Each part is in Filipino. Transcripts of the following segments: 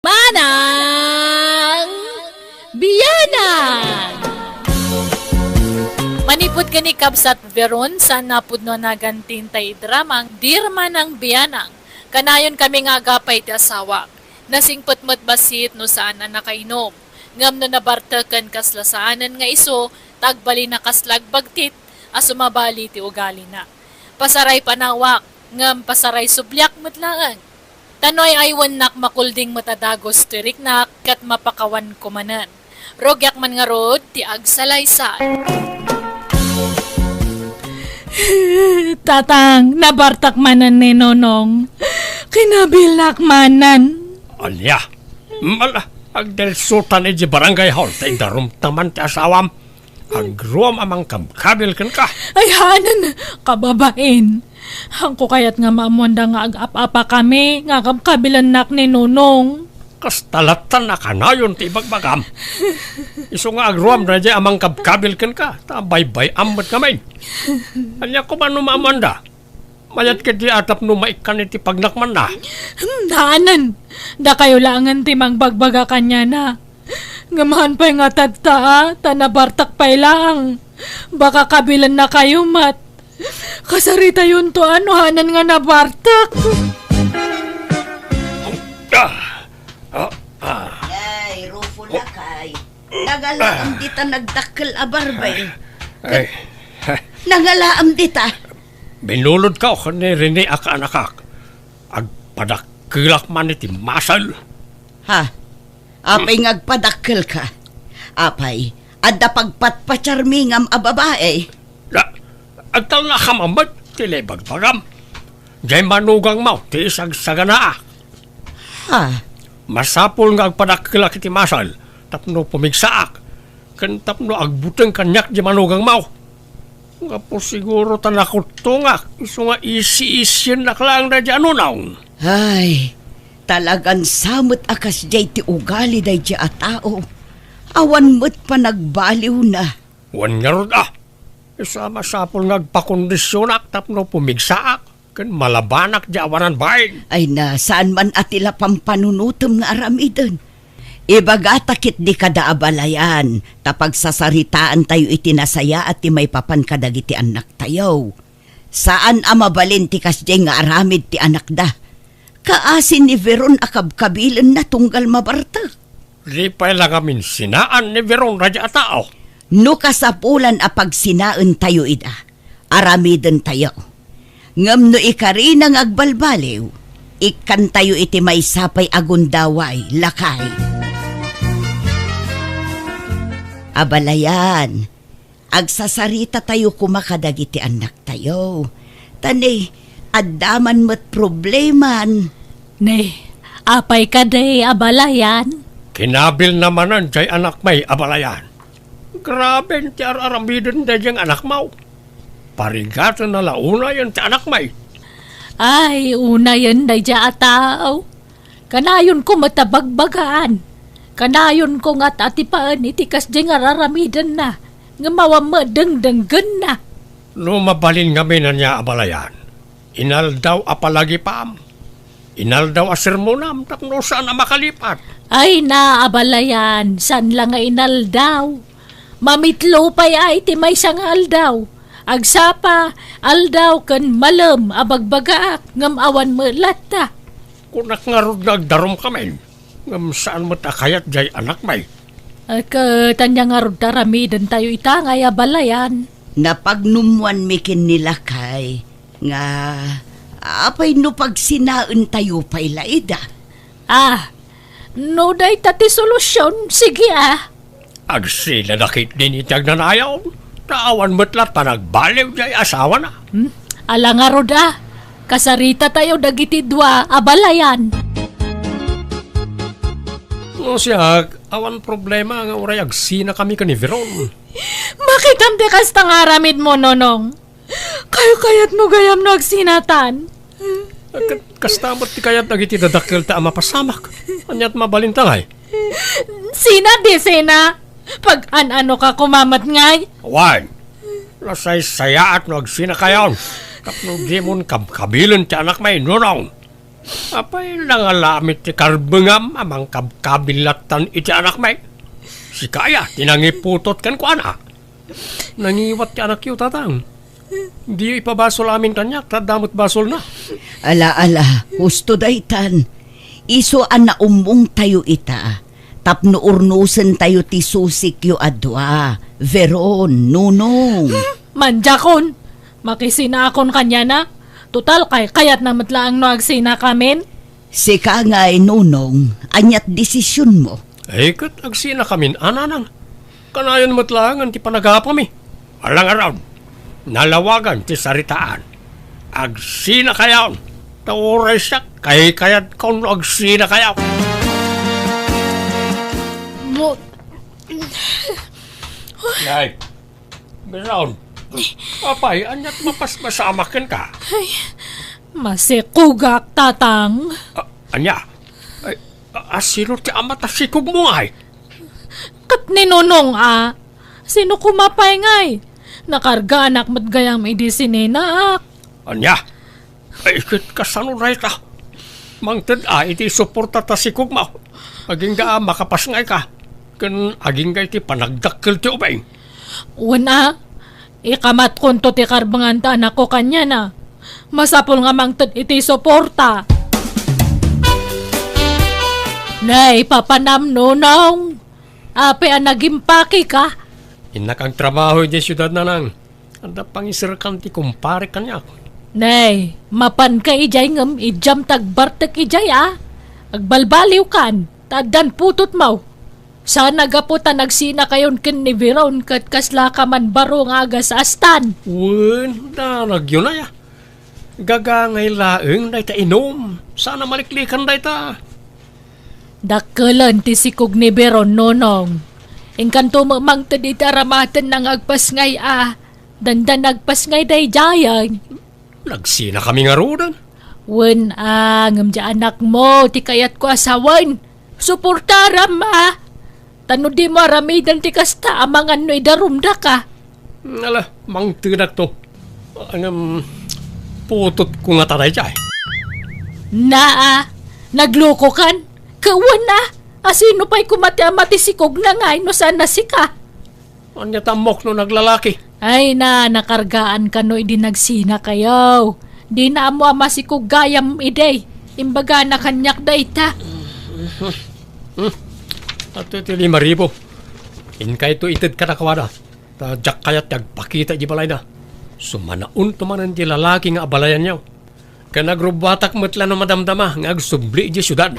Manang Biyanan! Manipod ka ni Kabsat Veron sa napudno na gantintay dramang Dirma ng Biyanang. Kanayon kami nga agapay ti asawa. Nasingpot-mot basit no saan na nakainom. Ngam no nabartakan kaslasaanan nga iso, tagbali na kaslag bagtit, asumabali ti ugali na. Pasaray panawak, ngam pasaray sublyak matlaang. Tanoy aywan nak makulding matadagos tiriknak kat mapakawan kumanan. Rogyak man nga rod ti agsalaysan. Tatang, nabartak manan ni Nonong. Kinabilak manan. Alya, mala, agdelsutan iji barangay hall, tay darum taman ti asawam. Agruam amang kabkabil kan ka. Ay hanan, kababain. Hangko kayat nga maamuanda nga ag-apa kami, nga kabilan nak ni Nonong. Kastalatan na kanayon ti ibagbagam. Iso nga agruam na dyan amang kabkabil kan ka, tabay-bay amot kami. Alya ko ba numamanda? Mayat ka di atap numaikan iti pagnakman na. Hanan, da kayo langan timang bagbaga kanya na. Ngamahan pa nga tadta, tanabartak pa lang. Baka kabilan na kayo, mat. Kasarita yun to, hanan nga nabartak. Ay, Rufo na kay. Nagalaam dita nagdakkel abarbay. Ay, Nagalaam dita. binulod ka o ni Rene akanakak. Agpadakilak man iti masal. Ha? Apay ngagpadakkel ka. Apay, adda pagpatpacharmingam a babae. Agtal na kamamat, tilibagbagam. Diyay manugang mo, ti isag sagana. Ha? Masapul nga agpadakilak iti masal, tapno pumigsaak. Kan tapno agbuteng kanyak di manugang mo. Nga po siguro tanakot tungak, iso nga isi-isyan naklang na dyan unaw. Ay, talagang samot akas jay ti ugali day di a tao. Awan mo't pa nagbaliw na. Wan nga rod isa masapul nga agpakondisyonak tapno pumigsaak. Kan malabanak di awanan bain. Ay na, saan man atila pampanunutom nga aramidon. Ibagatakit di kada abalayan, tapag sasaritaan tayo itinasaya at ti may papan kadagiti anak tayo. Saan amabalin ti kasjay nga aramid ti anak da? Kaasin ni Veron akabkabilan na tunggal mabarta. Di pa lang amin sinaan ni Veron radya tao. No kasapulan apag sinaan tayo ida, aramidon tayo. Ngam no ikari nang agbalbaliw, ikan tayo iti may sapay agundaway, lakay. Abalayan, agsasarita tayo kumakadagiti anak tayo. Tani, addaman mo't probleman. Ne, apay ka day abalayan. Kinabil namanan jay anak may abalayan. Grabe ti aramidon da diyang anak mo. Parigatan na launa yan ti anak may. Ay, una yan day dya atao. Kanayon ko matabagbagaan. Kanayon ko nga tatipaan itikas dya nga raramidan na. Nga mawamadang-danggan na. Lumabalin kami na niya abalayan. Inal daw apalagi paam. Inal daw asirmonam tapno saan na makalipat. Ay na, abalayan. San lang nga inal daw. Mamitlo pa ay ti may sangal daw. Agsapa, aldaw kan malam abagbagaak ngam awan mo lata. Kunak nga rod nagdarom kami. Ngam saan mo takayat jay anak may. Tanya nga rod taramidan tayo itangay abalayan. Napagnumuan mikin nila kay, nga apay no pagsinaan tayo pa'y laida. No day tati solusyon, sige Agsila nakit din itag nanayaw. Taawan mo't pa nagbaliw jay asawa na. Ala nga rod kasarita tayo dagiti dua abalayan. No siya, awan problema nga uray agsina kami ka ni Veron. Makikam te kas tangaramid mo, Nonong. Kayo kayat mo gayam no agsinatan. Kastamot ti kayat nagiti dadakil ta ama pasamak. Anyat mabalintangay. Sina di sina? Pag ano ka kumamat ngay? Wan, lasay saya at nagsina kayon. Kapno di mon kabilan ti anak may nunong. Apay nangalamit ti karbengam amang kabilatan iti anak may. Si kaya, tinangiputot kan ko anak. Nangiwat ti anak yu tatang. Di ipabasol amin kanyak, tadamot basol na. Ala, husto daytan. Iso an na umong tayo ita. Tapno urnusen tayo ti susik yu adwa. Veron, nunong. Manjakon, makisinakon kanya na. Total kayat na matlaang no agsina kamin. Sika nga'y nunong, anyat desisyon mo. Kat agsina kamin, ananan. Kanayon matlangan ti panagapami. Alang araw, nalawagan ti saritaan. Agsina kayaon. Tauray siya, kayat kung agsina kayaon. Mo, Nay, Biraon. Apay, anyat mapasmasamakin ka. masikugak tatang. Anya, ay, asino ti amat asikog mo ay? Kat ninunong sino kumapay ngay? Nakarga anak matgayang may disinina Anya, ay ikit kasano na ita. Mangtid iti suporta ta sikog mo. Aging ga makapasngay ka. Kan aging ga iti panagdakkel ti ubay. Una, ikamat kunto ti karbangan ta anak ko kanya na. Masapol nga mangtid iti suporta. Nay, papanam nunong. Ape nagimpaki ka. Inak ang trabaho di syudad na nang. Anda pangisirkan ti kumpare kanyak. Nay, mapan ka ijay ngam ijam tagbartek ijay Agbalbaliw kan, tagdan putot mo. Sana gaputa nagsina kayon kin ni Veron kat kasla ka man baro nga aga sa astan. Wen, darag yun ay. Gagangay laeng day ta inom. Sana maliklikan day ta. Dakkelan ti sikog ni Veron nonong. Engkanto mamang tadi taramatan ng agpasngay Dandan nagpasngay day jayan. Nagsina kami nga rodan. Wen ngam ja anak mo, ti kayat ko asawan. Suportaram Tano di mo aramidan ti kasta amangan no idarumda ka. Ala, mang tinak to. Ang putot ko nga taray jay. Nagloko kan? Kawan asino pa'y kumati-amati sikog na ngay no sana sika. Anya tamok no naglalaki. Ay nakargaan ka no idi nagsina kayo. Di na mo masikog gayam iday. Imbaga na kanyak da ita. At ito 5,000. Inkay to itid ka na kawada. Tadyak kayat nagpakita di balay na. Sumanaun tumanan di lalaki nga abalayan niyaw. Ka nagrubatak matla no madamdama nga agsubli di syudad.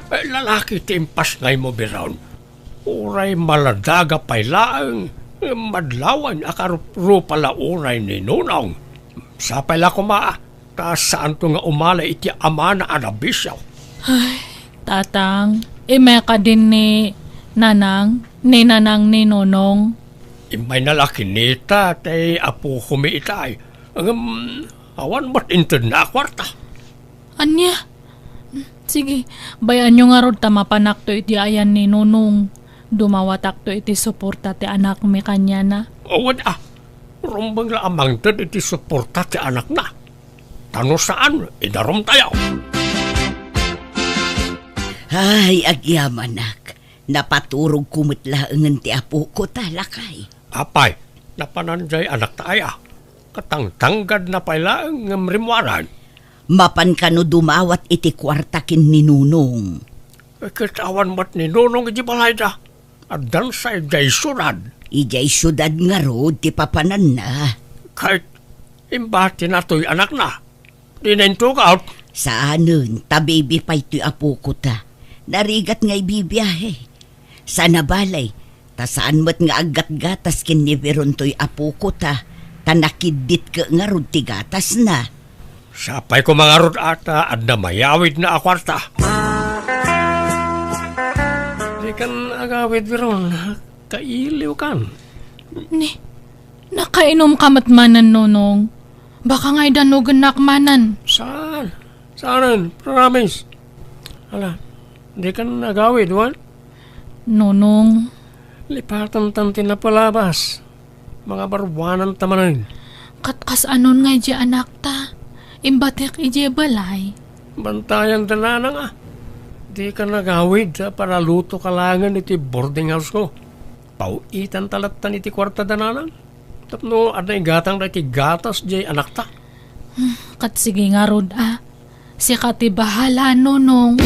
Lalaki timpas ngay mo Biraon. Uray maladaga pay laang. Madlawan akarupo pala uray ni Nunong. Sapay la kumaa. Saan to nga umala iti ama na anabisyaw. Tatang, ka din ni Nanang ni Nonong. Imay nalaki nita tay apo kumiitay. Awan mat inted na kwarta. Anya? Sige, bayan nyo nga rod tamapanak to iti ayan ni Nonong. Dumawatak to iti suporta ti anak mi kanya na. Awan rumbang la amang tad iti suporta ti anak na. Tano saan, idarom tayo. Ay, agyamanak. Napaturog kumitlaangan ti apo ko talakay. Apay, napananjay anak tayo. Katangtanggad na pala ang mrimwaran. Mapan ka no dumawat iti kwartakin ni Nunong. Kitawan mat ni Nunong iti balay da. Adan sa ijay surad. Ijay syudad nga rod ti papanan na. Kahit imbati na to'y anak na. Di na intog out. Saanon, tabibi pa ito'y apo ko ta. Narigat nga'y bibiyahe. Sa nabalay, ta saan mo't nga agat-gatas kin ni Veron to'y apo ko ta. Tanakidit ka nga rod ti gatas na. Sapay ko mga rod ata at na mayawid na akwarta. Di kan agawid Veron, kailiw kan. Nakainom ka matmanan, Nonong. Baka nga'y danugan nakmanan. Saan? Saan? Promise. Ala, di kan agawid, wan? Nonong, Lipatan tanti na palabas. Mga barwanan tamanin. katkas anon nga'y di anak ta. Imbatek ije balay. Bantayang dananang Di ka nagawid para luto kalangan iti boarding house ko. Pauitan talatan iti kwarta dananang. Tapno aday gatang da iti gatas jay anak ta. Kat sige nga rod Si kati bahala nonong.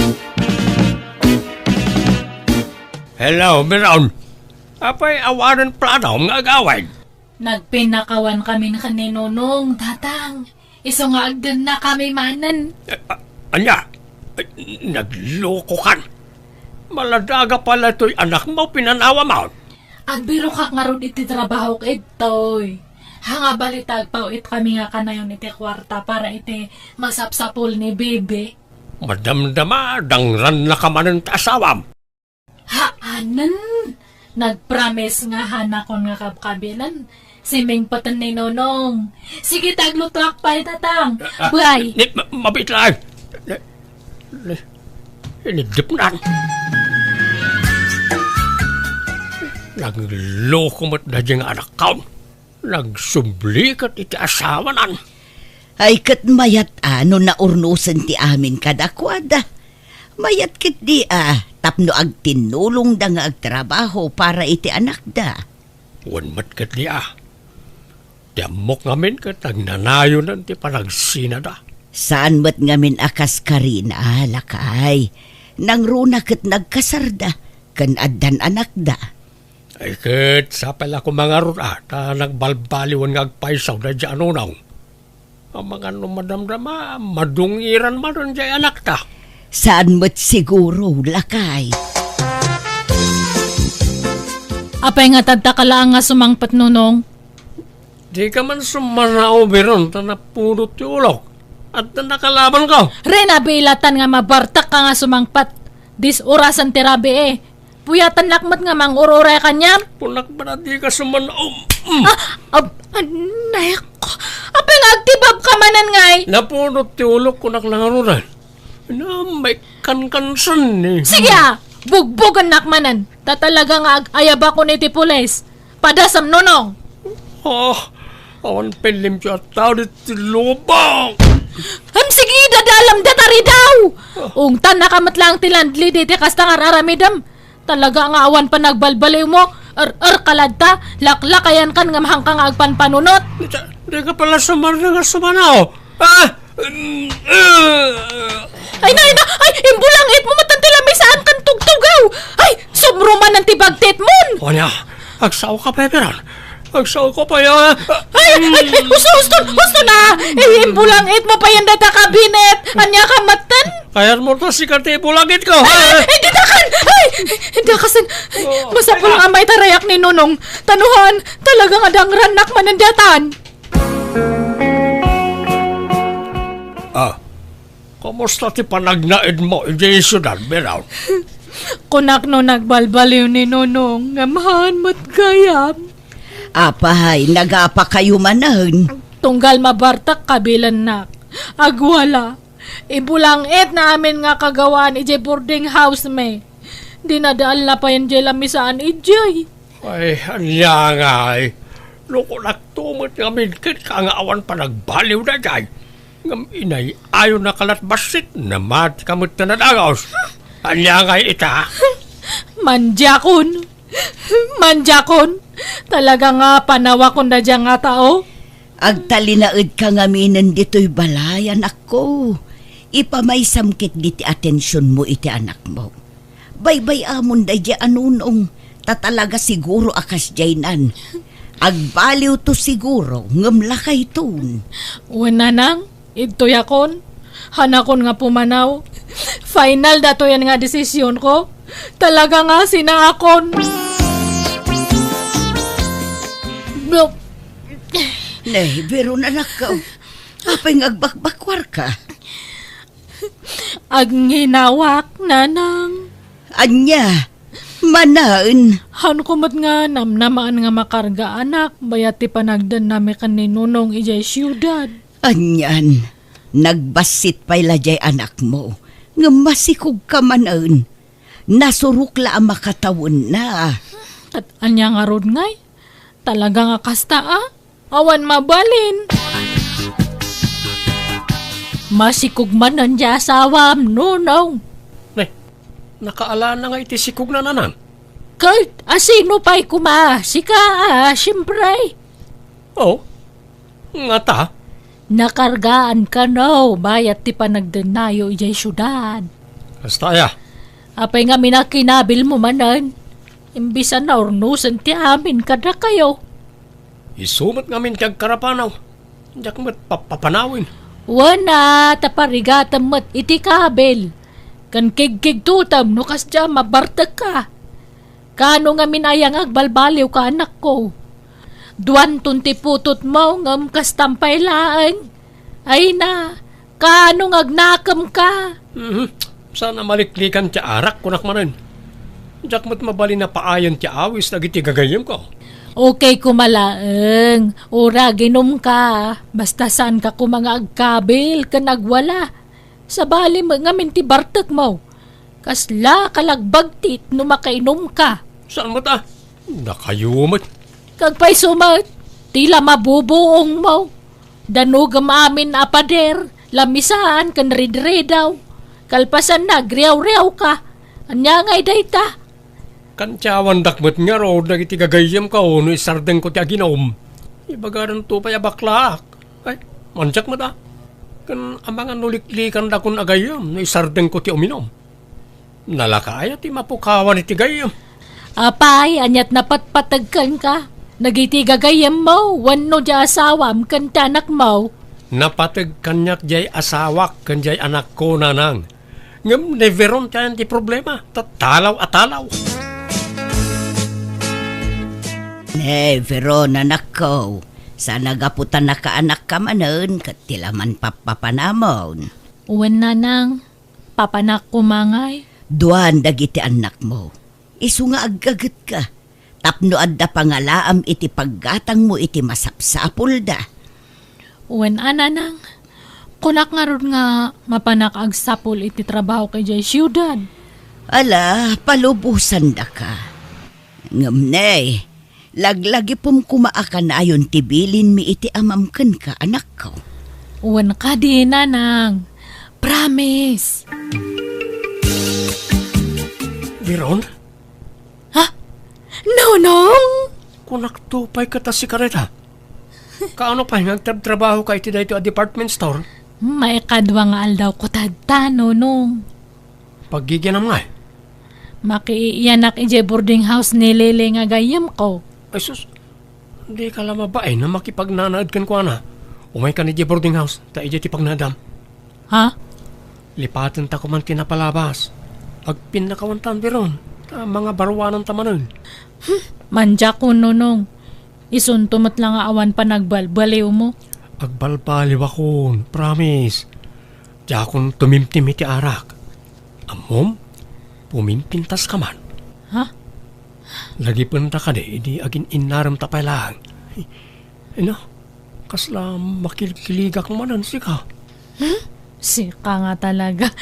Hello, Miron. Apay awanan plano nga agawid. Nagpinakawan kami ni nonong, tatang. Iso nga agdan na kami manan. Anya, nagloko kan. Maladaga pala ito'y anak mo, pinanawa mo. Agbiro ka nga rod iti trabaho ka itoy. Hanga balitag pauit kami nga kanayon iti kwarta para iti masapsapol ni bebe. Madamdama, dangran na ka man ang asawam. Haanan! Nagpromise nga hanakon nga kabkabilan. Siming patan ni nonong. Sige taglutak pa tatang. Buhay! Mabit lang. Inidipnan. Nagloko mo't na diyang anak kaon. Nagsublikat iti asawanan. Ay kat mayat ano na urnusan ti amin kadakwada. Mayat kit di tapno ag tinulong da nga agtrabaho para iti anak da. Wanmat kat niya. Tiamok ngamin kat nagnanayo na ti panagsina da. Saan mat ngamin akas karina lakay. Nang runa kat nagkasarda kan addan anak da. Ay kat sapal ako mga runa ta nagbalbaliwan nga agpaisaw na dyan unaw. Ang mga numadamdama madungiran man ron dyan anak ta. Saan mat siguro lakay. Apay nga tadtakala nga sumangpat nonong. Di ka man sumanao meron ta napulot ti ulok. At nakalaban ko. Rena bilatan nga mabartak ka nga sumangpat. Dis orasan tirabi Puyatan lakmat nga mang ururay kanyam. Punak ba na di ka sumanao? Anay ko. Apay nga agtibab ka manan ngay. Napulot ti ulok ko naklangarunan. Na may kankansan eh. Sige bugbugan nakmanan. Tatalaga nga ayaba ko ni ti pulis. Padasam nonong. Awan pelim siya tao dito lubang. Sige dadalam datari daw. Ungtan nakamatlang tilandli diti kasta nga raramidam. Talaga nga awan pa nagbalbaliw mo. Kaladta. Laklakayan kan nga mahangkang agpanpanunot. Di ka pala sumar na nga sumanaw. Ay, imbulangit mo matantilami saan kan tugtugaw. Ay, sumruman ng tibagtit mon. O niya, agsaw ka pa peran. Agsaw ko pa yan. Gusto na. Imbulangit mo pa yan data kabinet. Anya ka matan. Kaya mo to si Katibo langit ko. Hindi dakan. Hindi kasan. Masapul nga may tarayak ni Nonong. Tanuhan, talagang adang ranak manandatan. Kamusta ti panagnaid mo, Jason, Beraw? Kunak no nagbalbaliw ni Nonong, ngamahan mo't gayam. Apahay, nagapa kayo manan. Tunggal mabartak kabilan na. Agwala. Ibulangit na amin nga kagawaan ije boarding house me. Dinadaan na pa yan jay lamisaan ijay. Ay, anya nga ay. Loko naktumot ngamin kit ka nga awan pa nagbaliw na jay. Ngam inay, ayaw na kalat basit na mat kamot na nadagaws. Anya nga ita. Manjakon. Talaga nga panawa ko na dyan nga tao. Agtalinaid ka ngaminan dito'y balayan ako. Ipamaisamkit diti atensyon mo iti anak mo. Baybay amon da di anunong. Tatalaga siguro akas jaynan. Agbaliw to siguro ngamlakay tun. Unanang, ito yakon. Hanakon nga pumanaw. Final dato yan nga desisyon ko. Talaga nga sinangakon. Nay, pero nanakaw. Apay ngagbakbakwar ka. Aghinawak, nanang. Anya, manaan. Han kumot nga namnamaan nga makarga anak. Bayati panagdan nami kaninunong ijay siyudad. Anyan, nagbasit pa'y lajay anak mo. Nga masikog ka manaan. Nasurukla ang makatawon na. At anya nga rod ngay. Talaga nga kasta Awan mabalin. Masikugmanan niya asawam, nunong. Ne, nakaala na nga iti sikog na nanan. Kurt, asino pa'y kuma? Sika, siyempre. Oh, nga ta. Nakargaan ka no, bayat ti panagdenayo ijay syudad. Basta ya. Apay nga minakinabil mo manan. Imbisan na ornusan ti amin kada kayo. Isumat ngamin kag karapanaw. Diyak mo't papanawin. Wana, taparigatam mo't iti kabel. Kan kig tutam no kasya mabartag ka. Kano nga minayang agbalbaliw ka anak ko. Duwan tunti putot mo ngam kastampay laang. Ay na, kano ngagnakam ka. Sana maliklikan ti arak kunak manen. Diyak mo't mabali na paayan ti awis na giti gagayem ko. Okay kumalaeng, ora ginom ka. Basta saan ka kumanga agkabil ka nagwala. Sa bali mo nga minti bartek mo. Kasla kalagbagtit no makainom ka. Saan mo ta? Nakayumot. Kagpay sumat, tila mabubuong mo. Danugam amin apader, lamisaan kan ridredaw. Kalpasan na, griyaw-riyaw ka. Anya ngay dayta. Kantyawan dakmet nga ro, nagiti gagayem ka o, no isardeng ko ti aginom. Ibagaran to pa yabaklak. Ay, manjak mo ta. Kan amangan nuliklikan da kun agayem, no isardeng ko ti uminom. Nalakaya ti mapukawan iti gayem. Apay, anyat napatpatagkan ka. Nagiti gagayem mo, wano di asawam kan tanak mo. Napatag kanyak jay asawak, kan jay anak ko nanang. Ngam neveron tayan ti problema, tatalaw-atalaw. Veron anak ko. Sana gaputan na ka anak ka manon, katilaman papapanamon. Uwan na nang, papanak kumangay. Duan dagiti anak mo. Isu nga aggagat ka. Tapno adda pangalaam iti paggatang mo iti masapsapul da. Uwan ana nang, kunak nga ron nga mapanak agsapul iti trabaho kay jay siyudad. Ala, palubusan da ka. Ngamnay, laglagi pom kumaakan ayon tibilin mi iti amamken ka anak ko. Uwan ka di nanang, promise. Biron, Nonong! kunak to pa'y kata si Kareta. Kaano pa nagtrabaho ka iti dito a department store? May kadwa nga aldaw ko tadta, nonong. Paggigianam nga. Makiiyanak ije boarding house ni Lele nga gayam ko. Ay sus, hindi ka lang mabae na makipagnanaad kan ko na. Umay ka ni di boarding house, ta ije ti pagnadam. Ha? Lipatan ta ko man tinapalabas. Agpin na kawantan biron, ta mga barwanan tamanon. Manja ko, nonong. Isuntumot lang nga awan pa nagbalbaliw mo. Agbalbaliw akon, promise. Diya akong tumimtim iti arak. Amom, pumimpintas ka man. Ha? Lagi punta ka di, di agin inaram tapay lang. Ano, kasla makilkiligak manan si ka. Sika nga talaga.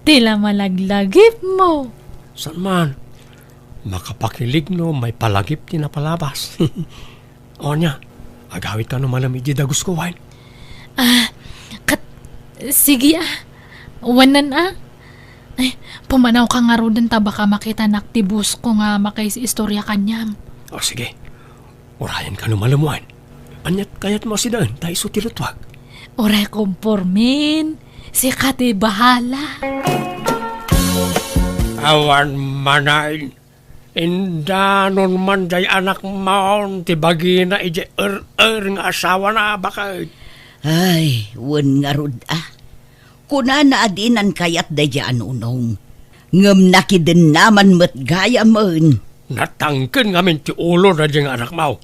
Tila malaglagip mo. San man? Makapakilig no, may palagip ti napalabas. O niya, agawit ka no malamig di dagus ko wine. Sige Wanan Ay, pumanaw ka nga ron ta baka makita naktibus ko nga istorya kanyam. O sige, orayan ka no malamuan. Anyat kayat mo si Dan, tayo sutilutwag. Oray kumpormin. Si Kati bahala. Awan manain. Indanon man jay anak maon ti bagina ije nga asawa na bakit. Ay, wen nga rod Kuna na adinan kayat da dyan unong. Ngam nakiden naman mat gaya man. Natangken ngamin ti ulo na dyan anak mau.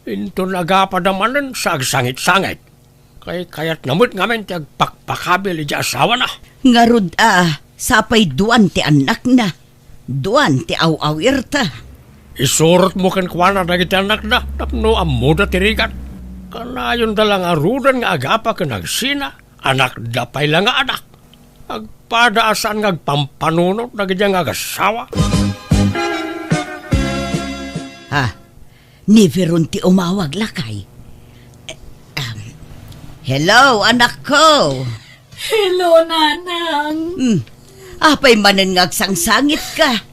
Into nagapadamanan sa agsangit-sangit. Kayat namut ngamin ti agpakpakabil ije asawa na. Nga rod sapay duan ti anak na. Duan ti aw-awir ta. Isurot mo kan kwana na iti anak na. Tapno amuda tirigan. Kanayon dalang arudan nga agapa ka nagsina. Anak dapay lang nga anak. Agpadaasan nga agpampanunot na ganyang agasawa. Ni Veron ti umawag lakay. Hello, anak ko. Hello, Nanang. Apay manen ngagsangsangit ka.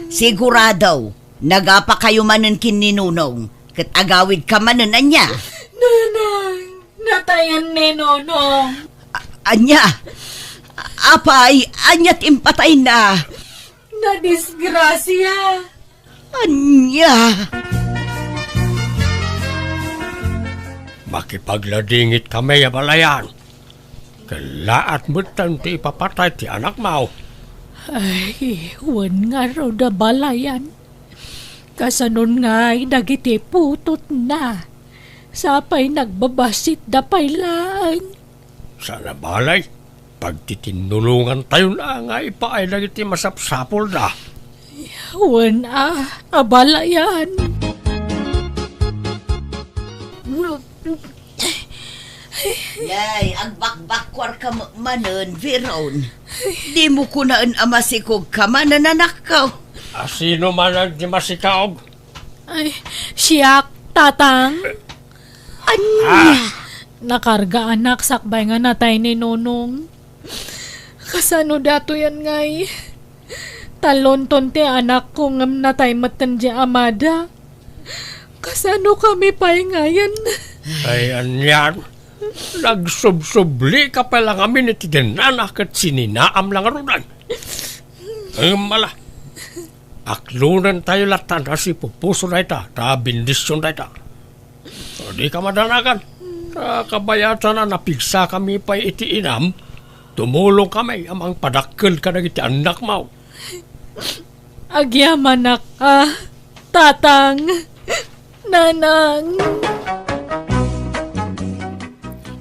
Sigurado, nagapa kayo manen kininunong. Kat agawid ka manen anya. Nanang, natayan ni Nonong. Anya, apay, anya't impatay na. Nadisgrasya. Anya. Makipagladingit kami balayan. Kalaat mo ti ipapatay ti anak mo. Ay, wan nga raw da balayan. Kasanon nga'y dagiti putot na. Sapay nagbabasit da pailaan. Sana balay, pagtitinulungan tayo na nga ipaay dagiti masapsapol na. Wan abalayan. Yay, ang bakbakwar ka manen, Veron. Di mo kunaan amasikog ka manen anak ka. Sino man ang di masikaog? Ay, siyak, tatang. Anya. Nakarga anak, sakbay nga natay ni Nonong. Kasano dato yan ngay? Talon ti anak ko ngam natay matan di amada. Kasano kami pa'y ngayon? Ay, anyan. Nagsubsubli ka pa lang kami ni tinanak at sininaam lang arunan. Ay, mala. Aklunan tayo latan kasi pupuso na ita, ta bindisyon na ita. O di ka madanakan. Sa kabayatan na napigsa kami pa iti inam, tumulong kami amang padakkel ka na iti anak mo. Agyaman tatang, nanang.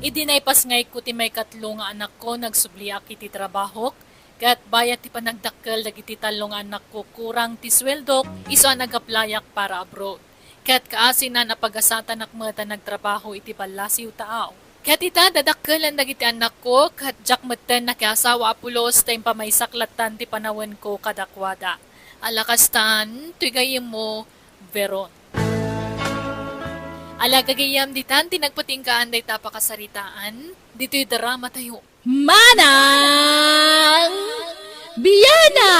Idinaypas ngay ko ti may katlo nga anak ko nagsubliak iti trabaho. Kat bayat ti panagdakkel dagiti talong anak ko kurang ti sweldok iso ang nagaplayak para abroad. Kat kaasin na napagasatan nakmata nagtrabaho iti palasiw taaw. Kat ita dadakkelan dagiti anak ko kat jak metten na kasawa apulos tayong pamaysaklatan ti panawen ko kadakwada. Alakastan, tuigayim mo, Veron. Alagagayam ditan tinagpatingkaan day tapakasaritaan, dito'y drama tayo. Manang Biyana!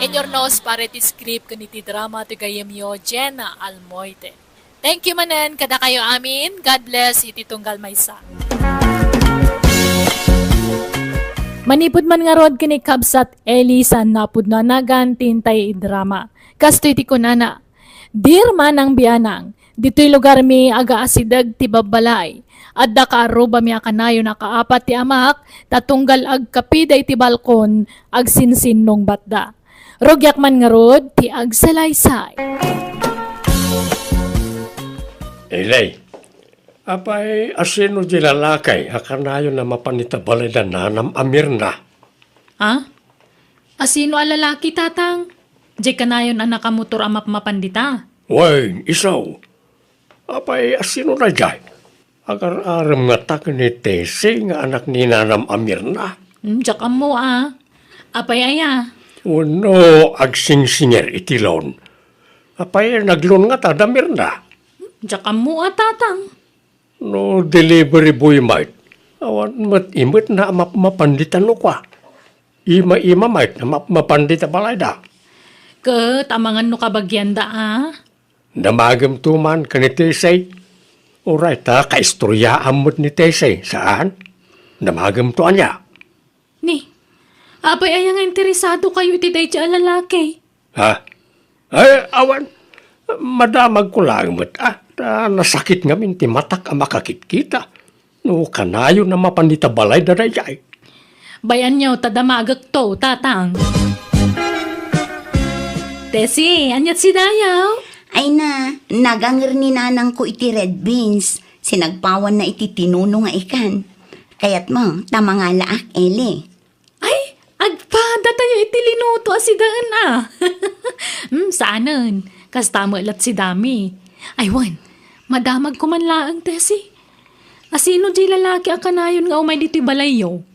In your nose para ti script kaniti drama ti gayam yo Jenna Almoite. Thank you manen kada kayo amin. God bless iti tunggal maysa. Manipod man nga rod kini kabsat Eli san napud na nagan tintay drama. Kasto iti kunana. Dear Manang Biyanang, dito'y lugar mi aga asidag ti babalay. Adda ka aruba mi akanayo na kaapat ti amak, tatunggal ag kapida iti balkon, ag sinsin nung batda. Rogyak man nga rod, ti ag salaysay. Elay, apay asino di lalakay, akanayo na mapanitabalay na nanam amir na. Ha? Asino alalaki tatang? Di kanayon anak kamutor amap mapandita. Way, isaw. Apay asino na jay? Agar-aram nga tak ni Tese nga anak ni nanam amir na. Diyak mo Apay aya. Uno, agsing-singer itilon. Apay naglon nga tadamir na. Diyak mo tatang. No delivery boy mait. Awan mat-imit na mapanditan no kwa. Ima-ima mait na mapandita balay da. Ket, amangan no kabagyan da Namagam tuman ka ni Tesay. Oray ta, kaistorya amot ni Tesay. Saan? Namagam to anya. Ni, apay aya nga interesado kayo iti day tiya lalaki. Ha? Ay, awan. Madamag ko lang mo't nasakit nga minti matak ang makakit-kita. No, kanayo na mapandita balay da dayay. Bayan niyo, tadamagak to, tatang. Tesi, anyat si Dayaw? Ay na, nagangir ni nanang ko iti red beans. Sinagpawan na iti tinuno nga ikan. Kayat mo, tama nga laak, Eli. Ay, agpada tayo iti linuto si Daan saanan? Kastama lat si Dami. Aywan, madamag ko man laang, Tesi. Asino di lalaki ang kanayon nga umay diti balayo?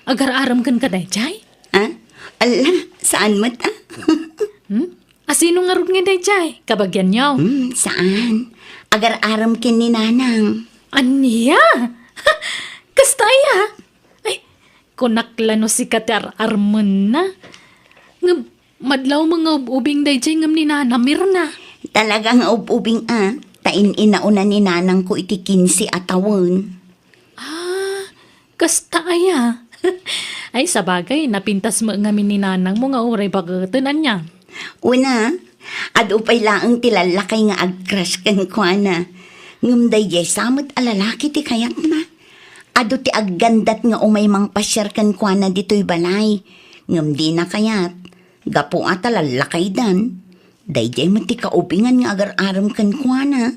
Agar-aram kan ka dayjay? Ala, saan mo ta? Asino nga rin nga dayjay? Kabagyan niyo. Saan? Agar-aram kin ni nanang. Aniya? Kastaya? Ay, kunaklano si Katar Armon na. Nga, madlaw mga ubing day jay ngam ni Nanamir na. Talagang ubing tain inauna ni nanang ko iti 15 atawon. Kasta aya. Ay, sabagay, napintas mo ngamin ni Nanang mo nga uray bagatunan niya. Una, adupay laang tilalakay nga agcrush kan kwa na. Ngumday jay samot alalaki ti kayat na. Adu ti aggandat nga umay mang pasyar kan kwa na dito'y balay. Ngum di na kayat. Gapo ata lalakay dan. Dayjay mo ti kaupingan nga agar-aram kan kwa na.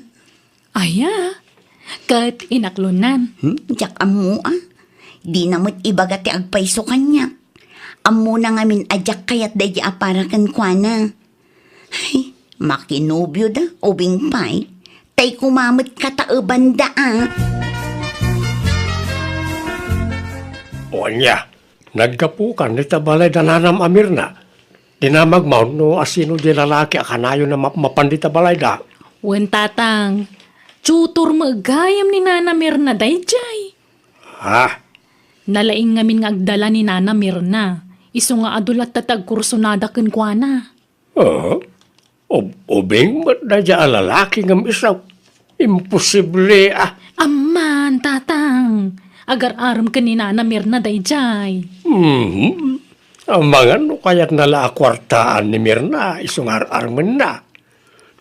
Aya, kat inaklunan. Jak amu Di na mo't ibaga ti agpaiso kanya. Amu na ngamin ajak kayat dayjay apara kan kwa na. Ay, makinubyo da, ubing pay. Tay kumamot katauban da O niya, nagkapukan ni tabalay da nanam amir na. Dinamagmaw no asino di lalaki akanayo na mapandita balay da. Wen tatang, tutor magayam ni Nanamir na dayjay. Ha? Nalaing ngamin nga agdala ni Nanamir na. Iso nga adulat tatag kursunada ken kwa na. Oo. Ubing mo na dya lalaki ngam isaw. Imposible Amman, tatang. Agar-aram ka ni Nanamir na dayjay. Ang mga no kaya't nala kwartaan ni Mirna, isong ar-arman na.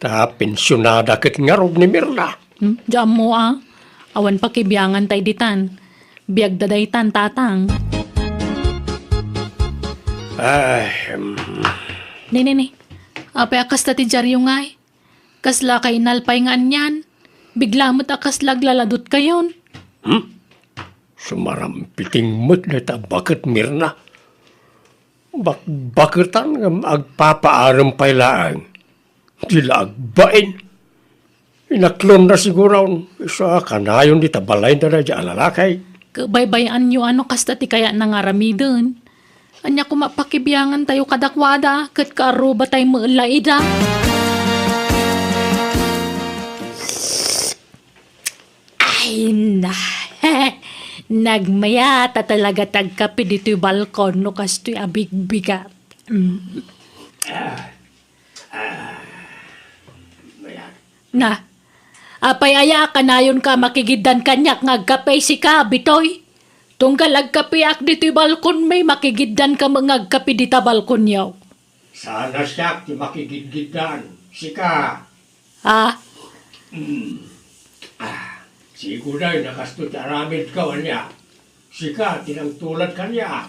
Ta pensyonada ket ngarog ni Mirna. Diyan mo awan pakibiyangan tay ditan. Biyag dadaytan tatang. Ay, Ni. Apay akas ti dyaryo ngay. Kasla kay nalpay nga anyan. Bigla mo't akas laglaladot kayon. sumarampiting mo't na ta bakit Mirna. Bakitan nga agpapaaram pailaan. Dila agbain. Inaklon na siguro isa kanayon di tabalay na dya alalakay. Kabaybayan nyo kasta ti kaya nangaramidon. Anya kumapakibiyangan tayo kadakwada kat karuba tayo maulaida. Ay na. Nagmaya ta talaga tagkapi dito'y balkon no kasto'y abig-bigat. Na, apay aya kanayon ka makigidan kanyak ngagkapay si ka, bitoy. Tunggal agkapiak dito'y balkon may makigidan ka ngagkapi dita balkon yaw. Sana siya ti makigidgidan. Sika. Siguro ay nakasto ti aramid ka niya. Sika, tinangtulad ka niya.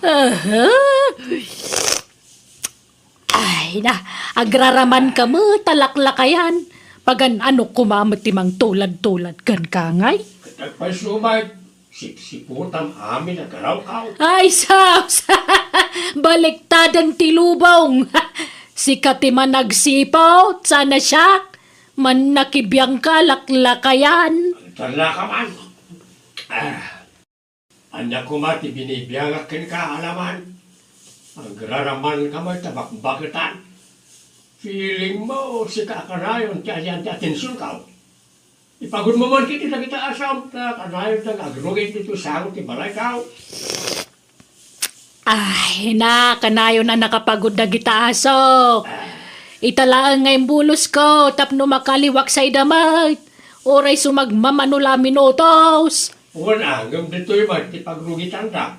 Ay na, agraraman ka mo, talaklakayan. Pagan ano kumamot timang tulad-tulad kan kangay. Katagpasumay, sipsiputam amin ang karaw-kaw. Ay, saos! Baliktadang tilubong! Si Katiman nagsipaw, sana siya. Man nakibiyang ka, laklakayan. Tala ka man. Anya ko mati binibiyagak ka alaman. Ang graraman ka may tabak-bakitan. Feeling mo, si kakanayon, tiyan ti atensyon ka. Ipagod mo man kita asam, na kanayon na agrugit dito sangot ti balay ka. Ay, na, kanayo na nakapagod na gitaaso. Italaan ngayong bulos ko, tapno makaliwak sa idamay. Oray sumagmamanula minutos. Una, hanggang dito'y man, ti pagrugitan ka.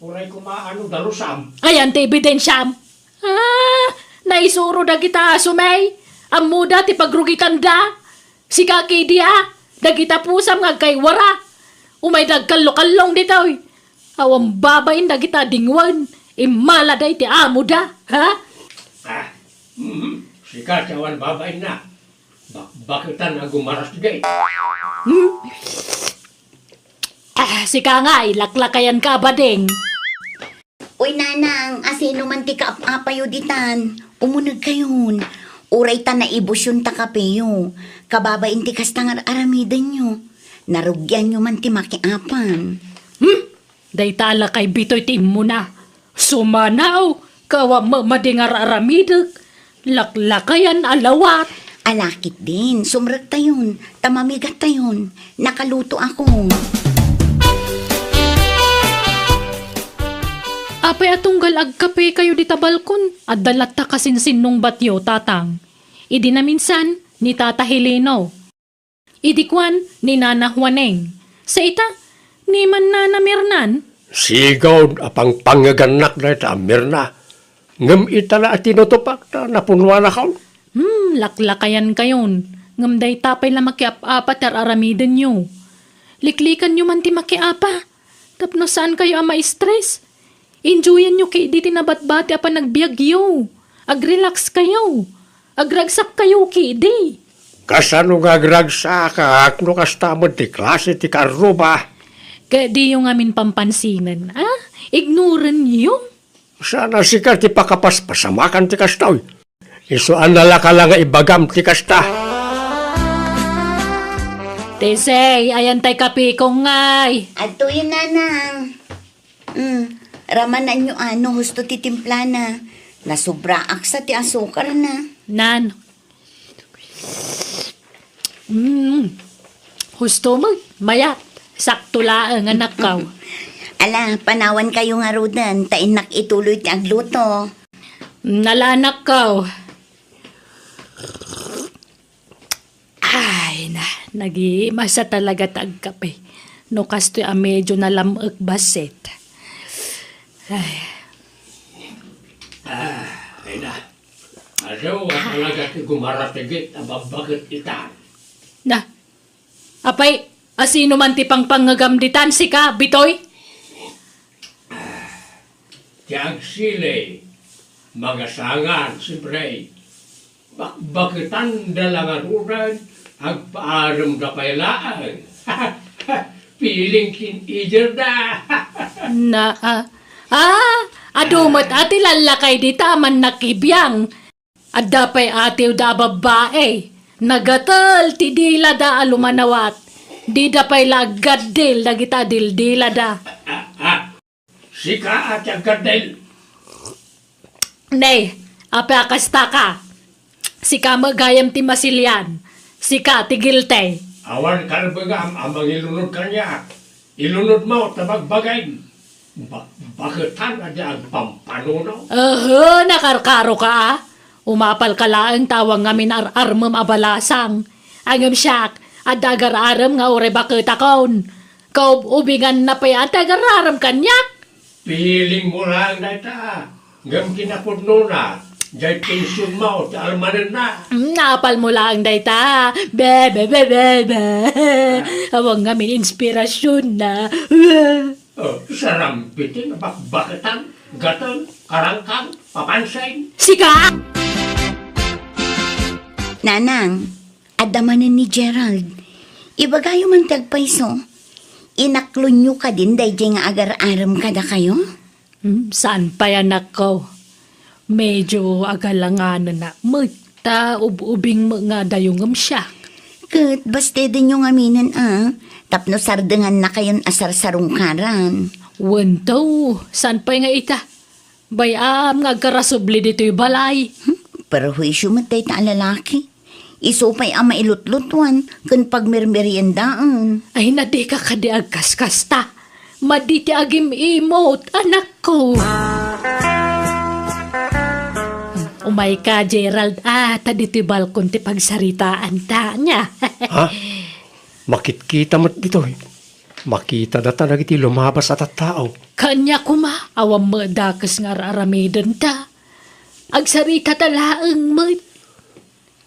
Uray kumaano dalusam. Ayan, ti ebidensyam. Naisuro da kita sumay. Ang muda ti pagrugitan da. Si kaki dia, da kita pusam nga kay wara. Umay dagkallo-kallong dito. Awang babain da kita dingwan. Imala da iti amo da. Ha? Sika, cawan babain na. Bakitan na gumaras digay. Sika nga, ilaklakayan ka ba ding? Uy, nanang, asino man ti kaapayo ditan. Umunag kayon. Uray ta na ibusyon ta kapeyo. Kababain ti kastang aramidan nyo. Narugyan nyo man ti makiapan. Day tala kay bitoy tim mo na. Sumanaw, kawa mamadingar aramidag. Laklakayan alawat. Alakit din, sumrag tayon. Tamamigat tayon. Nakaluto ako. Apay atunggal agkape kayo di ta balkon. At dalat ta kasinsin nung batyo, tatang. Idi na minsan, ni Tata Heleno. Idi kwan, ni Nana Juaneng. Sa ita, ni man Nana Mirnan. Sigaw apang pangaganak na ita, Mirna. Ngam ita na at tinutupak na napunwa na kaon. Laklakayan kayon. Ngamday tapay la makiap-apat aramiden nyo. Liklikan nyo man ti makiapa. Tapno saan kayo ang ma-stress? Enjoyan nyo kay di tinabat-bati apa nagbiagyo. Ag-relax kayo. Agragsak kayo kay di. Kasano nga gragsa ka, akno kastamod ti klase ti karuba. Kaya di yung amin pampansinan. Ignoran nyo. Sana sikar ti pakapaspasamakan ti kastaw. Isuan nala ka lang nga ibagam ti kasta. Tesey, ayan tay kapikong ngay. Ato yun, nanang. Ramanan nyo husto ti timpla na. Nasubra aksa ti asukar na. Nan. Husto mo, mayat. Sakto laang anak kaw. Ala, panawan kayo nga rodan. Tainak ituloy ti agluto. Nalanak kaw. Ay na, nag-iimasa talaga tagkape. No kasto'y medyo nalamag baset. Ay. Ay na. Ano nga talaga ti gumaratigit ababagit ita. Na, apay, asino man ti pangpangagamditan si ka, bitoy? Tiag sile, magasangan si Bray. Bakbakitan dalangan uran, agpaaram da pailaan. Piling kin-ijer da. Na, adumat ati lalakay di taman nakibiyang. At dapay atiw da babae. Nagatal ti dila da alumanawat. Di dapay lagaddil da kita dildila da. Sika at agkadel. Nay, apa akasta ka. Sika magayam ti masilyan. Sika ti gilte. Awan kalbagam amang ilunod kanya. Ilunod mo tabagbagay. Bakitan at agpampanuno. Nakarkaro ka Umapal ka laang tawang ngamin armam abalasang. Angam siyak, at dagar-aram nga ure bakit akon. Kau ubingan na pa yan, dagar-aram kanyak. Piling mo lang na ita. Ngam kinapudno na. Diyay pensyon mo, ti almanan na. Napal mo lang dayta. Be. Awang ngamin inspirasyon na. Sarampitin, bakbakitan, gatan, karangkang, papansain. Sika! Nanang, adamanan ni Gerald. Ibagayo man tagpaiso. Inaklon nyo ka din day nga agar-aram kada kayo? Saan pa yan ako? Medyo agalanganan na. Magta ubing mga dayong siya. Kat baste din yung aminan Tapno sardengan na kayon asar sarungkaran. Wanto, saan pa nga ita? Bayam nga karasubli dito'y balay. Pero huisyo matay ta lalaki. Isupay ang mailutlutuan kun pagmirmeriendaan. Ay nadi ka kadiag kaskasta. Maditi agim imot, anak ko. Umay ka, Gerald. Taditi balkon ti pagsaritaan ta niya. Ha? Makitkita mo dito eh. Makita na talaga iti lumabas at tao. Kanya kuma, awam madakas nga raramidan ta. Agsarita talaang mat.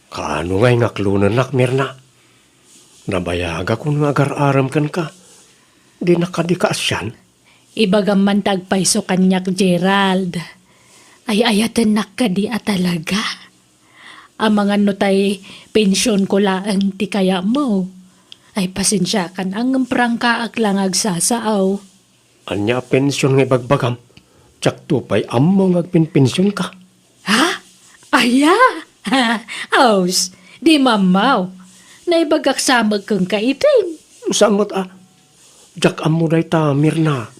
Kaano nga'y ngaklunan nak, Mirna? Nabayaga kung agar-aram kan ka. Di nakadikaas yan. Ibagam man tagpaiso kanyak, Gerald. Ay ayatan nakadi talaga. Ang mga notay pensyon ko lang ti kaya mo. Ay pasensya kan ang prangkaak lang agsasaaw. Anya pensyon ng ibagbagam. Tsak tupay ammo ngagpinpensyon ka. Ha? Aya? Aus, di mamaw. Naibagak samag kang kaitin. Samot Jak ammo day ta, Mirna.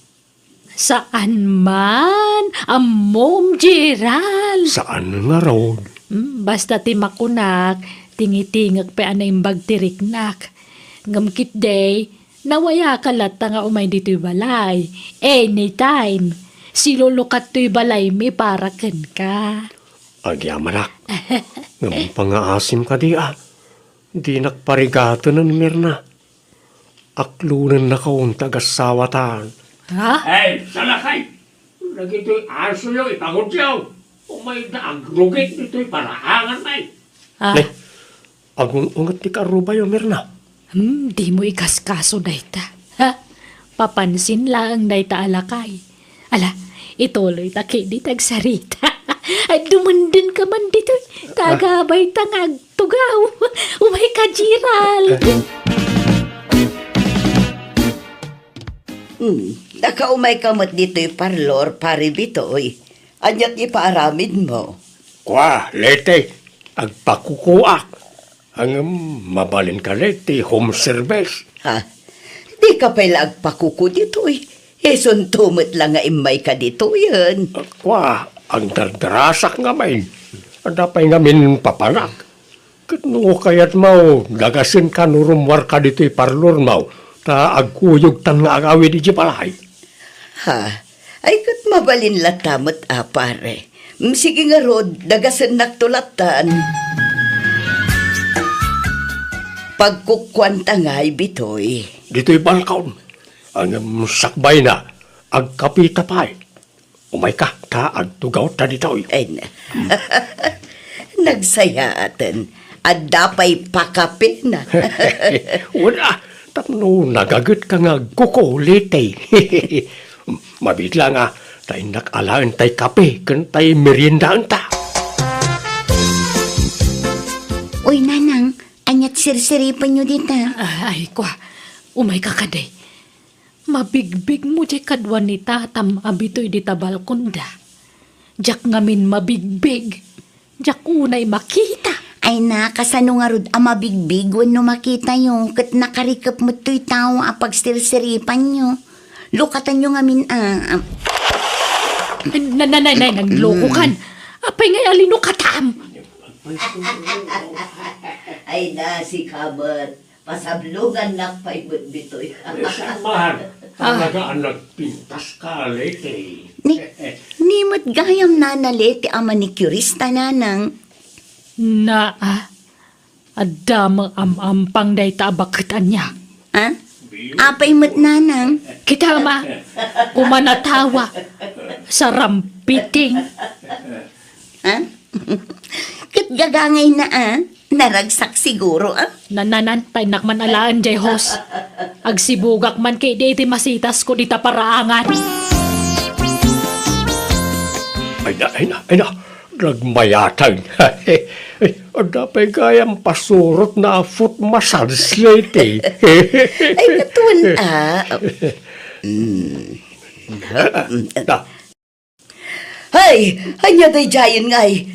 Saan man? Amom, Gerald. Saan nga raw? Basta timakunak, tingitingag pa anay bagtiriknak. Ngamkit day, nawaya ka lata nga umay dito'y balay. Anytime. silulukat to'y balay mi para ken ka. Agyamanak. Ngam pangaasim ka di Di nakparigato na ni Mirna. Aklunan na kaun tagasawatan. Ha? Hey, salakay! Lagi ito'y aso yung ipagod yaw. Umay na ang rugit nito'y paraangan na Ah, Agun-ungat ni karuba yung Mirna. di mo ikaskaso dayta. Ha? Papansin lang dayta alakay. Ala, ituloy ta di tagsarita. Ay, dumundin ka man dito. Tagabay tangag tugaw. Umay ka, Gerald. Nakaumay kamot dito'y parlor, pare bitoy. Anyat ipaaramid mo. Kwa, lete. Agpakukuak. Ang mabalin ka lete, home service. Ha? Di ka pala agpakuku dito'y. Eson tumot lang nga imay ka dito yan. Kwa, ang dardarasak nga main. Adapay nga min papanak. Kano kayat mau, gagasin ka nurumwar ka dito'y parlor mau. Ta agkuyog tan nga agawi di palay. Ha? Ay kat mabalin latamot pare. Sige nga rod, dagasan naktulatan. Pagkukwanta nga'y bitoy. Dito'y balkaon. Ang sakbay na, agkapita pa'y. Umay ka, ta agtugaw ta dito'y. Ay na. Nagsaya atin. At dapay pakape na. Wala, tapno nagagot ka nga kukulite. Mabitla nga, tay nakalaan tay kape, kan tay meriendaan ta. Uy, nanang, anyat sirsiripan nyo dito. Ay, kwa. Umay ka kaday. Mabigbig mo di kadwan ni tatam abito'y di tabalkunda. Jak ngamin mabigbig. Jak unay makita. Ay na, kasano nga rod ang mabigbig no makita nyo. Kat nakarikap mo to'y tao apag sirsiripan nyo. Lukatan nyo nga min Nanay, nagloko kan. Apay ngay alino katam. Ay na si Kabat. Pasablugan na paibot bitoy. Samahan, talaga ang nagpintas ka, lete. Nimot gayam nanaliti ang manicurista nanang. Na, adamang amampang day tabakitan niya. Ha? Apay mo't nanang. Kita ma, kumanatawa sa rampiting. Ha? Kat gagangay na naragsak siguro Nananantay nakman alaan jay hos. Agsibugak man kay di iti masitas ko dita paraangan. Ay na, nagmayatag. Adapay kayang pasurot na foot massage, lete. Ay katun Hay, anya day jayan ngay.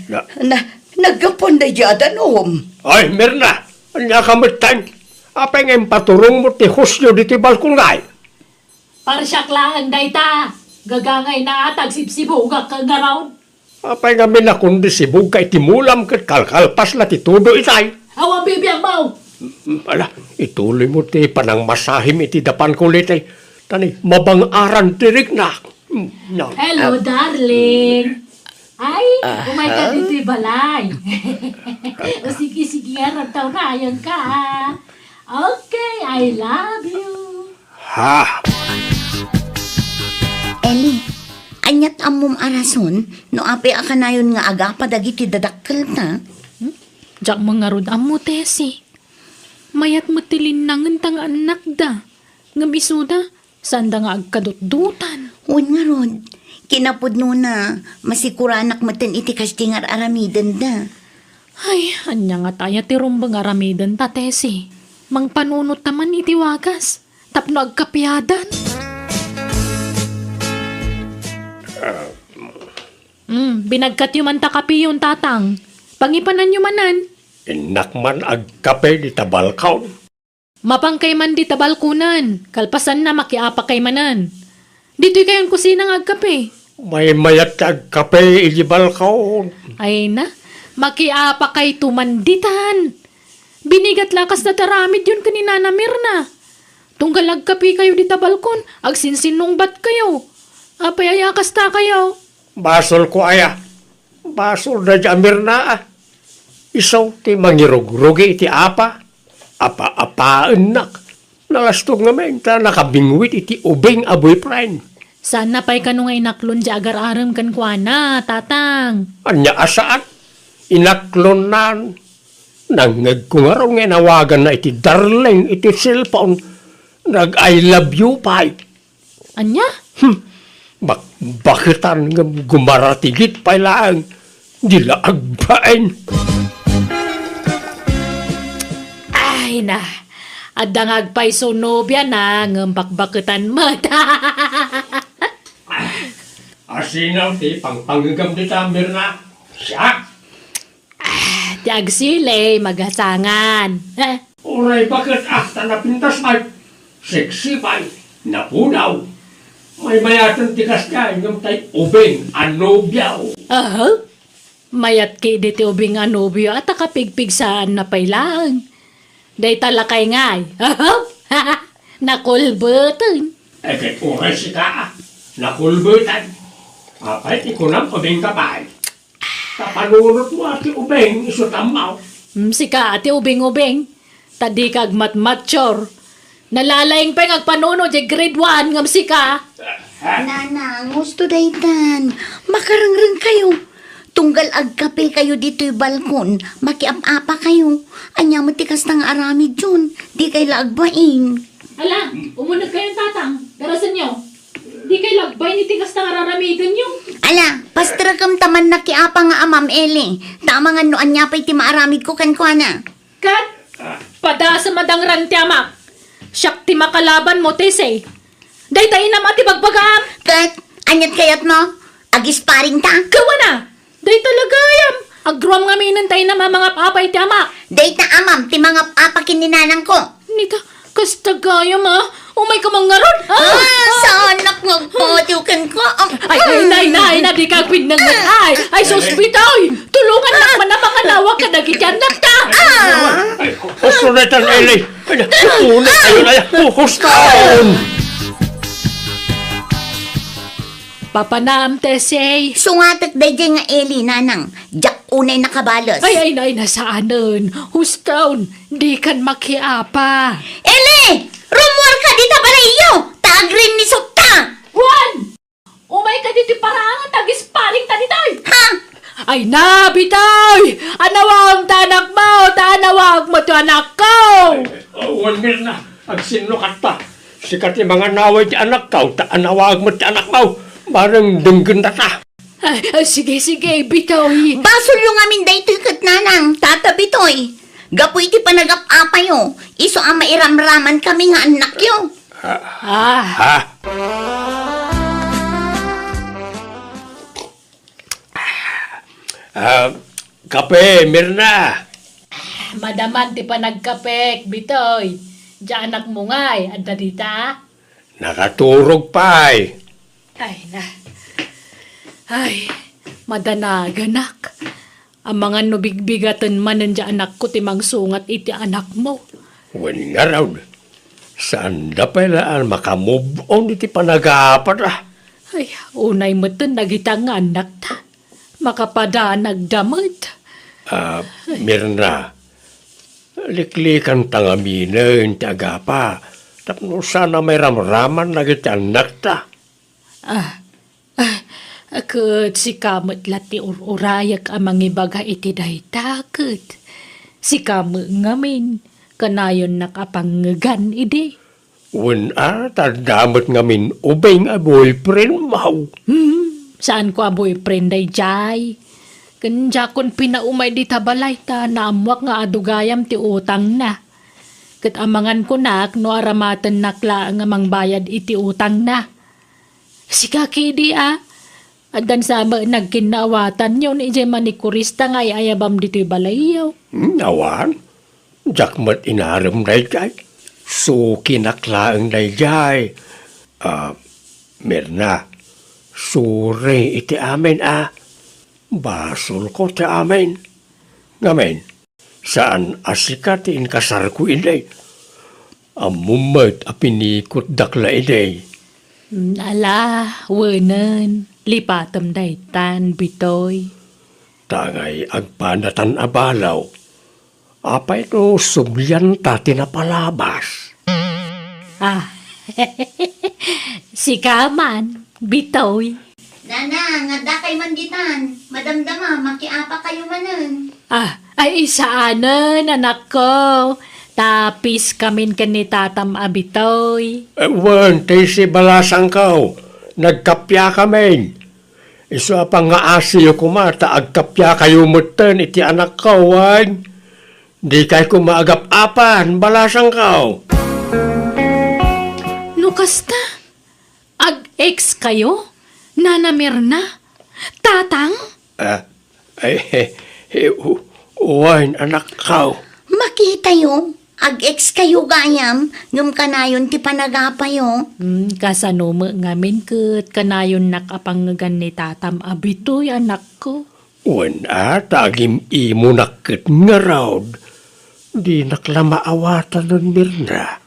Nagkapon day jadan Ay, Mirna, anya kamitang. Apay ngayon paturong mo ti husyo diti balkong ngay. Parsyak lang dayta. Gagangay na atag sipsibugak kang garaw. Apay nga minakundi si Bugay timulam kat kalkalpas na titudo itay. Awa bibiyang mau. Ala, ituloy mo ti panang masahim iti dapan kulit ay. Tani, mabang-aran tirik na. No. Hello, darling. Ay, umay ka dito'y balay. O sige, harap taw na, ayan ka. Okay, I love you. Ha? Eli, anyat amom arason, no ape akanayon nga aga padagiti dadakkel ta. Jak mga rod amo, Tesi. Mayat matilin nangan tang anak da. Ngamisuda, sanda nga agkadut-dutan. Uwan nga rod, kinapod no na, masikuranak maten iti kastingar aramiden da. Ay, anya nga taya ti rumbang aramidan ta, Tesi. Mang panunot taman iti wagas. Tapno agkapiadan. Binagkat yung man takapi yung tatang. Pangipanan yung manan. Inakman agkape di tabalkaw. Mapangkay man di tabalkunan. Kalpasan na makiapa kay manan. Dito'y kayong kusinang agkape. May mayat agkape iti balkaw. Ay na, makiapa kay tumanditan. Binigat lakas na taramid yun kanina na Mirna. Tunggal agkape kayo di tabalkon, agsinsinong bat kayo. Apay ayakas ta kayo. Basol ko aya. Basol na jamir na ah. Isaw ti mangirog-rogi iti apa. Apa-apaan nak. Nalastog naman ta nakabingwit iti ubing a boyfriend. Sana pa'y kanong nga inaklon di agar-aram kan kuana, tatang. Anya asaan? Inaklon nan. Nangag ko nga raw nga nawagan na iti darling iti cellphone. Nag-I love you pa. Anya? Bakitan nga gumaratigit pa lang. Dila agbain. Ay na, adangag pa'y sunobya na ngambakbaketan mata. Asinaw ti pangpanggagam di tamir na. Siya. Tiag sile, maghasangan. Uray bakit napintas ay sexy pa. Napunaw. May mayatan tikas ka yung tay ubing anobyaw. Mayat ki di ti ubing anobyo at akapigpig saan na pailang. Day talakay ngay. Nakulbutin. Eket uray si ka. Nakulbutan. Apay ikunang ubing kapay. Kapanunot mo ati ubing isutamaw. Sika ati ubing-ubing. Tadi kag matmatchor. Nalalaing pa yung agpanuno di grade 1 ngam sika. Nanang, gusto daytan. Makarangrang kayo. Tunggal agkape kayo dito'y balkon. Makiap-apa kayo. Anya mo tikas ng arami dyan. Di kayo lagbain. Ala, umunod kayong tatang. Darasan nyo. Di kay lagbay ni tigas na araramidan nyo. Ala, pastragam taman na kiapa nga amam Eli. Tama nga noan niya pa'y ti maaramid ko kan ko na. Kat, pada sa madang rantiamak. Siyak ti makalaban mo, tese. Day tayo na mati bagbagam. Kat, anyat kayat mo? Agis paring ta? Gawa na. Day talaga yam. Agruam nga minan tayo na mga papay ti amak. Day ta amam, ti mga apakin ni nanang ko. Nita, kastagayam ha. Umay ka mga ron. Sa anak ng podukan ko. Ay, nay, di ka pinangan. Ay, sospitoy. Tulungan na man na mga nawag ka nagityan na ta. Kusunetan Eli. Kusunet kayo na yan. Kustaon. Papanam, tese. Sungatak day nga Eli, nanang. Jak unay nakabalos. Ay, nasaanan. Hustown, di kan makiapa. Eli! Rumor ka dito pala iyo! Tagrin ni Sukta! Juan! Umay ka dito parangan tagis paring tanitoy. Ha? Ay na, bitoy! Anawag tanak mo, tanawag mo to anak ko! One minute na. Agsinlo ka ta. Sikat yung mga naway ti anak ka. Taanawag mo ti anak mo. Barang denggan na ta. Ay, sige, bitoy. Basol yung amin day kat nanang, tatabi toy. Gapoy ti panagap-apa yo. Iso ang mairamraman kami nga anak yo. Ha? Kape, Mirna. Madaman ti panagkapek, bitoy. Diyan anak mo ngay, adda dita. Nakaturog pa eh. Ay, madanaganak. Ang mga nubigbigatan man nandiyan anak ko timang sungat iti anak mo. Wan nga raw. Saan da pala makamove on iti panagapat ah. Ay, unay mo ito nagitang anak ta. Makapada nagdamot. Mirna, liklikan tangaminen ti agapa. Tapno sana may ramraman na iti anak ta. Akut si kamot lati urayak amang ibaga iti daytakot. Si kamot ngamin, kanayon nakapanggan ide. Tadamot ngamin ubeng a boyfriend mau. Saan ko a boyfriend day jay? Kanya kon pinaumay di tabalay ta naamwak nga adugayam ti utang na. Kat amangan ko nak no aramatan nakla nga mang bayad iti utang na. Si kakidi Adan sama nagkinawatan yun, ije manikurista nga ayabam dito balayaw. Nawan, jakmat inaram na jay. So kinaklaang na jay. Mirna, sure iti amin Basol ko ti amin. Ngamen, saan asikat inkasar ko inday. Amumat apinikot dakla inday. Ala, wanan, lipatam daytan, bitoy. Tangay agpanatan abalaw. Apay no sumyan ta tinapalabas. Ah, si Kaman, bitoy. Nana, nga da kay manditan. Madamdama, makiapa kayo manan. Ah, ay isaanan, anak ko. Tapis kamin ni tatam abitoy. Wan, tay si balasang kao. Nagkapya kami. Iso pa nga asiyo kumata, agkapya kayo mutan iti anak ko, wan. Di kay kumaagap-apan, balasang kao. Nukasta? Ag-ex kayo? Nanamir na? Tatang? Wan, anak kao. Makita yo. Ag-ex kayo gayam. Ngam kanayon ti panagapayo. Kasanumo ngamin ket kanayon nakapangagan ni tatam abitoy anak ko. Wan tagim imo nakit nga raw. Di naklamaawatan nun Mirna.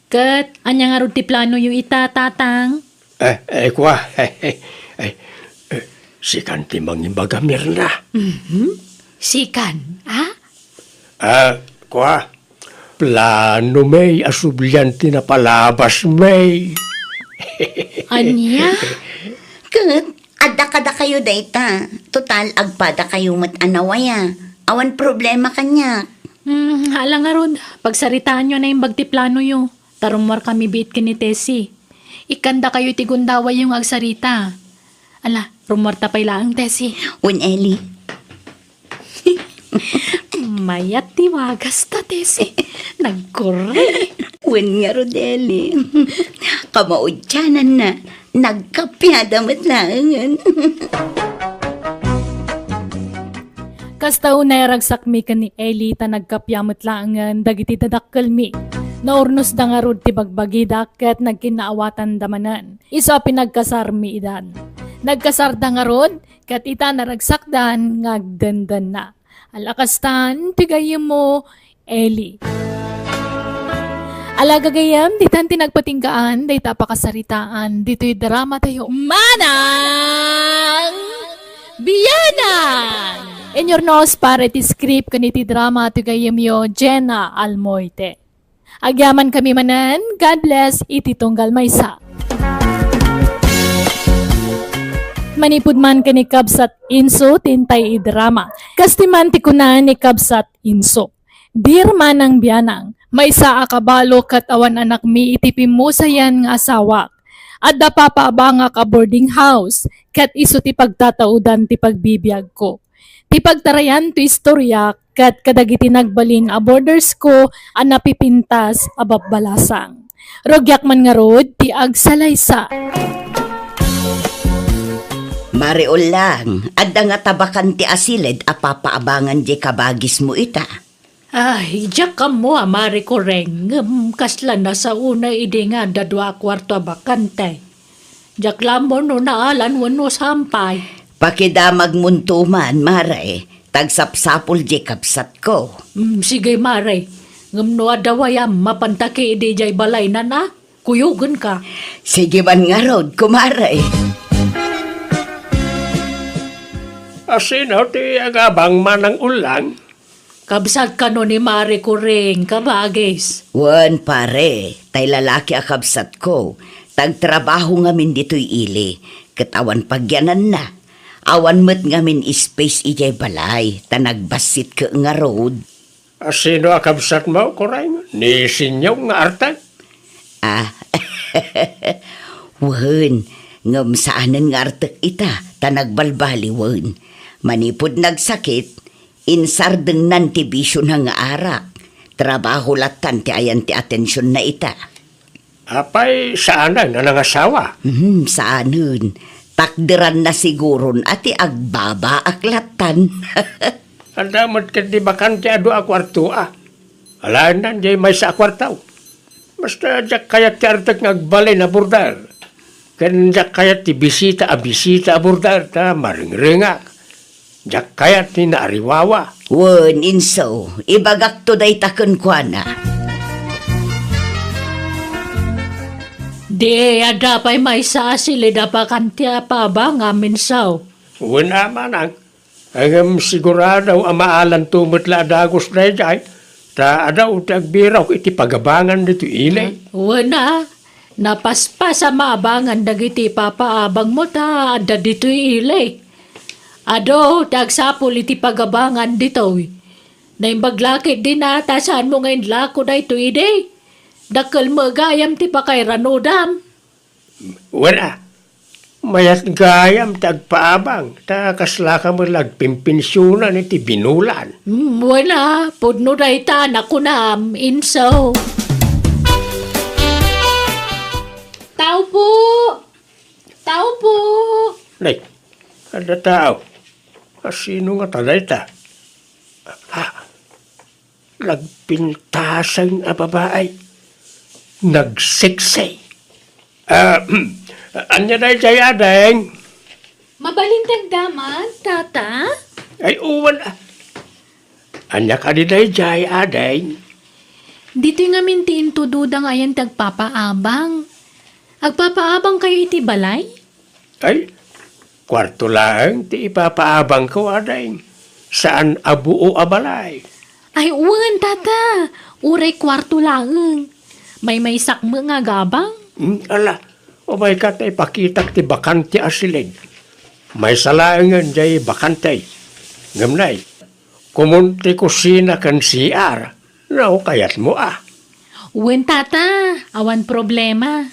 Ket anya nga ti plano yung itatatang? Kwa, si kanti mangimbaga Mirna. Sikan, ha? Kwa, plano may asublyan tinapalabas may. Anya? Kat, adda kayo dayta. Total, agpada kayo mat-anawaya. Awan problema kanya. Hala nga ron, pagsaritaan nyo na yung bagtiplano yo. Tarumwar kami bit kinitesi. Ikanda kayo tigundawa yung agsarita. Ala, rumwarta pa ilaang tesi. Un Eli. Mayat tiwagas ta tesi. Nagkure. Un nga Rodeli. Kamaudyanan na. Nagkapyada matlaangan. Kastaw na ragsak mi kan ni Eli ta nagkapyamot laangan dagiti dadakkel mi. Naurnos da nga rod ti bagbagida ket nagkinaawatan damanan. Isa pinagkasar mi idan. Nagkasar da nga rod ket ita naragsakdan ngagdandan na. Alakastan tigayem mo Eli. Alagagayam, ditan tinagpatinggaan, day tapakasaritaan, dito'y drama tayo. Manang Biyanang! In your nose, para ti script kaniti drama to gayam yo, Jenna Almoite. Agyaman kami manan, God bless, iti tunggal maysa. Manipud man kani Kabsat Inso, tintay i-drama. Kastiman ti kunan ni Kabsat Inso. Dear Manang Biyanang, may saa kabalo kat awan anak mi itipim mo sayan nga asawa. At da papaaba nga ka boarding house, kat iso ti pagtataudan ti pagbibiyag ko. Ti pagtarayan ti istorya, kat kadagiti nagbalin a borders ko, a napipintas a babbalasang. Rogyak man nga rod, ti agsalaysa. Mariol lang, adda nga tabakan ti asilid a papaabangan di kabagis mo ita. Ay, diyak ka mo, amari ko reng. Kasla na sa una idi nga dadwa kwarto bakante. Diyak lambo no naalan wano sampay. Pakidamag muntuman, mare, tagsapsapol di Kabsat ko. Sige, mare. Ngam no adawayam, mapantaki idi jay balay na na. Kuyugan ka. Sige man nga rod, kumare. Asino ti agabang manang ulang? Kabsat ka no ni mare ko ring, kabagis. Wan pare, tay lalaki a Kabsat ko. Tagtrabaho ngamin dito'y ili. Katawan pagyanan na. Awan met ngamin space ijay balay. Tanagbasit ka nga road. Asino akabsat mo, Koreng? Ni sinyaw nga artag? Wan, ngam saanan nga artak ita. Tanagbalbali wan. Manipod nagsakit. Insardeng nanti bisyo na nga arak. Trabaho latan ti ayan ti atensyon na ita. Apay saanan na nangasawa? Saanan. Takderan na siguron ati agbaba aklatan. Anda mo't kadi bakante ado akwarto Alaan nan jay may sa akwartaw. Basta jak kayat ti artag ngagbalay na burdar. Kan jak kayat ti bisita a burdar ta maringringa. Jak kayat ni naariwawa. Wan, inso, ibagak to day takon kwa na. Di, ada pa'y may sasili da pa kantya pa ba ngamin saw? Wala manang. Ang sigurado ang maalan tumot la dagos na jay. Ta adaw tagbiraw iti pagabangan dito ilay. Wana, napaspas sa maabangan dagiti papaabang mo ta ada dito ilay. Ado, tagsapol iti pagabangan dito. Naimbaglakit din ata saan mo ngayon lako na ito ide. Dakal magayam ti pa kay ranodam. Wala. Mayat gayam tagpaabang. Ta kasla ka mo lagpimpinsyunan iti binulan. Wala, pudno na ita nakunam, inso. Tao po! Tao po! Nay, kada tao. Sino nga talay ta? Nagpintasang a babae. Nagsiksay. Anya na jay adeng. Mabalintag daman, tata? Ay uwan. Anya ka di jay adeng. Dito nga mintiin tududang ayan tagpapaabang. Agpapaabang kayo iti balay? Ay, kwarto lang ti ipapaabang ko adeng. Saan abuo abalay? Ay, uwan, tata. Uray kwarto lang. May sakmo nga gabang. Ala, o may katay pakitak ti bakante asilid. May salaangan jay bakante. Ngamnay, kumunti kusina kan CR. Nao kayat mo Uwan, tata. Awan problema.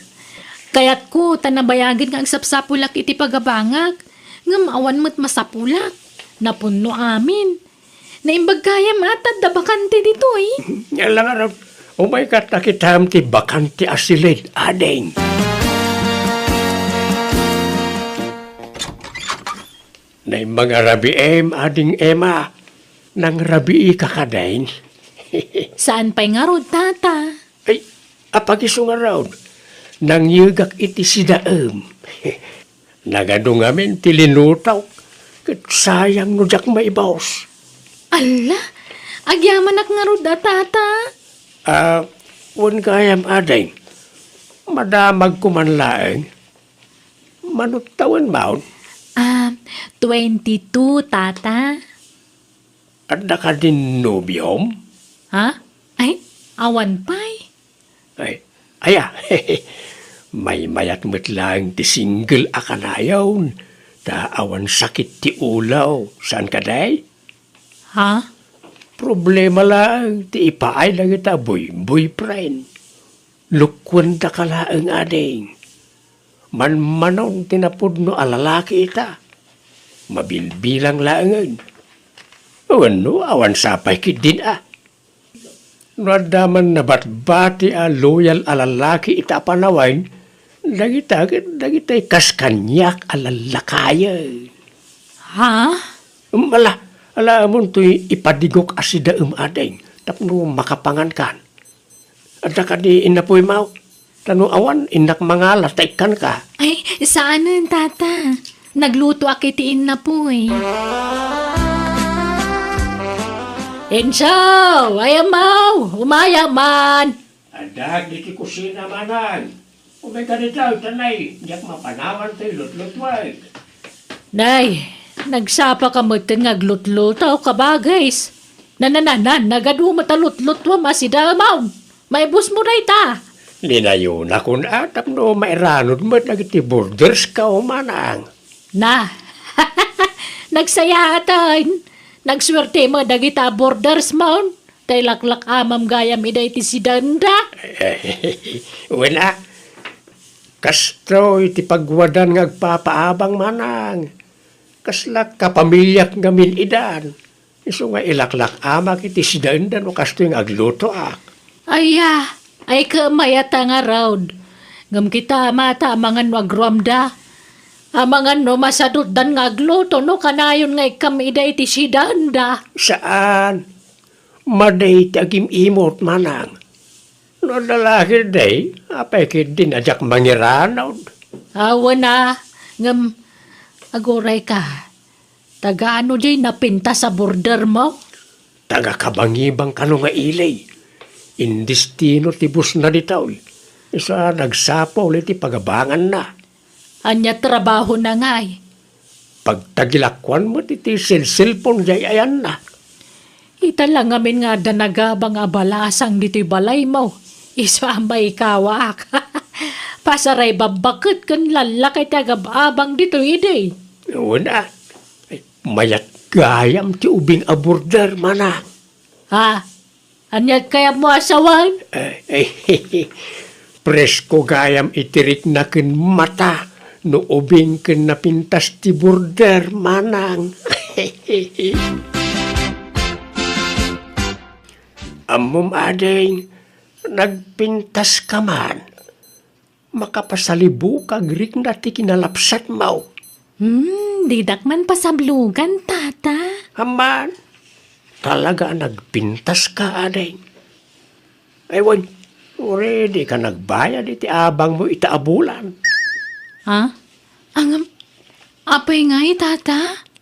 Kayat ko, tanabayagin nga ang sapsapulak iti pagabangag. Ngam awan mo't masapulak. Napuno amin. Naimbag kaya matad da bakante dito Alang araw, o may katakitam ti bakante asilid adeng. Na mga rabi ading ema, nang rabi kakadain. Saan pa'y nga rod, tata? Ay, apagiso nga raw, nang yugak iti sidaem. Nagadong amin tilinutaw, kat sayang no jak maibaws. Ala, agyaman ak nga rod, tata. Wan kayam adeng, madamag kumanlaeng, manutawan maun, 22, tata. at naka din nobyom. Ha? Ay, awan pa'y. Ay, aya, may mayat mo't lang ti single akanayaw, ta awan sakit ti ulaw, saan ka day? Ha? Problema lang, ti ipaay lang ita boyfriend. Lukwan da ka laang ading. Manmanaw tinapod no alalaki ita. Mabilbilang laangan. Ano, awan sapay kit din Nadaman na batbati loyal alalaki ita panawain, dagitay kaskanyak alalakaya. Ha? Ala amon to'y ipadigok asida adeng, tapno makapangan kan. At ka di inapoy mau, tano awan inak mga lataykan ka. Ay, saanan, tata? Nagluto akitiin na po Enso, ayamaw, umayaman. Adag di ti kusina manan. Umay ka daw, tanay, diyak mapanawan to'y lutlutwag. Nay, nagsapa ka mo nga glutluto ka ba, guys? Nanananan, nagadu matalutlutwa masidamaw. May bus mo na ita. Linayo na kun tapno mairanod mo nagiti borders ka o manang. Na, nagsayatan. Nagswerte mo dagita borders mo. Tay laklak amam gayam iday ti si Danda. Wala. Kastro iti pagwadan ngagpapaabang manang. Kaslak kapamilyak ngamin idan. Iso nga ilaklak amak iti si Danda no kasto yung agluto Aya, ay kamayata nga raud. Ngam kita mata amangan no agramda. Amangan no masadot dan nga agluto no kanayon nga ikam iday ti si Danda. Saan? Maday tagim imot manang. No lalaki day, apay kid din ajak mangiranaw. Awa na, ngam agoray ka. Taga-ano jay napinta sa border mo? Taga kabangibang kano nga ilay. Indistino tibus na ditaw. Isa nagsapo ulit pagabangan na. Anya trabaho na nga eh. Pagtagilakwan mo titi cellphone jay ayan na. Ita lang amin nga danagabang abalasang dito'y balay mo. Isa may kawaak. Pasaray babakit kan lalakay tagababang dito'y iday. Wala. Ay, mayat gayam ti ubing aborder mana. Ha? Anya kaya mo asawan? Presko gayam itirik na kin mata. No ubing kin napintas ti border manang. Amom adeng, nagpintas ka man. Makapasalibu kag rik na ti kinalapsat mo. Didak man pasablugan, tata. Haman, talaga nagpintas ka adeng. Ewan, ready ka nagbayad iti abang mo itaabulan. Ha? Apay nga tata?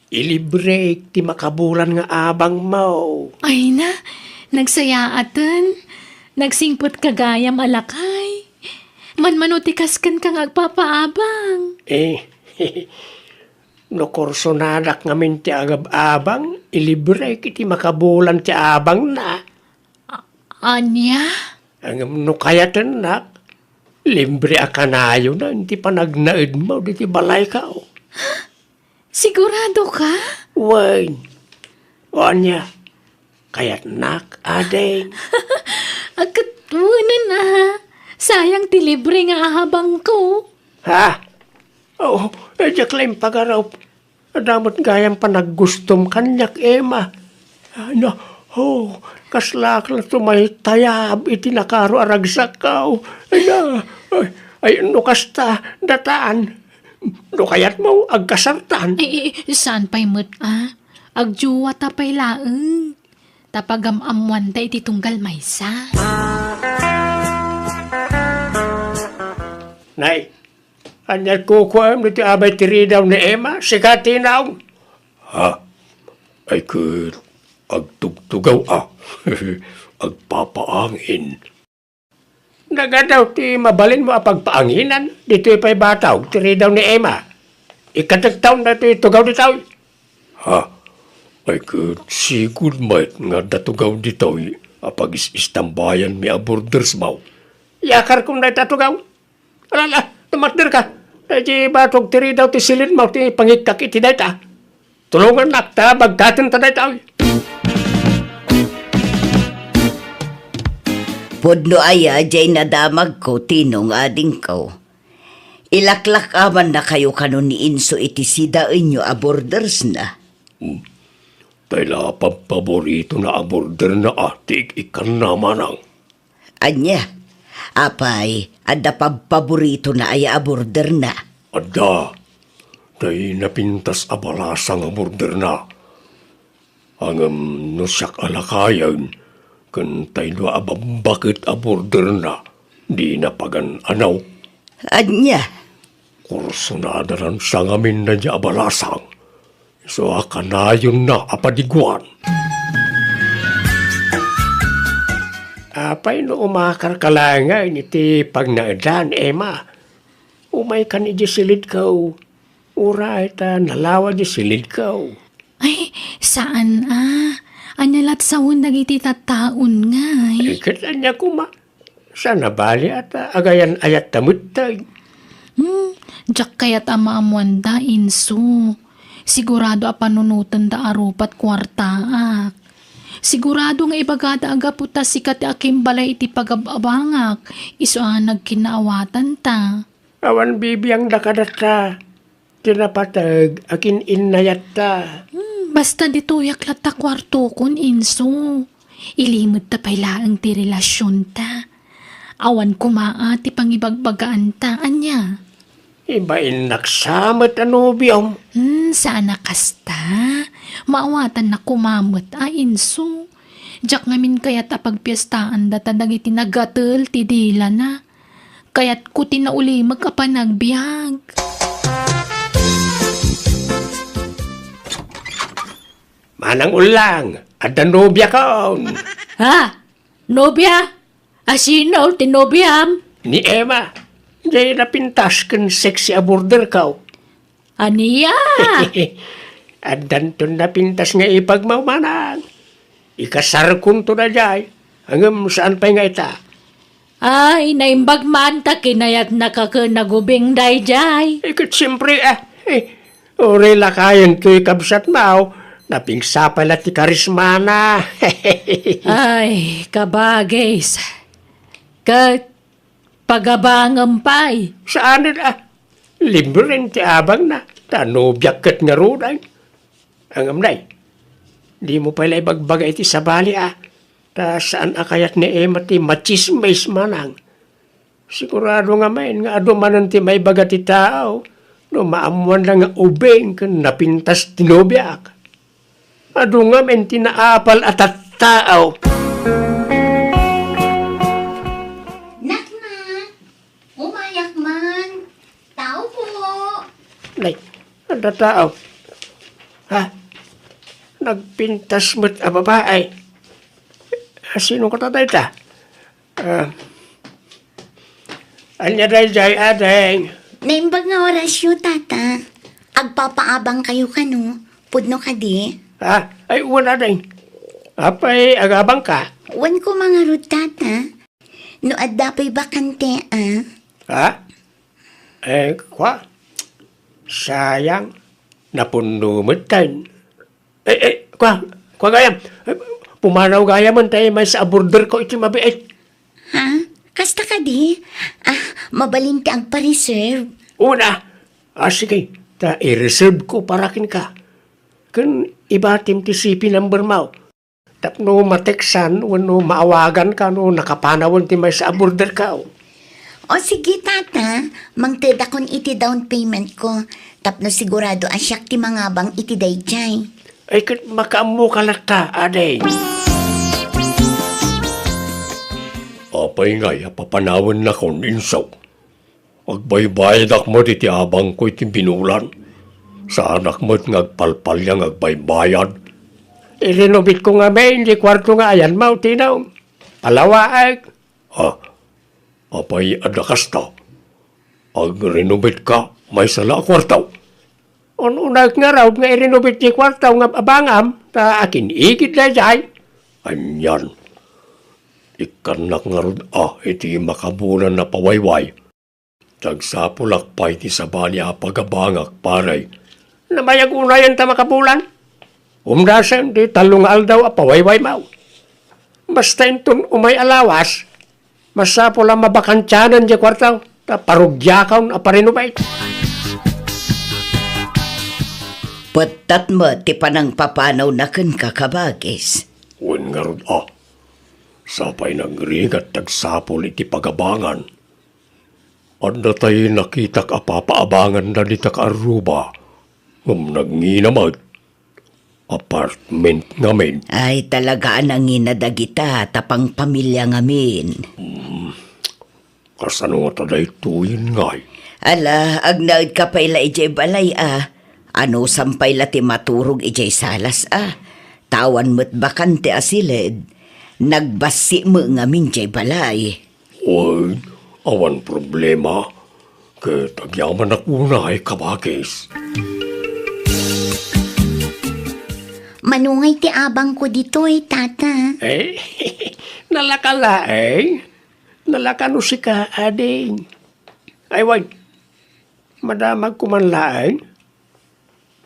Ilibre ti makabulan nga abang mo. Ay na, nagsayaatan. Nagsingpot kagayam alakay. Manmanutikas kan kang agpapaabang. No korsonadak ngamin ti agab-abang, ilibre kiti makabulan ti abang na. Anya? Ang no kayatan nak, libre akanayo na, hindi pa nagnaid mo, di ti balay ka. Sigurado ka? Wan, o anya, kayat nak, adeng. Agkatunan na. Sayang ti libre nga ahabang ko. Ha? Oo, jaklaim pagaraw. Adamot gayang panagustom kanyak, Emma. Ano, kaslak na tumay tayab, itinakaro aragsakaw. Ay, no kasta, dataan. No kayat mo, agkasartan. Saan pa'y mo't agjuwa tapay laeng. Tapagam-amuan ta iti tunggal maysa. Nay, anyat kukuam nito abay tiridaw ni Emma, sikatinaw. Ha? Ay agtugtugaw agpapaangin. Nagadaw ti mabalin mo apagpaanginan, dito ipay bataw, tiridaw ni Emma. Ikatagtaw na ito itugaw ditaw. Ha? Ay sigud mait nga datugaw ditaw, apag istambayan mi aborders mau. Yakar kung na itatugaw. Alala, tumatdir ka. Di batog tiri daw ti silid mo, ti pangikak iti dayta. Tulungan nakta, bagkatin ta dayta. Pudno aya, jay nadamag ko, tinong ading ko. Ilaklak aman na kayo kanon ni Inso iti sida inyo aborders na. Tayla paborito na aborder na atik ikan naman ang. Anya, apay, ada paborito na ay aborder na. Ada, tay napintas abalasang aborder na. Ang nusyak alakayan, kan tayo abambakit aborder na, di napagan anaw. Anya, Kurso na adaran sa ngamin na niya abalasang. So akanayon na apadiguan. Apay no umakar kalangan iti pagnaadan, Emma. Umay ka ni silid kaw. Uray ta nalawa di silid kaw. Ay, saan Anyalat sawon dagiti tattaon nga eh. Ikita niya kuma. Sana bali at agayan ayat tamut tay. Diyak kayat amaamuan da Inso. Sigurado panunutan da arupat kwartaak. Sigurado nga ibagada aga puta sikat akim balay iti pagababangak. Iso nagkinaawatan ta. Awan bibiyang dakadata. Tinapatag akin inayat ta. Basta dituyak lata kwarto kon Inso. Ilimot ta pailaang ti relasyon ta. Awan kumaa ti pangibagbagaan ta anya. Ibain naksamat anubiyong. Sana kasta. Maawatan na kumamot Inso. Diyak ngamin kayat apagpiestaan data dagiti nagatel ti dila na. Kayat ko tinauli magkapanagbiag. Manang ulang, at nobya kaon. Ha? Nobya? Asino ti nobyam? Ni Emma, jay napintas kan sexy aborder ka. Aniya! At danton napintas nga ipagmaumanang. Ikasar kun to na jay. Hanggang saan pa nga ita? Ay, naimbag man ta kinayat nakakanagubing dayjay. Ikat siyempre ore lakayan to'y kabsat mao. Napingsa pala ti karismana. Ay, kabagis. Kat pagabangang pay. Saan na? Limbren ti abang na. Tanobyak kat nga ruday. Ang amnay, di mo pala ibagbagay ti sabali Ta saan akayat ni Emma ti machismis manang. Sigurado nga main nga ado manan ti may baga ti tao. No maamuan lang nga ubeng kan napintas tinobyak. Ado nga men tinaapal at tao. Nakna, umayak man. Tao po. Nay, ada tao. Ha? Nagpintas mo't babae. Sino ka tatay ta? Anya day adeng. Naimbag nga orasyo, tata. Agpapaabang kayo kano. Pudno ka di. Ha? Ay, wala adeng. Apay, agabang ka. Wan ko mga rod, tata. No adapay bakante, Ha? Kwa? Sayang. Napunumatan. Kwa gayam. Pumanaw gaya man tayo may sa aborder ko iti mabiit. Ha? Kasta ka di? Mabalinti ang pa-reserve. Una, sige, i-reserve ko para kin ka. Kun ibatim ti sipi number mo. Tapno mateksan, wano maawagan ka, no nakapanawan ti may sa aborder ka. O sige, tata. Mangteda kon iti down payment ko. Tapno sigurado asyak ti mga bang iti dayjay. Ay, kat makaamu ka lata, aday. Apay nga, papanawan na kong insaw. Agbaybayad ak mo ti abang ko iti binulan. Sa anak mo't ngagpalpal yang agbaybayad. I-renovate ko nga may, hindi kwarto nga ayan mo, tinaw. Palawaag. Apay adakas ta. Ag-renovate ka, may sala kwartaw. Unag nga raw nga i-renovate ti kwartaw nga abangam, ta akin igid na jay. Anyan. Ikanak nga rod, iti makabulan na pawayway. Tagsapulak pa iti sabali pagabangak paray. Namayag unayan ta makabulan. Umdasan di talong aldaw pawayway mau. Basta intun umay alawas, masapul ang mabakantyanan di kwartaw, ta parugyakaw na parenovate. Patat mo ti panang papanaw na kan kakabagis. Uwan nga rod, sapay nagrigat tagsapol iti pagabangan. At na tayo nakitak apapaabangan na dita ka Aruba. Nagnginamag. Apartment ngamin. Ay talagaan ang inadagita tapang pamilya ngamin. Kasano nga taday tuyin ngay. Ala, agnaid ka pa ila ijay balay Ano sampay la ti maturog ijay salas Tawan mo't bakante asilid. Nagbasi mo ngamin jay balay. Uy, awan problema. Kaya tagyaman akuna ay kabakis. Manungay ti abang ko dito tata. Nalakala Nalakano si ka, ading. Ay, wag. Madamag kumanlaing.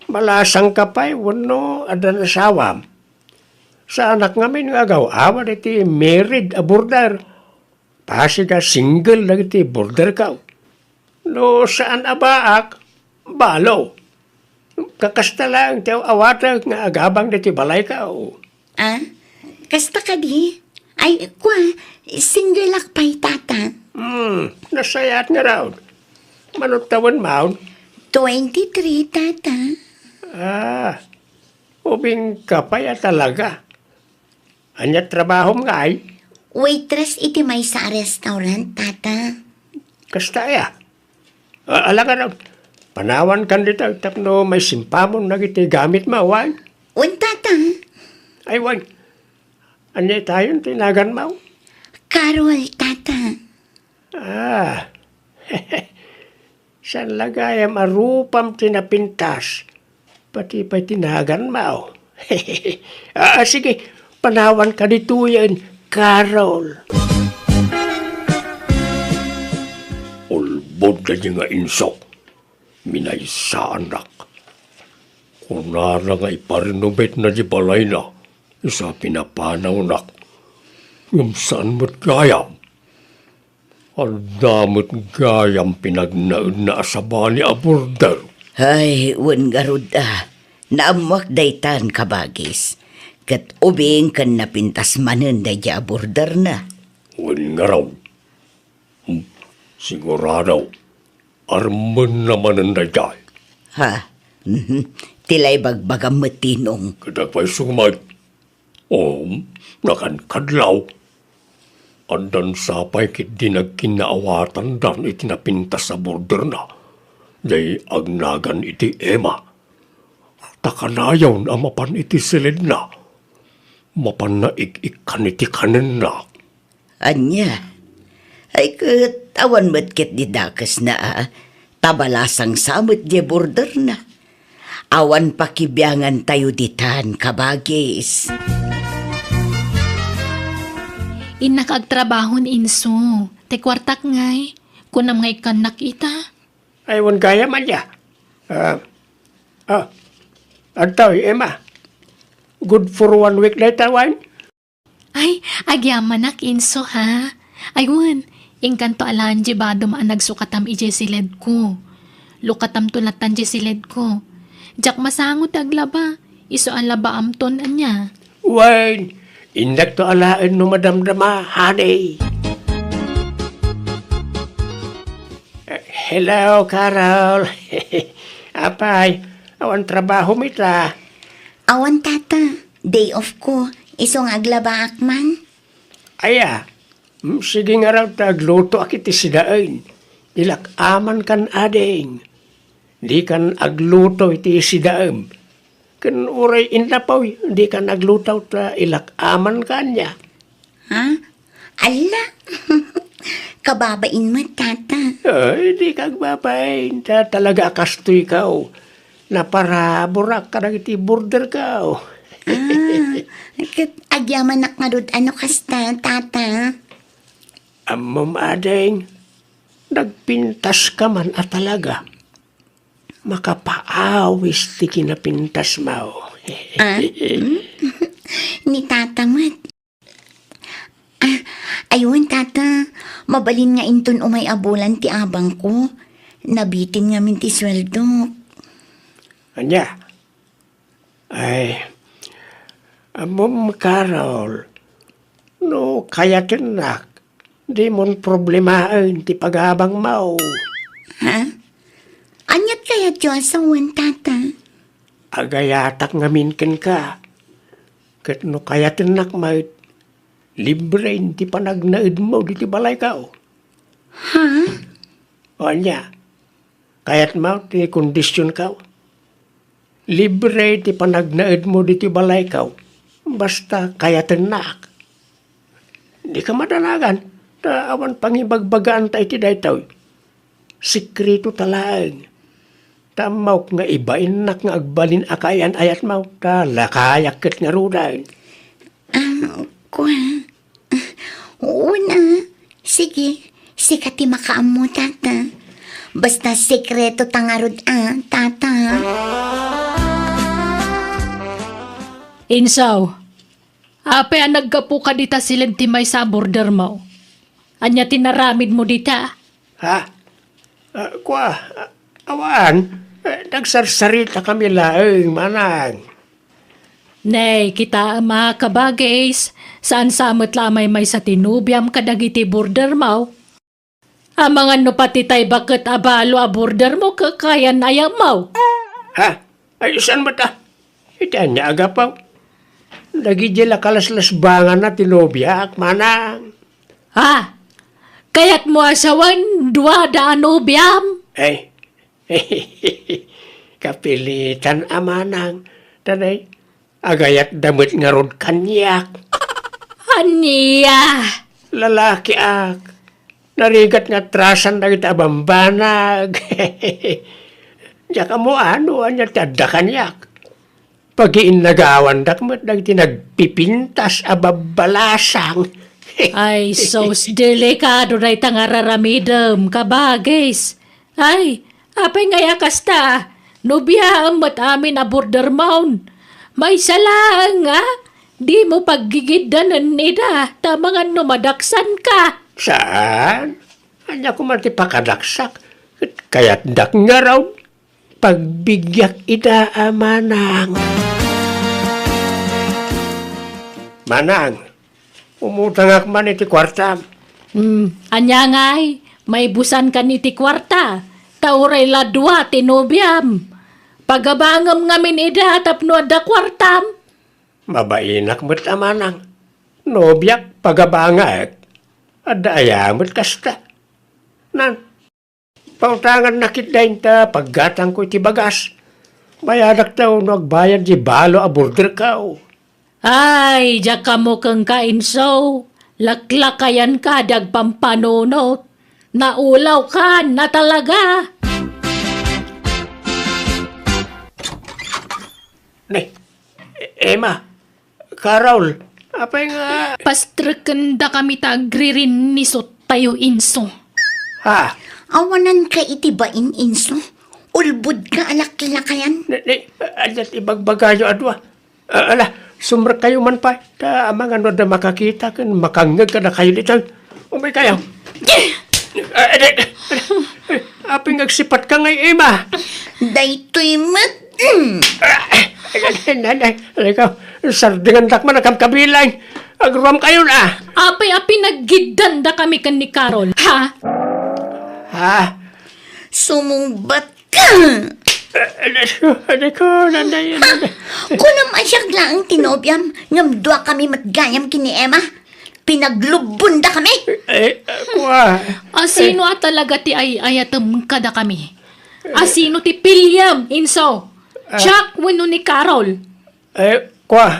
Malasang kapay, wano, adan asawam. Sa anak ngamin nga agaw, awan iti married a border. Pasi ka single na iti border ka. No, saan abaak, balo. Kakasta lang, tiyaw awatag nga agabang iti balay ka. Kasta ka di? Ay, single lakpay tata. Nasayat nga raw. Manutawan maun. 23 tata. Ubing kapay talaga. Anya trabaho nga ay. Waitress iti may sa restaurant tata. Kasta ya. Alaga raw. Panawan kan dito, tapno may simpamon na iti gamit mo, wan? Tata. Ay, wan. Anya tayo, tinagan mo? Carol, tata. Ah, san lagayam arupam tinapintas, pati pa tinagan mao. Sige, panawan ka dito yan, Carol. Ulbod na niya nga insok, minay sa anak. Kunara nga iparinobet na di balay na, isa pinapanaw nak. Yung saan mo't gayam? Ang damot gayam pinagnaon na asaba ni aborder. Ay, wan garud naamuak daytan kabagis. Kat ubing kan napintas manen day aborder na. Wan nga raw. Sigurado, arman naman ang dayay. Ha? Tilay bagbagam matinong. Kadagpay sumay. Nakankadlaw. Andan sapay kit di nagkinaawatan dan itinapintas sa border na. Day agnagan iti Emma. Takanayaw na mapan iti silid na. Mapan na ikan iti kanin na. Anya? Ay katawan matkit di dakas na tabalasang samot di border na. Awan pakibyangan tayo ditan kabagis. Inakagtrabahon inso. Te kwartak ngay. Kunam ngay kan nakita. Aywan gaya man ya. Antaw, Emma. Good for 1 week na itawan? Ay, agyaman nak inso ha. Aywan, ingkanto alaan di ba dumaan nagsukatam ije siled ko. Lukatam tulatan di siled ko. Jak masangot aglaba. Iso ang laba amton anya. Wine, indak to alaan no madamdama, honey. Hello, Carol. Apay, awan trabaho mita. Awan tata, day off ko. Isong aglaba akman. Aya, sige nga raw tagluto akiti sidain. Ilak aman kan ading. Di kan agluto iti sidaim. Kan uray inapaw, di kan agluto ta ilak aman kanya. Ha? Ala! Kababain mo, tata. Ay, di kag babain. Talaga kasto ikaw. Na para burak ka na iti border ka. Agyaman nak nga dud ano kasta, tata. Amom ading, nagpintas ka man at talaga. Makapaawis ti kinapintas mo. Ni tata mat. Ayun, tata. Mabalin nga inton umay abulan ti abang ko. Nabitin nga min ti sweldo. Anya? Ay, amom Carol, no kaya tinak, di mon problemain ti pag-abang mo. Ha? Anyat kaya Diyos ang wan, tata? Agayatak nga minken ka. Kat no kaya tinak may libre ti panagnaid mo di ti balay ka. Ha? O anya, kaya't mo ti kondisyon ka. Libre ti panagnaid mo di ti balay ka. Basta kaya tinak. Di ka madanagan. Awan pangibagbagaan tayo ti daytaw. Sikrito talaang. Tamaw nga ibain nak nga agbalin akayan ayat mo. Talakayak kat nga rudan. Kwa? Oo na. Sige. Sikati makaam mo, tata. Basta sekreto tangarod, tata. Insaw, ape ang naggapu ka dita silid ti may sa border mo. Anya tinaramid mo dita. Ha? Awan. Nagsarsarita kami laeng manang. Nay, kita mga kabagays, saan samot lamay may sa tinubyam kadagiti border mo. Ang mga nupatitay bakit abalo a border mo kakayan ayam mo. Ha? Ay, saan ba ta? Ita niya agapaw. Nagidila kalaslas bangan na tinobyak, manang. Ha? Kaya't mo asawan dua daan ubyam. Ay, kapilitan amanang. Tanay, agayat damit nga rod kanyak. Aniya. Lalaki ak. Narigat nga trasan na kita bambanag. Diya ka mo ano, anya tada kanyak. Pag-iin nagawan dakmat nagti nagpipintas ababalasang. Ay, sos delikado na itang araramidam, kabagis. Ay, apay ngaya kasta, nubiyam mat amin a border mound. May salang, ha? Di mo paggigidanan nida, tamangan numadaksan ka. Saan? Anya ko mati pakadaksak. Kaya't dak nga raw. Pagbigyak ida manang. Manang, umutang man iti kwarta. Anya ngay, may busan ka ni ti kwarta. Tauray ladwa tinubyam. Pagabangam ngamin ida tapno da kwartam. Mabainak mo't manang. Nobyak pagabangak. Adayamot kasta. Nan, pautangan nakit dahin ta paggatang ko iti bagas. Bayadak tayo nagbayad di balo a border kao. Ay, diya ka mo kang kainso. Laklakayan ka dagpampanunot. Naulaw ka na talaga. Ne, Emma, Carol, apay nga, Pastrekanda kami tagririn ni tayo inso. ha? Awanan ka itibain, Inso. Ulbud ka alaklakayan. Alat ibagbagayo adwa. Ala, sumrak kayo man pa. Ta, amang ano na makakita kan, makangag ka na kayo litang. Umay kayo. Aping agsipat ka ngay, Emma. Daytoy mat. Ikaw, sardingan takman na kamkabilang. Agruam kayo na. Apay-api naggidanda kami kan ni Carol. Ha? Ha? Sumumbat ka. Ano ko, nanay. Kunam asyak lang tinobyam. Ngamdwa kami matgayam kini Emma. Pinaglubunda kami. Kuha. Asino at talaga ti ay ayatem kada kami? Asino ti Pilyam, inso? Jack wino ni Carol. Kuha.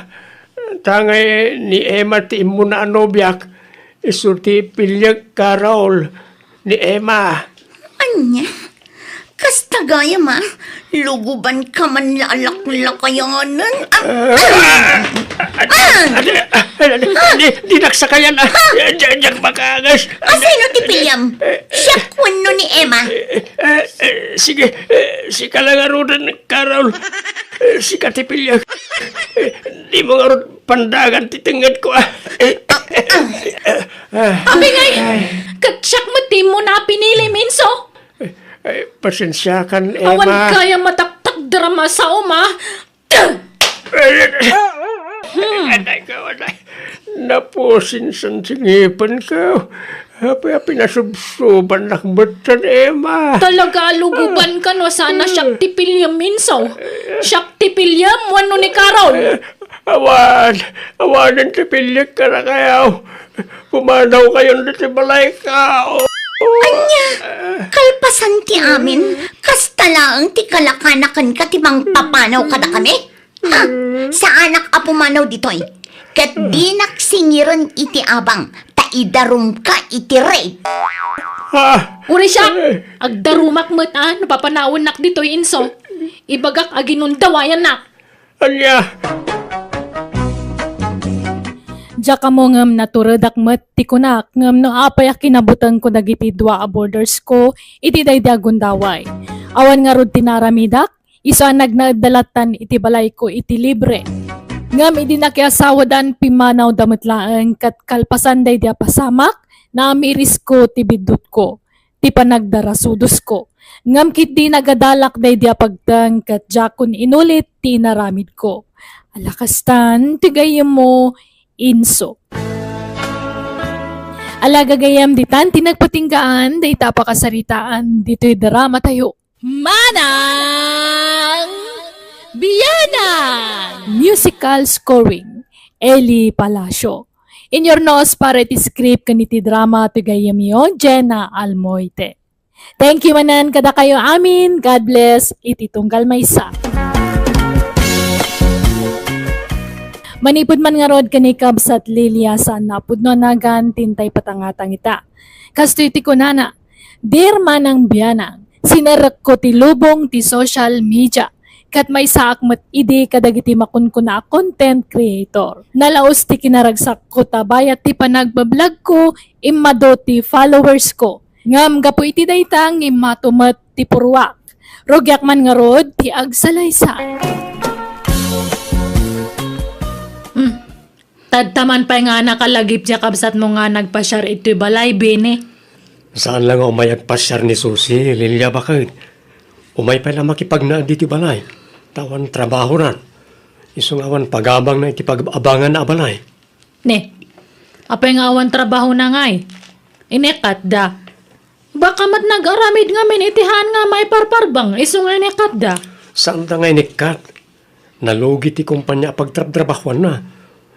Tangay ni Emma ti imuna anobyak. Isurti pilyag Carol ni Emma. Anya? Kasta gaya ma. Luguban ka man lalak-lakayanan. Di nagsakayan ah. Diyan makagas. Asino ti Pilyam? Siya kwano ni Emma. Sige, si kalangarudan Carol. Si katipilya. Di mo nga ron pandagan titingad ko ah. Abi ngay, katsak mo ti mo na pinili, minso. Pasensya kan, Awan Emma. kaya mataktak drama sa uma. Anay ka, anay. Napusin sa singipan ka. Hapi-hapi nasubsuban nakbatan, Emma. Talaga luguban ka no, sana siyak ti Pilyam, minso. Siyak ti Pilyam, wano ni Carol. Awanan ti pilyag ka na kayaw. Pumanaw kayo na ti balay ka. Anya? Kalpasan ti amin. Kasta lang ti kalakanakan ka ti mang papanaw kada kami. Ha? Sa anak a pumanaw ditoy. Kat di naksingiran iti abang. Taidarum ka iti rape. Ha? Uri siya, agdarumak mo't no papanawon nak dito'y inso. Ibagak aginundawayan nak. Anya? Diya ka mo ngam naturadak met ti kunak ngam no apay a kinabutan ko dagiti dua a borders ko iti daydi agundaway. Awan nga rod tinaramidak, isa nagnaadalatan iti balay ko iti libre. Ngam idi nakiasawa dan pimanaw dametlaan kat kalpasan daydi a pasamak na amiris ko ti bidut ko, ti panagdarasudos ko. Ngam kit di nagadalak daydi a pagtang kat jakon inulit ti naramid ko. Alakastan, tigayem mo, inso. Alagagayam ditan tinagpatinggaan dayta pakasaritaan dito'y drama tayo. Manang Biyanang! Musical scoring Eli Palacio. In your nose para iti script kaniti drama tigayam yo Jenna Almoite. Thank you manan kada kayo amin. God bless. Iti tunggal maysa. Manipod man nga rod kani kabsat Lilia sa napudno nagan tintay patangatang ita. Kastoy ti kunana, dirma ng biyanang, sinarak ko ti lubong ti social media. Kat may saak mat ide kadagiti makunkuna content creator. Nalaos ti kinaragsak ko tabayat ti panagbablog ko, imado ti followers ko. Ngam gapo iti daytang imatumat ti purwak. Rogyak man nga rod ti agsalaysa. Tadtaman pa nga nakalagip siya kabsat mo nga nagpasyar ito'y balay, bine. Saan lang umay agpasyar ni Susi, Lilia bakit? Umay pa lang makipagnaan dito balay. Tawan trabaho ran. Isungawan pagabang na itipag-abangan na balay. Ne, apay nga awan trabaho na ngay. Inekat da. Baka mat nag-aramid nga min itihan nga may parparbang, isong inekat da. Saan ta nga inikat? Nalugi ti kumpanya pagtrabahuan na.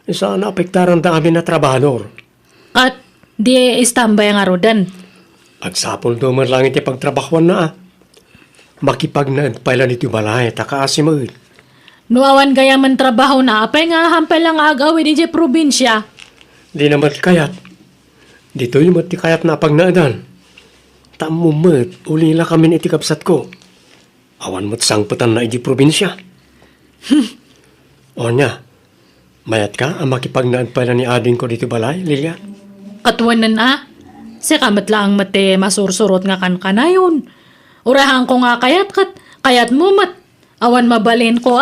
Saan apektaran ta kami na trabahador? At di istambay nga rodan. Agsapol duman lang iti pagtrabahuan na. Makipagnaad pala nito balay, takaasimod. Nuawan gaya man trabaho na, apay nga hampay lang agawi di di probinsya. Di naman kayat. Dito yung mati kayat na pagnaadan. Tamumot, ulila kami iti kapsat ko. Awan mo't sangputan na iti probinsya. O niya, mayat ka ang makipagnaad pala ni ading ko dito balay, Lilia? Katuwanan si kamat lang mati masursurot nga kan kanayon. Urahan ko nga kayat mo mat. Awan mabalin ko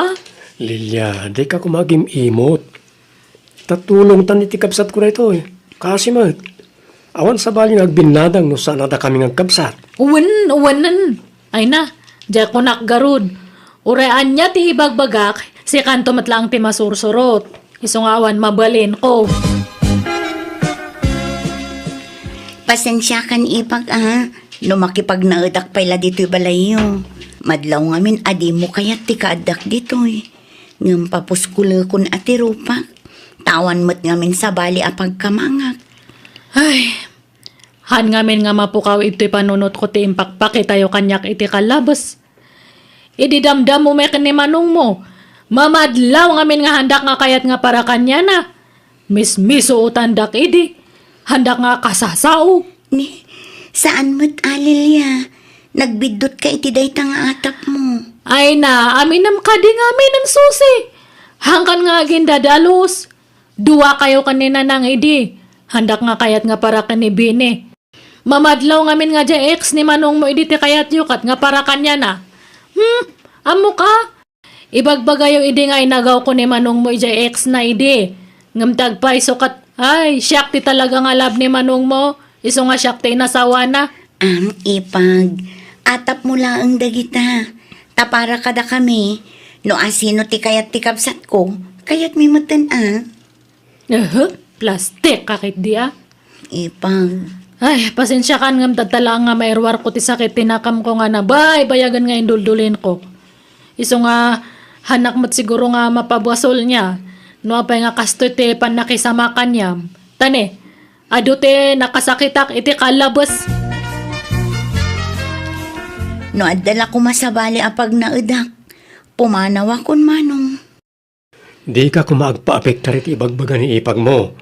Lilia, di ka kumagim imot. Tatulong tan iti kapsat ko na ito eh. Kasi mat, awan sa bali nagbinadang no saan nada kami ngagkapsat. Uwanan. Ay na, diya ko nakgarud. Uraan niya ti ibagbagak, si kanto mat lang ti masursurot. Isungawan mabalin ko. Pasensya kan ipag no makipagnaedak pala dito'y balayo. Madlaw ngamin adi mo kayat ti kaadak dito'y. Ngam papuskula kun ati rupa. Tawan mo't ngamin sa bali apag kamangak. Ay, han ngamin nga mapukaw ito'y panunot ko ti impakpak tayo kanyak iti kalabas. Ididamdam mo may kanimanong mo. Mamadlaw ngamin nga handak nga kayat nga para kanya na. Mismiso utandak idi. Handak nga kasasao. Ni, saan mo't alilya? Nagbidot ka iti dayta nga atap mo. Ay na, aminam ka di nga aminam susi. Hangkan nga gindadalos. Dua kayo kanina nang idi. Handak nga kayat nga para kanibini. Mamadlaw ngamin nga dya ex ni manong mo idi ti kayat yukat nga para kanya na. Amo ka? Ibagbagayo idi nga inagaw ko ni manong mo dya ex na idi. Ngamtag pa isukat. Ay, siyak ti talaga nga lab ni manong mo. Iso nga siyak ti nasawa na. Ipag, atap mo lang ang dagita. Tapara kada kami. No asino ti kayat ti kapsat ko, kayat may matan Plastic kakit di Ipag, Ay, pasensya kan ngam tatala nga mairwar ko ti sakit tinakam ko nga na bayagan nga induldulin ko. Iso nga hanak mat siguro nga mapabwasol niya. No apay nga kasto ti panakisama kanya. Tane, adu ti nakasakitak iti kalabas. no adala ko masabali apag naedak. Pumanaw akon manong. Di ka kumagpa-apektar iti ibagbaga ni ipag mo.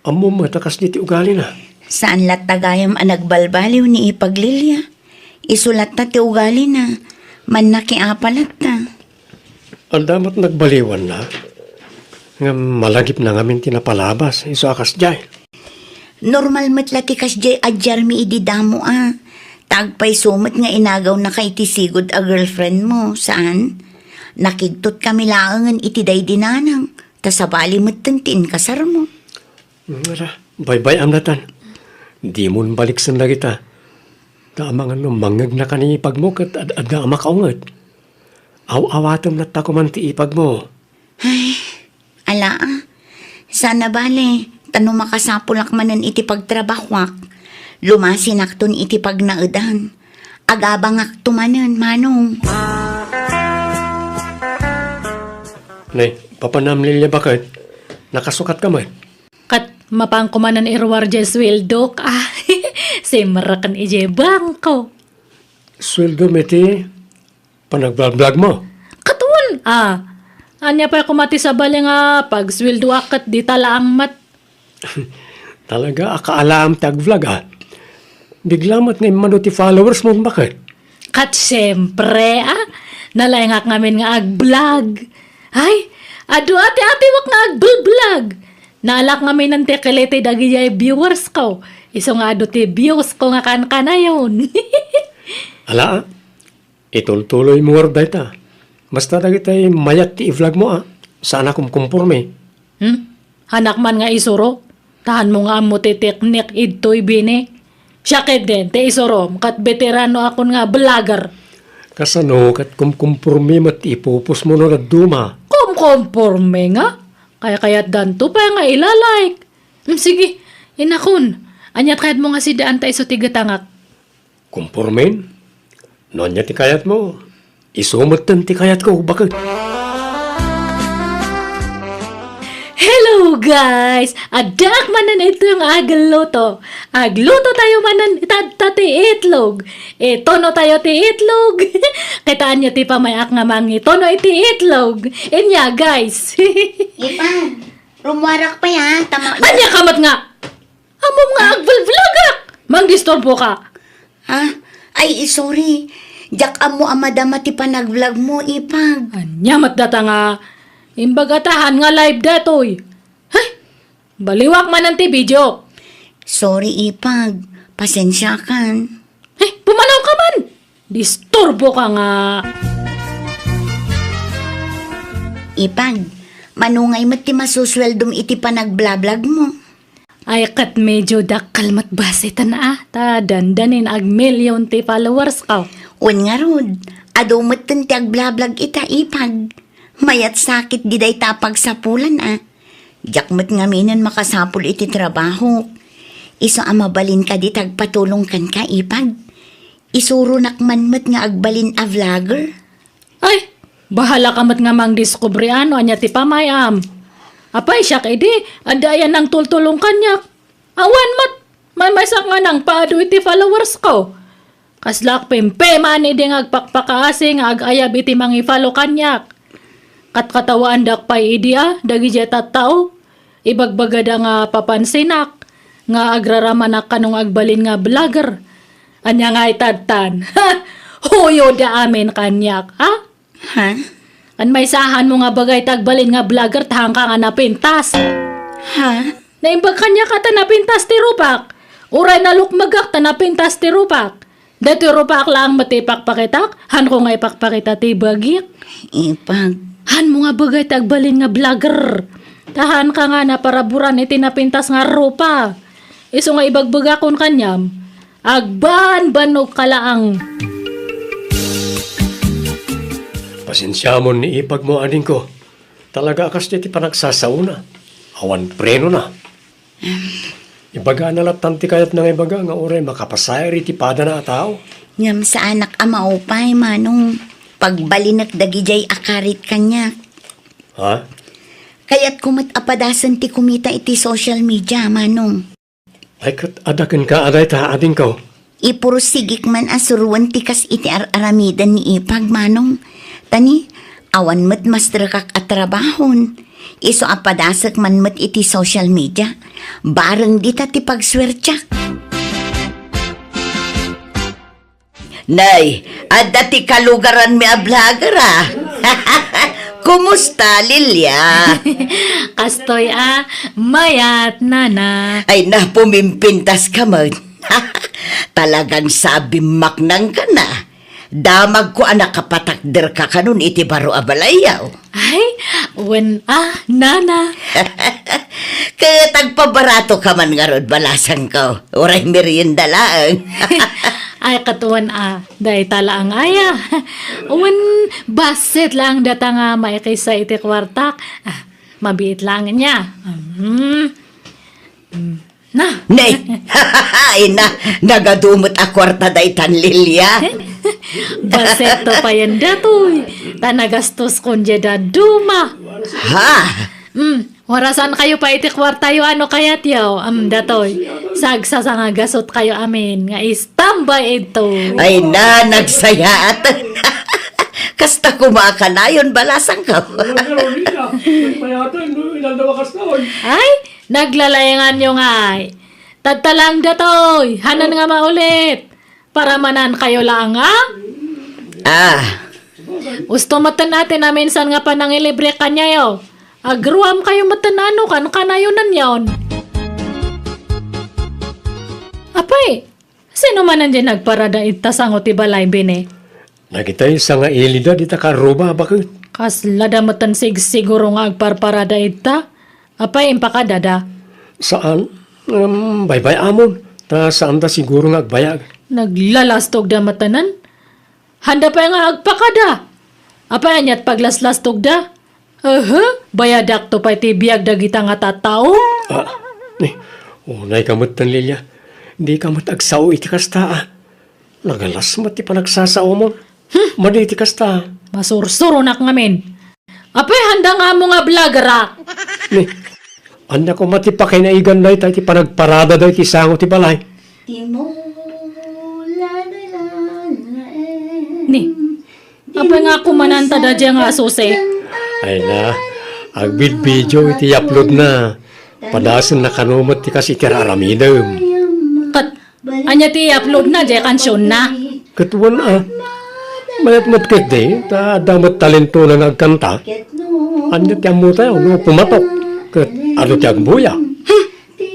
Amo matakas niti ugali na. Saan lat tagayam ang nagbalbaliw ni ipaglilya? Isulat ta ti ugali na. Man nakiapalat ta. Ang damat nagbaliwan na. Nga malagip na ngamin tinapalabas. Iso akas jay. Normal matlati kas jay adjar mi ididamo Tagpay sumat nga inagaw na kay tisigod a girlfriend mo. Saan? Nakigtot kami laangan itiday dinanang. Tasabali matantin kasar mo. Wala, bye-bye amnatan. Di mo balik sa na kita. Tama nga no, mangag na kanipag mo kat adda makaungat. Aw-awatom na takuman ti ipag mo. Ay, ala sana bale, tano makasapulak manan iti pagtrabahwak. Lumasinakton iti pagnaedan. Agabangak tumanan, manong. Nay, papanamlilya bakit? Nakasukat ka man. Kat mapangkumanan irwar jay sweldo ka. Simrakan ije bangko. Sweldo meti, panagblog mo. Katuan anya pa kumati sa bali nga pag sweldo akat di talaang mat. Talaga, akaalam tag-vlog Biglamat nga imano ti followers mo, bakit? Kat siyempre, nalayangak ngamin nga ag-vlog. Ay, adu ate-ate wak nga ag-vlog. Naalak ngamin ng tekelete dagiyay viewers ko. Iso nga adu ti views ko nga kan-kana yun. Ala, itultuloy mo warday ta. Basta dagi tayo mayat ti i-vlog mo, Sana kumkumpurme. Hanak man nga isuro. Tahan mo nga mo ti teknik idtoy bini. Syakit din, ti isuro. Kat veterano akon nga vlogger. Kasano, kat kumkumpurme mat ipupos mo na duma. Kumkomporme nga. Kaya danto pa nga ilalike. Sige, inakon. Anyat kayat mo nga si daan tayo sa tigatangak. Kumpurmen? Noon niya ti kayat mo. Isumot tan ti kayat ko, bakit? Hello guys! Adak manan ito yung agluto. Agluto tayo manan ti itlog. Tono tayo ti itlog. Kitaan nyo ti pamayak nga mangi. Tono iti itlog. Inya guys. Ipag, rumwarak pa yan. Tama. Anya kamat nga. Amom nga agvlogak. Mang disturbo ka. Ha? Ay, sorry. Jak amo amadama ti panag-vlog mo, Ipag. Anya matdata nga. Imbagatahan nga live datoy. Hay! Baliwak man ang ti video. Sorry, Ipag. Pasensya kan. Pumanaw ka man. Disturbo ka nga. Ipag, manungay mat ti masusweldom iti panag-vlog mo. Ay kat medyo dakal matbasitan ta dandanin ag milyon ti followers ka. Un nga rod, adomot ti ag-vlog ita, Ipag. Mayat sakit di day tapag sapulan Jakmat nga minan makasapul iti trabaho. Iso amabalin ka di tagpatulong kan ka, Ipag. Isuro nakmanmat nga agbalin a vlogger. Ay, bahala ka mat nga mang diskubre ano anya ti pamayam. Apay siya kay di, andayan ng tultulong kanyak. Awan mat, may sak nga nang paado iti followers ko. Kaslak pempe man idi nga agpakpakaasi nga agayab iti mangi follow kanyak. Katkatawaan dak pay idi dagi jetat tao. Ibagbagada nga papansinak, nga agraramanak kanong agbalin nga vlogger. Anya nga itadtan. Huyo da amin kanyak, Ha? An may sahan mo nga bagay tagbalin nga vlogger tahang ka nga napintas. Ha? Naimbag kanya ka ta napintas ti rupak. Uray na lukmagak ta napintas ti rupak. Dati rupak lang matipak pakitak, han ko nga ipakpakita ti bagik. Ipag. Han mo nga bagay tagbalin nga vlogger. Tahan ka nga na paraburan iti napintas nga rupa. Iso nga ibagbagakon kanyam. Agban banog kalaang. Pasensya mo ni ipag mo, aning ko. Talaga akas ti panagsasauna. Awan preno na. Ibaga na latan ti kayat ng ibaga nga oray makapasayar iti pada na tao. Ngam sa anak amaupay, manong. Pagbalinak dagijay akarit kanya. Ha? Kaya't kumat apadasan ti kumita iti social media, manong. Ay kat adakan ka aday ta ading ko. Ipurusigik man asuruan ti kas iti aramidan ni Ipag, manong. Tani, awan mat mas drakak at trabahon. Iso apadasak man mat iti social media. Bareng dita ti pagswertyak. Nay, adda ti kalugaran mi a vlogger Kumusta, Lilia? Kastoy mayat nana. Ay na, pumimpintas ka man. Talagang sabi maknang ka na. Damag ko anak kapatakder ka kanun iti baro abalayaw. Ay, nana. Kaya tagpabarato ka man nga rod balasan ko. Uray merienda lang. Ay, katuan dahi tala ang aya. Basit lang data nga may kaysa iti kwartak. Mabiit lang niya. Na. Nay, ay na, nagadumot a kwarta daytan Lilia. Basit to pa yan datoy. Tanagastos kon jeda duma. Ha? Warasan kayo pa iti kwartayo ano kayat yaw. Datoy. Sagsa sa nga gasot kayo amin. Nga istambay ito. Ay na, nagsayat. Kasta kumakanayon balasang ka. Ay, naglalayangan nyo nga ay. Tadtalang datoy, hanan nga maulit. Para manan kayo lang, ha? Gusto matan natin na minsan nga pa nangilibre kanya yo. Agruam kayo matanano kan kanayonan yon. Apay, sino man nandiyan nagparada itasangot ibalay bine? Nakita yung sa nga ilida di ta karuba bakit? Kaslada matan siguro nga agparparada ita. Apay impakadada. Saan? Baybay amon. Ta saan ta siguro nga agbayag? Naglalastog da matanan? Handa pa nga agpakada. Apay anyat paglaslastog da? Bayadak to pa iti biyag dagita nga tatao? Unay kamot tan Lilia. Di kamot agsaw iti kasta. Nagalas mo ti panagsasaw mo. Madi iti kasta. Masursuro nak ngamin. Apay handa nga mo nga blagara. Ni, anda ko matipakay na igan na iti panagparada daw iti sango ti balay. Ni, apay nga kumananta da dyan nga asuse. Ay na, agbid-video iti upload na. Padasan na kanumot ti kasi iti raramidam. Kat, anya ti upload na dyan kansyon na. Katuan mayat kat de, ta damot talento na nagkanta. Anya ti amu tayo, no pumatok. Kat ano ti agbuya.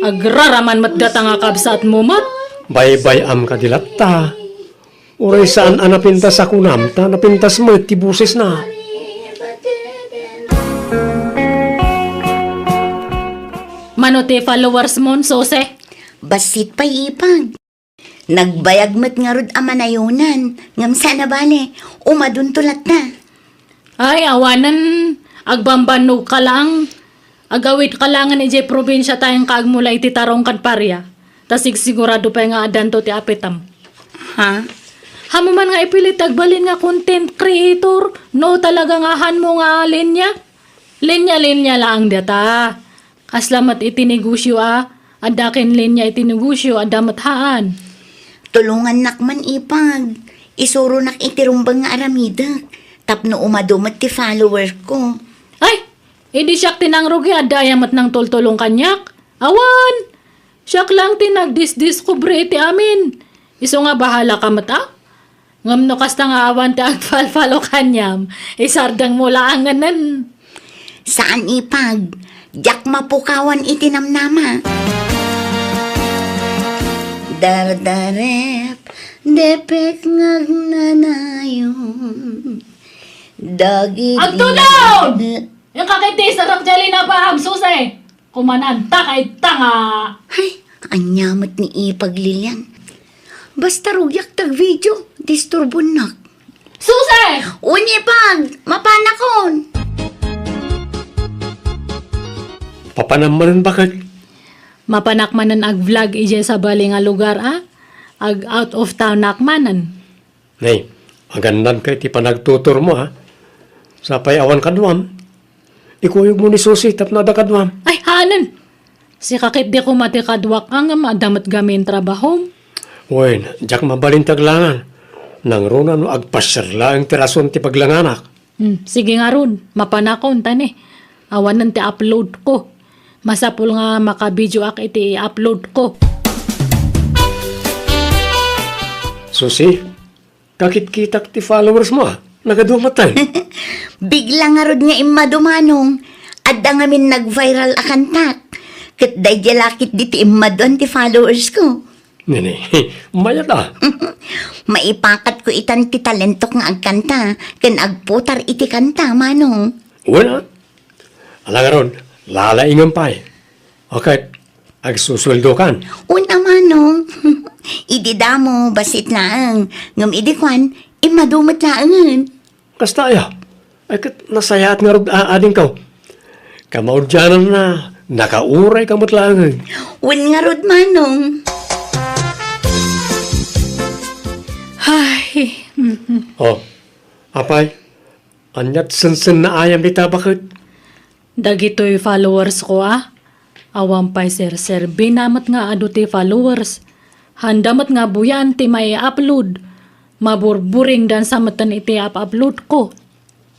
Agraraman matdata nga kabsat mo mat. Baybay am kadilat ta. Uray saan napintas ako nam, ta napintas mo ti buses na. Mano ti followers mon, sose? Basit pa ipag. Nagbayag met nga rod amanayunan. Ngam sana bale, umadun tulat na. Ay, awanan, agbambano ka lang. Agawit ka lang ni Jay probinsya tayong kaagmula iti tarong kan parya. Tasig sigurado pa nga adanto ti apetam. Ha? Hamo man nga ipilit agbalin nga content creator. No talaga nga han mo nga linya. Linya lang data. Kaslamat itinegosyo adakin linya itinegosyo adamat haan. Tulungan nakman ipag. Isuro nak itirumbang nga aramida. Tapno umadumat ti follower ko. Ay, hindi siyak tinangrugi adayamat ng tultulong kanyak. Awan! Siyak lang tinagdisdiskubre iti amin. Iso nga bahala ka mata? Ngam no kasta nga awan ti agfalfalo kanyam. Isardang mula anganan. Saan ipag? Diyak mapukawan itinamnama. Dardarep, depek ngagnanayon. Dagi Agtulong! Yung kakiti sarap jali na pa susay. Kumananta kay tanga. Ay, anyamat ni ipag Lilian. Basta rugyak tag video, disturbon nak. Susay! Unipag, mapanakon. Papanamanan bakit? Mapanakmanan ag vlog ije sa bali nga lugar ag out of town nakmanan. Nay, agandan kay ti panagtutor mo Sapay awan kadwam. Ikuyog mo ni Susi tapno da kadwam. Ay hanan. Si kakit di ko matikadwak ang madamat gamin trabaho. Uy, jak mabalintag langan. Nang runa no agpasyar lang tirason ti paglanganak. Sige nga ron, mapanakon tani. Awanan ti upload ko. Masapul nga makabidyo ak iti upload ko. Susi, kakit kitak ti followers mo nagadumatan. Bigla nga rod nga immadumanong. Adda nga min nag-viral akantak. Kat day jalakit diti immadon ti followers ko. Nene, mayat Maipakat ko itan ti talentok nga agkanta. Ken agputar iti kanta, manong. Wala. Alangaron, lalaingan pa Okay, agsusuldo kan. Una manong. Idida mo, basit laang. Ngam idikwan, imadumat laangan. Kastaya. Ay kat nasayat nga rod ading ka. Kamaudyanan na, nakauray kamot langan. Wen nga rod manong. Ay, Oh, apay, anyat sensen na ayam di tabakit. dagitoy followers ko Awang pay sir binamat nga ado ti followers. Handamat nga buyan ti may upload. Maburburing dan sa matan iti upload ko.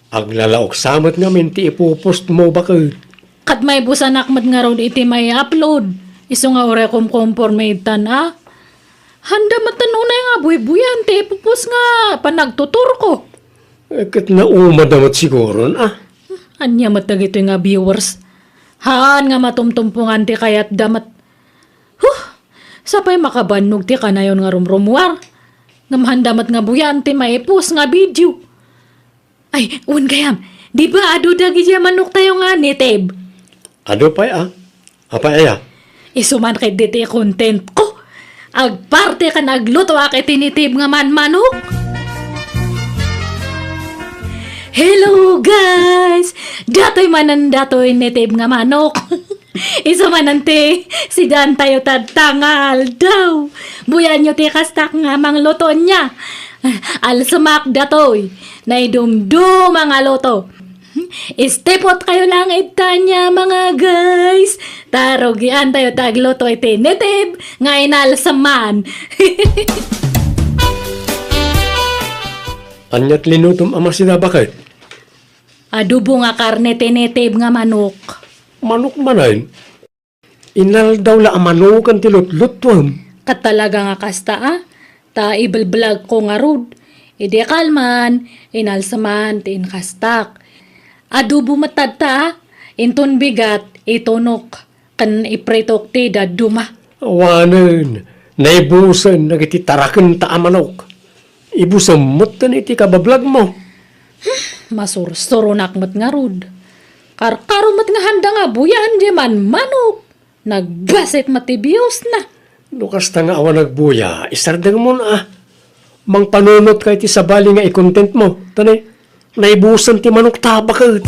Aglalaok samot nga min ti ipopost mo bakit. Kat may busanak mat nga ron iti may upload. Iso nga ore kumkonforme tan Handa matanunay nga buy-buyan te pupus nga panagtutur ko. Kat na umadamat siguro na. Anya matagito nga viewers. Haan nga matumtumpungan ti kayat damat. Sapay makabanog ti kanayon nga rumrumuar. Nga mahandamat nga buyan ti maipos nga video. Ay, un gayam. Di ba ado dagi dya manok tayo nga ni Teb? Ado pa Apa ya? Isuman kay diti content ko. Agparte ka nagluto akit tinitib nga manok. Hello guys! Datoy manan datoy nitib nga manok. Isa manante si Dan tayo tadtangal daw. Buyan nyo ti kastak nga mang luto niya. Alsumak datoy. Naidumdum mga luto. Istepot kayo lang itanya mga guys. Tarogian tayo tagluto iti nitib nga inalsaman. Anyat linutom ama sila bakit? Adobo nga karne tinitib nga manok. Manok manayin. Inal daw la amanukan ti lutlutwam. Kat talaga nga kasta ta ibalblag ko nga rod. Ide kalman, inalsaman, ti inkastak. Adobo matadta inton bigat, itunok, kan ipretok ti daduma. Awanan, naibusan nagiti taraken ta amanok. Ibusamot na iti kabablag mo. Masursuro nakmat nga rod. Karkarumat nga handa nga buyan di man manok. Nagbasit matibiyos na. Lukas ta nga awan nagbuya, isardang mo na Mang panunot kay ti sabali nga i-content mo. Tanay, naibusan ti manok tabakot.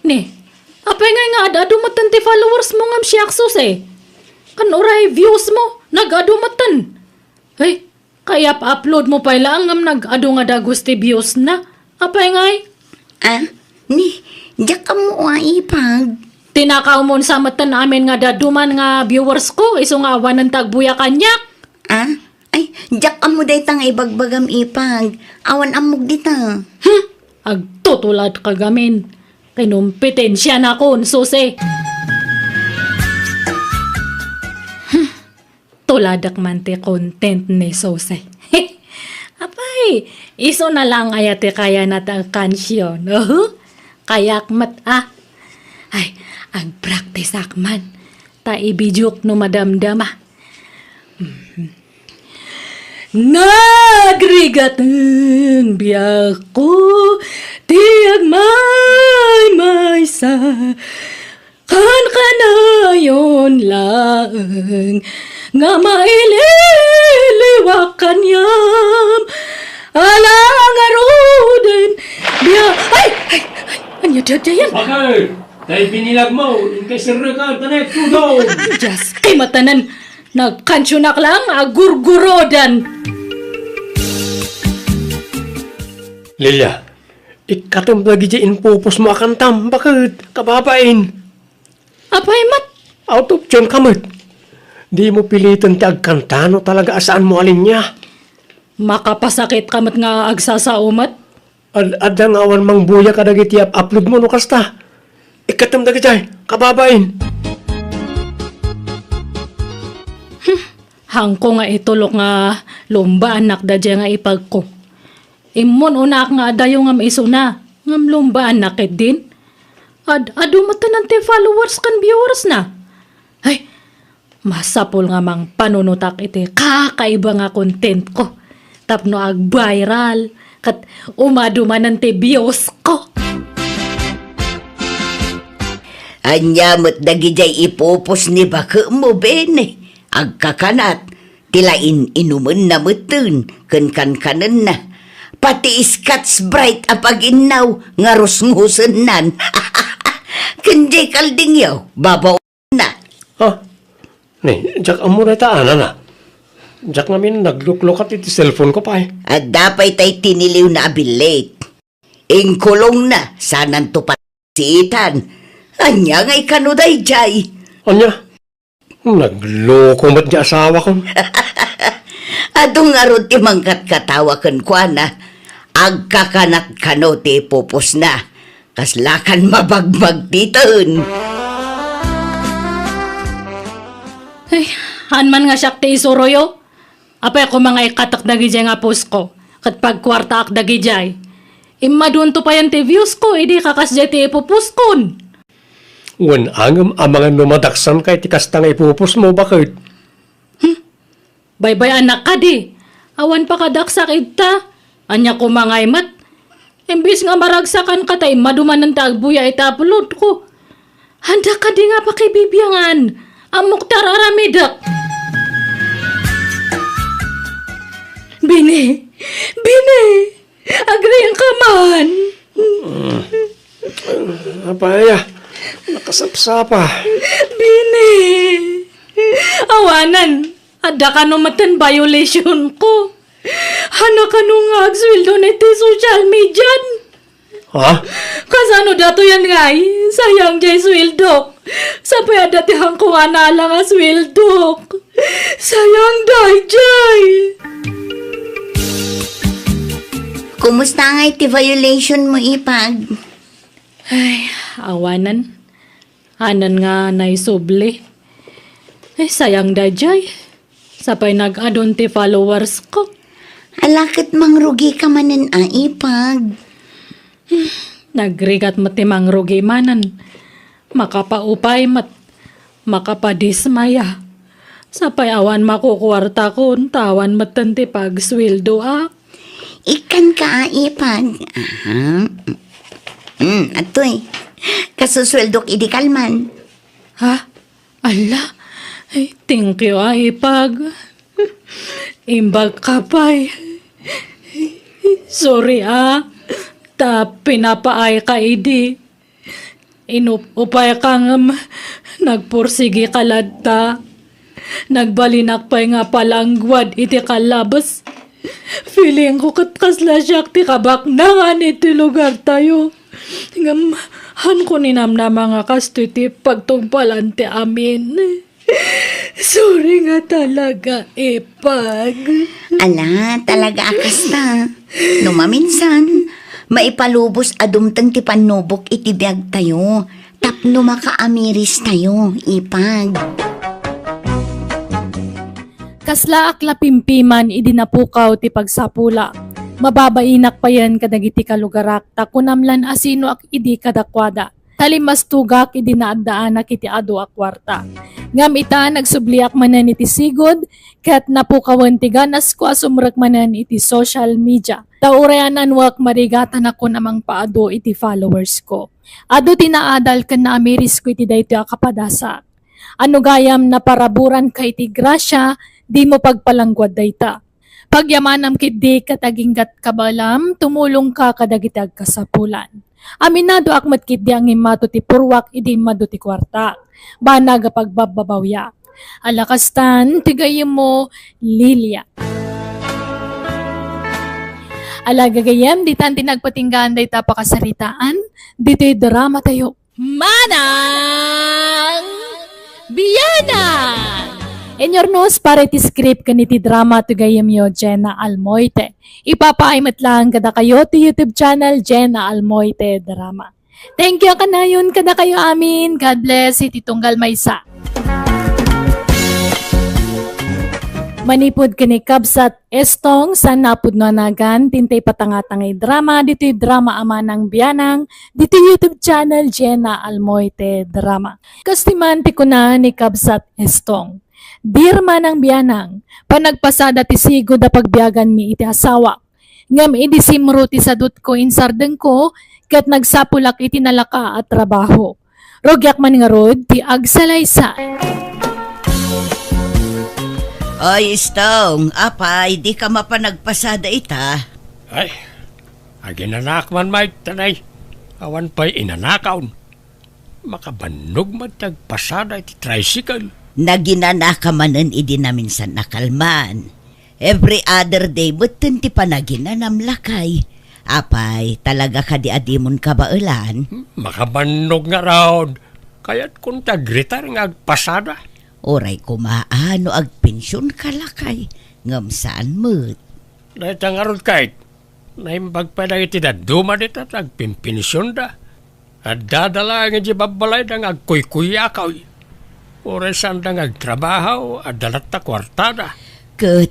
Ni, apay nga adumatan ti followers mo ngam siyaksos Kan oray views mo, nag-adumatan. Hey, kaya pa-upload mo pa lang ngam nag-adu nga dagos ti views na. Apay ngay? Diyak ka mo ipag. Tinakaw mo sa matan namin nga daduman nga viewers ko, iso nga awan ng tagbuya kanyak. Ay, diyak ka mo day tang ibagbagam ipag. Awan amog dita. Agtutulad ka gamin. Kinumpitin siya na kon, susi. Tuladak man ti content ni susi. Apay, iso na lang ayate kaya natang kansyon. Kayak mat Ay, ang practice akman. Ta ibidyok no madamdama. Nagrigateng biyak ko, tiyag may sa kan kanayon lang nga maililiwak kanyam alang arudan biyak. Ay! Anya dyan? Bakit? Dahil binilag mo, kay sirre ka, tanay, tudo! Diyas, kay matanan, nagkansyonak lang, agurgurodan. Lilia, ikatam lagi dyan pupus mo akantam, bakit? Kababain! Apay mat, Out of tune kamot. Di mo pilitan ti agkantano talaga asaan mo alin niya. makapasakit kamat nga agsasaumat. Adang awan mang buya ka dagiti upload mo no kasta. Ikatam dagi jay, kababain. Hangko nga itulok nga lumba anak da dya nga ipag ko. Imon unak nga adayo nga maiso na. Ngam lumba anak din. Adumatan ng followers kan viewers na. Ay, masapol nga mang panunutak iti kakaiba nga content ko. Tapno ag-viral. Kat umaduman ng views ko. Anyamot dagijay ipopos ni baka mo bene. Agkakanat, tilain inuman na mutun, kan na. Pati iskats bright apag inaw, nga rusngusan nan. Kanjay kalding yaw, babaw na. Ni, jak amo na taan na. Jak namin nagluklukat iti cellphone ko pa At dapay tay tiniliw na abilate. Ingkulong na, sanan to pasitan. Anya ngay kanuday jay. Anya, nagloko mat niya asawa ko. Adong arot ti mangkat katawakan kwa na. Agkakanat kano ti popos na. Kaslakan mabagbag titon. Ay, hanman nga siya ti isuroyo. Apay ako mga ikatak dagi jay nga post ko. Kat pagkwarta ak dagi jay. Imadun to pa yan ti views ko, hindi kakas jay ti ipupus kon. Wan angam ang mga numadaksan kay tikas nga ipupus mo bakit? Bye-bye anak ka di. Awan pa kadaksak ita. Anya ko mga imat. Imbis nga maragsakan ka tay maduman ng tagbuya itapulot ko. Handa ka di nga pakibibiyangan. Amok tararamidak. Bini! Bini! Agreean ka man! Abaya, nakasapsapa. Bini! Awanan! Ada ka numatan violation ko. Hana ka nung agswildo na iti social media. Ha? Kasano dato yan ngay? Sayang jay swildok. Sapay dati hangko nga nalang nga swildok. Sayang day jay. Kumusta nga iti violation mo, Ipag? Ay, awanan. Hanan nga naisubli. Sayang day jay. Sapay nag-adon ti followers ko. Alakit mangrugi ka manin, Ipag. Nagrigat matimang rugi manan. Makapaupay makapadismaya. Sapay awan makukwarta ko, tawan matanti pag sweldo Ikan ka, Ipag. Aha. Atoy. Kasusweldok idikalman. Ha? Ala? Ay, thank you, Ipag. Imbag ka pa'y. Sorry, Ta pinapaay ka, idi. Inupay kang nagpursigi kaladta. Nagbalinak pa'y nga palangwad iti kalabas. Feeling ko katkasla siyak ti kabaknangan iti lugar tayo. Han ko ninamnama nga kasto iti pagtungpalan ti amin. Sorry nga talaga, Ipag. Ala, talaga akas na. Numaminsan, maipalubos adumtang ti panubok iti biyag tayo. Tapno makaamiris tayo, Ipag. Kasla akla pimpiman idinapukaw ti pagsapula. Mababainak pa yan kadagiti kalugarak takunamlan asino ak idi kadakwada. Talimas tugak idinaagdaanak iti adu akwarta. Ngam ita nagsubliak manan iti sigod ket napukawan ti ganas ko asumrek manan iti social media. Taurayanan wak marigatan ako namang paado iti followers ko. Ado tinaadal ken na amiris ko iti daytoy a kapadasa. Ano gayam na paraburan kay iti grasya, di mo pagpalangguad dayta. Pagyamanam kidi kataginggat kabalam, tumulong ka kadagitag kasapulan. Aminado akmat kidi ang imato ti purwak, idi mado ti kwarta. Banaga pagbababawya. Alakastan, tigayim mo, Lilia. Alagagayam, di tan tinagpatinggaan day tapakasaritaan, dito'y drama tayo. Manang Biyanang! Enyornos para iti script kaniti drama to gayam yo Jenna Almoite. Ipapaaymat lang kada kayo ti YouTube channel Jenna Almoite Drama. Thank you kanayon kada kayo amin. God bless iti tunggal maysa. Manipod kini Kabsat Estong sa napudnonagan tintay patangatangay drama dito'y drama Amanang Biyanang dito YouTube channel Jenna Almoite Drama. Kastiman ti kuna ni Kabsat Estong. Dirma ng biyanang, panagpasada ti sigo da pagbiyagan mi iti asawa. Ngam idisimro ti sadut ko insardeng ko, kat nagsapulak iti nalaka at trabaho. Rogyak man nga rod, ti agsalaysay. Oy, Stong, apay, di ka mapanagpasada ita. Ay, aginanak man may tanay. Awan pa'y inanakaon. Makabanog matagpasada iti tricycle. Naginana ka manan idi namin sa nakalman. Every other day, butin ti panaginanam lakay. Apay, talaga ka di adimon ka baulan? Makabanog nga raon. Kaya't kung tagritar nga agpasada. Oray kumaano agpensyon ka lakay. Ngam saan mo't? Dahil nga ron kahit, naimbag pa lang iti daduma dito at agpimpinisyon da. At dadala nga di babalay da nga agkuy-kuyakaw. Oray saan da ngagtrabaho at dalat ta kwartada.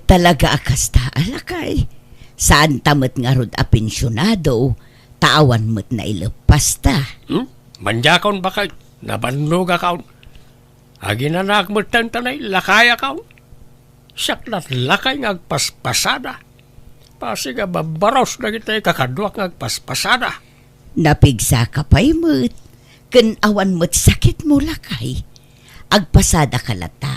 Talaga akas ta alakay. Saan tamat nga rod a pensyonado, tawan mo't na ilepas ta. Manjakon ba kay nabanluga kaon? Agi na nakmutan tanay, lakaya kaon. Saklat lakay ngagpaspasada. Pasiga babaros na kita kakadwak ngagpaspasada. Napigsa ka pa'y mo't. Ken awan mo't sakit mo lakay. Agpasada ka lata,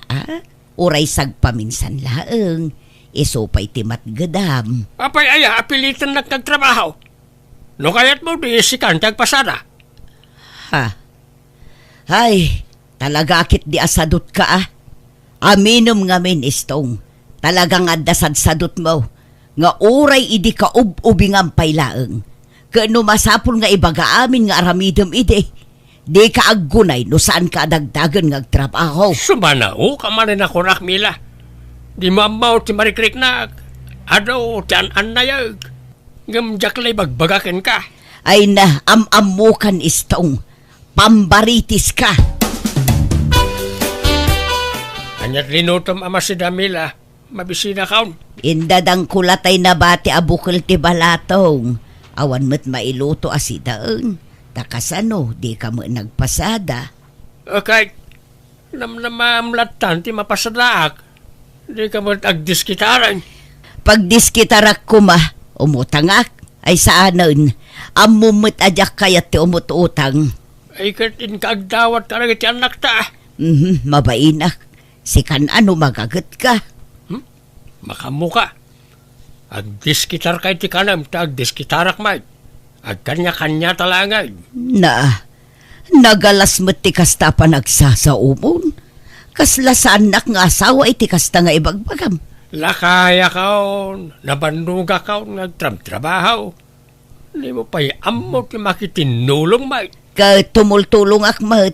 uray sagpaminsan laeng. Iso pa'y timat gadam. Apay aya, apilitan nagtrabaho. No kayat mo di sikan tagpasada. Ha? Ay, talaga akit di asadot ka Aminom nga min istong. Talagang adasad-sadot mo. Nga uray idi ka ubing ang paylaeng. Kano masapol nga ibaga amin nga aramidem ide. Di ka aggunay no saan ka dagdagan nga trabaho. Sumanao ka man na kurak mila. Di mamaw ti marikrik na. Ado ti an-anayag. Ngamjaklay bagbagakin ka. Ay na, am-amukan istong. Pambaritis ka. Kanyat linutom ama si Damila. Mabisina kaon. Indadang kulatay na bati abukol ti balatong. Awan mo't mailuto asidaeng. Takasano, di ka mo nagpasada. Okay. Namamlatan ti mapasadaak. Di ka mo agdiskitaran. Pag diskitarak ko umutangak. Ay saanon, amumut ajak kayat ti umututang. Ay katin kaagdawat ka rin ti anak ta. Mabainak. Sikan ano magagat ka. Makamuka. Agdiskitar kay ti kanam ta agdiskitarak may. Agkanya-kanya talangay. Nagalas mo't ti kasta pa nagsasaumon. Kasla sa anak nga asawa iti kasta nga ibagbagam. Lakaya kaon, nabanduga kaon, nagtrabaho. Hindi mo pa'y amot yung makitinulong may. Tumultulong akmat.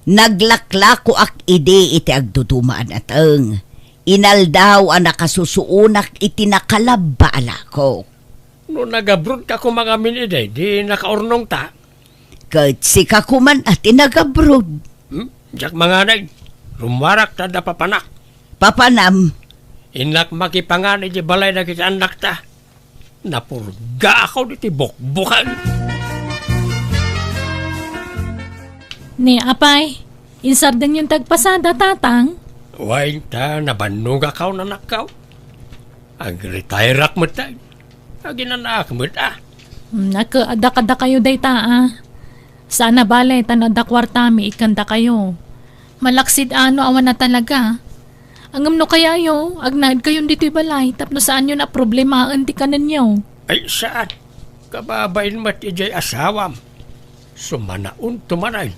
Naglaklako ak ide iti agdudumaan ateng. Inaldaw ang nakasusuunak iti nakalaba alako. No nagabrod ka kung mga minide, di nakaurnong ta. Si kakuman at inagabrod. Diyak mga nag, rumarak ta da papanak. Papanam. Inak makipangan iti balay na kita anak ta. Napurga ako diti bukbukan. Ni apay, insardan yung tagpasada tatang. Way ta, nabanuga ka na nakaw. Ag-retire mo ta. Aginanak mo ta. Nakaada kayo day Sana balay tanada kwartami ikanda kayo. Malaksid awan na talaga. Angam no kaya yo, agnad kayo dito'y balay, tapno saan yun na problemahan ti kanan nyo. Ay saan? Kababain mat ijay asawam. Sumanaon tumanay.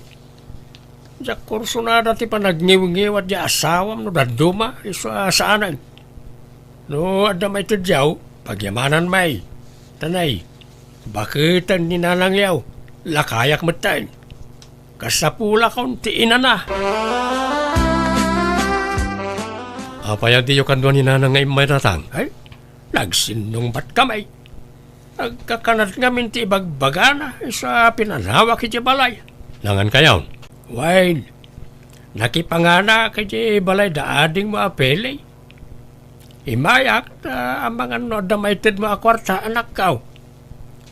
Diyak kurso na dati pa nagngiw-ngiwat di asawam no daduma iso saanan. No adamay to diyaw, pagyamanan may. Tanay, bakitan ni nanangyaw, lakayak matay. Kasapula kauntiin na. Apayag di yung kanduan ni nanang ngay may tatang. Ay, nagsinong bat kamay. Nagkakanat nga minti bagbagana sa pinanawak iti balay. Nangan kayaw. Wine, nakipangana kiti balay daading mo apelay. Imayak ang mga damaited mo akwarta anak kaw.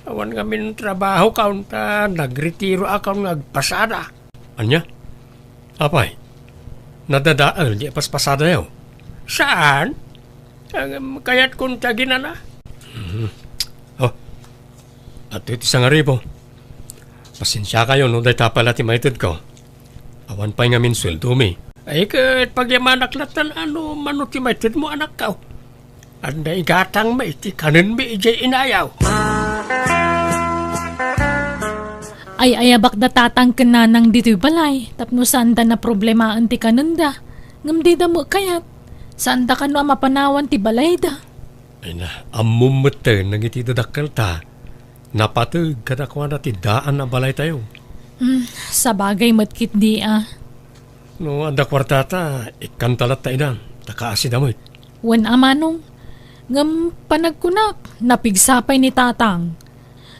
Awan ngamin trabaho kaw ta nagretiro akaw nagpasada. Anya? Apay, nadadaal di paspasada yaw. Saan? Kaya't kung tagina na. Oh, at ito isang aribo. Pasensya kayo no dahil tapala ti maitid ko. Awan pa'y ngamin sweldo mi. Ay kat pagyamanak latan ano manot ti maitid mo anak ka. Anda igatang maiti kanin mi ijay inayaw. Ay ayabak da tatang kananang dito'y balay, tapno saan da na problemaan ti kananda. Ngam di da mo kayat. Saan da ka no mapanawan ti balay da? Ay na, amumute nang iti dadakkel ta. Napatag kadakwa na ti daan na balay tayo. Sa bagay matkit di No, anda kwartata, ikantalat tayo na. Takaasi damit. Wan amanong, ngam panagkunak, napigsapay ni tatang.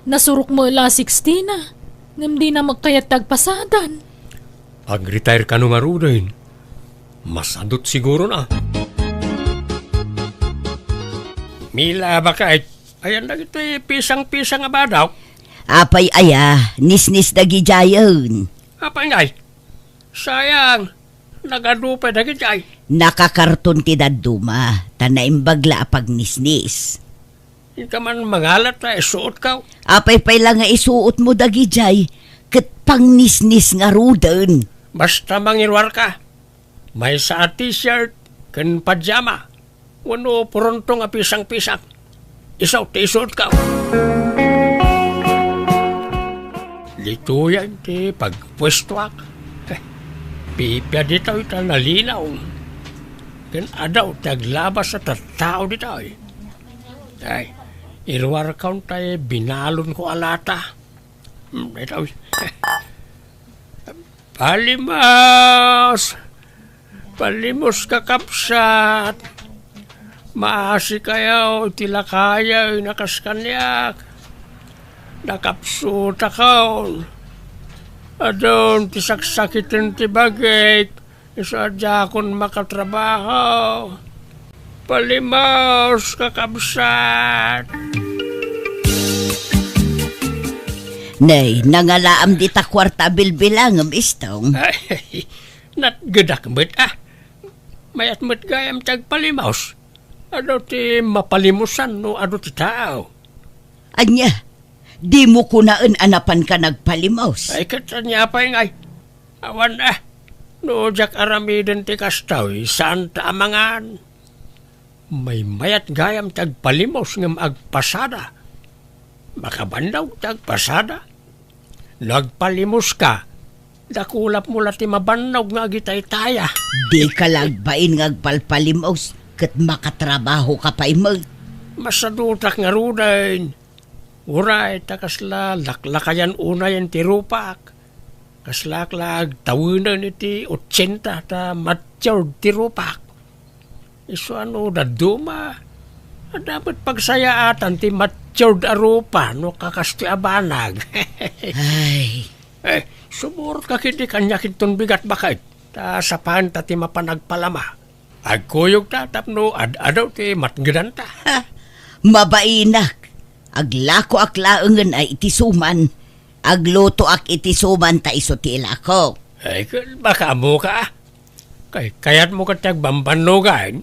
Nasurok mo la 16 na, ngam di na magkayat tagpasadan. Ag-retire ka nung arudahin. Masadot siguro na. Mila ba kahit? Ayan na ito pisang-pisang nga ba daw? Apay aya, nisnis dagi jayon. Apa ngay? Sayang. Nagadupay na gitay. Nakakarton ti daduma, tanaimbagla apag nisnis. Hindi ka man mangalat na isuot ka. Apay pay lang nga isuot mo dagi jay, ket pang nisnis nga ruden. Basta mangirwar ka. May sa t-shirt, kan pajama. Wano pronto nga pisang-pisang. Isaw ti isuot ka. Dito yan ti pagpwestuak. Pipya dito ita nalinaw. Kan adaw taglabas sa tattao dito. Ay, irwar kaun tayo binalon ko alata. Ito. Palimos! Palimos kakapsat! Maasi kayo, tila kaya, nakaskanyak. Nakapsuta kaon. Adon, tisaksakitin ti bagay. Isadya akong makatrabaho. Palimos, kakabsat. Nay, nangalaam di ta kwarta bilbilang am istong. Ay, natgadak mo't Mayat mo't gayam tag palimos. Ano ti mapalimusan no ano ti tao. Anya, di mo kunaan anapan ka nagpalimos. Ay katanya pa yung ay. Awan no jak aramiden ti kastaw, saan taamangan. May mayat gayam tag palimos ngam agpasada. Makabandaw tag pasada. Nagpalimos ka. Dakulap mo lati mabandaw nga gitay taya. Di ka lagbain ngagpalpalimos, ket makatrabaho ka pa imag. Masadutak nga rudain. Uray, takasla, laklakayan unayan ti rupak. Kaslaklag, tawinan iti 80 ta matyaw ti rupak. Iso ano, daduma. Dapat pagsayaatan ti matyaw da rupa, no kakasti abanag. Ay, Sumurot ka kiti kanyakin ton bigat bakit. Ta sapahan ta ti mapanagpalama. Agkuyog ta tapno adaw ti matgedanta. mabainak. Aglako ak laengen ay itisuman. Agluto ak itisuman ta iso ti ilako. Ay, baka mo ka. Kayat mo ka tiyag bambanugan.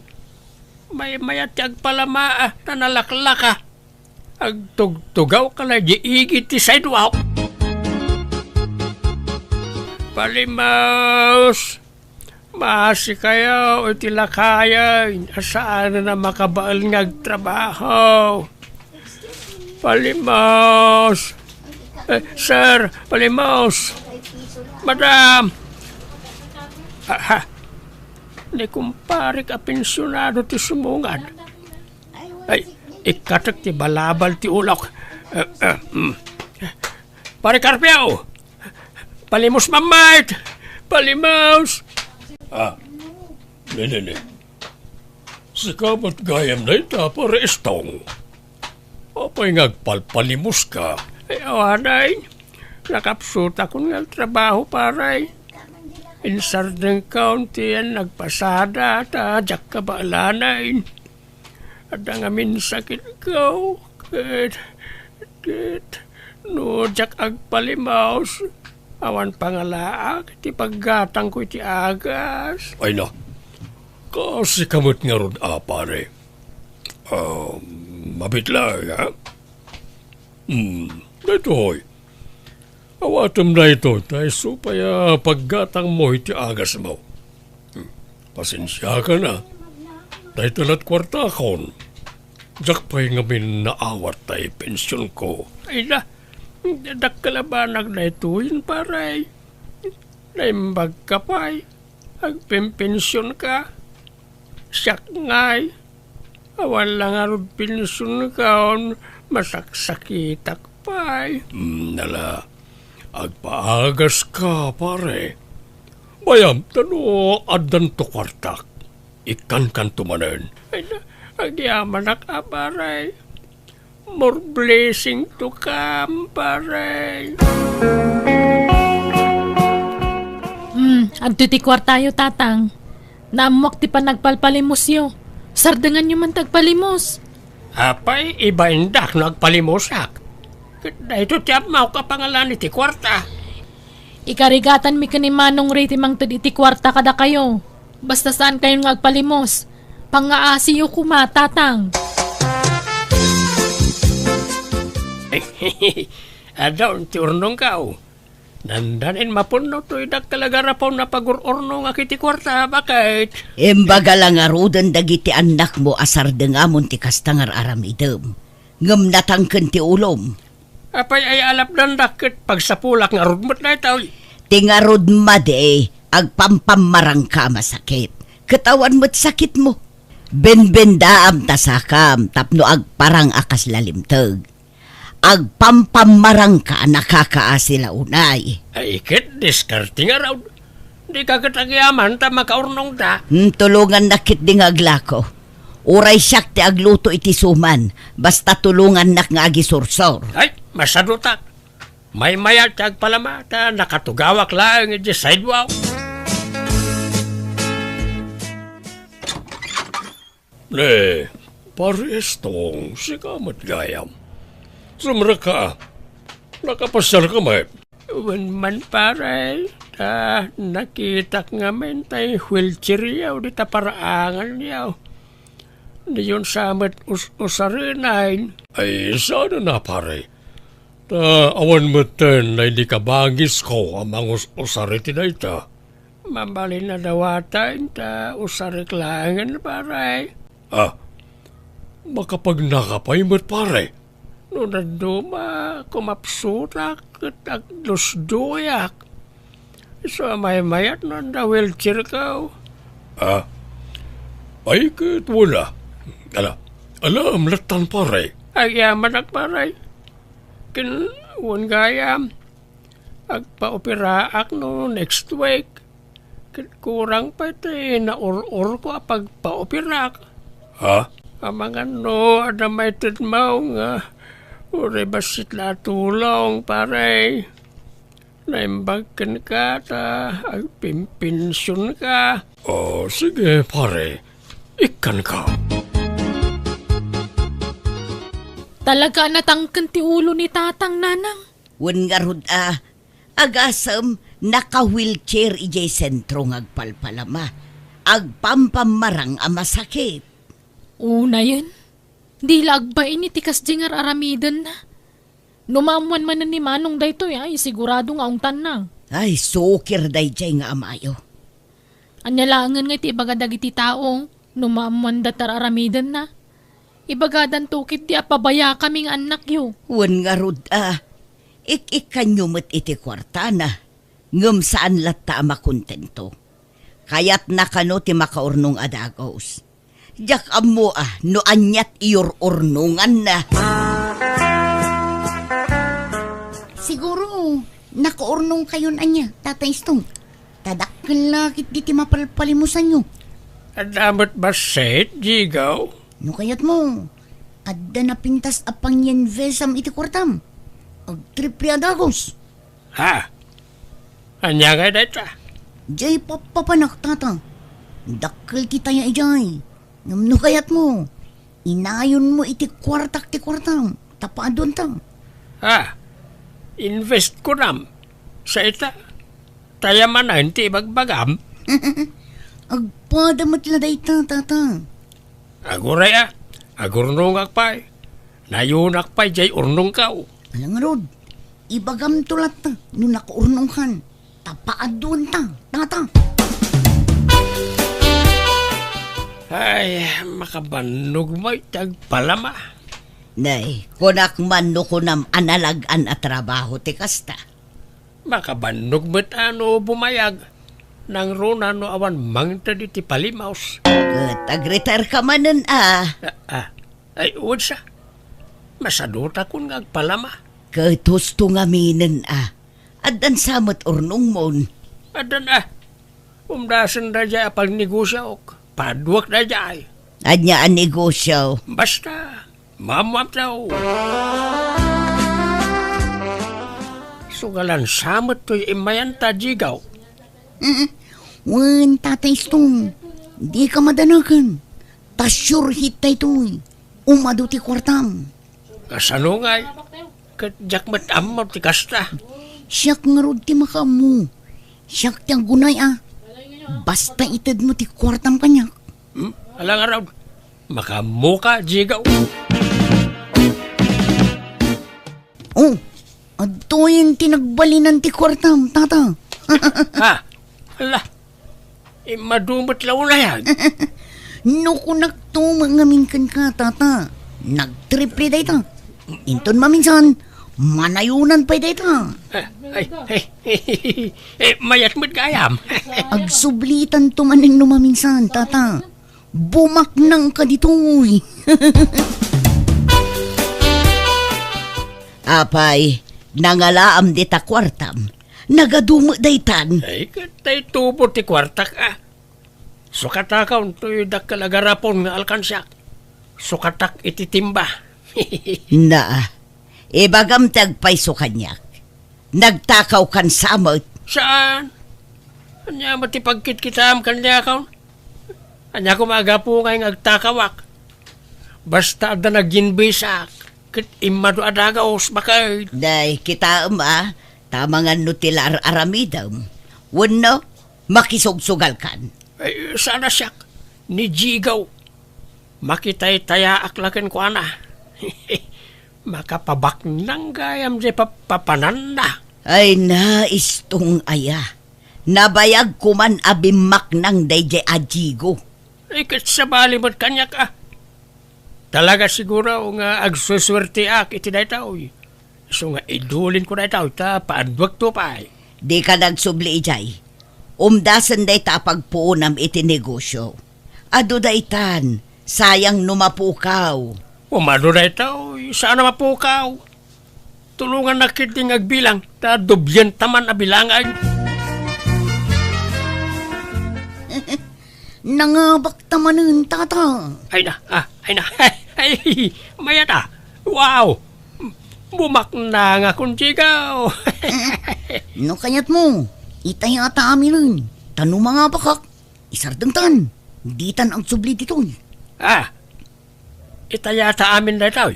May mayat tiyag palama tanalaklaka. Agtugtugaw ka na diigit ti sidewalk. Palimaos! Maasi kayo, itila kaya, asaan na makabaal ngagtrabaho. Palimaos! Sir, Palimaos! Madam! Ni kumpare ka pensyonado ti sumungad. Ay, ikatak ti balabal ti ulok. Pare Carpio! Palimos mamait! Palimos! Ne. Sikamat gayam na ita para istong. Apay ngagpalpalimos ka. Ay, awanay. Nakapsut ako ng trabaho paray. In Sardeng County yan nagpasada ta jak kabaalanain. At ang amin sakit ko. No jak agpalimaos. Awan pangalaak, ti paggatang ko iti agas. Ay na, kasi kamot nga rod pare. Mabitla, ha? Ito hoy. Awatam na ito, tayo supaya paggatang mo iti agas mo. Pasensya ka na. Tayo talat kwarta akon. Jak pa'y ngamin naawat tayo pensyon ko. Ay na. Dakalabanag na ito yun paray. Naimbag ka pa'y. Agpimpensyon ka. Siyak nga'y. Awan lang arod pensyon ka on. Masaksakitak pa'y. Nala. Agpaagas ka pare. Bayam tano adan to kwartak. Ikan tumanen. Ay na. Agyaman ka paray. More blessing to come, pare. Agtutikwar tayo, tatang. Naamwak ti pa nagpalpalimos yo. Sardangan nyo man tagpalimos. Apay, iba indak nagpalimusak. Dahito tiyap mau ka pangalan iti kwarta. Ikarigatan mi kanimanong riti mang iti kwarta kada kayo. Basta saan kayo ngagpalimos. Pangaasi yo kumatatang. Adaw, ti urnong kao. Nandanin mapuno to idak kalagarapaw na pag-urno nga kiti kwarta, bakit? Embaga lang arudan dagiti anak mo asar dengamon ti kastangar aramidem. Ngem natangken ti ulom. Apay ay alap dan dakit pagsapulak nga rudmot na itaw. Tingarod made, agpampamarang ka masakit. Katawan mo't sakit mo. Benbendaam tasakam, tapno agparang akas lalimtag. Agpampamarang ka nakakaasila unay. Ay ikit, diskarte nga raw. Di ka katagyaman ta makaurnong ta. Tulungan nakit di nga aglako. Uray siyak ti agluto iti suman, basta tulungan nak nga agisursor. Ay, masadutak. May mayat tag palama ta nakatugawak lang iti sidewalk. Ne, pares tong sikamat gayam. Sumra ka. Nakapasar ka may. Man pare, nakita nga mentay wheelchair yaw di taparaangan yaw. Di yun samat usarinain. Ay, sana na pare. Awan mo ten na hindi ka bangis ko amang usariti na ito. Mabalin na dawatan ta usariklangan pare. Makapag nakapay mo't pare. No naduma kumapsurak at aglusduyak. So may mayat na wheelchair ka. Ay kit wala. Alam latan pare. Agyaman ak pare. Kinwan gayam. Agpa-operaak no next week. Kurang pa ito na or ko apag pa-operak. Amangan no, adamited mo nga. Uri basit na tulong, pare. Naimbagkan ka, agpimpensyon ka. Sige, pare. Ikan ka. Talaga natangkan ti ulo ni tatang nanang. Wen nga rod agasam naka-wheelchair ijay sentro ngagpalpalama. Agpampamarang masakit. Una yun. Di lagbain ni tikas jengar aramidan na. Numamuan man ni Manong dayto ay sigurado nga ungtan na. Ay, sukir dayjay nga amayo. Anyalangan nga iti ibagadag iti taong numamuan datar aramidan na. Ibagadan tukit di apabaya kaming anak yo. Wen nga rod ikanyo met iti kwartana. Ngem saan latta makontento. Kayat nakano ti makaurnong adagos. Jak amo no anyat iyor urnungan na. Siguro, nakaurnong kayon anya, Tatay Stong. Tadakkel lakit di ti mapalpalimusan nyo. Adamat basit, jigaw? No kayat mo, adda na pintas apang yan vesam iti kwartam. Agtripli adagos. Anya nga data? Jay papapanak, tata. Dakkel kita ya ijay. No kayat mo, inayon mo iti kwartak ti kwartam. Tapaadon tang. Invest ko nam. Sa ita, tayaman na hindi bagbagam. Agpadamat la dayta, tata. Aguray agurnong akpay. Nayunak pa'y jay urnong kao. Alang rod, ibagam tulat ta, no nakaurnong kan. Tapaadon tang, tata. Ay, makabanog mo'y tagpalama. Nay, kunak man no kunam analagan at trabaho ti kasta. Makabanog mo't bumayag. Nang runa no awan mangta di ti palimaus. Tag-retire ka manen Ay, uwad siya. Masaduta kung ngagpalama. Katusto nga minen Adan samot urnong mon. Adan umdasan na dya apag negosyo. Padwak na dya. Anya ang negosyo. Basta, mamuam daw. Sugalan samot to'y imayan ta jigaw. Wan, Tatay Stong. Di ka madanagan. Tasyur hit na ito'y. Umado ti kwartam. Kasano nga, kadyak matamam ti kasta. Siyak nga rod ti makamu. Siyak ti ang gunay Basta itad mo ti kwartam kanya. Alang araw, makamuka, jigaw. Oh, ato yung tinagbalinan ti kwartam, tata. Ha? Ala, madumot law na yan. No kunak to mangamin kan ka, tata. Nagtriple day ta. Inton maminsan, manayunan pa day ta. Mayat mo't gayam. Agsublitan to maning numaminsan, tata. Bumaknang ka dito'y. Apay, nangalaam di ta kwartam. Nagadumo daytan. Ay, katay tubo ti kwartak Sukatakaw to'y dakalagarapon nga alkansyak. Sukatak ititimba. Na, ibagam tagpay so kanyak. Nagtakaw kan samot. Saan? Anya matipagkit kita am kanya kaw? Anya kumaga po ngay ngagtakawak. Basta ada naginbisak. Kit imado adagaos bakay. Day, kita tamangan nutilar aramidam. Wano, makisugsugal kan. Ay, sana siyak. Ni Jigaw. Makitay taya aklaken ko ana. Makapabak nang gayam di papananda. Ay naistong aya. Nabayag kuman abimak ng dayjay ajigo. Ay, kat sa bali mo't kanya ka. Talaga siguro nga agsuswerte iti dahi tao. So nga idulin ko dahi tao, paadwag to pa ay. Di ka nagsubli ijay. Umdasan day ta pagpuunam iti negosyo. Ado daytan, sayang numapukaw. Umano dahi tao, sana mapukaw. Tulungan na kiting agbilang, dubyan taman abilangan. Nangabak tamanin, tata. Ay na, ay, maya na. Wow! Bumak na nga kung sigaw. No kanyat mo, itay ata amin rin. Tanong mga bakak, isardengtan. Ditan ang subli dito. Itayata amin na ito.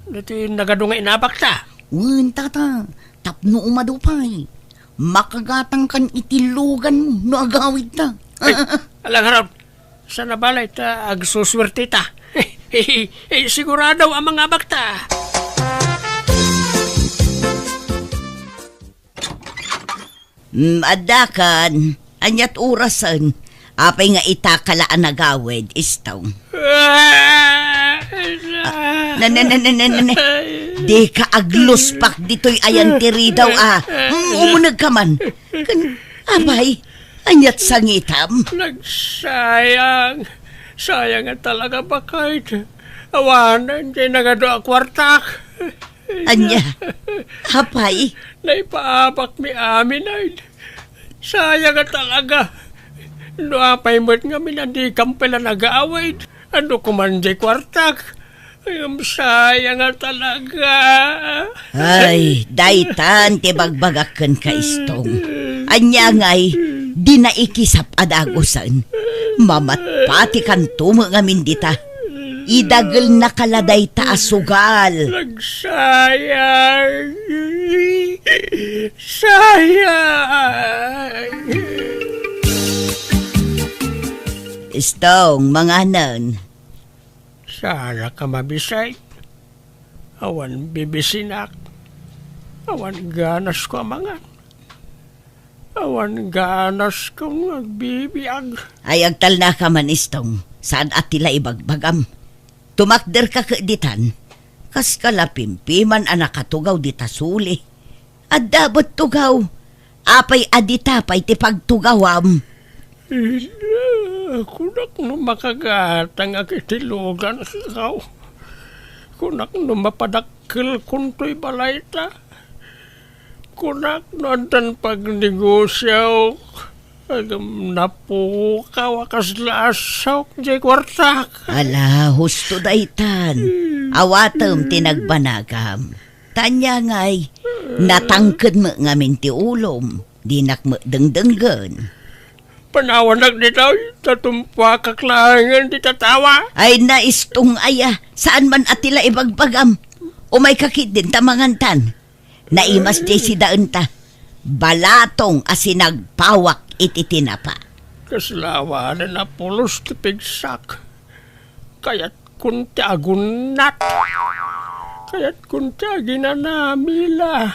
Dito yung nagadunga inabak ta. Wan, tata, tapno umadupay. Makagatang kan itilugan mo, no agawid ta. Ay, alang harap, sa nabalay ta, agsuswerte ta. Sigurado ang mga bakta. Adakan, anyat orasan, apay nga itakalaan nagawid, istaw. Di ka agluspak dito'y ayan tiri daw umunag ka man. Abay, anyat sangitam. Nagsayang. Sayang nga talaga ba kahit awanan dyan nagado ang kwartak. Anya, hapay. Naipaabak mi amin ay. Sayang nga talaga. Nuapay mo't nga minandi kampela nag-aaway. Ano kuman di kwartak. Ayam sayang nga talaga. Ay, daytan tibagbagakan ka istong. Anya ngay, di na ikisap adagosan. Mamatpati kan tumo ngamin dita. Idagel na kaladay ta asugal. Nagsayang. Sayang. Istong, mga anan. Sana ka mabisay. Awan bibisinak. Awan ganas ko amangan. Awan ganas kong nagbibiyag. Ay agtal na ka man istong. Saan at tila ibagbagam. Tumakder ka ditan. Kas kalapimpiman anak katugaw dita suli. At dapat tugaw. Apay adita pa'y tipagtugawam. Kunak no makagatang akitilugan ikaw. Kunak no mapadakil kunto'y balayta. Kunak no antan pagnegosyaw. Agam napukaw akas lasaw jay kwartak. Ala, husto daytan. Awatem tinagbanagam. Tanya ngay, natangkad mo ngamin ti ulom. Dinak mo dengdenggan. Panawanag ni daw, tatumpa kaklangan di tatawa. Ay naistong aya, saan man atila ibagbagam. O may kakit din tamangantan. Naimas di si daunta. Balatong asinagpawak iti tinapa. Kaslawanan na pulos ti pigsak. Kaya't kunti agunat. Kaya't kunti aginanamila.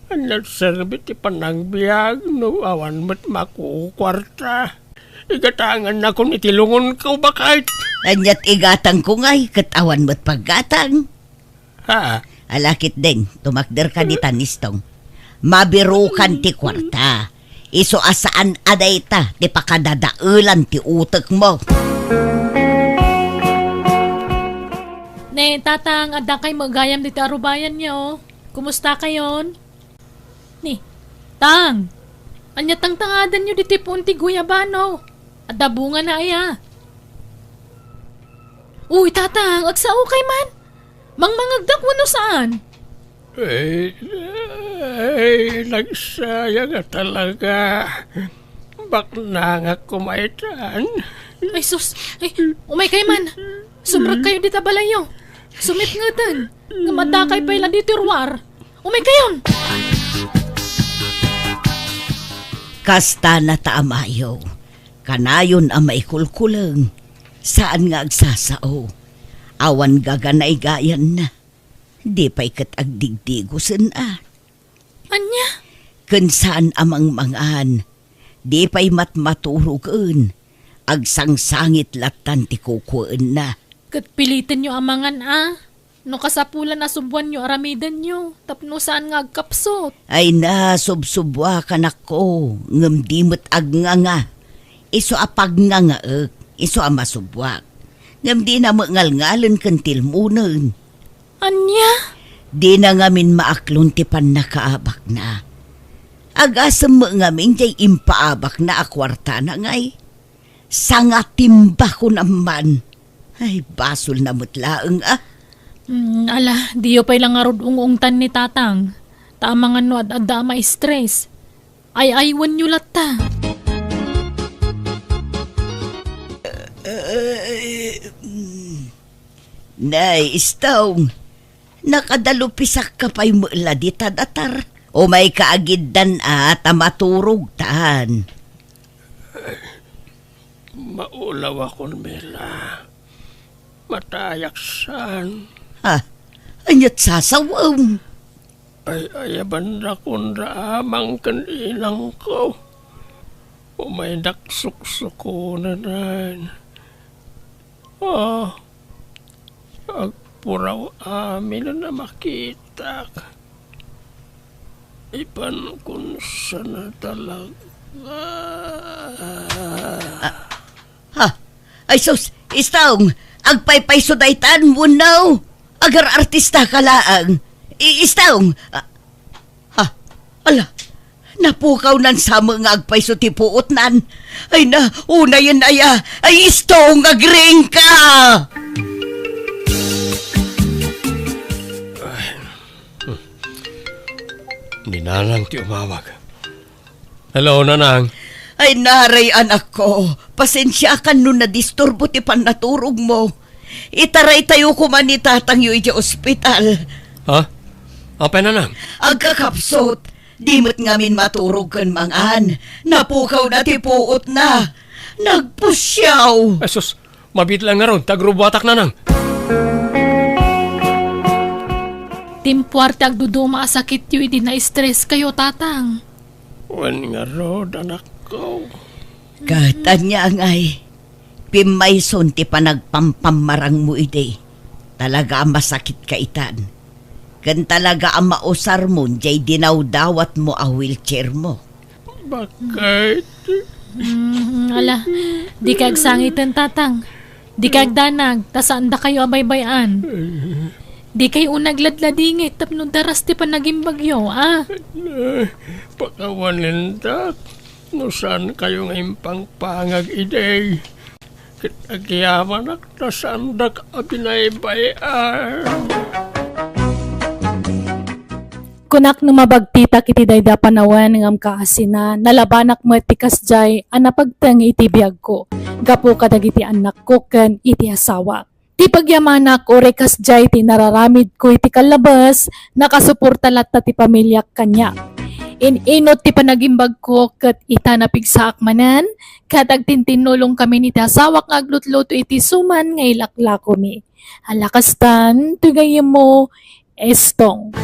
Anyat serbit ti panagbiag no awan met makukwarta. Igatangan na kung itilungon ko bakit. Anyat igatang ko ngay, katawan mo't paggatang. Ha? Alakit din, tumakder ka di tanistong. Mabirukan ti kwarta. Iso asaan aday ta, ti pakadadaulan ti utek mo. Ne, tatang, adda kay magayam dito arubayan niyo. Kumusta kayon? Ni, tang, anya tang tangadan niyo dito punti guyabano. Adda bunga na aya. Uy, tatang, agsao kay man. Mangmangagdak wano saan? Nagsaya nga talaga. Bakna nga kumaitan. Ay sus, ay, umay kay man. Sumrag kayo dita balayo. Sumit nga tan. Nga madakay pa ilan dito ruwar. Umay kayon. Kasta na taamayo. Kanayon ang maikulkulang. Saan nga agsasao? Awan gaganay gayan na. Di pa'y kat agdigdigusan Anya? Kun saan amang mangan. Di pa'y matmaturugan. Agsangsangit latan ti kukuan na. Kat pilitin nyo amangan No kasapulan na subuan nyo aramidan nyo. Tapno saan nga agkapsot. Ay na, subsubwa ka na ko. Ngam di mo't agnganga. Iso apag nga iso amasubwak. Ngam di na mangal-ngalan kantil munan. Anya? Di na ngamin maaklon ti pan nakaabak na. Agasam mo ngamin jay impaabak na akwarta na ngay. Sanga timba ko naman. Ay, basol na mutlaang Ala, diyo pa'y lang arod ungungtan ni tatang. Tamangan no at adda ma-stress. Ay aywan nyo lata. Nay, istong. Nakadalupisak ka pa'y mula di tadatar. O may kaagiddan at maturog taan. Maulaw akong Mela. Matayaksan. Ha? Anyat sasawam. Ay ayaban na kung raamang kaninang ko. Umay naksuksoko na rin. Agpuraw amin na makita. Ipan kung sana talaga. Ha? Ay sus, istong. Agpaypay sudaytan mo now. Agar artista ka laang. Istong. Ha? Ala. Napukaw nan sa mga agpay sutipuot nan. Ay na, una yan aya. Ay istong, agring ka! Ninanang ti umawag. Hello, Nanang. Ay naray anak ko. Pasensya ka nun na disturbo ti panaturog mo. Itaray tayo kuman ni tatang yu iti ospital. Ha? Apay, Nanang? Agkakapsot. Di mo't ngamin maturog kan mangan. Napukaw na tipuot na. Nagpusyaw. Esos, mabit lang nga ron. Tagrubatak, Nanang. Timpuarte agdudo maasakit yu hindi na-stress kayo tatang. Wan nga ron, anak ko. Katanya ngay. Pimayson ti panagpampamarang mo ide. Talaga masakit ka itan. Kan talaga ang mausar mo, jay dinawdawat mo a wheelchair mo. Bakit? Ala, di kag sangitan tatang. Di kag danag, tasaan da kayo abaybayan. Di kayo unagladladingit, tapno daras ti panaging bagyo, Pakawanin tak. No saan kayo ngayon pangpangag ide. Kitagyaman ak nasandak abinaybayan. Kunak no mabagtita kiti dayda panawan ngam kaasina, nalabanak mo tikas jay, anapagtang iti biyag ko. Gapo kadagiti anak ko ken iti asawa. Ti pagyamanak o rekas jay ti nararamid ko iti kalabas, nakasuporta latta ti pamilyak kanya. Inot ti panagimbag ko ket itanapigsaak manan, katag tintinulong kami ni ti asawak nga aglutluto iti suman nga ilaklako mi. Halakastan, tugayem mo, estong.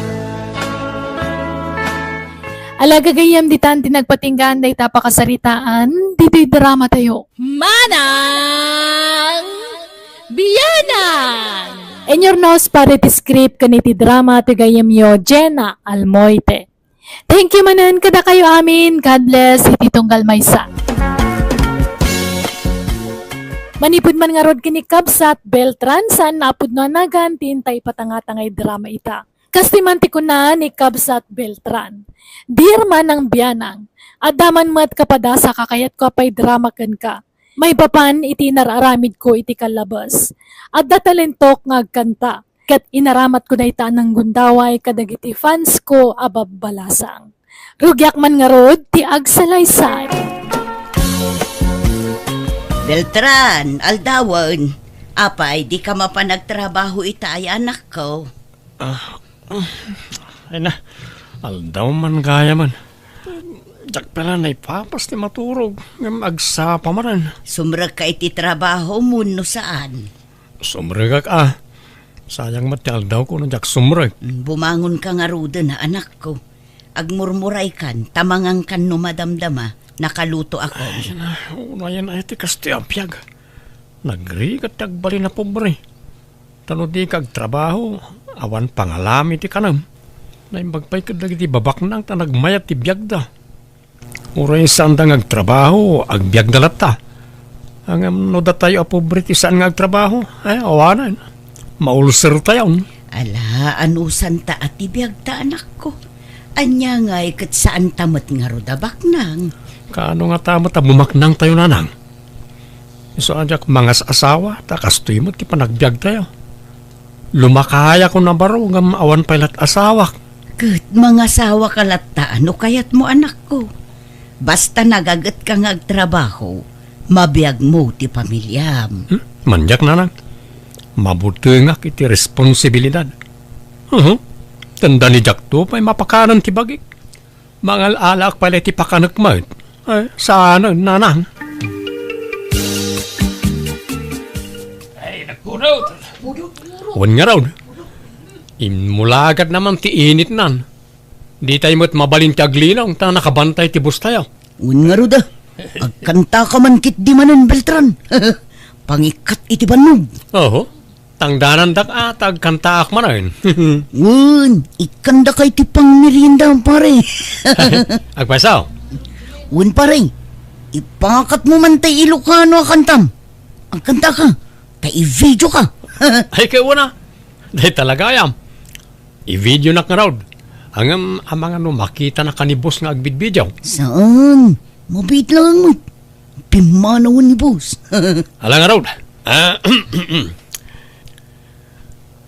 Alagagayam ditan tinagpatinggan day tapakasaritaan, dito'y drama tayo. Manang Biyanan! In your nose para ti script kaniti drama tigayam yo Jenna Almoite. Thank you manan kada kayo amin. God bless iti tunggal maysa. Manipud man nga rod kini Kabsat Beltran san napud no anagan tintay patangatangay drama ita. Kastimanti ko na ni Kabsat Beltran. Dear manang biyanang, adaman mat kapadasa kakayat ko apay drama ken ka. May papan iti nararamid ko iti kalabas. Adda talentok nga agkanta. Kat inaramat ko na itaan ng gundaway kadagiti fans ko ababbalasang. Rugyak man nga rod ti agsalaysay. Beltran, aldawan. Apay, di ka mapanagtrabaho ita ay anak ko. Ay na, aldaw man gaya man. Jak pala na ipapas ti maturog. Ngam agsapa maran. Sumrag ka iti trabaho mo no saan. Sumragak sayang mati aldaw ko na jak sumrag. Bumangon ka nga ruda na anak ko. Agmurmuray kan, tamangang kan no madamdama, nakaluto ako. Una yan ay ti kasti apyag. Nagrigat tagbali na pobre. Tano di kag trabaho, awan pangalami ti kanam. Naimbagpay ka dagiti babak nang tanagmayat ti biyagda. Uray saan da ngagtrabaho, agbiag dalata. Ang no da tayo apobre ti saan ngagtrabaho, ay awanan. Maulser tayo. Ala, anusan ta at ibiyag ta anak ko. Anya nga ikat saan tamat nga rodabak nang. Kaano nga tamo ta bumaknang tayo nanang. Iso ajak mangas asawa, ta kastoy mo ti panagbiag tayo. Lumakaya ko na baro, ngam awan pailat asawak. Kat mga asawa kalata, ano kayat mo anak ko? Basta nagagat ka ngagtrabaho, mabiyag mo ti pamilyam. Manjak nanang. Mabuti nga iti responsibilidad. Tanda ni Jack to, may mapakanan ti bagik. Mangal alak pala ti pakanagmat. Ay, saan nanang? Ay, nagpunod. Huwag nga raw. Imulagat naman ti init nan. Di tayo mo't mabalin ti aglinaw, ta nakabantay ti bus tayo. Un nga ruda, agkanta ka man kit di manan Beltran. Pangikat iti banog. Oo, tangdanan dak atag kanta ak manan. Un, ikanda kay ti pang merienda pare. Agpasaw. Un pare, ipangakat mo man tay Ilocano kantam. Ang kanta ka, tay video ka. Ay kayo na. Dahil talaga ayam. I-video na ka raw. Ang mga makita na kanibos nga agbidbidyaw. Saan? Mabit lang mo. Pimanaw ni boss. Alang nga raw.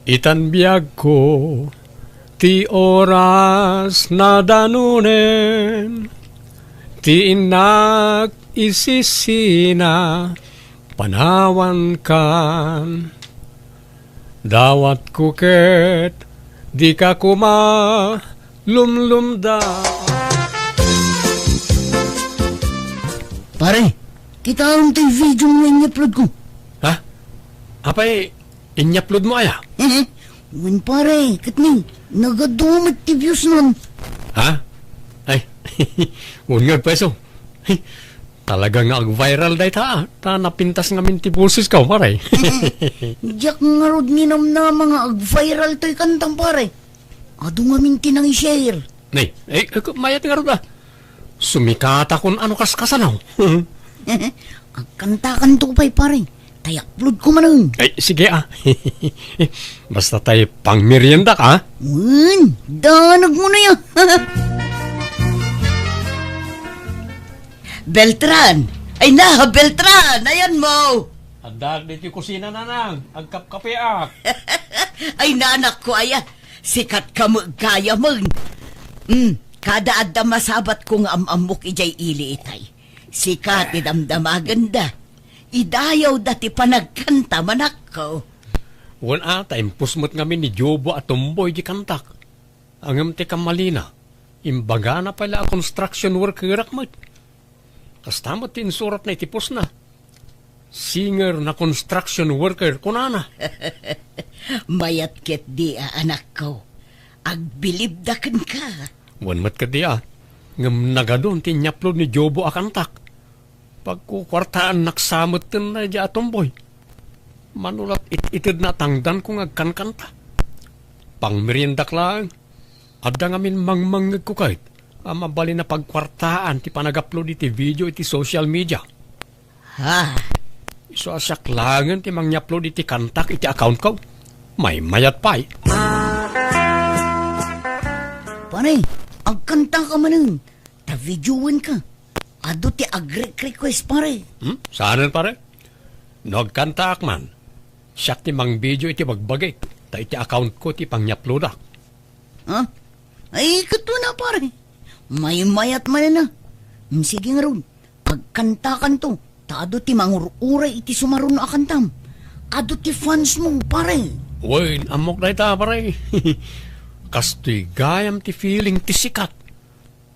Itan biyag ko ti oras na danunen ti inak isisina panawan kan dawat kuket di ka kuma lumlumda. Pare, kita ang tayo video nga in-upload ko. Ha? Apay, in-upload mo aya? Un pare, katning, nagadumit ti views nun. Ha? Ay, unyan peso. Talagang ag-viral day ta. Ta napintas nga minti pulsis ka, pare. Diyak nga rod ninam na mga ag-viral to'y kantang pare. Ado nga minti nang i-share. Nay, mayat nga rin ba? Sumikata kung ano kaskasanaw. Ang kanta-kanto pa'y pare. Tay-upload ko man. Ay, sige Basta tayo pang merienda ka. Danag mo na yan. Beltran! Ay na, Beltran! Ayan mo! Adal dito kusina na nang. Agkap-kape ak. Ay nanak ko, ayan. Sikat ka mo, kaya mo. Kada adda masabat ko nga amamok ijay ili itay. Sikat idamdamaganda. Idayaw dati panagkanta manakaw. Wan ata, impusmot nga ni Jobo at Tumboy di kantak. Ang amti kamalina, imbaga na pala a construction worker akmat. Kastamot tin surat na itipos na. Singer na construction worker kunana. Mayat ket di anak ko. Agbilibdakan ka. Wan mat ka diya, ngam nagadon tinyaplo ni Jobo akantak. Pagkukwartaan naksamot tin na di Tumboy. Manulat itid na tangdan kung agkankanta. Pang meriendak lang. Adda ngamin mangmangag ko kahit. Mabali na pagkwartaan ti panag-upload iti video iti social media. Ha? So asak langan ti mang-upload iti kantak iti account ko. May mayat pa eh. Pare, agkanta ka manin. Ta-videoan ka. Ado ti ag-request pare. Saanan pare? Nagkanta akman. Siyak ti mang video iti bagbagay. Ta iti account ko ti pang-upload ak. Ha? Ay, kato na pare. May mayat man na. Sige nga ron. Agkanta kan to. Ta ado ti mangururay iti sumaron na akantam. Ado ti fans mo pare. Uy, amok na ita pare. Kastoy gayam ti feeling ti sikat.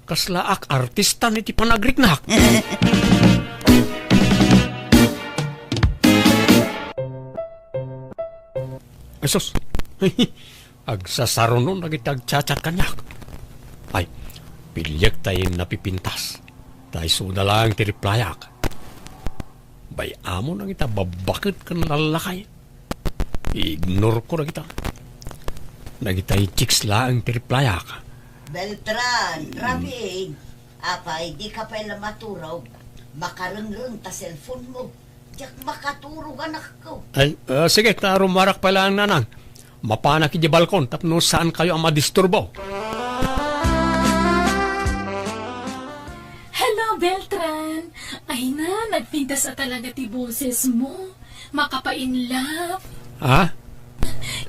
Kaslaak artista ni ti panagriknak. Esos, agsasaron nun nagitagchat kanyak. Ay, pilyak tayo napipintas. Tayo suda lang ti replyak. Bay amo na kita babakit kan lalakay. Ignore ko na kita. Nagitay chicks lang ti replyak. Beltran, Rabin. Apay, di ka pala maturog. Makarungrun ta cellphone mo. Diyak makaturog anak ko. Ay, sige, tarumarak pala ang nanang. Mapanak iti balkon, tapno saan kayo ang madisturbo. Hello, Beltran. Ay na, nagpintas na talaga ti boses mo. Makapain love. Ha?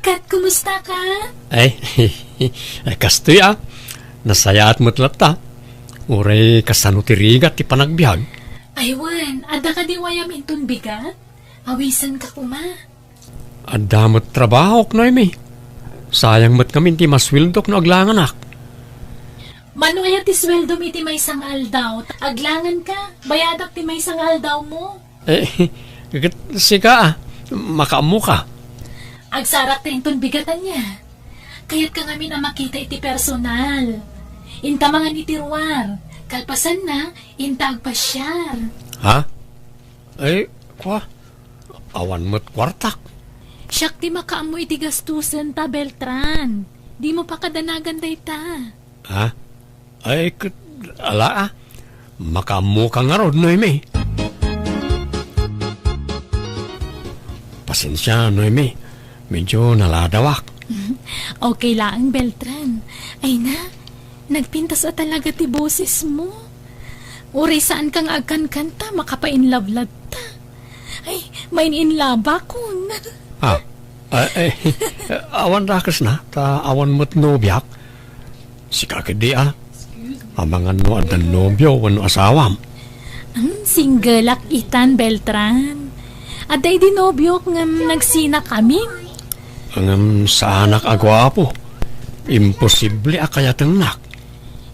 Kat, kumusta ka? Ay, kastoy ah. Nasaya at matlat ta. Uray kasano ti rigat ti panagbiag. Aywan, ada ka di wayam intun bigat? Awisan ka kuma. Adamot trabaho ko na imi. Sayang mat kami ti maswildok no aglangan ak. Manuaya ti sweldo mi ti may sangal daw. Aglangan ka, bayadak ti may sangal daw mo. Sika ah. Makaamu ka. Agsarak ta intun bigatan niya. Kaya't ka ngamin ang makita iti personal. Inta mga nitirwar. Kalpasan na, inta agpasyar. Ha? Ay, kwa? Awan mo't kwartak. Siyak ti makaamu iti gastusan ta, Beltran. Di mo pa kadanagan day ta. Ha? Ay, ala ah. Makaamu ka nga rod, Noemi. Pasensya, Noemi. Medyo naladawak. Okay lang, Beltran. Ay na, nagpintas at talaga ti boses mo. Uri saan kang agkan-kanta, makapainlove-love ta. Ay, main inlaba kun. Ha? Ay, awan rakas na. Ta awan mo't nobyak. Si kakidi ah. Amangan no at nobyo, wano asawam. Single ak itan, Beltran. Aday di nobyo ng nagsina kami. Ang sa anak agwapo. Imposible akayatang nak.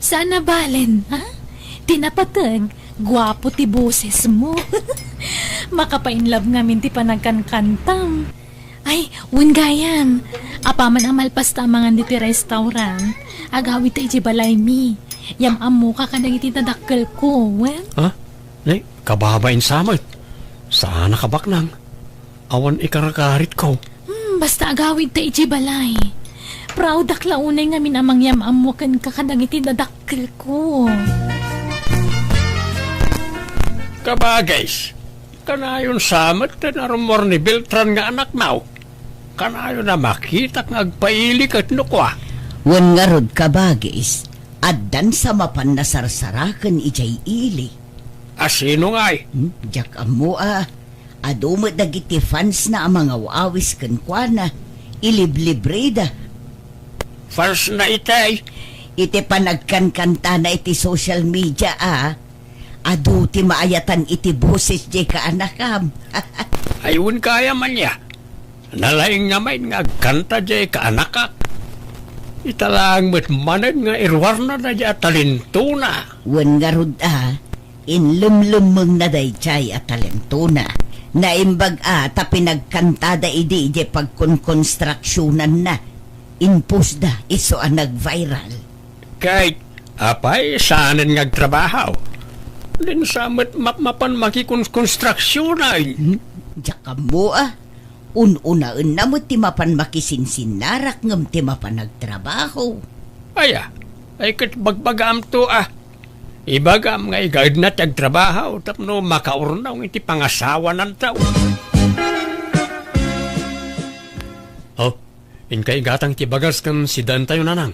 Sana balen, ha? Tinapatag, gwapo ti boses mo. Makapainlove ngamin ti panagkankantam. Ay, gayam. Apaman ang malpas tamangan di ti restaurant. Agawit ta iti balay mi. Yam amo ka kanang iti nadakkel ko, well? Ha? Nay, kababain samot. Sana kabaknang. Awan ikarakarit ko. Basta agawid ta iti balay. Proud ak launay ngamin amang yam amo kan kakadang iti nadakkel ko. Kabagays, kanayon samot na narumor ni Beltran nga anak now. Kanayon na makita nga agpailik at nukwa. Wan nga rod kabagis. Addan sa mapan na sarsarakan ijay ili. Asino nga eh? Diyak amo ah. Adumo dagiti fans na ang mga wawis kan kwa na. Iliblibreda. Fans na itay. Iti panagkankanta na iti social media adu ti maayatan iti boses di ka anakam. Ayun kaya man niya. Nalaing naman nga kanta di ka anakak. Italang matmanad nga irwarna na di talentuna. Wan nga rod inlumlumeng na day chay at talentuna. Naimbag ta pinagkantada idi pagkonkonstruksyonan na. Impusda iso nag-viral. Kahit apay saanan nga trabaho. Din sa mapan makikonstruksyon ay. Diyak mo ununaan na mo ti mapan makisinsinnarak ngam ti mapan nagtrabaho. Ay kat bagbagam to Ibagam nga igad na tagtrabaho tapno makaurnaw iti pangasawa ng tao. Inkay gatang ti bagas kan si Dan tayo nanang.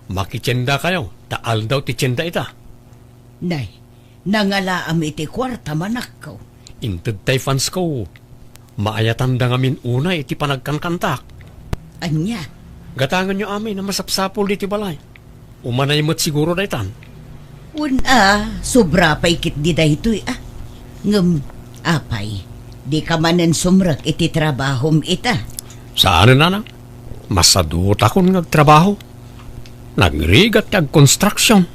Makitsenda kayo, taal daw ti tsenda ita. Nay, nangalaam iti kwarta manak ko. Inted tay fans ko. Maayatan da ngamin una iti panagkankantak. Anya? Gatangan nyo amin na masapsapol iti balay. Umanay mo't siguro daytan. Sobra pa'y kit di dahitoy Ngam, apay, di ka manan sumrak iti trabahom ita. Saan nanang? Masadot akong nagtrabaho. Nagrigat kag construction.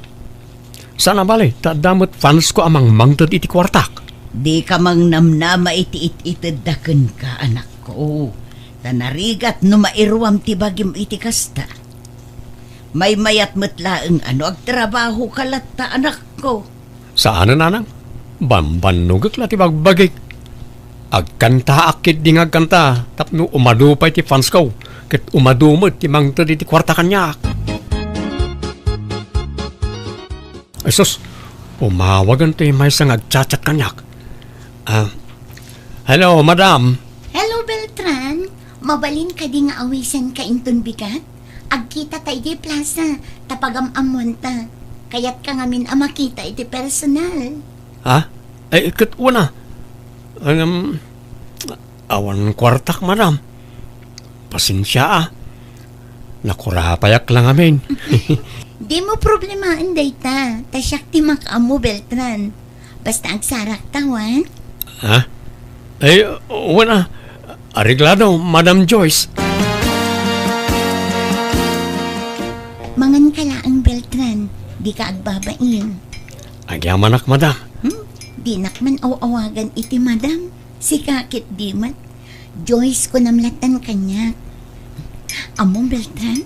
Sana bali, tadamot fans ko amang mangtod iti kwartak. Di ka mang namnama iti itadakan ka, anak ko. Tanarigat no mairwam ti bagim iti kasta. May mayat matlaeng ag trabaho kalatta, anak ko. Saan nanang? Bambanugak lati bagbagik. Agkanta akit di ngagkanta. Tapno umadupay ti fans ko. Ket umadumot ti mangtod iti kwarta kanyak. Ay sus, umawagan ti may sang agchatchat kanyak. Hello, madam. Hello, Beltran. Mabalin ka di nga awisan ka inton bigat? Agkita ta iti plaza, tapagam-amwan ta. Kayat ka ngamin makita iti personal. Ay, ikat una. Awan kwartak, madam. Pasensya Nakurapayak lang amin. Di mo problemain dayta. Tasyak ti makaamu, Beltran. Basta agsarak tawan. Ay, wala. Ariglado, Madam Joyce. Mangan ka laang, Beltran. Di ka agbabain. Agyamanak, madam. Di nakman awawagan iti madam. Si kakit di mat. Joyce ko namlatan kanya. Among Beltran,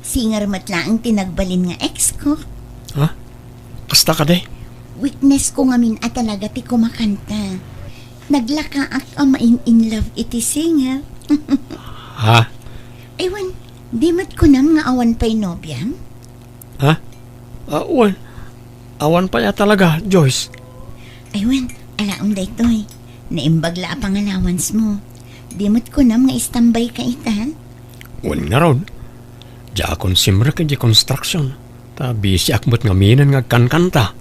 singar matlaang tinagbalin nga ex ko. Kasta ka day? Weakness ko ngamin at talaga ti kumakanta. Naglaka ak amain in love iti singer. Ewan, di mat ko nam nga awan pa'y nobyam? Awan pa ya talaga, Joyce. Ewan, alaom da ito'y. Naimbagla ang allowance mo. Di mat ko nam nga istambay ka ita. Wala nga ron. Diya akong simra ka di construction. Tabi si akmat nga minan nga kankanta.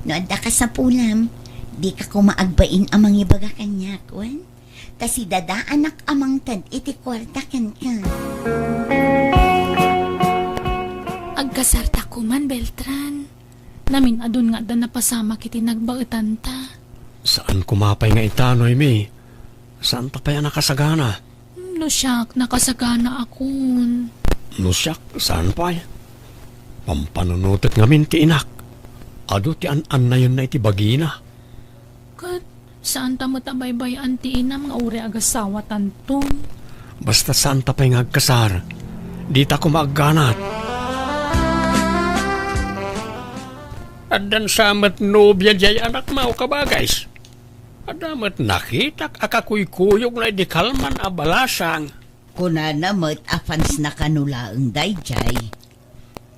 No adda ka sa pulam, di ka kumaagbain amang ibaga kanya, kwan. Ta si dada anak amang tad iti kwarta kan ka. Agkasarta ko man, Beltran. Namin adun nga da napasama kiti nagbaitan ta. Saan kumapay nga itanoy mi? Saan pa pa yan nakasagana? Lusyak, nakasagana akon. Nusyak, saan pa yan? Pampanunutot ngamin ti inak. Ado ti an na yun na iti bagina. Kat, saan ta matabaybay ti inam nga uri agasawa tanto? Basta saan ta pa'y ngagkasar. Di ta kumagganat. Adan samat nobya jay anak mau kabagays. Adamat nakitak akakuykuyog na di kalman abalasang. Kuna namot afans na kanulaang dayjay.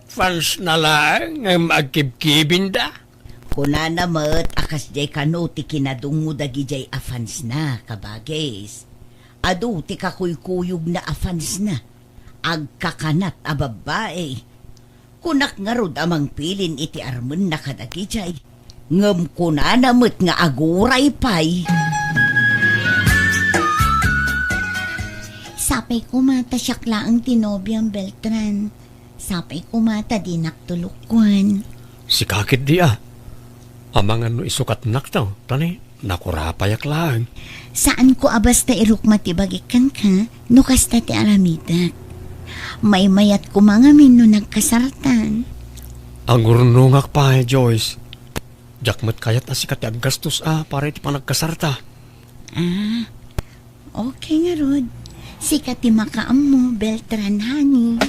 Fans na lang ang magkibkibin da. Kuna namot akas jay kano ti kinadungo dagi jay afans na kabagis. Adu ti kakuykuyog na afans na. Agkakanat a babae. Kunak nga rod amang pilin iti armen na kadagi jay. Ngem kuna namot nga aguray pay. Sapay ko matasyak laang tinobyang Beltran. Sapay kumata di naktulukwan. Si kakit di Amang ano isukat naktaw, tani, nakurapayak lang. Saan ko abas ta iruk matibagikan ka, nukas ta ti aramidak. May mayat ko mga no nagkasartan. Ang urnungak pa Joyce. Jakmat kayat si kati aggastos para iti panagkasarta. Okay nga Rod. Sikat ti makaam mo, Beltran, honey.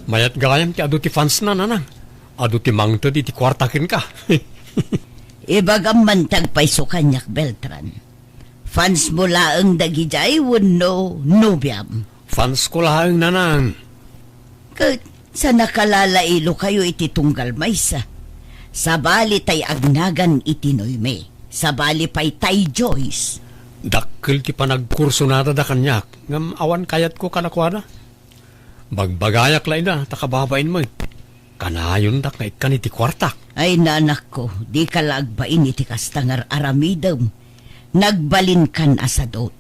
Mayat gayam ti adu ti fans na nanang. Adu ti mangtod iti kwartakin ka. Ibagam mantag pa'y sukanyak, Beltran. Fans mo laang dagijay wano nobyam. Fans ko lang nanang. Kat sa nakalalailo kayo iti tunggal maysa. Sabali tay agnagan iti noyme. Sabali pa'y tay Joyce. Dakkel ti panagkurso na da kanyak. Ngam awan kayat ko kanakwada. Bagbagayak lang na, takababain mo. Kanayon dak na ikan iti kwartak. Ay nanak ko, di ka lagbain iti kastangar aramidam. Nagbalin kan asadot.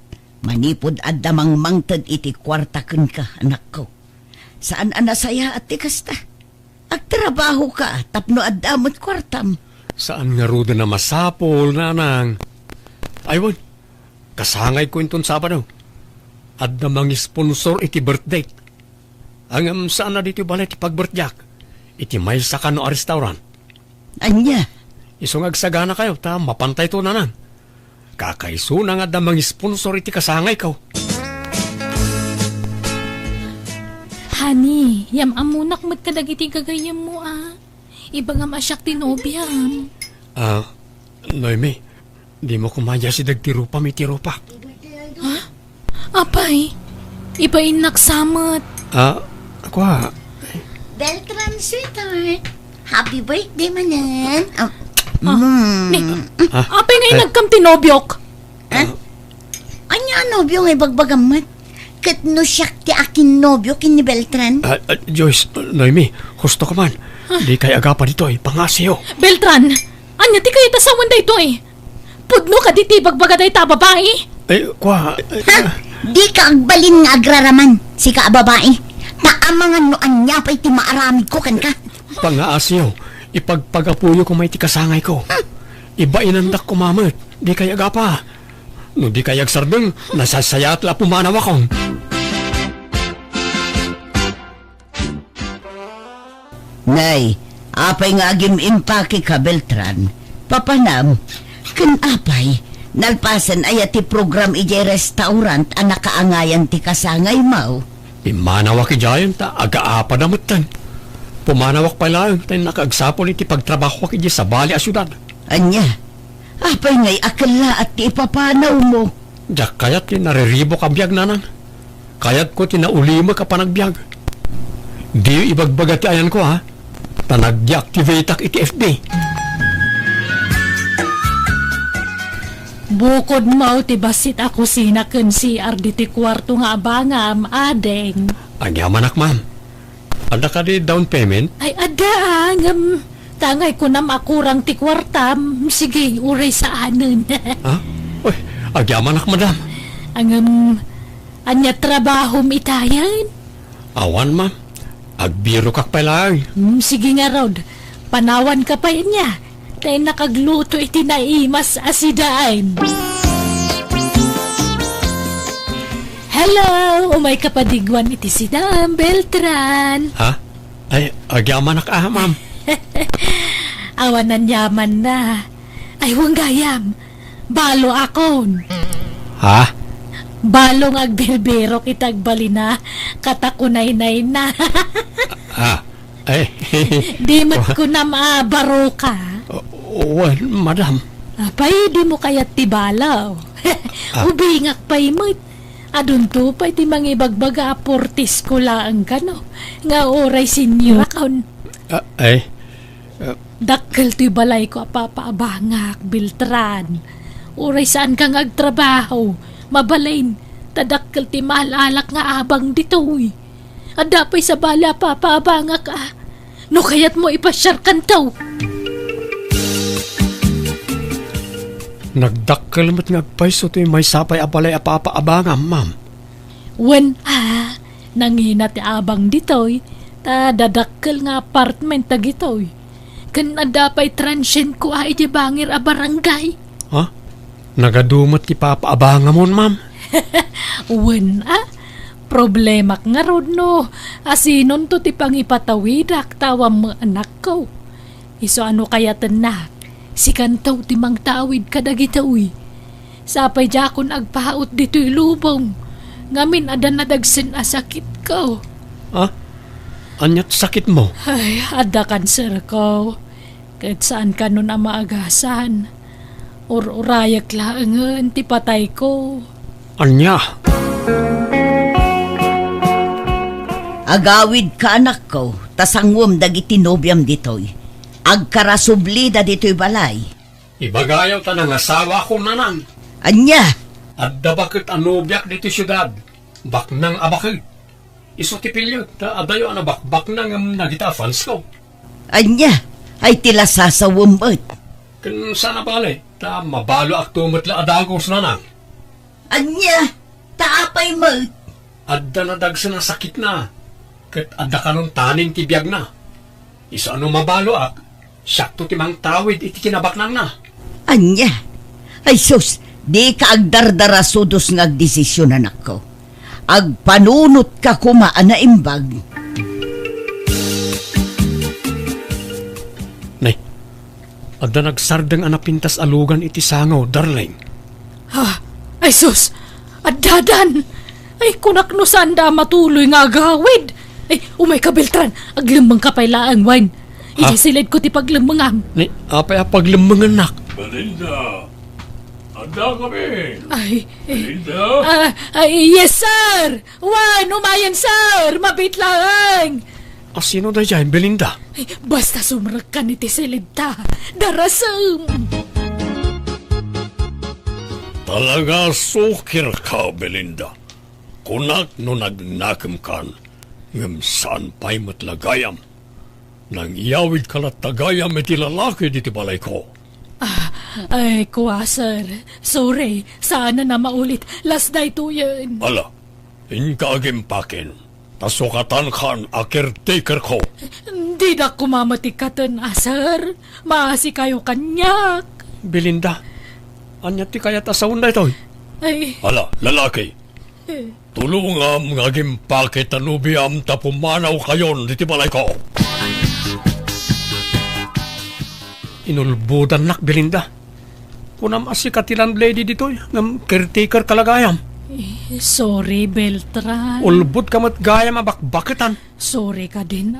Manipod at damang mangtad iti kwartaken ka, anak ko. Saan anasaya at ti kasta? Agtrabaho ka, tapno at damot kwartam. Saan nga ruda na masapol, nanang? Aywan, kasangay ko inton Sabado. At damang sponsor iti birthday. Ang saan na dito balay ti pagbirthyak? Iti may sa kano a restaurant. Anya, Isong agsagana kayo, ta mapantay to nanang. Kakaiso na nga damang sponsor iti kasangay ko. Honey, yam amunak mat kadagiti gagayam mo Iba nga masyak tinobyam. Noemi, di mo kumaya si dagtirupa may tirupa. Apay, iba naksamat. Ako Beltran, sweetheart. Happy birthday, manan. Apay nga nagkam tinobyok. Anya nobyo nga bagbagamat? Kat no siyak ti akin nobyo kin ni Beltran. Joyce, Noemi, husto ka man. Di kay agapa dito pangasiyo. Beltran, anya ti kayo tasawan da ito Pudno ka di ti bagbaga da ita babae. Di ka agbalin nga agraraman, si ka babae. Naamangan no anya pa iti maaramid ko kan ka. Pangaasiyo, ipagpagapuyo ko may tikasangay ko. Iba inandak ko mamat, di kay agapa. No di kay agsardeng, nasasaya at la pumanaw akong. Nay, apay nga agim impake ka, Beltran. Papanam, kan apay, nalpasan ay ati program ije restaurant ang nakaangayan ti kasangay mau. Imanawak ijayan ta, agaapa na mutan. Pumanawak pa lang, tayo nakaagsapon iti pagtrabaho ki sa bali a syudad. Anya, apay nga'y akala at ti ipapanaw mo. Diyak kayat ti nariribo ka biyag nanang. Kayat ko tinaulima ka panagbiag. Di ibagbaga ti ayan ko Tanag-deactivate ak iti FB. Bukod mo ti basit ako sinaken si arditi kwarto nga abangam, adeng. Ang yaman ak, ma'am. Ada ka di down payment? Ay ada, tangay ko nam akurang ti kwartam. Sige, uray sa anon. Uy, ang yaman ak, madam. Anya trabaho itayan? Awan, ma'am. Agbiro kak pala. Sige nga, Rod. Panawan ka pa niya. Tayo nakagluto iti naimas asidaan. Hello! Umay kapadigwan iti sidaan, Beltran. Ay, agyaman ak ma'am. Awanan yaman na. Ay, huwag gayam. Balo akon. Balong agberbero kitagbali na. Katakunay-nay na. Ay. Di mat ko na maabaro ka. Well, madam. Apay, di mo kayat tibalaw. Ubingak pa'y mo't. Adun to pa'y ti mangibagbaga aportis ko lang kano. Nga oray sinyo. Dakkel ti balay ko apapaabangak, Beltran. Oray saan kang agtrabaho. Mabalain, tadakkel ti mahalalak nga abang ditoy. Ada pa'y sa bala papaabangak No kayat mo ipasyar kantaw. Nagdakkel mo't ngagpay so may sapay apalay apapaabangam, ma'am. Wen Nangina ti abang ditoy, ta dadakkel nga apartment ta gitoy. Kan adapay transient ko ay di bangir a barangay. Ha? Nagadumot ti papaabangan mo, ma'am. Wen problema nga rod no. Asinon to ti pangipatawidak tawam mo anak ko. Iso ano kaya tenak? Si kantaw ti mangtawid kadagita uy. Sapay jakon agpahaot dito'y lubong. Ngamin adan nadagsen asakit ko. Ha? Anyat sakit mo? Ay, ada cancer ko. Kahit saan ka nun ang maagasan. Urayak laangan ti patay ko. Anya? Agawid ka anak ko, tasangwom dagiti nobyam ditoy. Agkarasublida dito'y balay. Ibagayaw ta ng asawa ko nanan. Anya, Adda bakit anobyak dito syudad? Baknang abakit. Iso tipilyo, ta adayo anabak baknang nagita fans ko. anya, ay tila sasawumbot. Kan sana bale, ta mabalo ak tumatla adagos nanang. Anya, taapay mo. Adda na dagsa na sakit na. Kat adda kanong tanin tibiyag na. Iso ano mabalo ak, sakto timang tawid iti kinabaknang na. Anya, ay sus, di ka agdardara sudos ng agdesisyon anak ko. Agpanunot ka kumaan na imbag. Nay, adda nagsardang anapintas alugan iti sangaw, darling. Ha? Ay sus! Addadan! Ay kunak no sanda matuloy nga agawid! Ay umay ka Beltran! Aglimang kapay laang wine! Ha? Isilid ko ti paglimangam! Nay, apay apaglimang anak. Belinda! Anda kami! Ay, Belinda! yes sir! Wine! Umayan sir! Mabit lang! Asino da dyan, Belinda? Ay, basta sumrag ka ni ti silid ta! Darasam! Talaga sukir ka, Belinda. Kunak no nagnakam kan, ngam saan pa'y matlagayam. Nang iyawid ka tagayam iti lalaki diti balay ko. Ay, kuwa sir. Sorry. Sana na maulit. Last day to yun. Ala, inkagimpakin. Tasukatan kan a caretaker ko. Hindi na kumamatikatan, sir. Maasi kayo kanyak. Belinda, anya ti kaya tasawon na ito. Ay, Ala, lalaki. Tulungam nga gimpakit anubiam tapumanaw kayon diti balay ko. Inulbudan nak, Belinda. Kunam asikatilan lady dito, ng caretaker kalagayam. sorry, Beltran. Ulbud kamat gayam abakbakitan. Sorry ka din,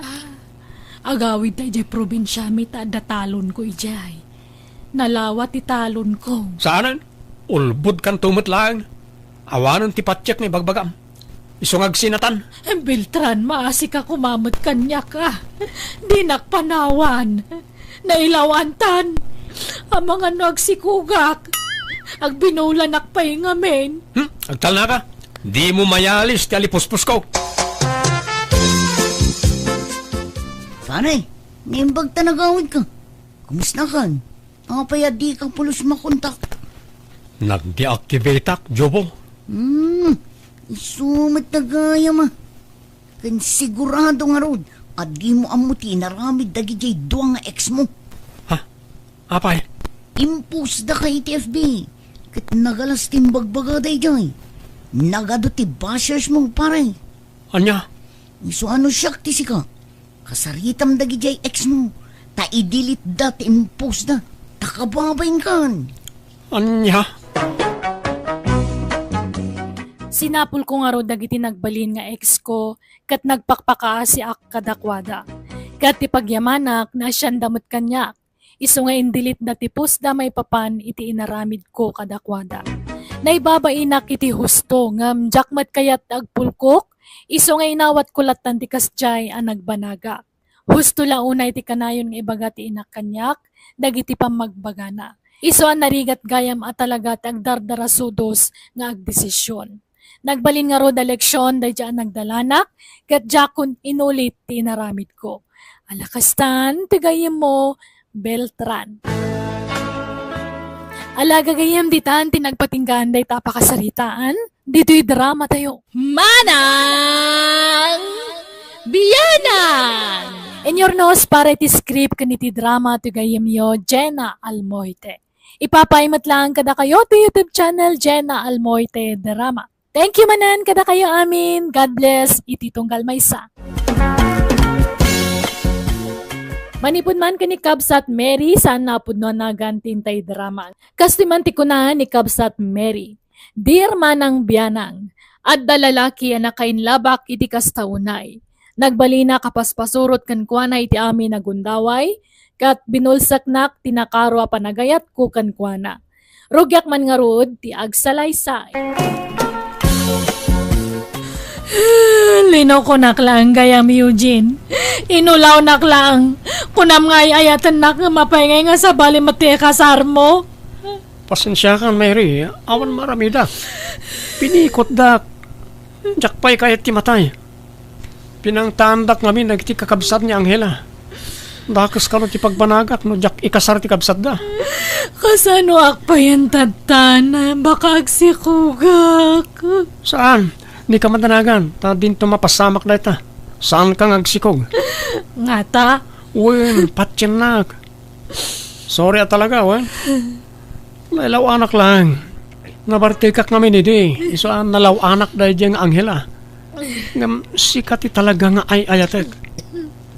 Agawid na ijay probinsya mi ta datalon ko ijay. Nalawat italon ko. Saanan? Ulbud kan tumot lang. Awanan ti patsyak ni bagbagam. Isungag sinatan. Beltran, maasi ka kumamot kanya ka. Di nakpanawan. Nailawantan. Ang mga nagsikugak. Agbinulanak pa yung amin. Agtal na ka. Di mo mayalis ti alipuspos ko. Pare, niimbag tanagawid ka. Kumusta ka? Nakapaya di ka pulos makontak. Nag-deactivate ak, Jobo. Isumat na gaya ma. Kan sigurado nga rod. At di mo amuti naramid dagi jay duwa nga ex mo. Ha? Apay? Impus da kay TFB. Kat nagalas timbagbaga day jay. Nagado ti bashers mo pare. Anya? Iso ano siyak ti sika. Kasaritam dagi jay ex mo. Ta idilit da ti impus da. Takababayin kan. Anya? Sinapul ko nga ro dagiti nagbalin nga ex ko, kat nagpakpaka si ak kadakwada. Kat ipagyamanak na siyan damot kanyak. Iso nga indilit na tipos da may papan iti inaramid ko kadakwada. Naibabainak iti husto ngam jakmat kayat agpulkok, iso nga inawat kulat tantikas jay ang nagbanaga. Husto launa iti kanayon nga ibaga ti inak kanyak, dagiti pamagbagana. Iso ang narigat gayam at talaga agdardarasudos nga agdesisyon. Nagbalin nga ro da leksyon da dyan nagdalanak, kat jakon inulit ti naramid ko. Alakastan, tigayim mo, Beltran. Alaga gayam ditan tinagpatinggan day tapakasaritaan. Dito'y drama tayo. Manang Biyanang! In your nose, para iti script kaniti drama to gayam yo, Jenna Almoite. Ipapaimat lang kada kayo to YouTube channel, Jenna Almoite Drama. Thank you manan kada kayo amin. God bless. Iti tunggal maysa. Manipod man ka ni Kabsat Mary, saan napod no nagantintay drama. Kastiman ti kunahan ni Kabsat Mary. Dear manang biyanang, at dalalaki na kainlabak iti kastaunay. Nagbalina kapaspasurot kan kuana iti amin nagundaway, kat binulsaknak tinakarwa panagayat ko kan kuana. Rugyak man nga rod, ti agsalaysay. Lino ko naklang gayam Eugene. Inulaw naklang. Kunam nga ayatan nak nga mapayngay nga sa bali mati kasar mo. Pasensya kan, Mary. Awan marami da. Pinikot da. Jakpay kayat kimatay. Pinangtandak ngamin nagti kakabsat ni Angela. Dakas ka no ti pagbanagat no jak ikasar ti kabsat da. Kasano akpayan tatana, baka agsikugak. Saan? Ni ka madanagan. Ta din tumapasamak na ita. Saan kang agsikog? Ngata? Uy, patyanak. Sorry talaga, wen. Nalaw anak lang. Nabartikak ngamin hindi. Isaan nalaw anak dahil diyang Angela. Ngam, sikati talaga nga ay ayatek.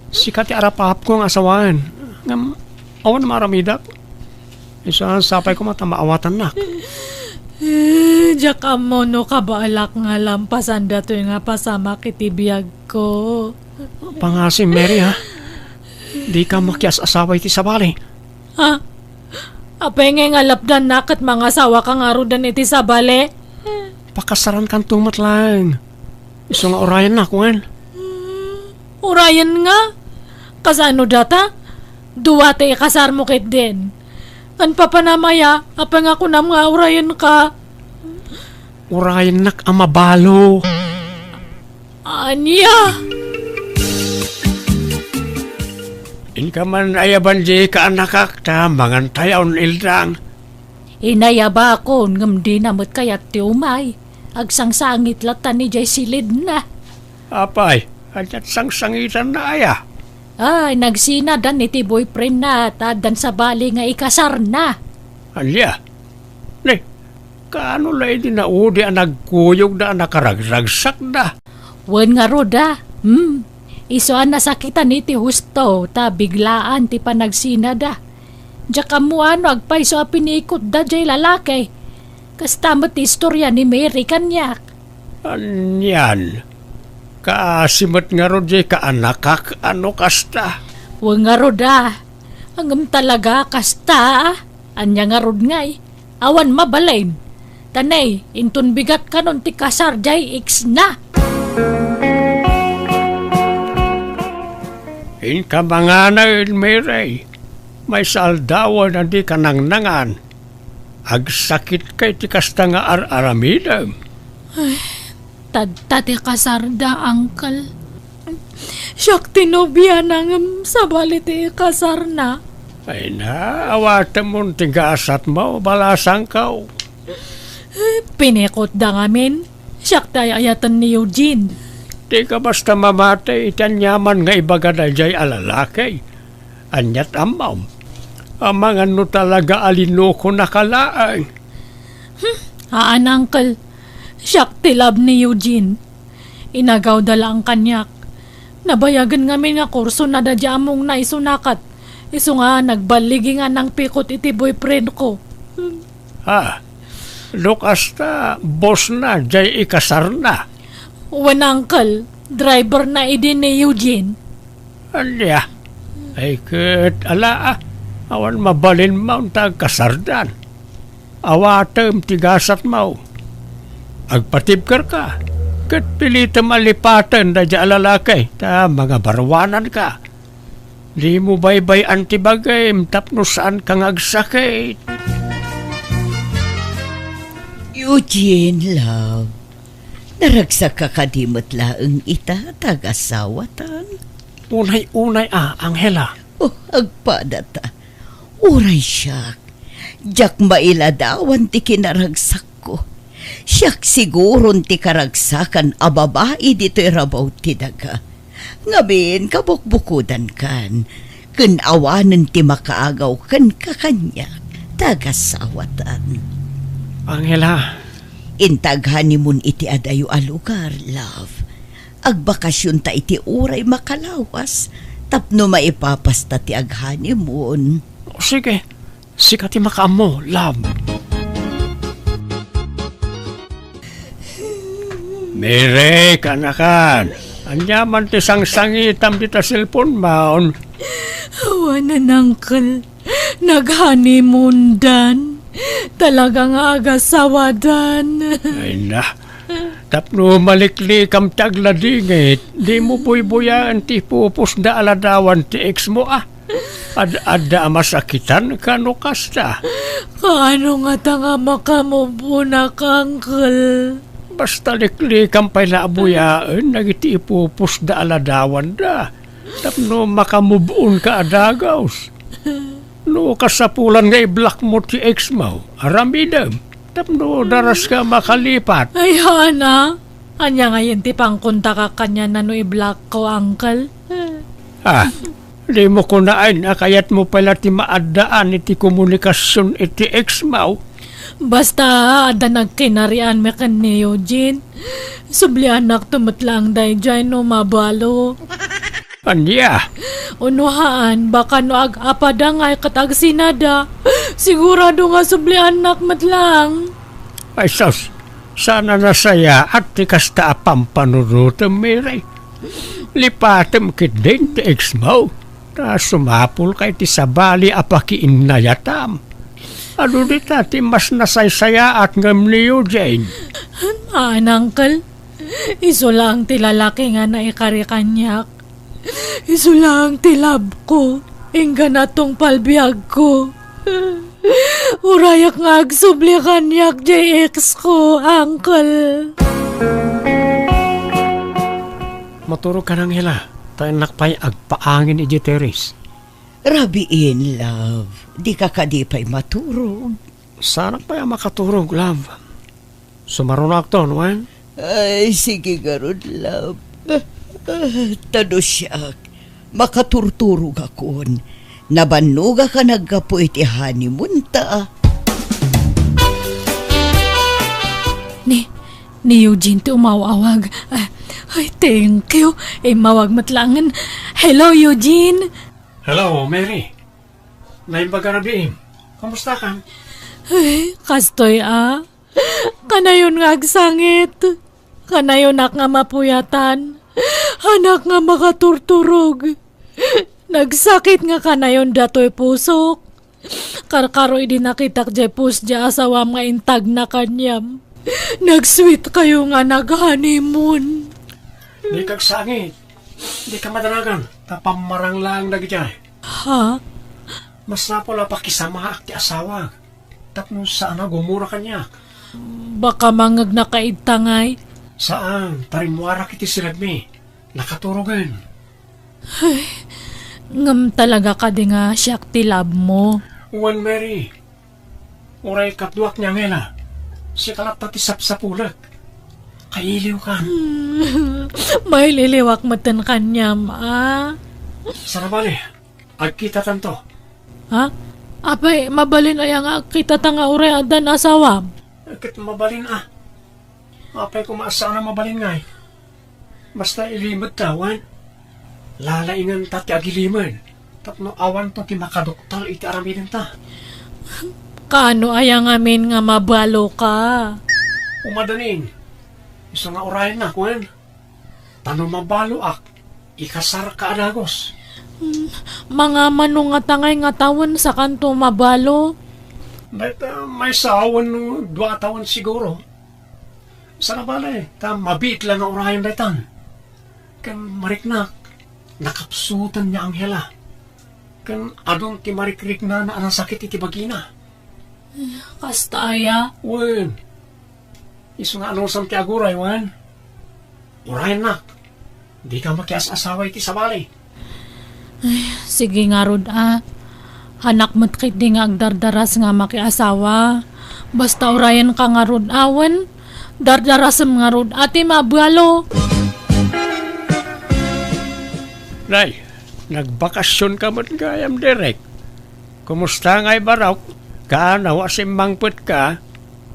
Sikati arapahap ko ang asawaan. Ngam, awan maramidak. Isaan sapay ko matamaawatan nak. Diyak mo no kabalak nga lampasan dato nga pasama kitibiyag ko. Pangasim, Mary, ha? Di ka makias asaway ti sabali. Ha? Apay nga lapdan nakat mga asawa ka nga rudan iti sabali. Pakasaran kan tumat lang. Iso nga orayan na, kuen. Urayan nga. Kasano data? Duwate kasar mo kit din. Kan papanamaya, apa nga kunam nga urayan ka. Orayan nak amabalo. Anya? In ka man ayaban di ka anakak ta mangan tayaw ildang. Inayaba ako ngam di namot kayat ti umay. Agsangsangit latan ni jay silid na. Apay, adyat sang-sangitan na aya. Ay, nagsinadan iti boyfriend na tadan sa bali nga ikasar na. Alya, ne, kaano lay di na udi ang nagkuyog na nakaragsak na. Wen nga roda, isoan nasakitan iti husto ta biglaan ti panagsinada. Diya mo ano agpay so pinikot da jay lalaki. Kastamot istorya ni Mary kanyak. Anyan, kaasimot nga ro jay kaanakak ano kasta. Wen nga roda, hanggang talaga kasta. Anya nga rod ngay, awan mabalain. Tanay, intun bigat kanon ti kasar jay x na. In ka mga na Mary, may saldawan na di ka nangnangan. Agsakit kay ti kasta nga aramidam. Tati kasar da, angkal. Siyak tinobya nang sa baliti kasar na. Ay na, awatan mo tigasat mo, balasang ka. Pinikot da ngamin. Siyak tayo ayatan ni Eugene. Di ka basta mamatay, itanyaman nga ibaga na jay alalakay. Anyat amaw. Amang ano talaga alino ko nakalaan. Haan, angkal. Siyak tilab ni Eugene. Inagaw dala ang kanyak. Nabayagan ngamin nga kurso na dadya among naisunakat. Iso nga nagbaligi nga ng pikot iti boyfriend ko. Ha? Lukas na, boss na, jay ikasar na. Wen, angkal. Driver na idin ni Eugene. Alya, ay kat ala awan mabalin mo tag kasardan. Awatem tigasat mo. Agpatibkar ka. Kat pilitam alipatan da dya alalakay. Ta mga barwanan ka. Di mo baybay antibagay tapno saan kang agsakit. Eugene, love. Naragsak ka kadimot laeng ita tagasawatan. Unay-unay Angela. Oh, agpadata. Uray siya. Jak mailadawan ti kinaragsak ko. Siyak siguron ti karagsakan a babae dito'y rabaw ti daga. Ngabin kabukbukudan kan. Kun awanan ti makaagaw kan kakanya. Tagasawatan. Angela, Intaghanimon iti adayo a lugar, love. Agbakasyon ta iti uray makalawas. Tapno maipapasta ti aghanimon. sige. Sikati makaamo, love. Mere, kanakan. Anyaman ti sang-sangitam di ta cellphone maon. Awanan, Uncle. Naghanimundan. Talagang agasawadan. Ay na. Tapno malikli kam tagladingit. Di mo buy-buyaan ti pupus da aladawan ti ex mo Ad-ada masakitan kano kasta. Kaano nga tanga makamubunak, Uncle? Basta likli kam pa'y laabuyaan, nagiti ipupus da aladawan da. Tapno makamubun ka adagaws. No kasapulan nga i-block mo ti ex mo, aramidam. Tapno daras ka makalipat. Ay, Hana. Anya ngayon ti pangkunta ka kanya na no i-block ko, Uncle. Di mo kunain na kayat mo pala ti maadaan iti komunikasyon iti ex mo. Basta ada nagkinarian me kan ni Eugene. Subli anak tumatlang day dyan no mabalo. Anya, Unuhaan, baka no ag-apadangay katag sinada. Sigurado nga subli anak matlang. ay sos, sana nasaya at ti kasta apampanunod miray. Lipatem kit din ti ex mo. Ta sumapul kay ti sabali apakiin na yatam. Ano di ti mas nasaysaya at ngam ni Eugene. Uncle, iso lang ti lalaki nga na ikarikanyak. Iso lang ti lab ko, ingga na tong palbiyag ko. Urayak nga agsubli kanyak jay ex ko, Uncle. Maturo ka nang hila. Tayo nakpay agpaangin iji teres. Rabiin, love. Di ka kadipay maturog. Sana pa makaturog, love. Sumarunak to, Wen? Ay, sige garod, love. Tado siyak. Makaturturog akon. Nabanuga ka naggapo iti honeymoon ta. Ni Eugene ti umawawag. Ay, thank you. Mawag matlangan. Hello, Eugene. Hello, Mary. Naimbaga na biim. Kamusta ka? Ay, kastoy Kanayon nga agsangit. Kanayon nga mapuyatan. Anak nga makaturturog. Nagsakit nga kanayon datoy pusok. Karkaroy din nakitak jay pus dya asawa nga intag na kanyam. Nagsweet kayo nga nag-honeymoon. Di kagsangit. Di ka madaragan. Tapamarang lang lagi dyan. Ha? Mas napula pa kisama ti asawa. Tapno sana gumura kanya. Baka mangag na kaitangay. Saan? Tarimwara kiti silagmi. Nakaturugan. Ngam talaga ka di nga siyak ti lab mo. Juan Mary. Uray katduak niya ngela. Si kalap pati sapsapulag. Kailiw ka. May liliwak matan kanyam, Sarabali. Agkita tanto. Ha? Apay, mabalin ay nga kita tanga uray adan asawam. Agkit mabalin Apay kumaasa na mabalin ngay. Basta ilimod tawan. Lalaingan tati agiliman. Tapno awan to ti makadoktor iti aramidin ta. Kaano ayang amin nga mabalo ka? Umadanin. Isa nga orayan na, kwen. Tano mabalo ikasar ka adagos. Mga manong nga tangay nga tawon sa kanto mabalo. May sawan no 2 taon siguro. Sana bala mabiit lang ang orayan daytan. Kan mariknak, nakapsutan niya ang hela. Kan adong ti marikrik na sakit iti bagina. Kasta aya? Wen, iso nga anong sam ti aguray, wen. Orayan nak, di ka makias asawa iti sabali. Sige nga rod Hanak mo't kit di nga agdardaras nga makiasawa. Basta urayan ka nga rod awan, dardarasam nga rod ati mabalo. Nay, nagbakasyon ka mo't gayam direk. Kumusta nga'y baraw? Kaanaw asimbang put ka?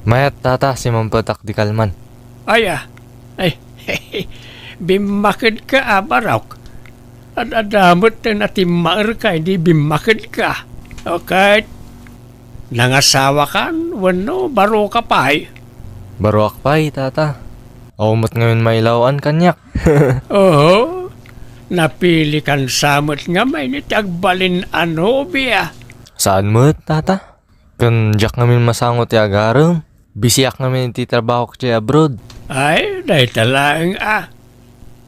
Mayat tata si mampatak di kalman. Ay, bimakid ka baraw. At adamot na natimaar ka, hindi bimakid ka. Okay? Nangasawa ka? Wano, baro ka pa eh. Baro akpay tata. Umot ngayon mailawan kanyak. Oo. Napili kan samot nga may nitagbalin ano biya. Saan mo tata? Kan jak ngamin masangot ti agaram. Bisiak ngamin ti trabaho ko ti abroad. Ay, dahi talaang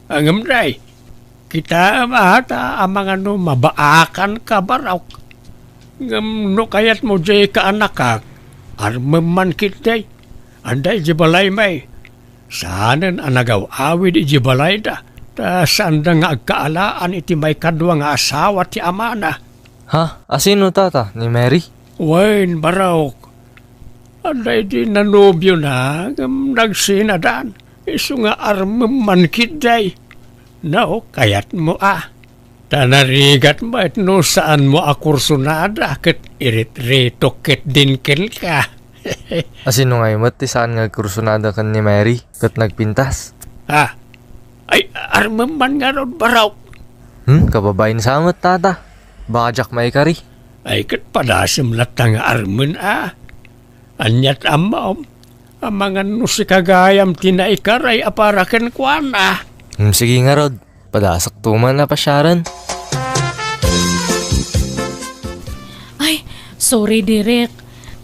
Angam dahi. Kita ata ang mga no mabaakan ka baraw. Ngam no kayat mo jay ka anak ka. Armaman kitay. Anday jibalay may. Saanan anagaw awid ijibalay da. Ta saan da nga agkaalaan iti may kadwa nga asawa ti amana. Ha? Asino tata? Ni Mary? Wain baraw. Anday di nanobyo na. Ngam nagsinadaan. Isu nga armaman kitay. No, kayat mo Tanarigat mo at no saan mo akursunada ket irit-rito ket dinkel ka. Asino ngayon ti saan nga kursunada kan ni Mary? Kat nagpintas? Ay, armaman nga ron baraw. Kababain samot tata. Baka jak may kari. Ay, ket padasim latang arman Anyat amam. Ang mga nusikagayam tinaikaray aparaken kuana. Sige nga rod. Padasak tuman na pasyaran. Ay, sorry direk.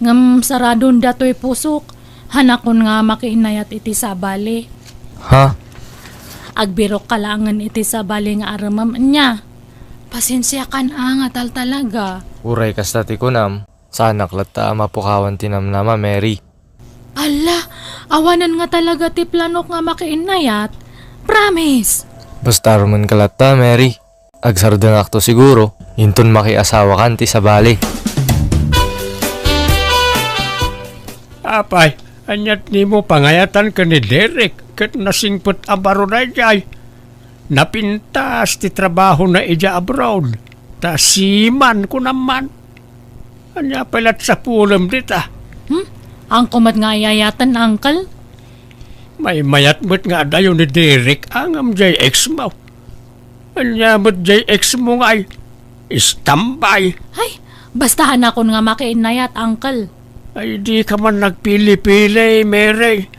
Ngam saradon datoy pusok. Hanakon nga makiinayat iti sabali. Ha? Agbirok kalangan iti sabali nga aramam niya. Pasensya kan nga tal talaga. Uray kasta ti kunam. Sana klata mapukawan tinamnama Mary. Ala, awanan nga talaga ti planok nga makiinayat. Promise! Basta ruman kalata Mary. Agsardang akto siguro. Inton makiasawa kan ti sabali. Apay, anyat ni mo pangayatan ka ni Derek ket nasingput abaro na jay. Napintas ti trabaho na ija abroad. Ta siman ko naman. Anya palat sa pulam dita. Ang kumat nga ayayatan, uncle? May mayat mo't nga dayo ni Derek ang JX mo. Anya mo't JX mo nga'y istambay. Ay, basta hanakon nga makiinayat, uncle. Ay di ka man nagpili-pili, Mary.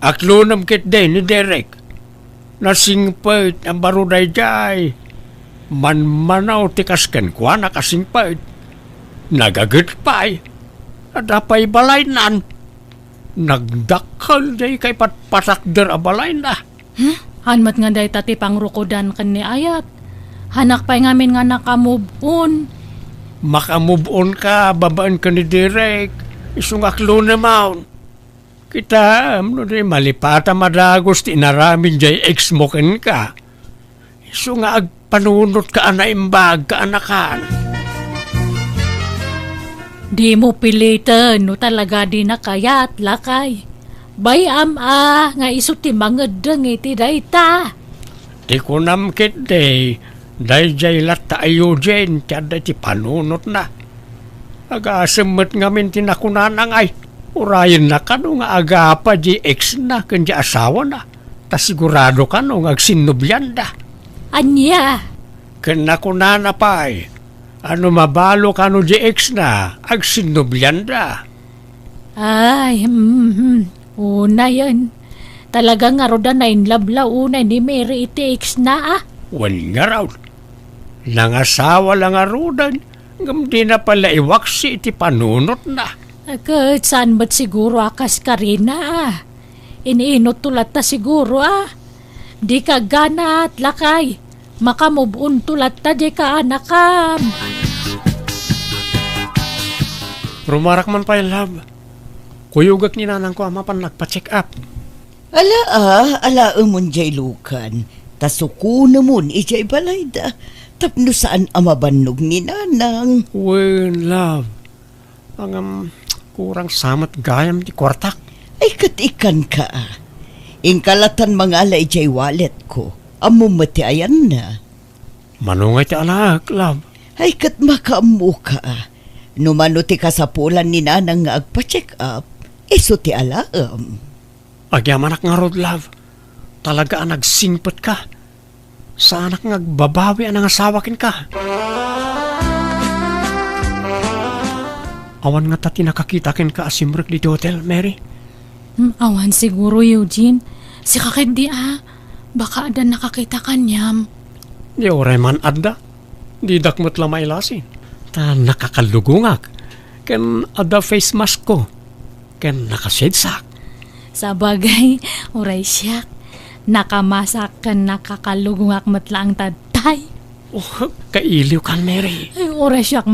Aklunam kit din ni Derek. Nasingpait ang baruday jay. Manmanaw tikasken kwa nakasingpait. Nagagit pa'y. Adapay balay nan. Nagdakal day kay patpatakder a balay na. Hanmat nga day tati pangrukodan kan ni ayat. Hanak pa'y ngamin nga nakamove on. Makamove on ka, babaan ka ni Derek. Isungaklo naman. Kita, no di malipata madagos ti inaramin jay ex mo ken ka. Isunga agpanunot ka ana imbag ka anakan. Di mo pilitan, no talaga di nakayat, lakay. Bayam nga iso ti mangedeng iti dayta. Di ko namkit day, day jay latta ayo jen, tiyada ti panunot na. Agasemmet ngamin tinakunanan ay, urayan na ka no nga agapa di ex na, kanya asawa na. Ta sigurado ka no nga agsinubyan da. Anya? Kanakunana pa ay, ano mabalo ka no di ex na, agsinubyan da. Ay, una yan. Talaga nga roda na inlabla una ni Mary iti ex na Wan nga raw. Nangasawa lang nga rodan, ngam di na pala iwaksi iti panunot na. Agad, saan ba't siguro akas ka rin Iniinot tulat na siguro Di ka gana at lakay. Makamubun tulat na di ka anakam. Rumarak man pa love. Kuyugak ni nanang ko ama pan nagpa-check up. Ala umon jay lukan. Tasuko namun ijay balay da. Tapno saan amabanog ni nanay. manang. Wen, love. Ang kurang samat gayam di kwartak. Ay katikan ka. Ingkalatan mga alay jay wallet ko. Amo mati ayan na. Manungay ti alak, love. Ay kat makaamu ka. Numano ti kasapulan ni nanang nga agpa-check up. Iso ti alam. Agyamanak nga rod, love. Talaga nagsingpet ka. Sa anak nga babawi ang asawakin ka. Awan nga tati nakakitakin ka asimrek di hotel, Mary. Awan siguro, Eugene. Si kakit di baka ada nakakita kanyam. Di oray man adda. Di dakmat lamay lasin. Ta nakakalugungak. Ken ada face mask ko. Ken nakasedsak. Sa bagay, uray siya. Nakamasak ka nakakalugungak matlaang taday. Oh, kailiw ka, Mary. Ay, oray siya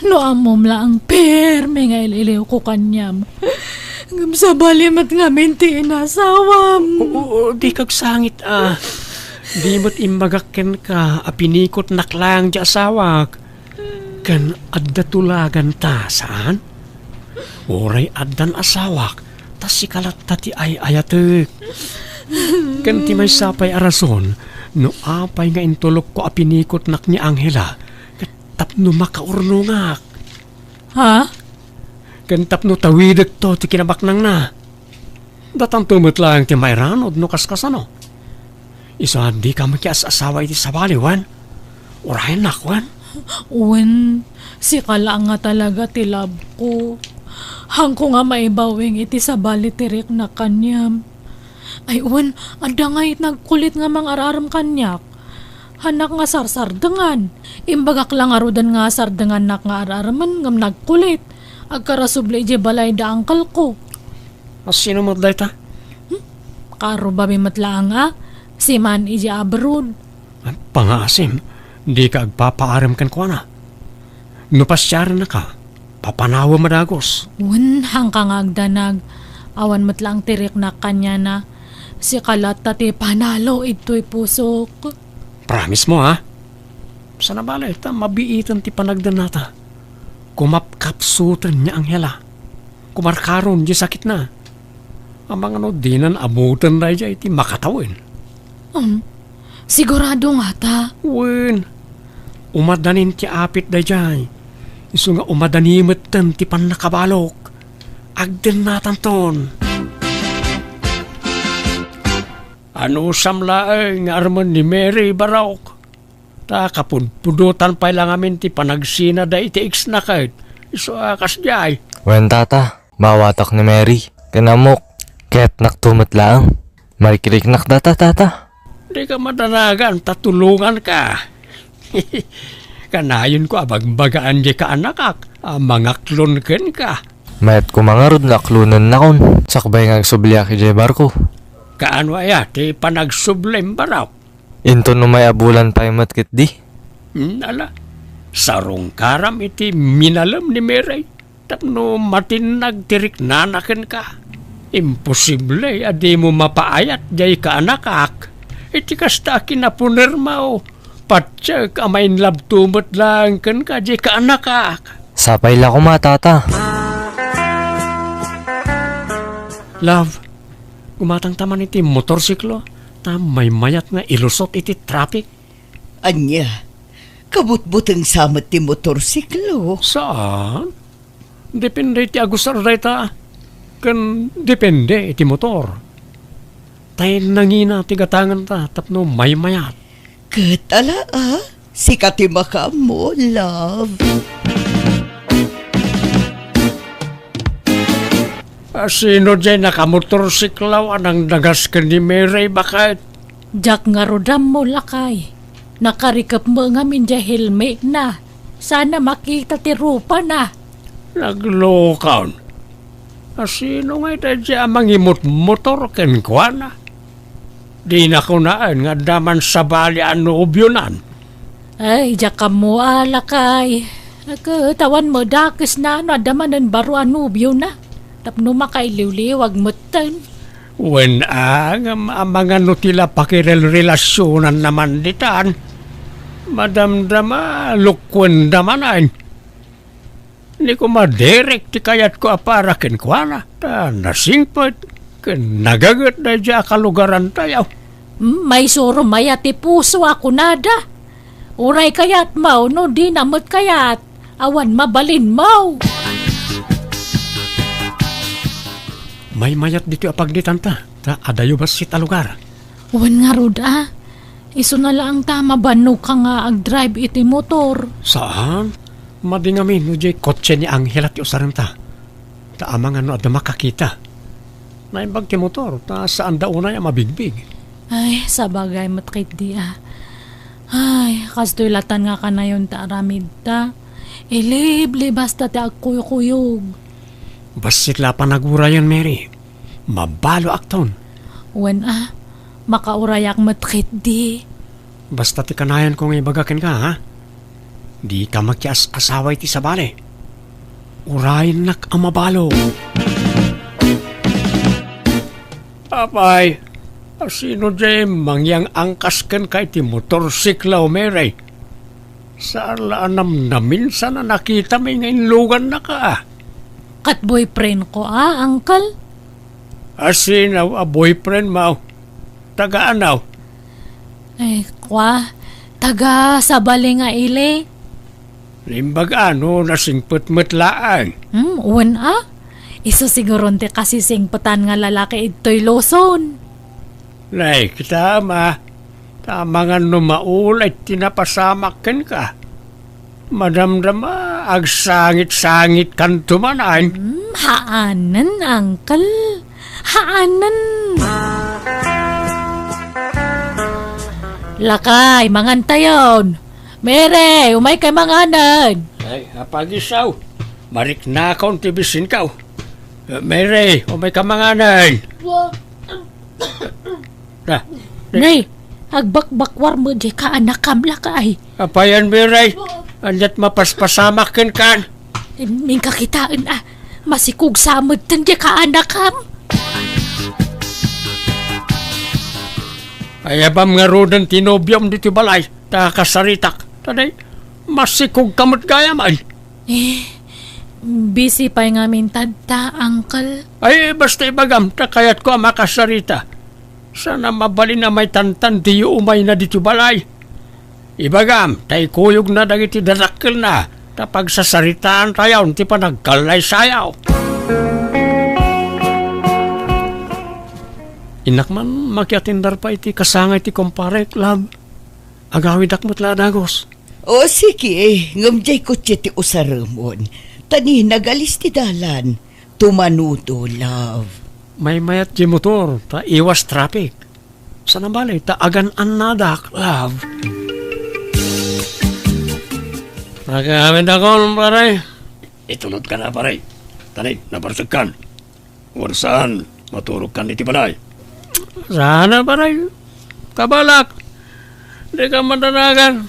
No amom lang perme nga ililiw ko kanyam. Sa balimat nga minti inasawam. Oo, di kagsangit Di mo't imbagakken ka, apinikot naklang di asawak. Kan adda tulagan ta, saan? Oray addan asawak, tas si kalat tati ay ayatek. Kan ti may sapay arason, no apay nga intulok ko apinikot nak ni Angela, tapno makaurnungak. Ha? Kan tapno tawidek to ti kinabaknang na. Datang tumot lang ti may ranod no kaskasano. Isa di ka makias asawa iti sabali, Wan. Urahin nak, Wan. Uwan, si kala nga talaga tilab ko. Hangko nga maibawing iti sabali tirik na kanyam. Ay uwan, ada nga nagkulit nga mang araram kanyak. Hanak nga sarsardangan. Imbagak lang arudan nga sardangan nak nga araraman ngam nagkulit. Agkarasubli ije balay da angkal ko. Sino mo day ta? Karo babi matlaang si man ije abroad. Pangasim, di ka agpapaaram kan ko na. Nupasyaran na ka, papanawa madagos. Uwan, hangka nga agdanag. Awan matlaang tirik na kanya na. Si kalat tati panalo ito'y pusok. Promise mo, ha? Sana balay, mabiitan ti panagdan nata. Kumapkapsutan niya ang hela. Kumarkaron di sakit na. Ang mga dinan abutan na dya iti makatawin. Sigurado nga ta. Wen, umadanin ti apit da dyan. Iso nga umadanimit tan ti panakabalok. Agden natan ton. Ano samlaeng arman ni Mary Barok? Ta kapunpudutan pa lang amin ti panagsina da iti x na kahit. Iso akas jay. Wen tata, mawatak ni Mary. Kanamok, ket naktumot lang. Marikirik nak data tata. Di ka madanagan, tatulungan ka. Kanayon ko abagbagaan di ka anakak. Mga klon ken ka. Mayat ko mga rod naklunan na kon. Sakbay nga agsubliak ije barko. Kaano aya, ti panagsublem baraw. Into no may abulan pa yung matkit di. Ala, sarong karam iti minalam ni Mary. Tapno matinag tirik nanaken ka. Imposible, adi mo mapaayat jay ka anakak. Iti kasta kinapunerma o. Patsyak amain labtumot lang kan ka jay ka anakak. Sapay la ko tata. Love, gumatang taman iti motorsiklo. May mayat nga ilusot iti traffic. Anya, kabut-butang samat ti motorsiklo. Saan? Depende iti agusar dayta. Kan depende iti motor. Tay nangina ti gatangan ta tapno may mayat. Katala sikat ti makamo, love. Sino dyan nakamotorsiklaw anang nagas ka ni Mary bakit? Jak nga rodam mo lakay. Nakarikap mo nga minja helmet na. Sana makita ti rupa na. Naglokaw. Sino nga ito dyan mangimot motor ken kwa na? Di na ko naan nga daman sa bali ano ubyonan. Ay, jak ka mo lakay. Nagkatawan mo dakis na damanan baro anubyo na. Tapno makailiw-liwag mo tan. Wen ang mga nutila pakirel-relasyonan naman ditan. madamdama, lukwan damanan. Hindi ko madirect ti kayat ko aparakin ko na. Ta nasingpot, nagagat na dya kalugaran tayo. May suro mayat ti puso ako nada. Uray kayat mau no di namot kayat. Awan mabalin mau. May mayat dito apagditan ta. Ta adayo ba si talugar? Wan nga rod Iso na lang tama banno ka nga ag-drive iti motor. Saan? Madingamin no jay kotse ni Angel at usaran ta. Ta amang ano at makakita. Naimbag ti motor, ta saan daw na yung mabigbig. Ay, sabagay matkit di Ay, kastoy latan nga ka na yun ta aramid ta. Ilibli basta ti agkuyog-kuyog. Basit la pa nagura yan, Mary. Mabalo akton. Wen makaurayak matkit di. Basta ti kanayan kong ibagakin ka, ha? Di ka magkias-asaway ti sabale. Urayin nak ang mabalo. Apay, sino dyan mangyang angkas ken kay ti motorsikla o Mary? Sa alanam na minsan na nakita may ngayon lugan na ka. Kat boyfriend ko uncle? Asinaw a boyfriend mo. Taga-anaw. Taga sabali nga ile. Limbag ano nasingput-mutlaan. Wen Iso siguro ti kasi singputan nga lalaki ito'y loson. Nay, kitama. Tama nga numaulay tinapasamakin ka. Madamdama, agsangit-sangit kan tumanan. Haanan, uncle. Haanan. Lakay, mangantayon. Mere, umay kay manganan. Ay, apagisaw. Marik na akong tibisin ka. Mere, umay ka manganan. Nay, agbakbakwar mo di ka anakam lakay. Apayan, Mere. Andat mapaspasamakin kan. Ming kakitaan masikug samad tan di ka anakam. Ayabam nga rodan tinobyam dito balay. Takasaritak. Taday, masikog kamot gaya man. Busy pa nga mintadta, uncle. Ay, basta ibagam, takayat ko ang makasarita. Sana mabali na may tantan di umay na dito balay. Ibagam, tay kuyog na dagiti darakil na. Tapag sasaritaan tayo, ti pa nagkalay sayaw. Inak man, makiatindar pa iti kasangay ti kumpare, love. Agawid akmot ladagos. O sige, ngamjay ko ti usaramon. Tani nagalis ti dalan. Tumanuto, love. May mayat di motor, ta iwas traffic. Sana balay, ta agan-an nadak, love. Nagkamit ako, paray. Itulot ka na, paray. Tanay, nabarsag kan. Warsaan, maturog kan iti balay. Sana, paray. Kabalak. Di ka madanagan.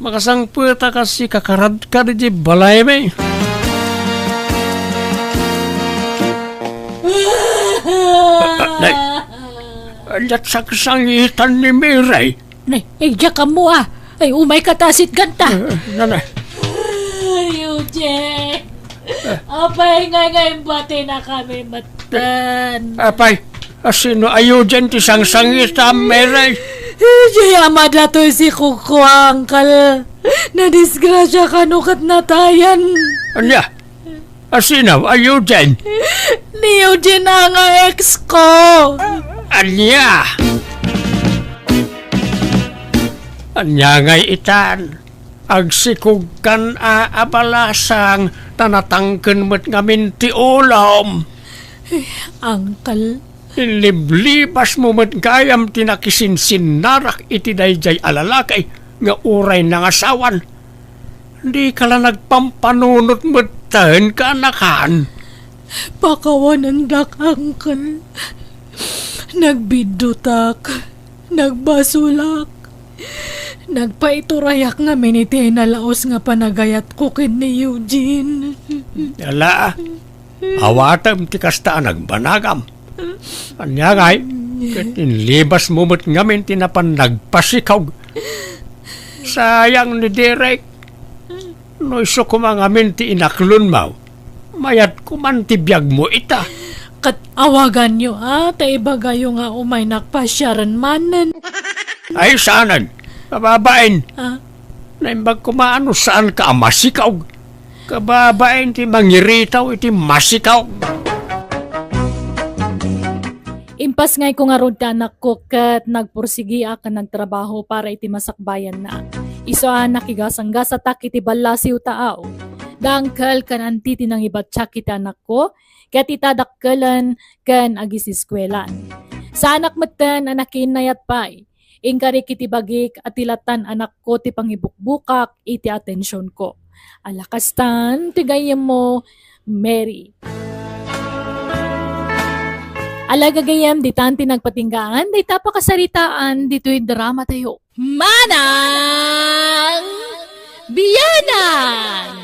Makasang puweta kasi kakarad ka di balay, may. Nay, andat saksangitan ni Miray. Nay, diya ka mo Ay, umay katasit ganta. Nanay. Eugene. Apay nga bati na kami matan. Apay, sino ayo dyan ti sangsangita, Miray? Diya amada to si Kuko, uncle. Nadisgrasya ka nukat natayan. Anya? Sino ayo dyan? Ni Eugene nga ex ko. Anya? Anya ngay itan. Agsikog kan abalasang tanatangken mo't ngamin ti ulam. Uncle. Liblibas mo mo't gayam tinakisinsin-narak iti dayjay alalakay nga uray ng asawan. Di ka lang nagpampanunot mo't tahan ka anakan. Pakawanan dak, uncle. Nagbidutak. Nagbasulak. Nagpaiturayak nga miniti na laos nga panagayat ko kin ni Eugene. Ala, awatam ti kasta nagbanagam. Anya ngay, katinlibas mo mo't ngamin tinapan nagpasikaw. Sayang ni Derek. No iso ko mga minti inaklon mo. Mayat ko man tibiyag mo ita. Kat awagan nyo ta ibagayo nga umay nakpasyaran manan. Ay saanan, kababain. Ah, Naimbag ko maano saan ka masikaw. Kababain ti mangiritaw iti masikaw. Impas ngay ko nga ron ti anak ko kat nagpursigi ka nagtrabaho para iti masakbayan na. Iso nakigasangga sa tak iti balasiw taaw. Dangkal kan anti tinang ibatsak iti anak ko, kat itadakkelan kan agis iskwelan. Sa anak matan anakin nayat pay, ingkari kiti bagik at tilatan anak ko ti pangibukbukak iti atensyon ko. Alakastan, tigayem mo, Mary. Alagagayam, di tanti nagpatinggaan, di tapakasaritaan, dito'y drama tayo. Manang Biyanan!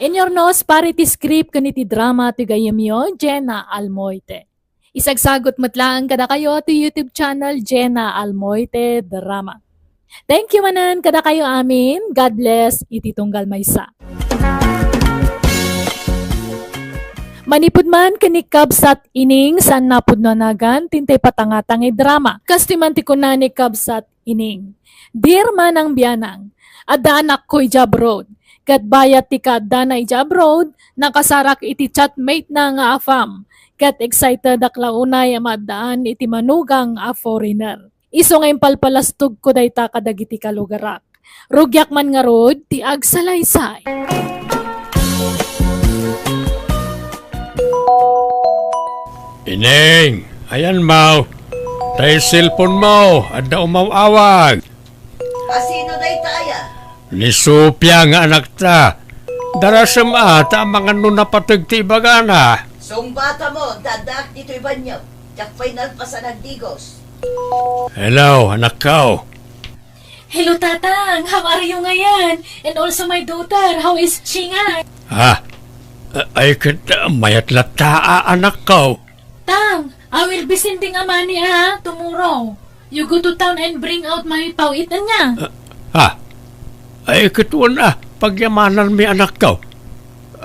In your nose, parity script kaniti drama ti gayam yo, Jenna Almoite. Isagsagot matlaan kada kayo ti YouTube channel, Jenna Almoite Drama. Thank you manan kada kayo amin. God bless, iti tunggal maysa. Manipud man kanikab sat ining san napud nanagan tintay patangatang drama. Kastiman ti kunani kabsat ining. Dear Manang Biyanang, adda anak ko ijab road. Kat bayat ti kadda na ijab road, nakasarak iti chatmate na nga afam. Kat excited akla unay amadaan iti manugang a foreigner. Iso ngayon palpalastog ko dayta kadagiti kalugarak. Rugyak man nga road, ti agsalaysay. Ineng, ayan mau. Tayo cellphone mo, adda umawawag. Pasino day taya? Ni Sophia nga anak ta. Darasam ata ang mga nunapatag ti ibagana. Sumbata mo, dadak dito iban niyo. Tsak final pa sa nagdigos. Hello, anak ko. hello tatang, how are you ngayon? And also my daughter, how is she nga? Ha? Ay kita mayat lataa anak ko. Tang, I will be sending a money tomorrow. You go to town and bring out my pawitan niya. Ha? Ay kituan pagyamanan mi anak ko.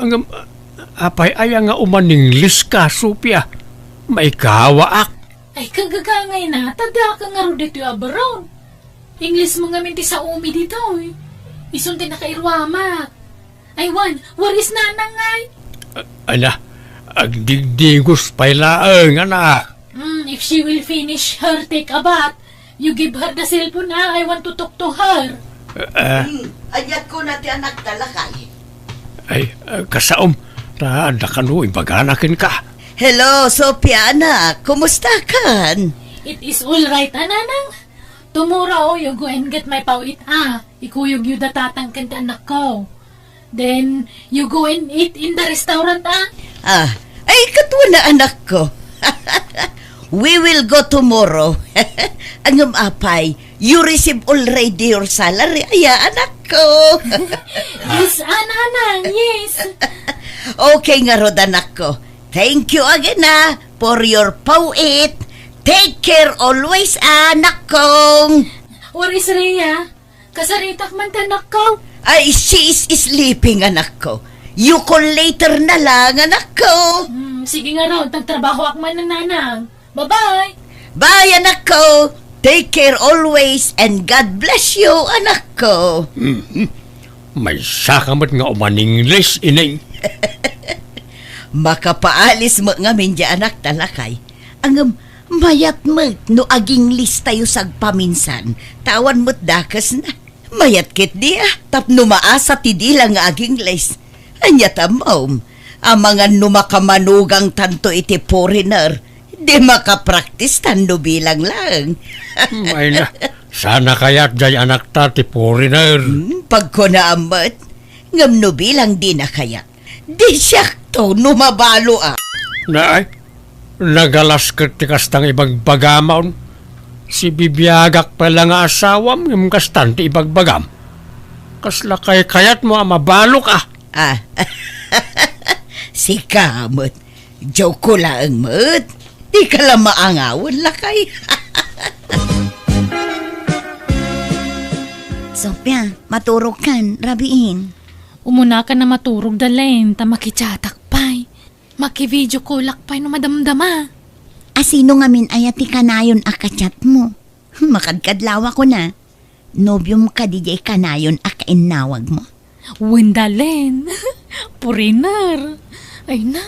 Ang apay ay nga umaninglis ka, Sophia. May kawaak. Ay kagagangay na, tada ka nga ro dito abroad. English mo nga minti sa umi dito eh. Isunti na kairwamak. Ay wan, where is nanang ngay? Ana, agdigdigos pay laeng, anak. If she will finish her take a bath, you give her the cellphone I want to talk to her. Anyat ko na ti anak talakay. Ay, kasaom, na kanu ibaganakin ka. Hello, Sophia anak. Kumusta kan? It is all right, nanang. Tomorrow, you go and get my pawit Ikuyog you the tatang kanta anak ko. Then, you go and eat in the restaurant Ay katwa na anak ko. We will go tomorrow. Angam apay, you receive already your salary. Aya anak ko. Yes, nanang, yes. Okay nga rod anak ko. Thank you again for your pawit. Take care always, anak kong. Where is Rhea? Kasaritak man tanak ko. Ay, she is sleeping, anak ko. You call later na lang, anak ko. Sige nga raw, tagtrabaho ak man ng nanang. Bye-bye. Bye, anak ko. Take care always and God bless you, anak ko. May sakamat nga umaninglis, ineng. Makapaalis mo nga minja anak talakay. Ang mayat mo no aging list tayo sagpaminsan. Tawan mo't dakas na. Mayat kit di tapno maasa ti di lang nga aging list. Anya tamom. Ang mga numakamanugang tanto iti foreigner. Di makapraktis tando bilang lang. May na, sana kaya't jay anak ta ti foreigner. Pagko naamat, ngam no bilang di na kayat. Di siyakto numabalo Na ay, nagalas ti kastang ibagbagamaon. Si bibiyagak pala nga asawam, yung kastan ti ibagbagam. Kasla kayat mo mabalok Si kamot. Joke ko lang mat. Di ka lang maangawan lakay. Sopya, maturog kan, rabiin. Umuna ka na maturog dalain, ta makitsatak pa'y. Maki-video call pa'y no madamdama. Asino nga min ayati kanayon akachat mo? Makadkadlawa ko na. Nobyum ka dijay kanayon akainawag mo. Wendalen, puriner. Ay na,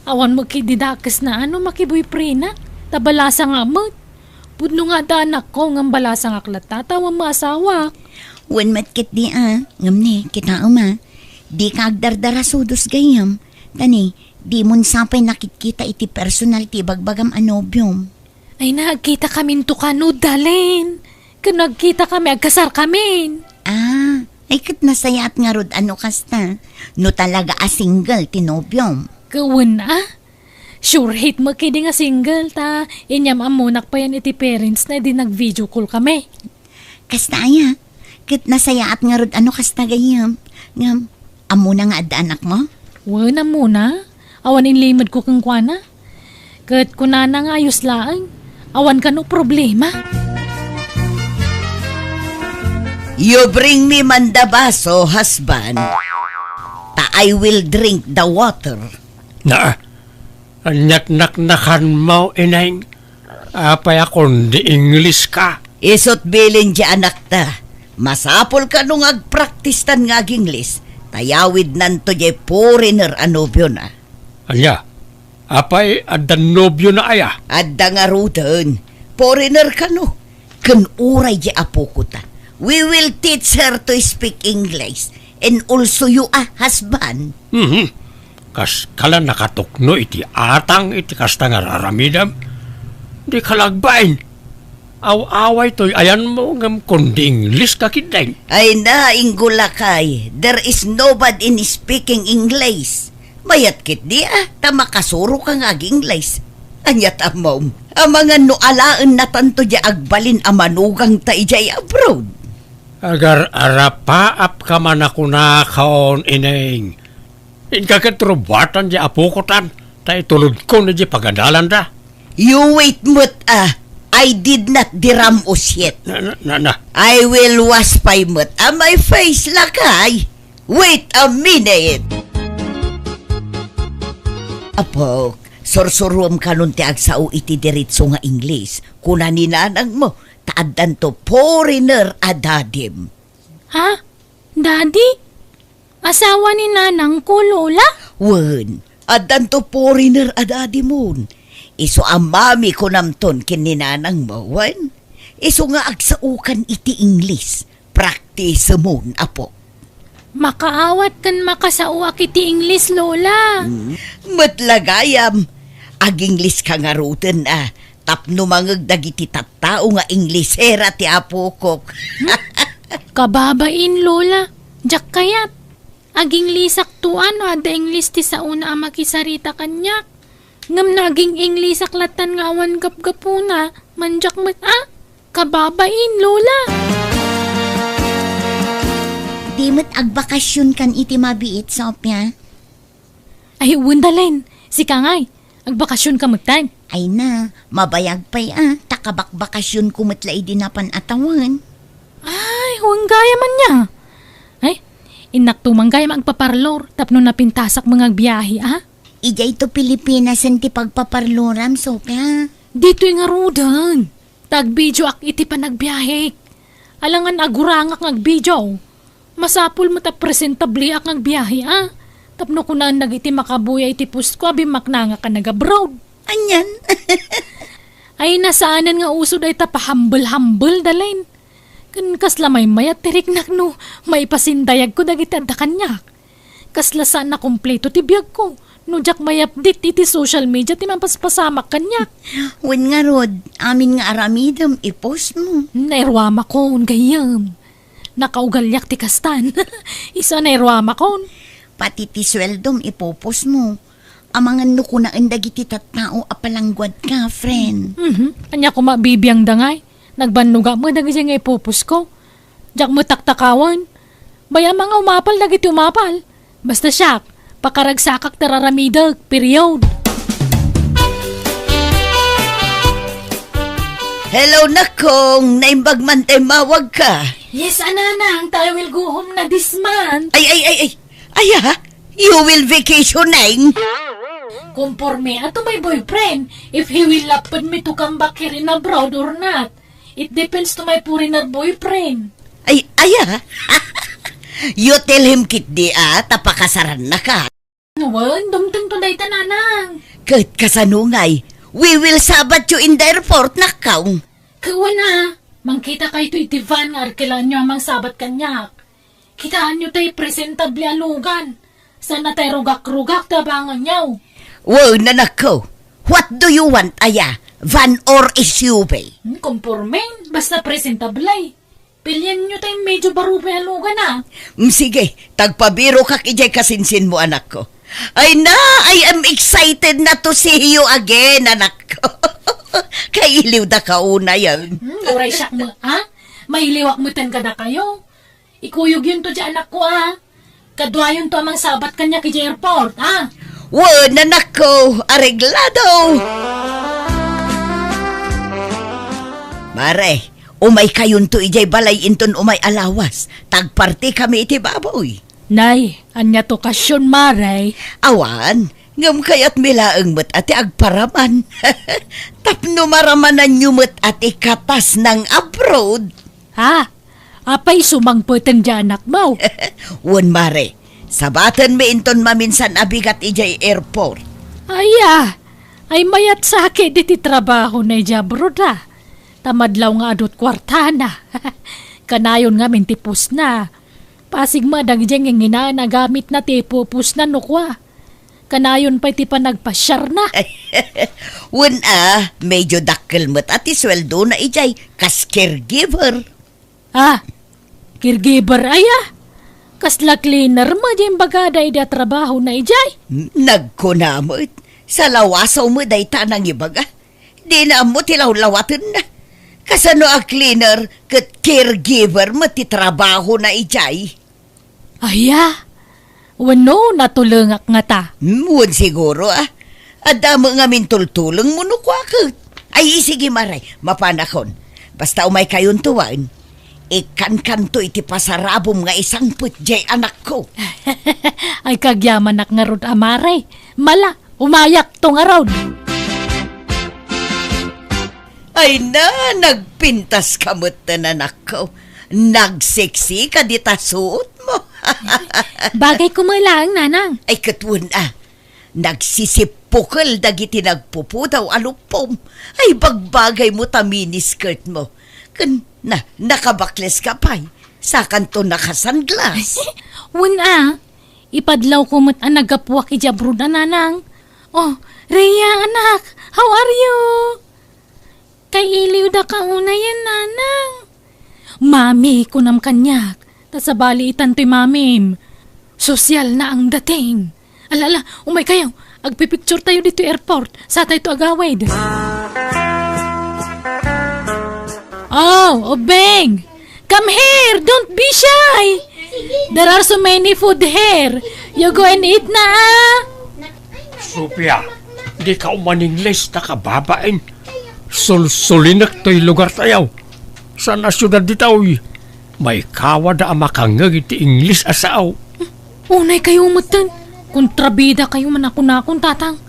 awan magkididakas na ano makiboyfriend na. Tabalasa nga mo. Pudno nga danak ko ng balasa nga klatatawa maasawa. Wen matkit di ngam ni, kita uma. Di ka agdardara sudos gayam. Tani, di mun sapay nakitkita iti personal ti bagbagam anobyum. Ay nagkita kami to kano dalin. Kung nagkita kami, agkasar kami. Ay kat nasayaat nga rod ano kasta. No talaga a single ti nobyum. Kawan Sure hate mo kidi nga single ta. Inyam amunak pa yan iti parents na di nag-video call kami. Kasta aya, kat nasayaat nga rod ano kasta gayam. Ngam, amo na nga ad anak mo? Wana muna. Awan inlimad ko kang kwana. Kat kunana nga ayos laang. Awan ka no problema. You bring me mandabaso, husband. I will drink the water. Na, nak-nak-nakan mo, inay. Apay akong di English ka. Isot bilin di anak ta. Masapol ka nung agpraktis tan nga English. Tayawid nanto di foreigner anobyo na. Anya, apay adan nobyo na aya. Adda nga rudan. Foreigner ka no. Kun uray di apo ko ta. We will teach her to speak English. And also you husband. Kas kala nakatukno iti atang iti kasta nga raramidam. Di kalagbain. Aw-away to'y ayan mo ngam kundi English kakiday. Ay na, Ingulakay. There is nobody in speaking English. Mayat kit di tamakasuro ka nga English. Anyat amom. Amangan no alaan na tanto di agbalin amanugang ta ijay abroad. Agar arapaap ka man ako na kaon ineng. Inkakitrubatan di apukotan. Tay tulod ko na di pagadalan da. You wait mo't I did not diramos yet. Na. I will wash my mo't my face lakay. Wait a minute. Apok, sorsorom ka nun ti agsao iti diritso nga English. Kuna ni nanang mo, taadan to foreigner adadim. Ha? Daddy? Asawa ni nanang ko, Lola? Wen, adan to foreigner adadimon. Iso ang mami ko namton kininanang mo, wen. Iso nga agsaukan iti English. Practice mon, apo. Makaawat kan makasauak iti English, Lola. Matlagayam. Ag-English ka nga ruten tapno mangag dagiti tattao nga Inglesera ti apo ko. Kababain, Lola. Jak kayat. Aging lisak tuan o ada English ti sa una ang makisarita kanyak. Ngam naging English aklatan nga awan gap-gapuna. Manjak mat kababain, Lola. Di mo't agbakasyon kan iti mabiit, Sopya. Ay, wundalen. Si Kangay. Agbakasyon ka magtan. Ay na, mabayag pa'y takabakbakasyon kumatlay din na panatawan. Ay, huwag gaya man niya. Ay, inak tumanggay magpaparlor. Tapno na pintasak mga biyahe, Ijay to Pilipinas ang ti pagpaparloram, Sopya. Dito yung arudan. Tag-video ak iti pa nagbiyahe. Alangan agurangak nagbidyo. Masapul mo ta presentabli ak nagbiyahe, Tapno ko na nagiti makabuya iti post ko, abimak na nga ka nag-abroad. Anyan? Ay, nasaanan nga usod ay tapahambal-hambal dalin. Kan kasla may mayat tiriknak no, may pasindayag ko dagiti adda kanyak. Kasla saan na kompleto ti biyag ko. No jak may update iti social media ti mampaspasamak kanyak. Wen nga rod, amin nga aramidam, ipost mo. Nairwama ko, gayam. Nakaugalyak ti kastan. Isa nairwama ko. Pati ti sweldom ipopos mo. Amangan no ko na dagiti tattao apalangguad ka, friend. Anya ko mabibiyang dangay. Nagbanuga mo dagiti nga ipopos ko. Jak mo taktakawan. Baya mga umapal dagiti umapal. Basta siya, pakaragsakak tararamidag, period. Hello nakong, naimbag man tayo mawag ka. Yes, ananang, tayo will go home na this month. Ay, you will vacationing? Conforme ato my boyfriend, if he will lapad me to come back here in abroad or not. It depends to my foreigner boyfriend. Ay, you tell him kitdi tapakasaran na ka. Nawan, dumteng tunay tananang. Kahit kasanungay, we will sabat you in the airport na kaung. Kawana, mangkita kayo to itivan nga arkilan nyo amang sabat kanyak. Kitaan nyo tayo presentable alugan. Sana tayo rugak-rugak tabangan nyo. Wow, nanako. What do you want, aya? Van or SUV? Conforme, basta presentable ay. Pilyan nyo tayo medyo barupe alugan ah. Sige, tagpabiro ka kijay kasinsin mo, anak ko. I am excited na to see you again, anak ko. Kailiw da ka una yan. Uray siyak mo, ha? Mahiliwak mo tan kada kayo. Ikuyog yun to dyan, anak ko, ha? Kadwayon to amang sabat kanya kay airport, ha? Wow, nanak ko, areglado. Mare, umay kayon to ijay balay inton umay alawas. Tagparti kami iti baboy. Nay, anya to kasyon, maray. Awan, ngam kayat milaeng met ati agparaman. Tapno maramanan nyo met ati katas ng abroad. Ha? Apay sumangputeng dyan, anak mo. Wan mare, sabatan mi inton maminsan abigat ijay airport. Ay mayat sakit diti trabaho na ija broda. Tamadlaw nga adot kwartana. Kanayon nga mintipos na. Pasig madang diyang yung nagamit na tipupos na nukwa. Kanayon pa iti pa nagpasyar na. Wan medyo dakkel met ati sweldo na ijay kas caregiver. Caregiver aya. Kasla cleaner mo diyang bagada ida trabaho na ijay. Nagkunamot. Sa lawasaw mo day tanang ibaga. Di na mo tilaw-lawatan na. Kasano a cleaner kat caregiver mo titrabaho na ijay. Wano natulungak nga ta. Wan siguro Adamo nga mintultulong mo no kwakot. Ay sige maray, mapanakon. Basta umay kayon tuwan. Ikan to iti pasarabom nga isang putjay anak ko. Ay kagyaman nak nga rod amaray. Mala, umayak to nga rod. Ay nagpintas kamot na anak ko. Nagseksi ka di tasuot mo. Bagay ko mo lang, nanang. Ay katun nagsisipukal dagiti nagpupudaw alupom. Ay bagbagay mo ta miniskirt mo. Nakabakles ka pa'y. Sa kanto nakasanglas. Ipadlaw ko mo't nagapwa ki Jabruda, nanang. Oh, Rhea, anak, how are you? Kay iliw da ka una yan, nanang. Mami, kunam kanyak. Tasabali itan to'y mamim. Sosyal na ang dating. Alala, umay kayo. Agpipicture tayo dito airport. Sa tayo to agawid. Oh, Obeng! Come here! Don't be shy! There are so many food here. You go and eat na, Sophia, di ka umaningles na kababain. Sul-sulinak to'y lugar tayaw. Sa nasyudad ditaw, may kawada ang makangag iti English asaaw. Unay kayo umutan. Kontrabida kayo manakon-nakon, tatang.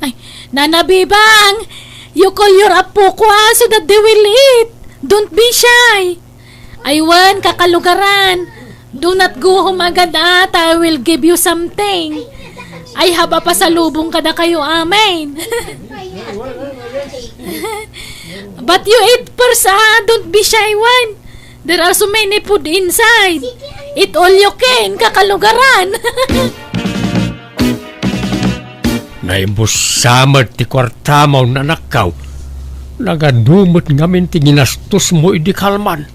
Ay, Nana Bibang! You call your apo ko so that they will eat. Don't be shy. Aywan, kakalugaran. Do not go home agad at I will give you something. Ay, haba pa sa lubong kada kayo, amen. But you eat first, don't be shy one. There are so many food inside. Eat all you can, kakalugaran. Naimbos samad ti kwartamaw na nakaw. Nagadumot ngamin ti ginastos mo iti kalman.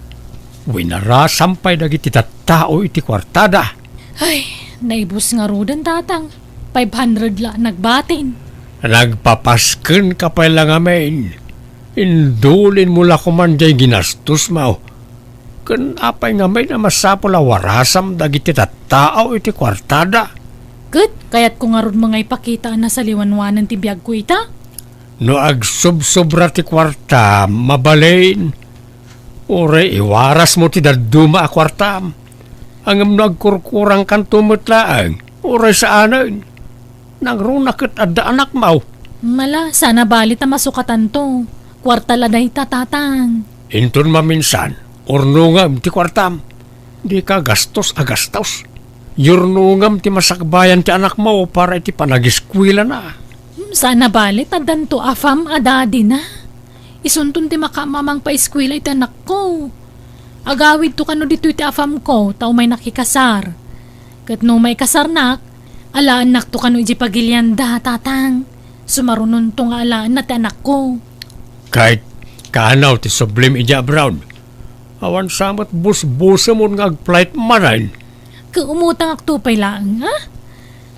Winarasampay dagiti tattao iti kwartada. Ay, naibos nga rodan, tatang. 500 la nagbatin. Nagpapasken ka pa lang amin. Indulin mo la kuman jay ginastos mo. Kan apay ngamin na masapol a warasam dagiti tattao iti kwartada. Good, kaya't kung nga ron mga ipakita na sa liwanwanan ti biyag ko ita. No agsubsobra ti kwarta, mabalain. Ure, iwaras mo ti daduma a kwartam. Ang nagkurkurang kan tumutlaang. Ure sa anan. Nang runakit adda anak mo. Mala, sana balit na masukatan to. Kwarta laday tatang. Intun maminsan, urnungam ti kwartam. Di ka gastos agastos. Yurnungam ti masakbayan ti anak mo para iti panagiskwila na. Sana balit adan to afam adadi na. Isuntun ti makamamang pa-eskwela iti anak ko. Agawid to kano dito iti afam ko, tao may nakikasar. Kat no may kasarnak, alaan nak to kano iti pagilyanda, tatang. Sumarunon to nga alaan na ti anak ko. Kahit kanaw ti sublim ija brown. Awan samat bus-busa mo nga ag-flight manayin. Kaumutang aktupay lang, ha?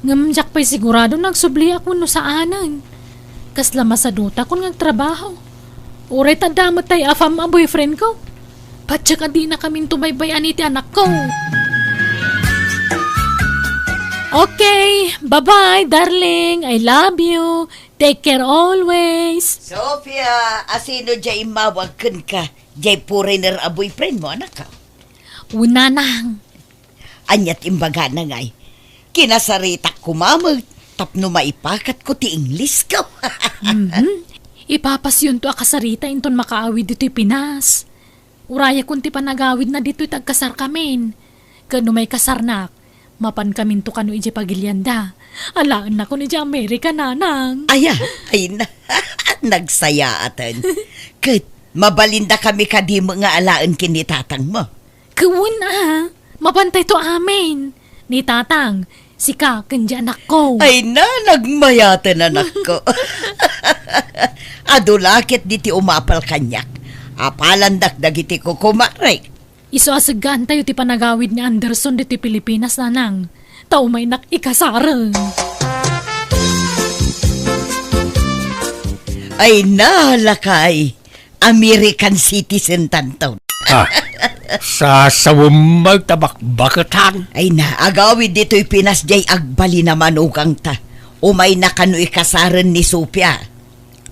Ngamjak pa'y sigurado nagsubli ako no sa anan. Kasla masaduta kung nagtrabaho. Uray tandamot tayo afam ang boyfriend ko. Patsaka di na kaming tumaybayan iti anak ko. Okay, bye-bye darling. I love you. Take care always. Sofia, asino jay mawag ka? Jay foreigner a boyfriend mo, anak ka? Una nang. Anyat imbaga na ngay. Kinasaritak kumamag, tapno maipakat ko ti English ko. Ipapasyon to akasarita inton makaawid dito'y Pinas. Uraya kun ti panagawid na dito'y tagkasar kamin. Kano may kasarnak, mapan kamin to kano iji pagilyanda. Alaan na ko ni Amerika nanang. Ay na, nagsaya atan. Kat, mabalinda kami kadimo nga alaan kinitatang mo. Kawun mapantay to amin. Ni tatang, sika kanya anak ko. Ay na, nagmayatan anak ko. Adulakit diti umapal kanyak. Apalandak dagiti ko kumarek. Iso asagan tayo ti panagawid ni Anderson diti Pilipinas nanang. Tao may nakikasarang. Ay na, lakay. American citizen tantaw. Sa sawumag tabak-bakatan. Ay na, agawid dito'y Pinas jay agbali na manugang ta. Umay na kano ikasaran ni Sophia.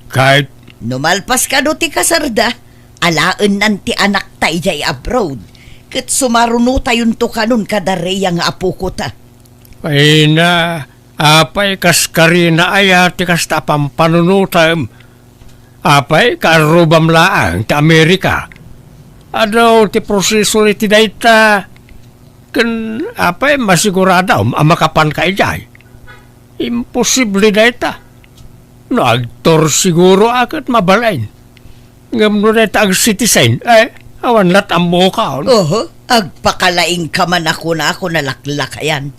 Kahit Numalpas ka do ti kasarda, alaan nanti anak tay jay abroad. Kat sumaruno tayon to kanon kadareya nga apo ko ta. ay na apay kaskari na aya ti kasta pampanunutam. Apay karubam laang ti Amerika. Adaw ti proseso ni ti dayta. Ken apay masigurada makapan ka ijay. Imposible dayta. No agtor siguro akat mabalain. Ngam no dayta ag citizen awan lat amo ka. Oho, agpakalaing ka man ako na ako nalaklakayan.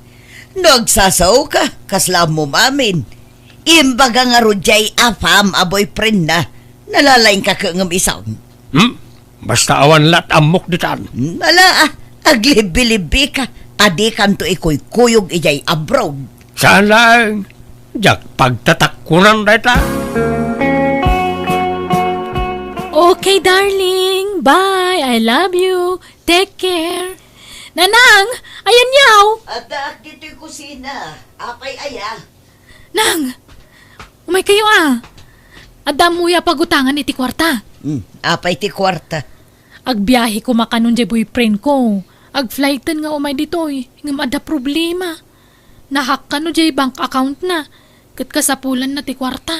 Nagsasaw ka, kaslam mo mamin. Imbaga nga rujay afam a boyfriend na. Nalalaing ka kangam isaw. Basta awan lat amok ditan. Ala aglibi-libi ka. Adi kanto iko'y kuyog ijay abroad. Saan lang? Jak pagtatakunan dayta. Okay, darling. Bye. I love you. Take care. Nanang, ayan yaw. At dito'y kusina. Apay aya. Nang, umay kayo Adam muya pagutangan iti kwarta. Apay ti kwarta. Agbiyahe ko makanon jay boyfriend ko. Agflighten nga umay ditoy. Ngam ada problema. Nahak ka no jay bank account na. Kat kasapulan na ti kwarta.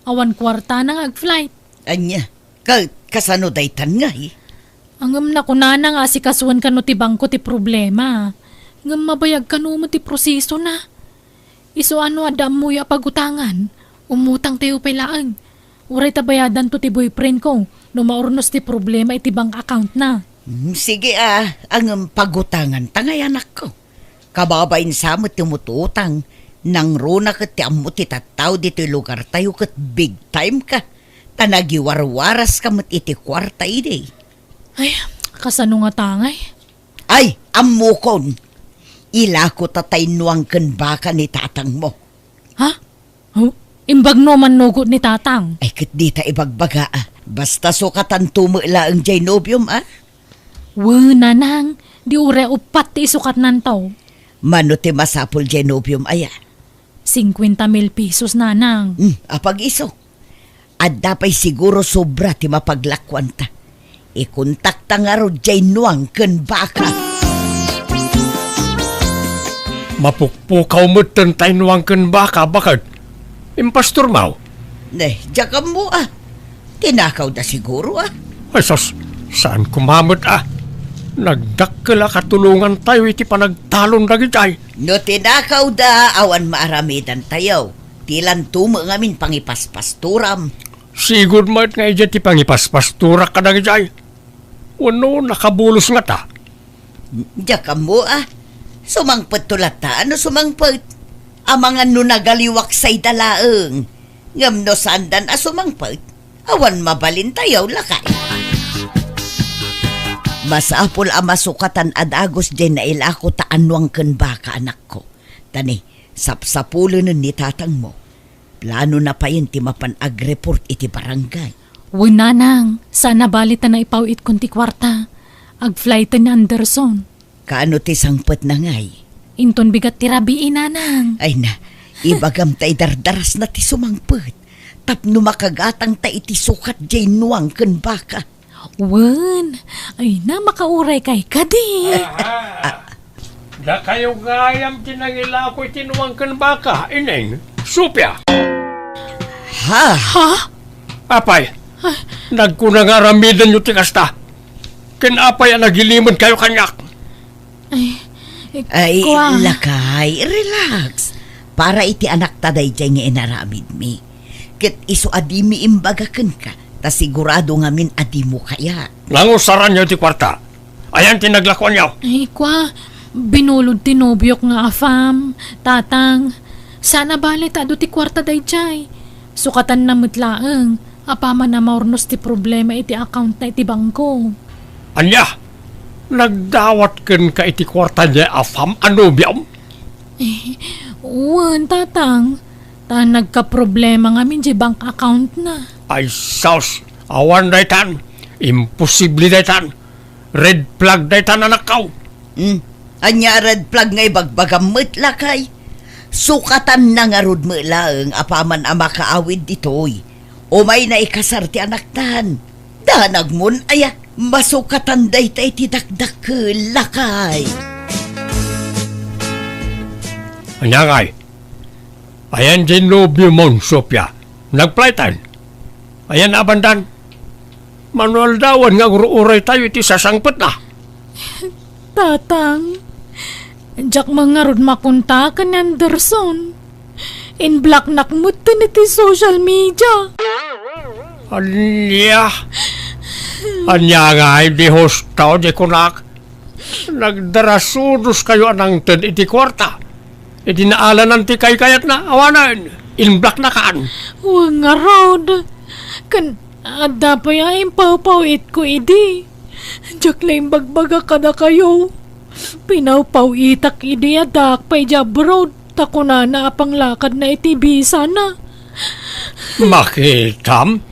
Awan kwarta nang agflight. Anya, kasano daytan nga Angam na kunana nga si kasuan ka no ti bangko ti problema. Ngam mabayag ka no mo ti proseso na. Iso ano adam mo ya pagutangan. Umutang tayo pailaan. Uray tabayadan to ti boyfriend ko. No maurnos ti problema iti bank account na. Sige ang pagutangan tangay anak ko. Kababain sa mo timututang. Nang runa kat ti amo ti tataw dito'y lugar tayo kat big time ka. Tanagiwarwaras ka mat iti kwarta ide. Ay, kasano nga tangay? Ay, amukon. Ilako tatay nuang ken baka ni tatang mo. Ha? Oh, imbag no man nugot ni tatang. Ay kat di ta ibagbaga Basta sukatan tumula ang Janobium Nanang, di ure upat ti sukat nantaw. Mano ti masapul Janobium 50,000 pesos nanang. Apag iso. At dapay siguro sobra ti mapaglakwan ta. ikontakta nga ro jay nuang ken baka. Mapukpukaw mo tantay nuwang kan baka, bakit? Impastor mau. Jakam mo Tinakaw da siguro Ay sos, saan kumamot Nagdakkala katulungan tayo iti panagtalon dagitay. No tinakaw da, awan maaramidan tayo. Tilan tumo ngamin pangipaspasturam. Sigud mo nga iti ti pangipaspastura ka dagitay. Wano nakabulos nga ta. Jakam mo Sumangpet tulata, ano sumangpet? Amangan no nagaliwak say dalaeng. Ngam no sandan sumangpet. Awan mabalin tayo lakay. Masapol masukatan adagos din na ilako taanwang ken baka anak ko. Tani, sapsapulo nun ni tatang mo. Plano na pa yun ti mapan ag-report iti barangay. Wunanang, sana balita na ipawit kunti kwarta. Ag-flighten ni Anderson. Kaano ti sangpet na ngay? Inton bigat ti rabi inanang. Ay na, ibagam tay dardaras na ti sumangpet. Tapno makagatang ta iti sukat jay nuwang ken baka. Wen, ay na makauray kay kadi. Da kayo gayam tinangila ko itinuwang kan baka, ineng, supya. Ha? Apay, nagkunangaramidan nyo tikasta. Kinapay nagilimod kayo kanyak. Ay, Kwa. lakay, relax. Para iti anak taday jay nga inaramid mi. Ket iso adimi imbagaken ka. Ta sigurado ngamin adimo kaya. Nangusaran nyo ti kwarta. Ayan tinaglakuan nyo. Ay, kwa, binulod tinubyok nga afam, tatang. Sana balita do ti kwarta day jay. Sukatan na mutlaeng, apaman na maurnos ti problema iti account na iti bangko. Anya, nagdawat ken ka iti kwarta niya afam anubiam. Wen, tatang. Ta nagka-problema ngamin di bank account na. Ay saus, awan daytan. Imposible daytan. Red flag daytan anakaw. Anya red flag ngay bagbagamit lakay. Sukatan na nga rod mo lang apaman ang makaawid ditoy. O may naikasar ti anak tan. Danag mun aya, masukatan day tay ti dakdak lakay. Anya ngay. Ayan din lobyo mon, Sofia. Nagplaitan. Ayan abandan. Manual dawan nga uray tayo iti sasangpet na. Tatang, jak mga rod makunta ka ni Anderson. In black nakmutin iti social media. Anya nga, di hostaw, di kunak. Nagdarasudos kayo anang ten iti kwarta. Iti naalan ng tikay kayat na awanan. In black na kaan. Huwag nga rod. Kan, ada pa yung pawpawit ko idi. Jak lang bagbaga ka na kayo. Pinawpawitak idi adak pa'y jabrod. Tako na apang lakad na iti bisa na. Makitam?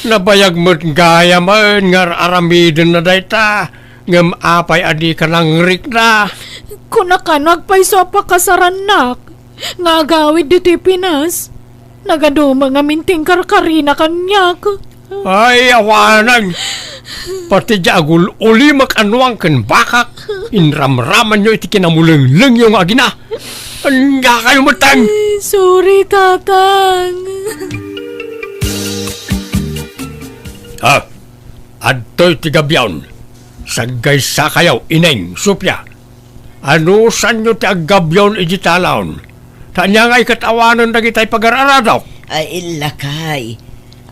Nabayag mo't gaya man nga aramidin na dayta. Ngam apay adi ka ng rik na. Kunakanag pa'y sopa kasaran nak. Nga agawid dito Pinas. Nagaduma nga minting karkarina kanyak. Ay, awanan. Pati agul uli makanuang kan bakak. Inramraman nyo iti kinamuleng-leng yung agina. Anga kayo matang. Ay, sorry, tatang. Adto'y tigabyawn. Sagay sa kayaw, ineng, supya. Ano san nyo ti agabyawn ijitalaon? Tanya nga'y katawanan na kita'y pag-araradaw. Ay, lakay.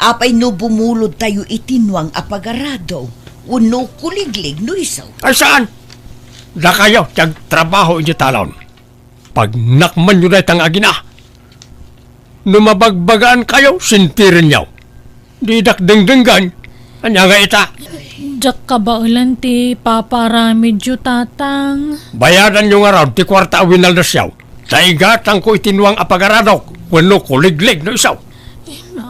Apay no bumulod tayo itinwang apagarado. Uno kuliglig no isaw. Ay saan? Da kayo, tiyag trabaho ijitalaon. Pag nakman nyo na itang agina. Numabagbagaan kayo, sintirin nyo. Di dakdengdenggan. Anya nga ita? Jak ka ba ulan ti paparamidyo, tatang? Bayadan nyo nga raw, ti kwarta awinal na siyaw. Taigatang ko itinwang apagaradok. Wano kuliglig no isaw.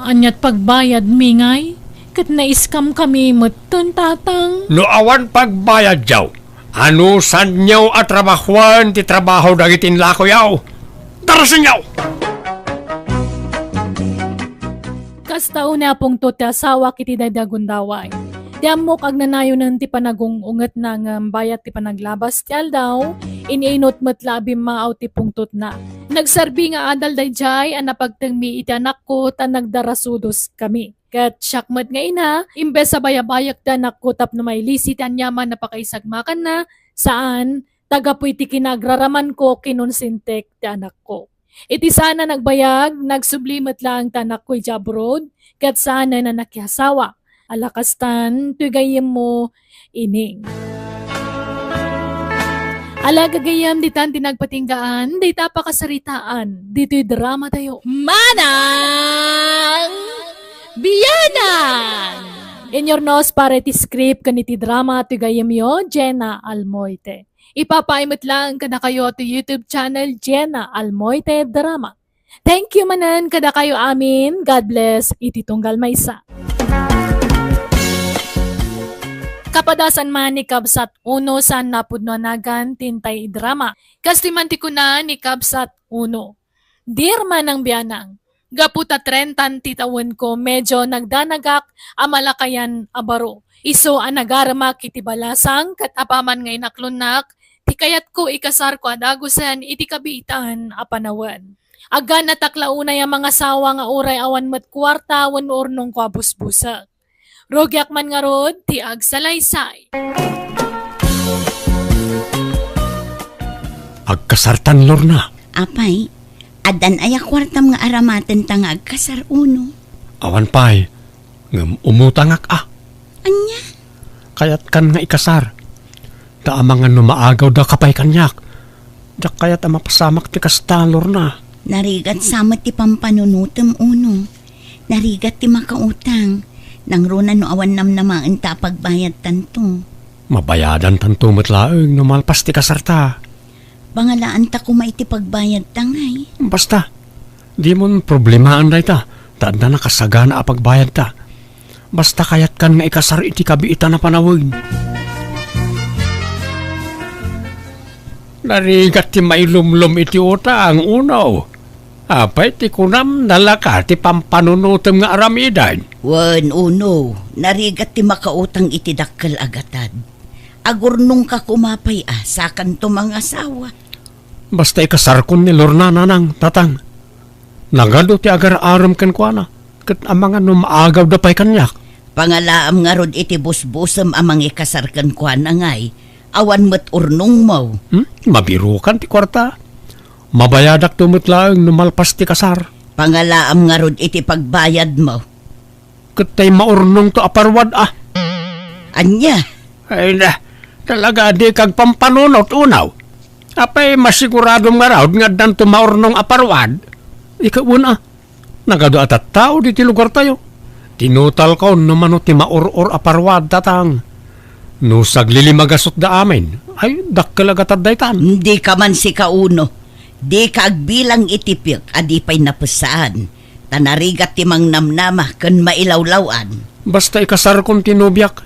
Anyat pagbayad, mingay? Kat na-scam kami mutun, tatang. No awan pagbayad yaw. Ano san nyo at trabahuan ti trabaho dagitin lako yaw. Darasin yaw! Kastao na pong to ti asawa kiti dadagundaway. Tiamok ag nanayo ng ti panagungunget ng bayat ti panaglabas ti aldaw, iniinot met labi maaw ti pungtot na. Nagsarbi nga adal dayjay an napagtengmi iti anak ko tan nagdarasudos kami. Kat syakmet nga ina, imbes sa bayabayak da anak ko tapno may lisi ti anyaman na pakaisagmakan na, saan tagapoy ti kinagraraman ko kinonsintek ti anak ko. Iti sana nagbayag, nagsublimet lang ti anak ko iti abroad, kat sana na nakihasawa. Alakastan, tugayem mo, ining. Ala gagayam ditan tinagpatinggaan, dita pakasaritaan, dito'y drama tayo. Manang Biyanan! In your nose para ti script kaniti drama tugayem yo, Jenna Almoite. Ipapaimot lang kada kayo to YouTube channel Jenna Almoite Drama. Thank you manan kada kayo amin. God bless. Iti tunggal maysa. Kapadasan man ni Kabsat 1 sa napudnonagan tintay drama. Kastimanti ko na ni Kabsat 1. Dear manang biyanang, gaputa 30 titawin ko medyo nagdanagak amalakayan abaro. Iso anagarama kiti balasang kat apaman ngay naklunak, ti kayat ko ikasar ko adagusan iti kabiitan apanawan. Aga nataklaunay ang mga sawa nga uray awan met kwarta wan urnong ko abusbusak. Rogyak man nga rod, ti agsalaysay. Agkasartan, Lorna. Apay, adan ay kwartam nga aramaten tang agkasar uno. Awan pa'y, ngam umutangak Anya? Kayat kan nga ikasar. Da amangan no maagaw da kapay kanyak. Da kayat ama pasamak ti kasta, Lorna. Narigat samat ti pampanunutem uno. Narigat ti makautang. Nang runa no awan namnamaan ta pagbayad tanto. Mabayadan tanto matlaeng no malpas ti kasarta. Bangalaan ta kumay ti pagbayad tangay. Basta, di mon problemaan da ita. Taad na nakasagana a pagbayad ta. Basta kayat kan nga ikasar iti kabiitan na panawin. Narigat ti mailumlum iti utang unaw. Apay ti kunam nalaka ti pampanunutem nga aramidan. Wan uno, narigat ti makautang iti dakkel agatad. Agurnong ka kumapay sakan to mga asawa. Basta ikasar kon ni Lorna nanang tatang. Nagado ti agar-aram ken kuana. Ket amangan no maagaw da pay kanyak. Pangalaam nga rod iti busbusem amang ikasar ken kuana ngay. Awan met urnong mo. Mabirukan ti kwarta. Mabayadak tumutlaeng numalpas ti kasar. Pangalaam nga rod iti pagbayad mo. Katay maurnong to aparwad Anya? Ay na, talaga di kag pampanunot unaw. Apay masigurado nga raw nga dan to maurnong aparwad. Ikauna, nagado atat tao di ti lugar tayo. Tinutal ko naman ti mauror aparwad tatang. No saglilimagasot da amin, ay dakkalagatad daytan. Hindi ka man si kauno. Di ka agbilang itipik, adi pa'y napusaan. Tanarigat timang namnama, kan mailawlawan. Basta ikasar kong tinubyak.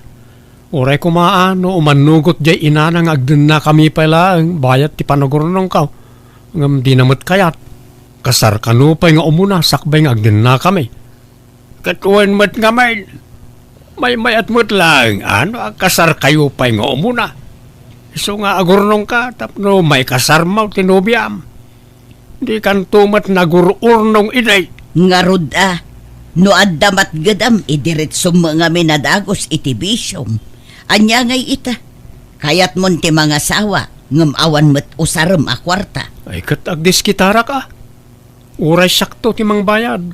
Uray kumaan, no umanugot jay inanang agdun na kami pala ang bayat ti panagurnong ka. Ngam di namot kayat. Kasar kanupay nga umuna, sakbay nga agdun na kami. Katuan mat nga may mayat mo't lang, kasar kayo pa'y nga umuna. So nga agurnong ka, tapno may kasar mo tinubyam. Di kan tumat nagururnong inay. Ngarod no addamat gadam, idiretsum mga minadagos iti bisyom. Anya ngay ita, kayat mon ti mga sawa, ngam awan met usarem a kwarta. Ay kat agdis kitara ka. Uray sakto ti mang bayad.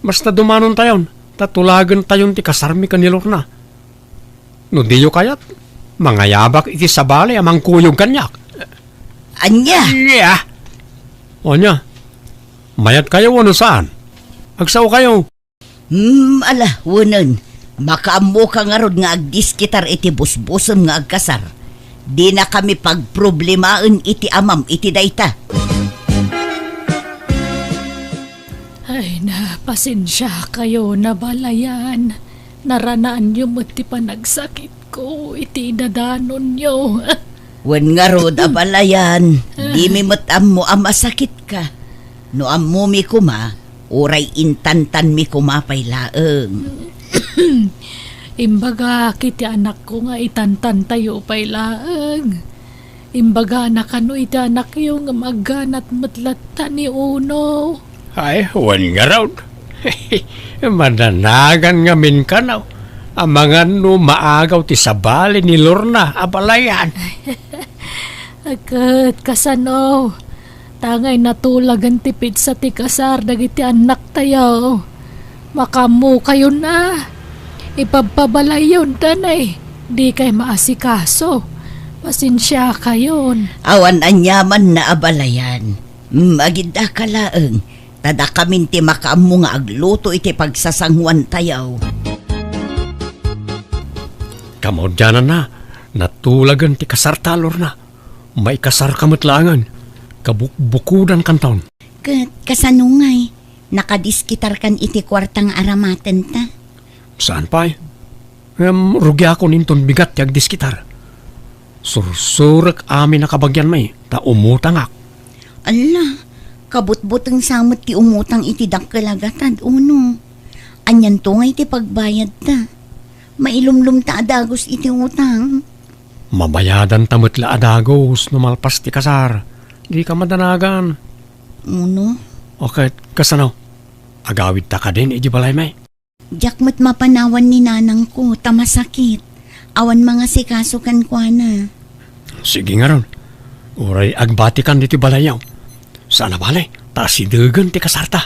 Basta dumanon tayon, tatulagan tayon ti kasarmi kanilor na. No diyo kayat, mga yabak iti sabali amang kuyog kanyak. Anya? Yeah. O nya, mayat kayo ano saan? Agsaw kayo. Ala, wunan. Makaammo ka nga rod nga agdiskitar iti busbusem nga agkasar. Di na kami pagproblemaen iti amam iti dayta. Ay na, pasensya kayo na balayan. Naranaan niyo mo't ti panagsakit ko, iti dadanon niyo. Wen nga rod abalayan, di mi matam mo masakit ka. No ammo mi kuma, uray intantan mi kumapay laeng. Imbaga kiti anak ko nga itantan tayo pa'y laang. Imbaga anak ano iti anak yung maganat matlata ni Uno. Ay, wan nga raw. Mananagan nga min ka na. Amangan no maagaw ti sabali ni Lorna, abalayan. Agad kasano. Tangay natulagan tipid sa ti kasar dagiti anak tayo. Makamu kayo na. Ipagpabalay yun tanay. Di kay maasikaso. Pasensya kayon. Awan anyaman na abalayan. Magida ka laeng. Tada kamin ti makaamu nga agluto iti pagsasangwan tayaw. Kamo dyanan na, natulagan ti kasar talor na. May kasar kamatlangan. Kabukbukudan kantaon. Kasanungay, nakadiskitar kan iti kwartang aramaten ta. Saan pa eh? Rugi ako ninton bigat yag diskitar. Sursurak amin nakabagyan may, ta umutang ak. Ala, kabutbutang samot ti umutang iti dakkalagatan, Uno. Anyan to nga iti pagbayad ta. Mailumlum ta adagos iti utang. Mabayadan tamatla adagos numalpas ti kasar. Di ka madanagan. Uno, Okay, kasano? Agawid ta ka din, iji balay may. jakmat mapanawan ni nanang ko, tamasakit. Awan mga sikasukan kwa na. Sige nga ron. Uray agbatikan diti balayaw. Sana balay, ta sidegan ti kasarta.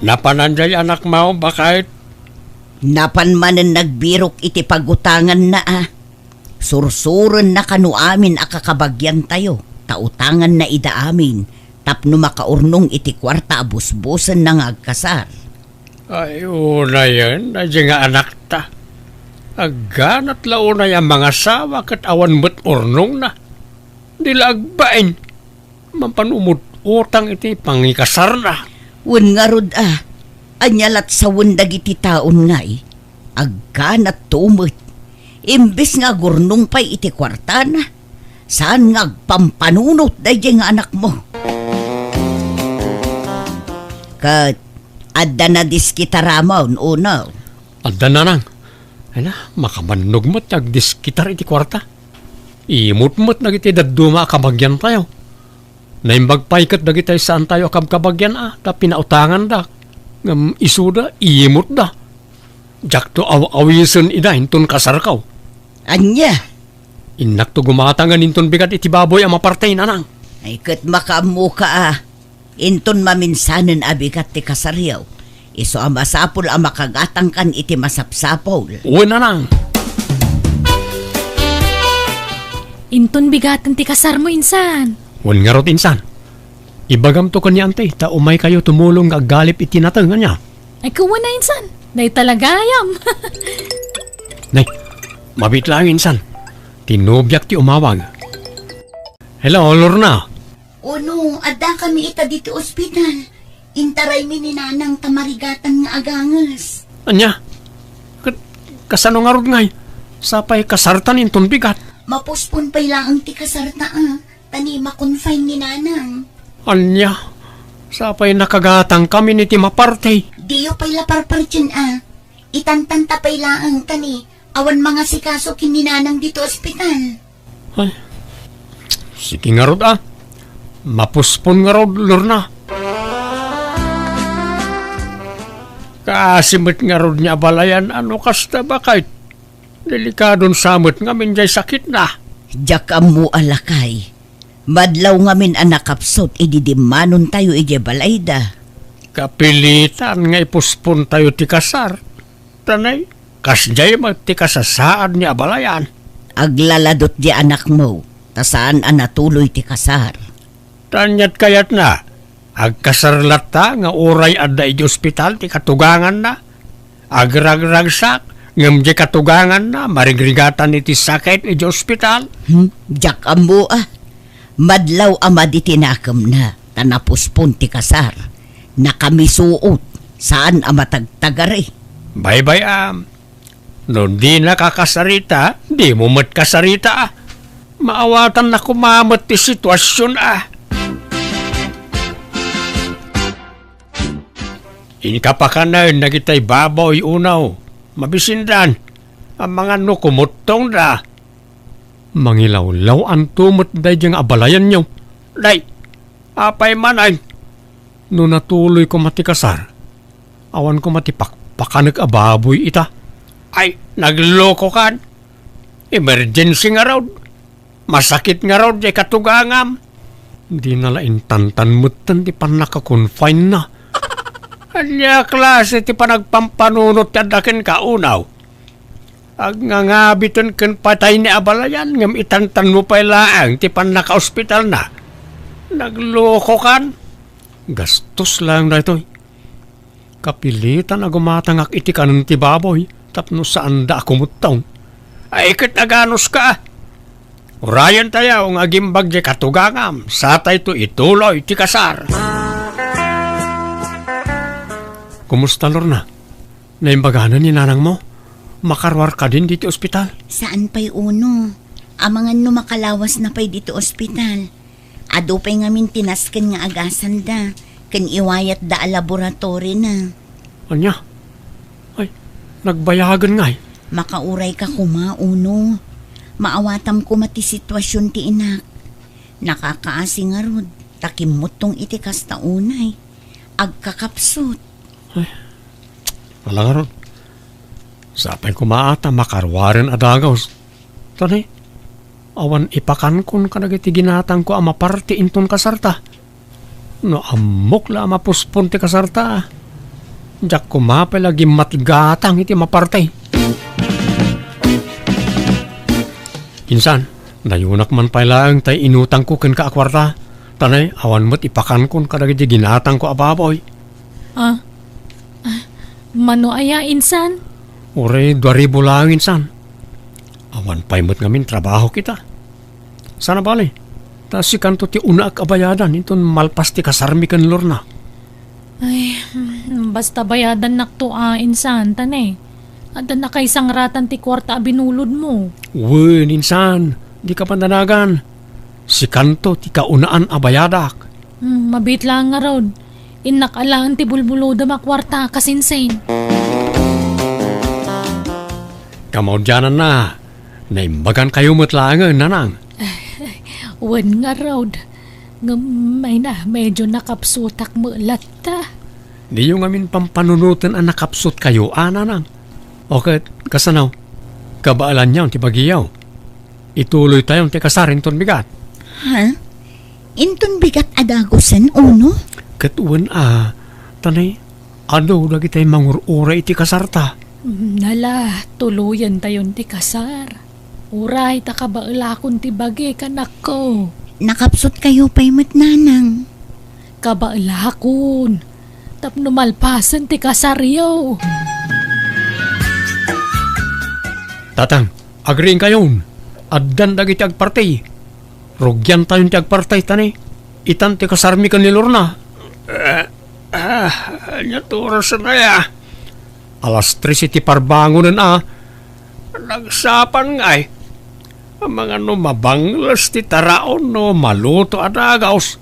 Napananjay anak mo, bakit? Napan manen nagbirok iti pagutangan na Sursuren na kanu amin akakabagyan tayo. Tautangan na ida amin. Tapno makaurnong iti kwarta abusbusen na nga agkasar. Ay, una yan. Nadya nga anak ta. Agganat launa yung mga sawa kat awan mo't urnong na. Dila agbain. Mampanumot utang iti pangikasar na. Wen nga rod anyalat sa wendag iti taon ngay. Agganat tumot. Imbis nga gurnong pa'y iti kwarta na. Saan nga agpampanunot dahi nga anak mo? Kat, adda na diskitaramon, unaw. Adda na nang. Ay na, makamannog mo't nagdiskitar iti kwarta. Imut-mut nagiti daduma kabagyan tayo. Naimbagpaikat dagiti saan tayo kabagyan ta pinautangan da. Ngam isuda, imut da. Jak to awisan ida, hintun kasar kaw. Anya? Inak to gumatangan hintun bigat iti baboy ang mapartay na nang. Ay kat makamu ka Inton maminsanen abigat ti kasaryaw. Iso ang masapol ang makagatang kan iti masapsapol. Uwi na nang. Inton bigatan ti kasar mo insan. Wan nga rot insan. Ibagam to kanya ante, ta umay kayo tumulong aggalip iti natang niya. Ay kuwan na insan. Nay talagayam. Nay, mabit lang insan. Tinubyak ti umawag. Hello, Lorna. Uno, adda kami ita dito ospital. Intaray mi ni nanang tamarigatan nga agangas. Anya? Kasano nga rod ngay? Sapay kasartan inton bigat. Mapuspon pa'y laang ti kasarta Tani makonfine ni nanang. Anya? Sapay nakagatang kami ni ti mapartay. Diyo pa'y laparpartyan Itantanta pa'y laang tani. Awan mga sikaso kininanang dito ospital. Ay, sige nga rod Mapuspon nga rod, Lorna. Kasimit nga rod niya balayan, ano kasta ba kahit delikadon samot nga min jay sakit na. Diyak amu alakay. Madlaw nga min anakapsot ididimanon tayo balayda. Kapilitan nga ipuspon tayo ti kasar. Tanay, kasjay ti kasasaan niya balayan. Aglaladot di anak mo. Tasaan anatuloy ti kasar. Tanyat kayat na, agkasarlat ta nga oray adda iti ospital ti katugangan na. Agragragsak, ngam di katugangan na, marigrigatan iti sakit iti ospital. Diyak amu Madlaw ama di tinakam na, tanapuspon ti kasar. Nakamisuot, saan ama tagtagari. Bye-bye No di nakakasarita, di mo mat kasarita Maawatan na kumamot ti sitwasyon Inkapakanan na kita'y baboy unaw. Mabisindan. Ang mga nukumutong da. Mangilawlaw ang tumot day diyang abalayan niyo. Day, apay manay. No natuloy ko matikasar, awan ko matipakpakanag ababoy ita. Ay, nagloko kan. Emergency nga raw. Masakit nga raw di katugangam. Di nalain tantan-mutan di pa nakakonfine na. Anya klase ti panagpampanunot yadakin ka unaw. Ag nga ngabiton ken patay ni abalayan ngam itantan mo pa ilaang ti pan naka-ospital na. Nagloko kan. Gastos lang na ito. Kapilitan na gumatangak iti kanon ti baboy tapno saan da ako mutaw. Ay ikit aganos ka. Urayan tayo ang agimbag di katugangam. Satay to ituloy ti kasar. Kumusta Lorna? Naimbaganan ni nanang mo? Makarwar ka din dito ospital? Saan pa'y uno? Amangan no makalawas na pa'y dito ospital. Ado pa'y ngamin tinasken nga agasan da. Ken iwayat da a laboratory na. Anya? Ay, nagbayagan nga eh. Makauray ka kuma, uno. Maawatam ko mati sitwasyon ti inak. Nakakaasi nga rod. Takimutong iti kasta unay. Agkakapsot. Wala nga ron. Sapay kumaata makarwarin adagaws. Tanay, awan ipakan kun kanagiti ginatang ko amaparte inton kasarta. No amok la mapuspon ti kasarta. Diyak kumapay lagi matgatang iti maparte. Insan, nayunak man pala tay inutang ko ken kaakwarta. Tanay, awan mo't ipakan kun kanagiti ginatang ko ababoy. Mano aya insan? Ure, 2,000 lang insan. Awan pa'y mo't ngamin trabaho kita. Sana bali. Ta si kanto ti una ak abayadan. Inton malpas ti kasarmi kan Lorna. Ay, basta bayadan nakto insan, tanay. Ada na kay sangratan ti kwarta binulod mo. Uwe, insan. Di ka pandanagan. Si kanto ti kaunaan abayadak. Mabit lang nga rod. Inakalaan ti bulbuloda makwarta kasinsain. Kamaudyanan na. Naimbagan kayo matlangan, nanang. Wan nga rod. Ngamay na medyo nakapsutak mo lata. Di yung amin pampanunutan ang nakapsut kayo, nanang. Okay, kasanaw. Kabaalan niya ang tibagiyaw. Ituloy tayong tikasarin ton bigat. Ha? Inton bigat adagusan, uno? Katuan tanay, ano lagi tayo mangurura iti kasarta? Nala, tuluyan tayon ti kasar. Uray, takabailakon ti bagi kanak ko. Nakapsot kayo pa'y nanang. Kabailakon. Tapno malpasan ti kasaryo. Tatang, agreeing kayon. Addan dagiti agpartay. Rugyan tayon ti agpartay tanay. Itan ti kasarmi kan ni Lorna. Oras na ya. Alas 3 iti parbangonan Nagsapan nga eh. Ang mga mabanglas ti taraon no maluto adagaws.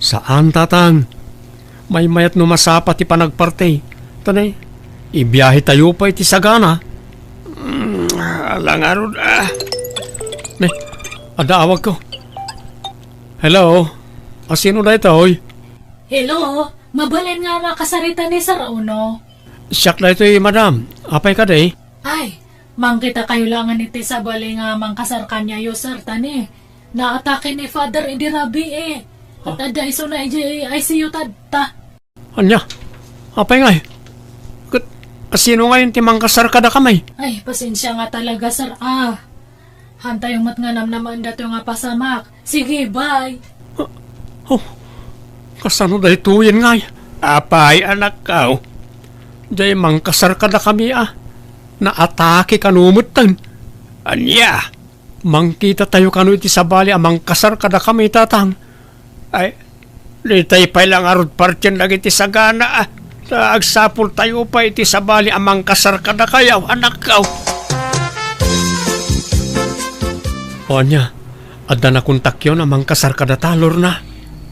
Saan tatang? May mayat no masapa ti panagpartay. Tanay, ibiyahe tayo pa iti sagana. Alangarod Ne, adaawag ko. Hello? Sino na ito, oy? Hello, mabalin nga makasarita ni Sir Uno. Siyak na ito madam. Apay ka day? Ay, mangkita kayo langan iti sa bali nga mangkasar kanya yo sir tani. Naatake ni Father Idirabi At ada iso na ICU tadta. Anya? Apay nga eh. Sino ngayon ti mangkasar kada kamay? Ay, pasensya nga talaga sir Hantay yung matnganam naman dato nga pasamak. Sige, bye. Kasano dahi tuyen nga eh. Apay anak ka. Day mangkasar kada kami Naatake kanumutan. Anya? Mangkita tayo kanu iti sabali mangkasar kada kami tatang. Ay, litay pa lang arod partyan lagi iti sagana Agsapul tayo pa iti sabali mangkasar kada kayaw anak ka. O anya, adda na kontakyo na mangkasar kada talor na.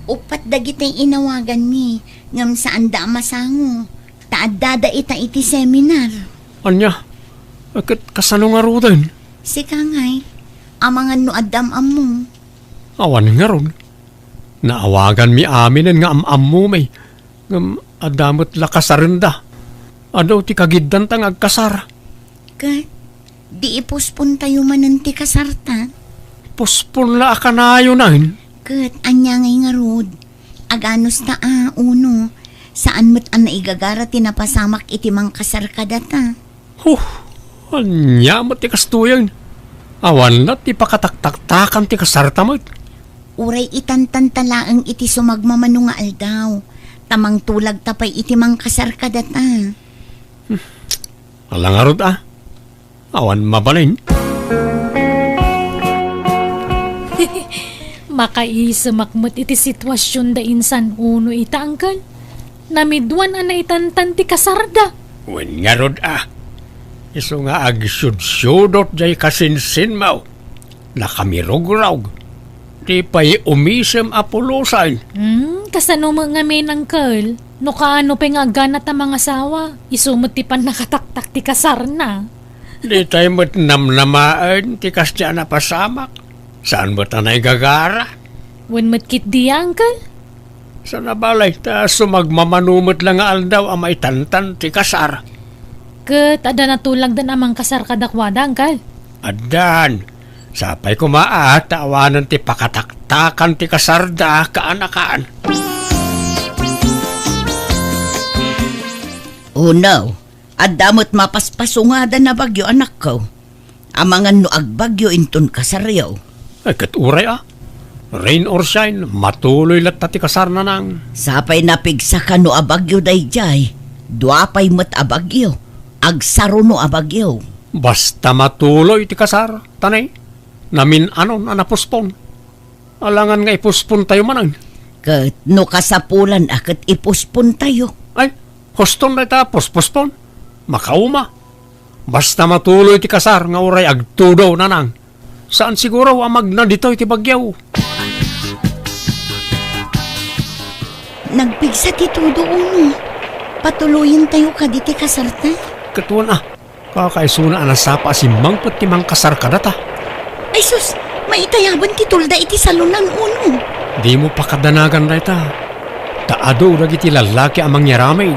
Upat dagitay inawagan mi. Ngam saan da masango. Taadada iti seminar. Anya, akit kasano nga ro din? Sika ngay, amangan no adam amo. Awan nga ron. Naawagan mi aminen nga am mo may. Ngam adamot lakasarenda. Adaw ti kagiddan tang agkasar. Kat, di ipuspon tayo manan ti kasarta. Puspon la akanayo nahin. Kat, anya ngay nga rod. Aganos ta uno. Saan mo't ang naigagara tinapasamak iti mang kasar ka data. Anya mo ti kastuyan. Awan na ti pakataktaktakan ti kasarta mo. Uray itantantalaang iti sumagmamano nga aldaw. Tamang tulag tapay iti mang kasar ka data. Alangarod Awan mabalin. Makaisamakmot iti sitwasyon da insan uno ita angkal. Namidwan na itantan ti kasarda. Wen nga rod Iso nga agsyud-syudot jay kasinsin mo. Nakamirog-rog. Di pa'y umisem apulusan. Kasano mga men angkal? No kaano pa nga ganat ang mga asawa? Isumot ti pan nakataktak ti kasar na. Di tayo mo't namnamaan ti kasya na pasamak. Saan mo tanay gagara? Wen matkit di angkal? Sa nabalay ta sumagmamanumot lang nga aldaw ang maitantan ti kasar. Kat ada natulag dan amang kasar kadakwada angkal. Adan, sapay kumaat tawanan ti pakataktakan ti kasarda kaanakaan. Oh no, adamot mapaspasungada na bagyo anak ko. Amangan no agbagyo inton kasaryaw. Ay katuray Rain or shine, matuloy lat ti kasar na nang. Sapay napigsa ka no abagyo dayjay. Duapay mat abagyo. Agsaro no abagyo. Basta matuloy ti kasar, tanay. Namin na napuspon. Alangan nga ipuspon tayo manang. Kat no kasapulan akat ipuspon tayo. Ay, huston na ta puspon. Makauma. Basta matuloy ti kasar nga uray agtudaw na nang. Saan siguro amag na dito iti bagyaw? Nagpigsa ti todo uno. Patuloyin tayo ka di ti kasarta. Katuan kakaisuna anasapa si mangpot ti mangkasar ka data. Ay sus, maitayaban ti tulda iti salunan uno. Di mo pakadanagan na ita. Taado na iti lalaki amang yaramay.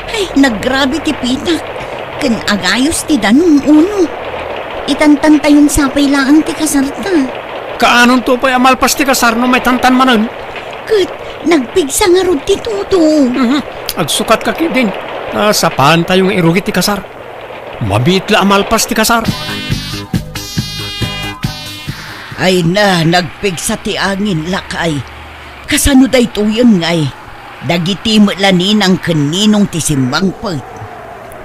Ay, naggrabe ti pitak. Kan agayos ti danong uno. Itantan tayon sapay laang ti kasarta. Kaanon to pa'y amalpas ti kasar no may tantan manan? Kat, nagpigsa nga rod ti todo. Agsukat ka din. Sapaan tayong irugit ti kasar. Mabitla amalpas ti kasar. Ay na, nagpigsa ti angin lakay. Kasano day tuyon ngay. Dagiti mo lanin ang kaninong ti simbangpag.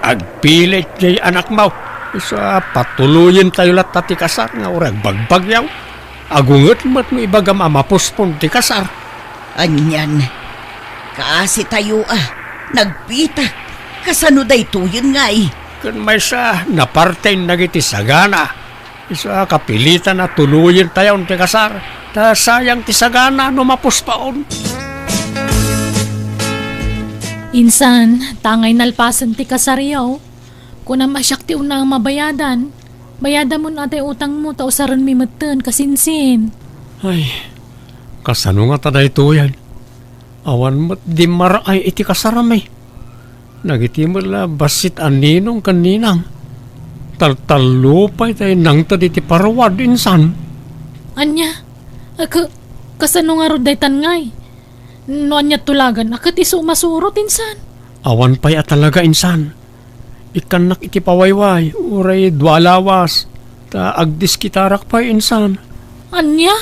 Agpilit jay anak mo. Isa patuluyin tayo lat ti kasar nga urag bagbagyaw. Agungot mat mo ibagam amapuspon ti kasar. Anyan, kaasi tayo nagpita. Kasano day tuyon ngay. Kun may sa napartay nagiti sagana. Isa kapilitan na tuluyin tayo ti kasar. Ta sayang ti sagana no mapuspaon. Insan, tangay nalpasan ti kasaryaw. Kung masyak ti unang mabayadan, bayadan mo natin utang mo, tausaran mi matan, kasinsin. Ay, kasano nga taday ito yan? Awan mo't di maraay iti kasaramay. Nagiti mo la basit aninong kaninang. Taltalupay tayo nang tadi ti parawad insan. Anya, kasano nga ro daytan ngay? No anya tulagan, akat iso masurot insan. Awan pa'y talaga insan. Ikanak iti pawayway, uray dwalawas. Ta agdis kitarak pa'y insan. Anya?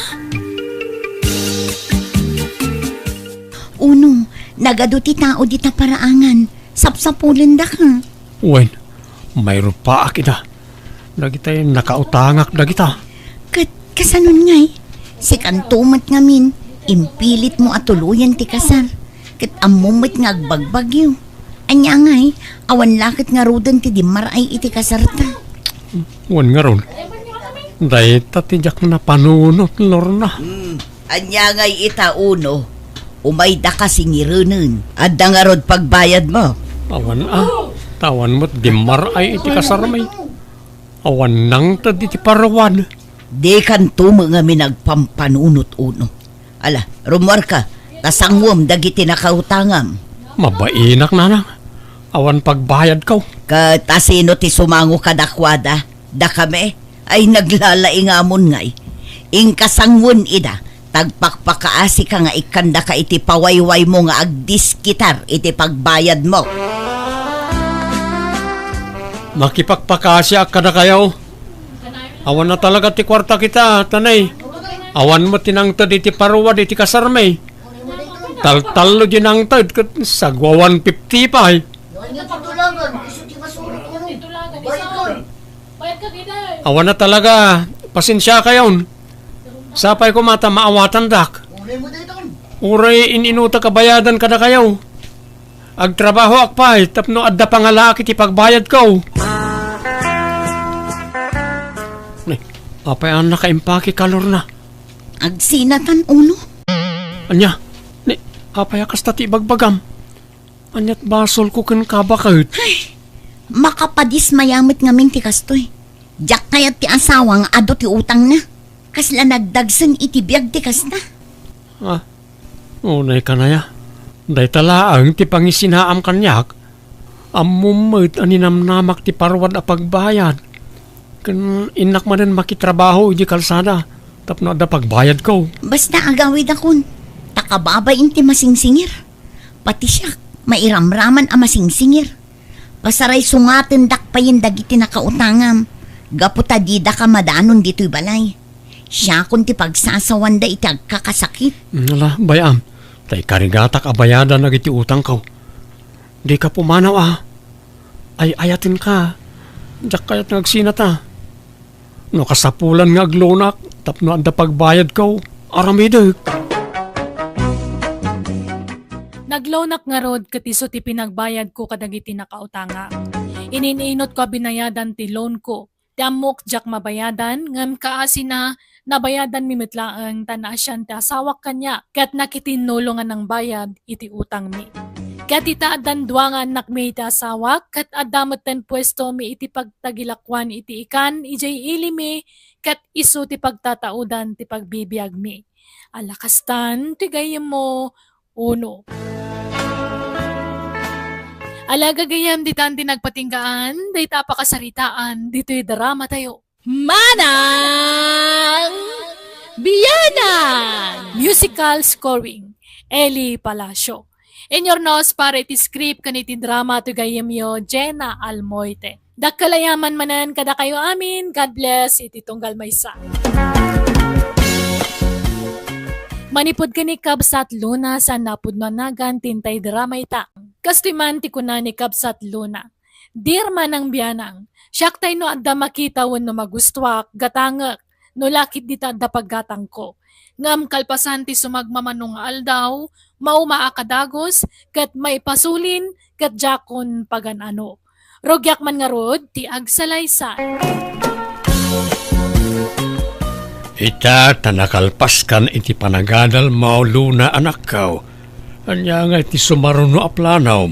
Uno, nagado ti tao di ta paraangan. Sapsapulan da ka. Uwen, mayroon pa akita. Nagitay nakautangak dagita. Kasanon ngay. Si kantumat ngamin, impilit mo atuluyan ti kasar. Kat amumit nga agbagbagyo. Anya ngay, awan lakit nga rudan ti dimar ay iti kasarta. Uwan nga ron. Dahil tatidyak na panunot, Lorna. Anya ngay ita uno. Umayda ka singirunan. Adda nga rod pagbayad mo. Awan tawan mo't dimar ay iti kasarmay. Awan nang tad iti parawan. Di kanto mga minagpampanunot uno. Ala, rumor ka, tasangwom dagiti nakautangam. Mabainak nanang. Awan pagbayad kaw. Katasino ti sumango kadakwada, da kami ay naglalaingamon ngay. Ingkasangwon ida, tagpakpakaasi ka nga ikanda ka iti pawayway mo nga agdiskitar iti pagbayad mo. Makipagpakasya ka na kayaw. Awan na talaga ti kwarta kita, tanay. Awan mo tinangtad iti paruwad iti kasarmay. Tal-talo dinangtad kat sagwa 150 pa eh. Awan na talaga, pasensya kayon. Sapay ko mata maawatan dak. Uray ininuta kabayadan kada kayaw. Agtrabaho akpay, tapno adda pangalaki ti pagbayad ko. Apay ang nakaimpake kalor na. Agsinatan uno. Anya, apay akas tati bagbagam. Anyat basol ko ken kabakit. Makapadis mayamit ngamin ti kastoy. Diyak kayat ti asawang ado ti utang na. Kasla nagdagsan iti biyag ti kasta. Unay ka na ya. Day talaang ti pangisinaam kanyak. Amumait aninamnamak ti parwad a pagbayad. Kan inak man makitrabaho iti kalsada. Tapno da pagbayad ko. Basta agawid akon. Takababay inti masingsingir. Pati siya, mairamraman a masingsingir. Pasaray sungatin dakpayin dagiti nakautangam. Gaputa di da ka madanon dito'y balay. Siya kun ti pagsasawan da iti agkakasakit. Nala, bayam. Tay karigatak abayadan na iti utang ko. Di ka pumanaw Ay ayatin ka. Diyak kayat nagsinata. No kasapulan nga aglonak. Tapno anda pagbayad ko. Aramidek. Naglonak nga rod katiso ti pinagbayad ko kadagiti nakautanga. Iniinot ko binayadan ti loan ko. Ti amok jak mabayadan ngam kaasi na nabayadan mimitlaang tanasyan ti asawak kanya kat nakitinulungan ng bayad iti utang mi. Kat itaadan duangan nak mi iti asawak kat adamot ten pwesto mi iti pagtagilakwan iti ikan ijay ili mi kat isu ti pagtataudan ti pagbibiyag mi. Alakastan ti gayem mo uno. Alaga gayam ditan tinagpatinggaan, day tapakasaritaan, dito'y drama tayo. Manang Biyanan! Musical scoring, Eli Palacio. In your nose para iti script kaniti drama to gayam yo, Jenna Almoite. Dakkalayaman manan kada kayo amin, God bless, iti tunggal maysa. Manipod ka ni Kabsat Luna sa napudnonagan tintay drama ita. Kastiman ti kuna ni Kabsat Luna. Dirman ang biyanang. Siyak tayo no adda makita wan no magustuak, gatangak, no lakit dita adda paggatang ko. Ngam kalpasan ti sumagmamanong aldaw, maumaakadagos, kat may pasulin, kat jakon paganano. Rogyak man nga rod, ti agsalaysan. Ita tanakalpaskan iti panagadal mao Luna anak kao. Anya nga iti sumaruno a planaw.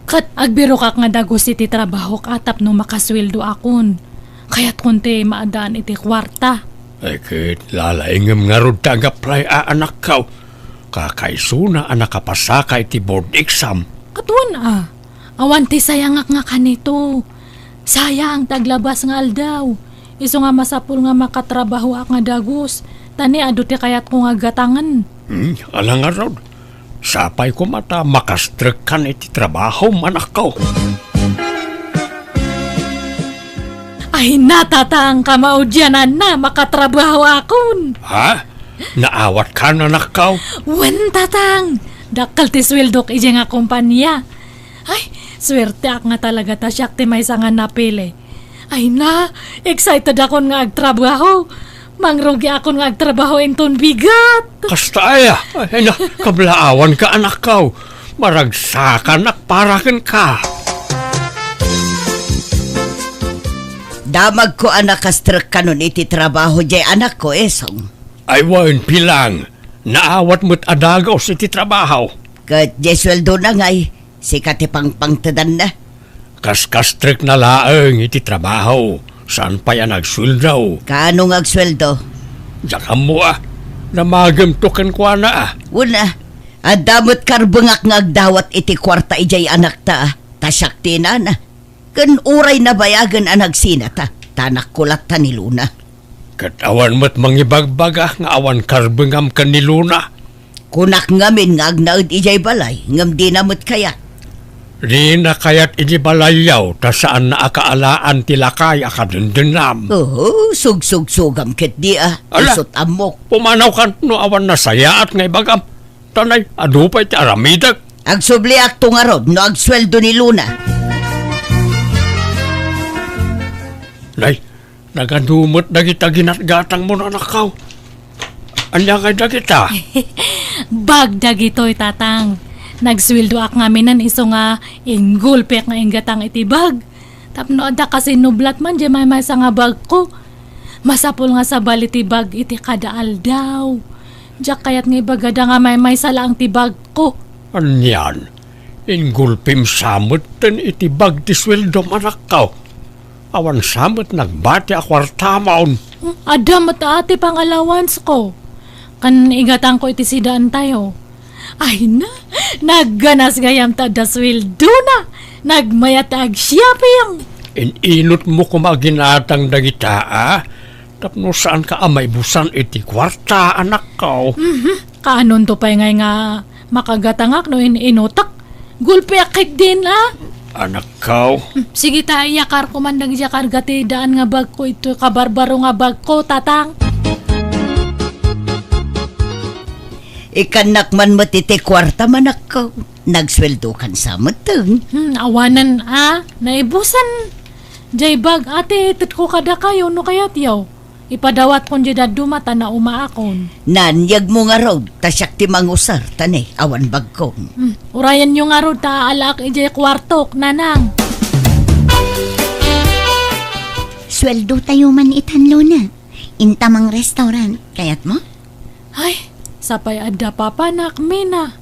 Kat agbiro kak nga dagos iti trabaho atap no makasweldo akon. Kaya't kunti maadaan iti kwarta. Ay kit lalaingam nga rod tagapray a anak kao. Kakaisuna anak kapasaka iti board exam. Katuan awan ti sayangak nga kanito. Sayang taglabas nga aldaw. Iso nga masapul nga makatrabaho ak nga dagos. Tani ado ti kayat ko nga gatangan. Alang nga rod. Sapay ko mata makastrek kan iti trabaho manak ko. Ay natatang kamaudyanan na makatrabaho akon. Ha? Naawat ka na anak ko? Wen tatang. Dakal ti swildok ije nga kumpanya. Ay, swerte ak nga talaga ta siyak ti may nga napili. Ay na, excited akon nga agtrabaho. Mangrugi akon nga agtrabaho inton bigat. Kasta aya. Ay na, kablaawan ka anak ko. Maragsakan at parakin ka. Damag ko anak kastrek kanon iti trabaho jay anak ko esong. Ay wan pilang. Naawat mo't adagaw sa iti trabaho. Kat jesweldo na ngay, Si katipang-pangtadan na. Kas-kastrik na laeng iti trabaho. Saan pa yan nagsweldo? Kaano nga agsweldo? Diyan mo namagam to kan kwa na Una, adamot karbengak nga agdawat iti kwarta ijay anak ta. Tasyakti na na. Kan uray na bayagan ang nagsinata. Tanak kulat ta ni Luna. Kat awan mo't mangibagbaga nga awan karbengam kan ni Luna. Kunak ngamin nga agnaud ijay balay. Ngam di namot kaya. Di na kaya't inibalayaw ta saan na akaalaan tilakay akadendendam. Oo, sug-sug-sugam ket di Ala. Isot amok. Pumanaw kan no awan na sayaat ngay bagam. Tanay, adupay ti aramidag. Agsubliak tungarob no agsweldo ni Luna. Nay, nagadumot dagita ginatgatang mo na nakaw. Anya kay dagita? Bagdag ito'y tatang. Nagsweldo ak ngaminan iso nga ingulpek nga ingatang itibag. Tapno ada kasi nublat man di may sa nga bag ko. Masapol nga sa balitibag iti kadaal daw. Diyak kayat nga ibagada nga may sala ang tibag ko. Anyan, ingulpim samot ten itibag ti sweldo manakaw. Awan samot nagbati akwartamaon. Adam at ate pang allowance ko. Kan igatang ko iti sidaan tayo. Ay na, nagganas gayam ta da sweldo na. Nagmayat ag siyaping. Ininot mo kumaginatang dagita Tapno saan ka amay busan iti kwarta anak ko. Kaanon to pa'y ngay nga makagatangak no inutak. Gulpe akik din Anak ko, Sige ta, iyakar ko man nagyakar gati daan nga bag ko ito kabarbaro nga bag ko, tatang. Ikanak man matiti kwarta manak ko. Nagsweldo kan sa mateng. Awanan naibusan. Jay bag ate, itit ko kada kayo no kayat yaw. Ipadawat kon jay dumata na umaakon. Nanyag mo nga raw, tasyak ti mangusar, tane, awan bag ko. Urayan nyo nga ro ta alak ijay kwartok, nanang. Sweldo tayo man itanlo na. Intamang restaurant. Kayat mo? Ay, sapay adda papanak, mina.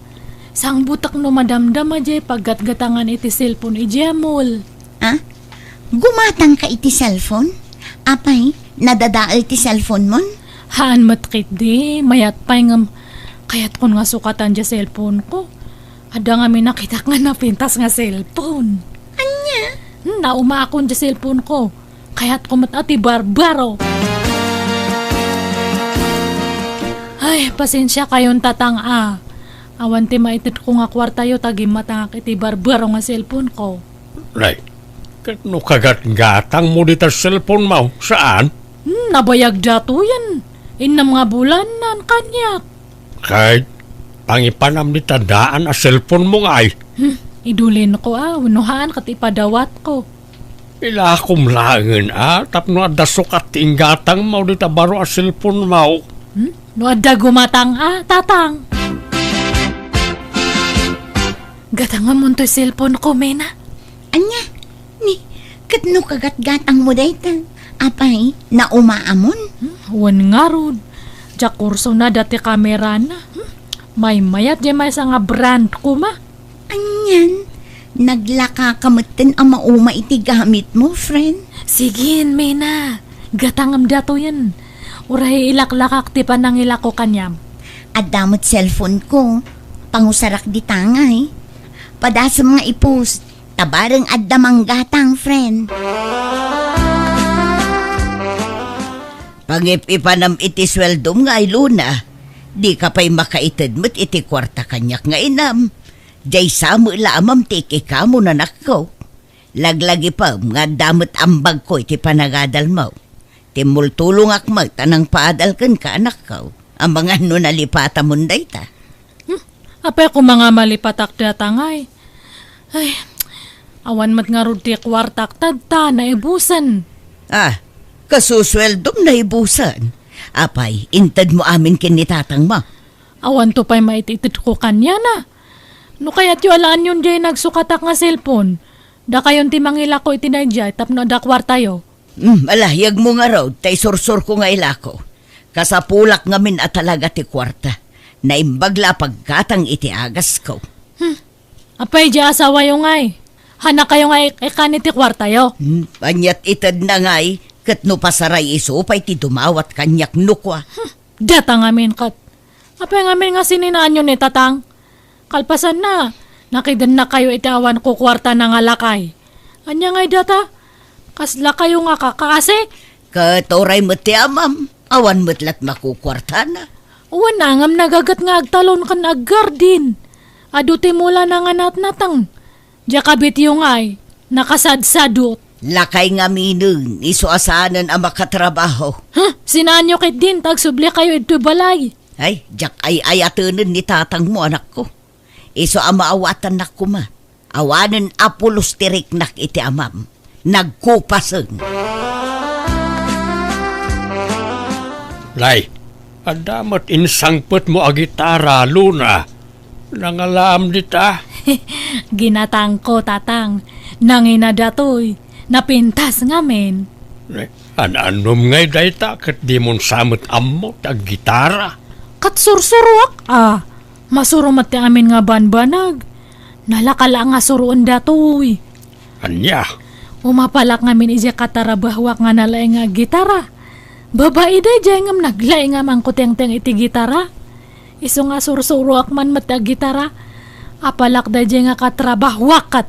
Sang butak no madamdam ajay paggatgatangan iti cellphone ijay mall. Gumatang ka iti cellphone? Apay, nadadaal ti cellphone mon? Haan matkit di, mayat pa'y ngam. Kayat kon nga sukatan dya cellphone ko. Ada nga may nakita nga napintas nga cellphone. Anya? Naumaakon dya cellphone ko. Kayat ko ati barbaro. Ay, pasensya kayon tatang Awan ti maitit ko nga kwartayo tagim matangak iti barbaro nga cellphone ko. Nay, no kagat-gatang mo dita cellphone mo, saan? Nabayag dato yan. Inam nga bulan nan kanyak. Kahit pangipanam ni tandaan a cellphone mo ngay. Idulin ko unuhaan kat ipadawat ko. Ila kumlangan tapno ada sukat tinggatang mo dita baro a cellphone mo. No adda gumatang tatang. Gatanga mo to'y cellphone ko, Mena. Anya? Ni, katno kagat-gatang mo dayta. Apay, naumaamon? Wan nga rod. Diya kurso na dati kamera na. May mayat di may sa nga brand ko ma. Anyan? Naglaka kamutin ang mauma iti gamit mo, friend. Sige, Mena. Gatangam dato yan. Uray ilaklakak ti pa nang ilako kanyam. Adamot cellphone ko. Pangusarak di tangay. Padasam nga ipos. Tabarang addamang gatang, friend. Pangip-ipanam iti sweldom nga ay Luna. Di ka pa'y makaitid mo't iti kwarta kanyak nga inam. Jay samu lamam tiki ka mo na nakaw. Laglagi pa nga damot ambag ko iti panagadal mo. Timultulong akmag tanang paadal kan ka anak ko. Ang mga nalipata munday ta. Apay ko mga malipatak datangay. Ay, awan mat nga rod ti kwartak tadta na ibusan. Kasusweldom na ibusan. Apay, intad mo amin kinitatang ma. Awan to pa'y maititit ko kanya na. No kaya't yu alaan yun jay nagsukatak nga cellphone. Da kayon ti mangila ko itinadya tapno da kwartayo. Alahiyag mo nga raw, tay sursur ko nga ilako. Kasapulak ngamin at talaga ti kwarta. Naimbagla pagkatang iti agas ko. Apay di asawa yung ay. Hanak kayo nga ikaniti kwarta yo. Panyat itad na ngay, kat no pasaray iso, pa'y ti dumawat kanyak nukwa. Data ngamin kat. Apay ngamin nga sininaan nyo ni tatang. Kalpasan na. Nakidan na kayo itawan ko kwarta na nga lakay. Anya ngay data? Kasla kayo nga kakaase? Kat oray mo ti amam, awan mo't makukwarta na. Uwan na ngam nagagat nga agtalon kan aggardin. Adu ti mula na nga natnatang. Jakabit yung ay, nakasadsadot. Lakay nga minun, iso asanan ang makatrabaho. Sinaan nyo kit din, tagsubli kayo ito balay. Ay, jak ay ayatunan ni tatang mo anak ko. Iso ang maawatan na kuma. Awanan apulos tirik nak iti amam. Nagkupaseng. Lay, adamat insangpet mo a gitara, Luna. Nangalam dita. Ginatang ko, tatang. Nangina datoy. Napintas ngamin. Anom ngay dayta kat di mon samot ammo tag gitara. Kat sursuruak. Masurumat ti amin nga banbanag. Nalakala nga suruan datoy. Anya, Umapalak ngamin ija katarabahwak nga nalay nga gitara. Babae day jay ngam naglay nga mangkuteng-teng iti gitara. Iso nga sursuruak man mat a gitara. Apalak day jay nga katrabahwak kat.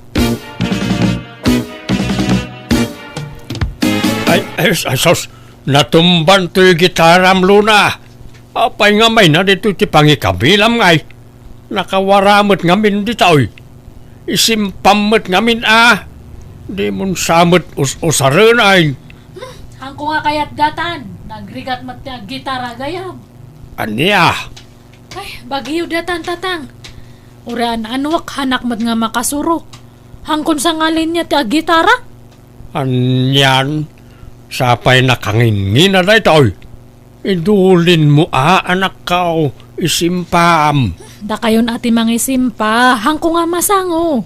ay sos, natumban to yung gitaram, Luna. Apay nga may na dito ti pangikabilam ngay. Nakawaramot ngamin dito, oy. Isimpamot ngamin, Di mon samot usaran ay. Hangko nga kayat datan. Nagrigat mat ti a gitara gayam. Anya, Ay, bagiyo datan tatang. Uran anwak hanak mat nga makasuro. Hangkon sa ngalin niya ti a gitara. anyan. Sapay nakangingin na dito, oy. Idulin mo, anak ka, isimpam. Da kayon ati mangisimpa. Hangko nga masango.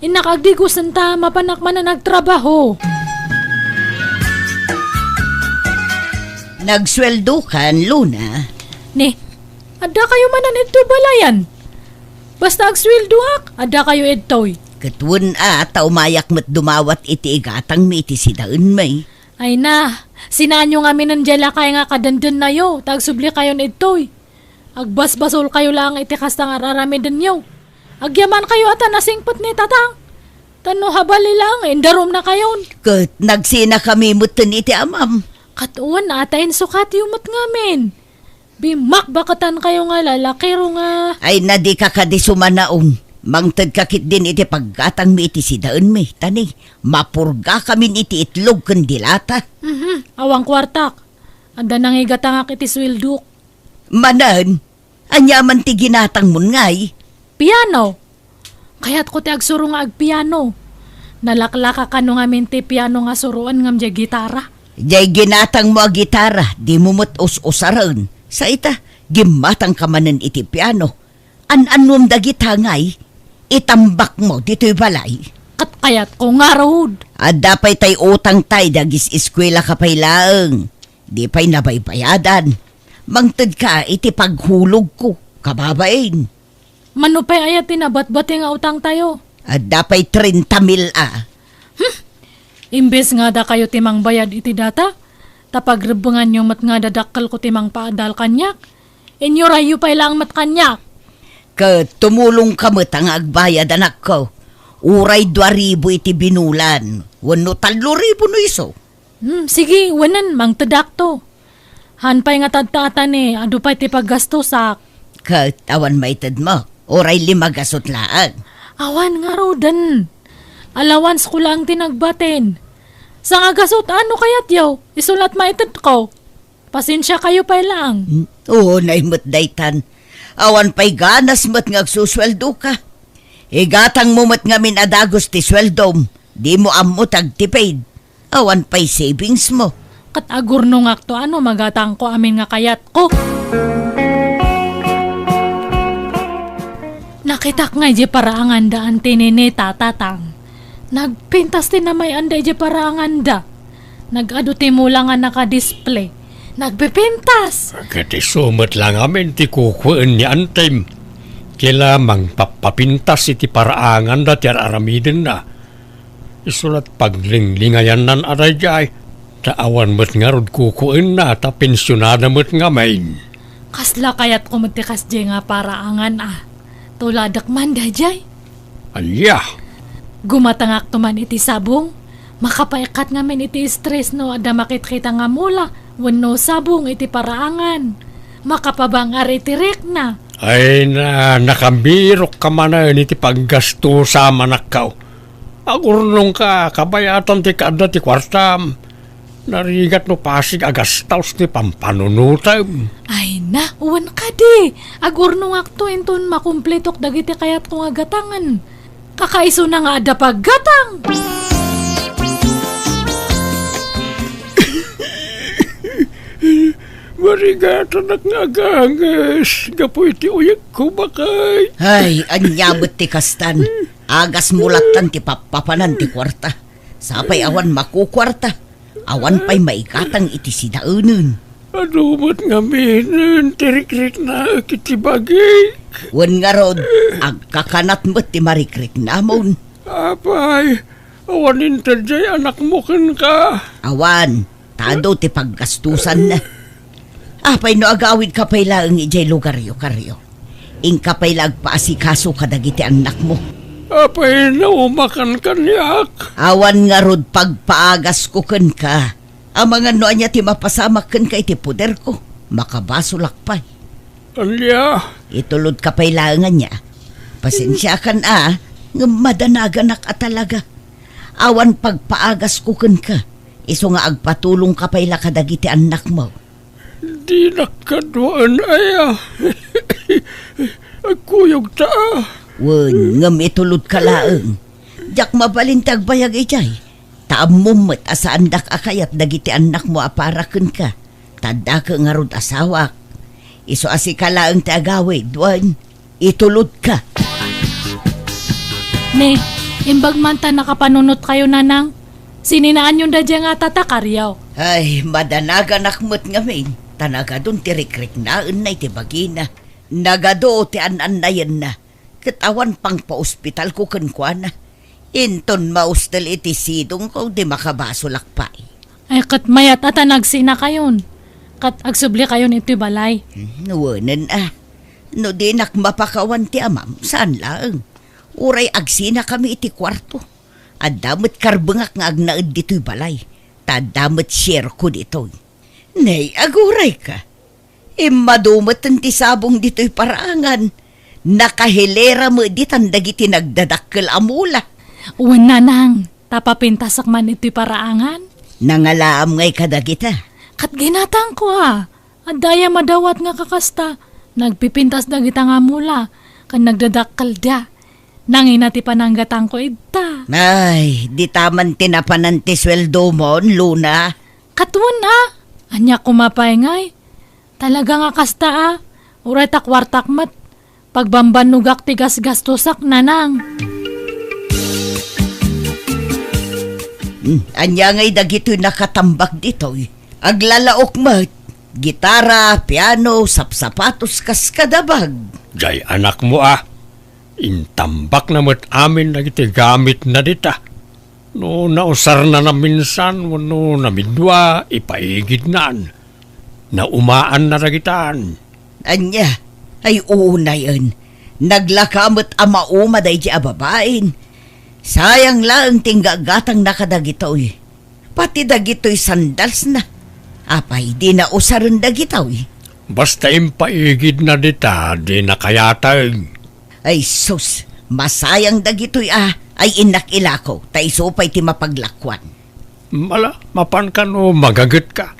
Inakagdigusan ta mapanakman na nagtrabaho. Nagsweldo kan, Luna. Ni, ada kayo manan ito balayan. Basta agswilduhak, ada kayo itoy. Katun taumayak mo't dumawat iti igatang mi iti sidaun may. Ay na, sinaan nyo nga minandyala kaya nga kadandan na yo, tagsubli kayo itoy. Agbasbasol kayo lang iti kasta nga raramidan nyo. Agyaman kayo ata nasingpot ni tatang. Tano habali lang, indarom na kayon. Kat nagsina kami mutan iti amam. Katuan na atayin sukat yung matngamin. Bimak bakatan kayo nga lalakiro nga. Ay nadi ka kadi sumanaong. Mangtad kakit din iti paggatang mi iti sidaun mi. Tani, mapurga kami iti itlog kandilata. Awang kwartak. Anda nang igatangak iti swilduk. Manan, anyaman ti ginatang mun ngay. Piano. Kaya't ko ti agsuro nga agpiano. Nalaklaka ka no nga minti piano nga suruan ngam di gitara. Jay ginatang mo a gitara, di mo mo't usaran. Sa ita, gimatang ka manan iti piano. An-anum da gitangay, itambak mo dito'y balay. Kat kayat ko nga road. At dapay tay utang tay dagis eskwela ka pay laeng. Di pay nabaybayadan. Mangtad ka iti paghulog ko, kababain. Manupay ayat tinabat-bati nga utang tayo. At dapay 30,000 Imbes nga da kayo timang bayad iti data, tapagrebengan nyo mat nga dadakkel ko timang paadal kanyak. Inyo rayo pay lang mat kanyak. Tumulong ka mo't ang agbayad anak ko. Uray 2,000 iti binulan. Wano 3,000 no iso. Sige, wanan, mang tadakto. Hanpay nga tadtatan adu pa'y ti paggastosak. Awan maitad mo. Uray 5 gasot laan. Awan nga rodan. Allowance ko lang tinagbatin. Sa nga gasot, ano kayat yaw? Isulat maitad ko. Pasensya kayo pa lang. Oo, naimot daytan. Awan pa'y ganas mo't ngagsusweldo ka. Igatang mo mo't ngamin adagos ti sweldom. Di mo ammo tagtipaid. Awan pa'y savings mo. Kat agurno nga to ano magatang ko amin nga kayat ko. Nakitak nga di paraangan da ang tinini tatatang. Nagpintas din na may anday di paraangan da. Nag-aduti mo lang nga naka-display. Nagpipintas. Kati sumot lang amin ti kukuan ni Antem. Kila mangpapapintas iti paraangan da ti aramiden na. Isulat paglinglingayan nan aray jay. Taawan mo't nga rod kukuin na ta pensyonada mo't nga main. Kasla kayat kumutikas di nga paraangan Tuladak man dajay. Alya, Gumatangak tuman iti sabong. Makapaikat nga men iti stress no ada makit-kita nga mula. Wano sabong iti paraangan. Makapabangar iti rek na. ay na nakambirok ka man na iti paggasto sa manakaw. Agurnong ka, kabayatan ti kada ti kwartam. Narigat no pasig agastaws ti pampanunutam. Ay na, uwan ka di. Agurnong akto inton makumpletok dagiti kayat kong agatangan. Kakaiso na nga ada paggatang. Marigatan at nga agangas. Gapo iti uyag ko bakay. Ay, anyabot ti kastan. Agas mulatan ti papapanan ti kwarta. Sapay awan makukwarta. Awan pa'y maikatang iti sidaunan. Adumot nga minan, tirik-rik na kiti bagay. Wan nga rod, agkakanat mo't ti marikrik namon. Apay, awanin tadyay anak mo kan ka. Awan, tado ti paggastusan na. Apay no agawid ka pa'y laang ijay lugaryo-karyo. Ing ka pa'y lagpaasikaso kadagiti anak mo. Apay, naumakan kanyak. Awan nga rod pagpaagas ko kan ka. Ang mga noa niya ti mapasamak kan ka iti puder ko. Makabasulak pa'y. Alya, Itulod ka pa'y laangan niya. Pasensya kan nga madanaganak talaga. Awan pagpaagas ko kan ka. Iso nga agpatulong ka pa'y lakadagiti anak mo. di nakadwaan aya. Agkuyog ta. Wen, ngam itulod ka laang. Diyak mabalintag bayag ijay. Taamumot asaan dak akayat dagiti anak mo aparaken ka. Tanda ka nga rod asawak. Iso asi ka laang ti agawid, wen. Itulod ka. Ne, imbag man ta nakapanunot kayo nanang. Sininaan yung dadya nga tatakaryaw. Ay, madanaga nakmot ngamin. Tanaga dun tirik-rik na unay ti bagina. Nagado ti anan na yan na. Katawan pang pa-ospital ko kankwana. Inton maustal iti sidong ko di makabasulak pa. Ay kat mayat ata nagsina kayon. Kat agsubli kayon iti balay. Nuwanan No di nakmapakawan ti amam, saan lang? Uray agsina kami iti kwarto. Adamot karbengak nga agnaed dito'y balay. Tadamot share ko dito'y. Nay, aguray ka. Madumot ti sabong dito'y paraangan. Nakahilera mo di tandagiti nagdadakkel amula. Uwan nanang, tapapintasak man iti paraangan. Nangalaam ngay kadagita. Kat ginatang ko Adaya madawat nga kakasta. Nagpipintas dagita nga mula. Kan nagdadakkel da. Nangina ti pananggatang ko ita. Ay, di taman tinapanan ti sweldo mo, Luna. Katuan Anya kumapay ngay. Talaga nga kasta Uray takwartak mat. Pagbambanugak ti gasgastosak nanang. Anya ngay dagito'y nakatambak dito. Aglalaok mat. Gitara, piano, sapsapatos kas kadabag. Jay anak mo intambak na mo't amin na iti gamit na dita. No nausar na minsan, no namidwa, ipaigid naan. Naumaan na ragitaan. Anya, ay una yun. Naglakamot amauma day di ababain. Sayang lang tinggagatang nakadagitoy. Pati dagitoy sandals na. Apay, di na usaron dagitoy. Basta impaigid na dita, di nakayatag. Ay sus, masayang dagitoy ay inakilako. Taiso pa'y ti mapaglakwan. Mala, mapan ka no, magagat ka.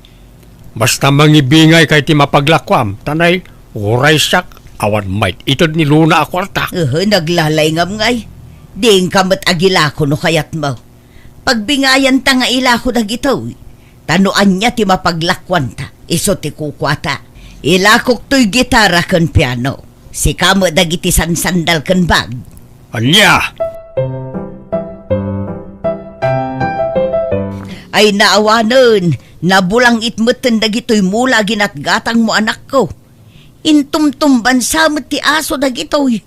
Basta mangibingay kay ti mapaglakwam, tanay, uray siyak, awan might. Itod ni Luna akwarta. Naglalay ngam ngay. Ding kamat agilako no kayat mo. Pagbingayan ta nga ilako dagitoy. Tanuan niya ti mapaglakwan ta. Iso ti kukwata. Ilakok to'y gitara kan piano. Si kamo dagiti sansandal kan bag. Anya! Ay naawanon. Nabulang itmutan dagito'y mula ginatgatang mo anak ko. Intumtumban samot ti aso dagitoy.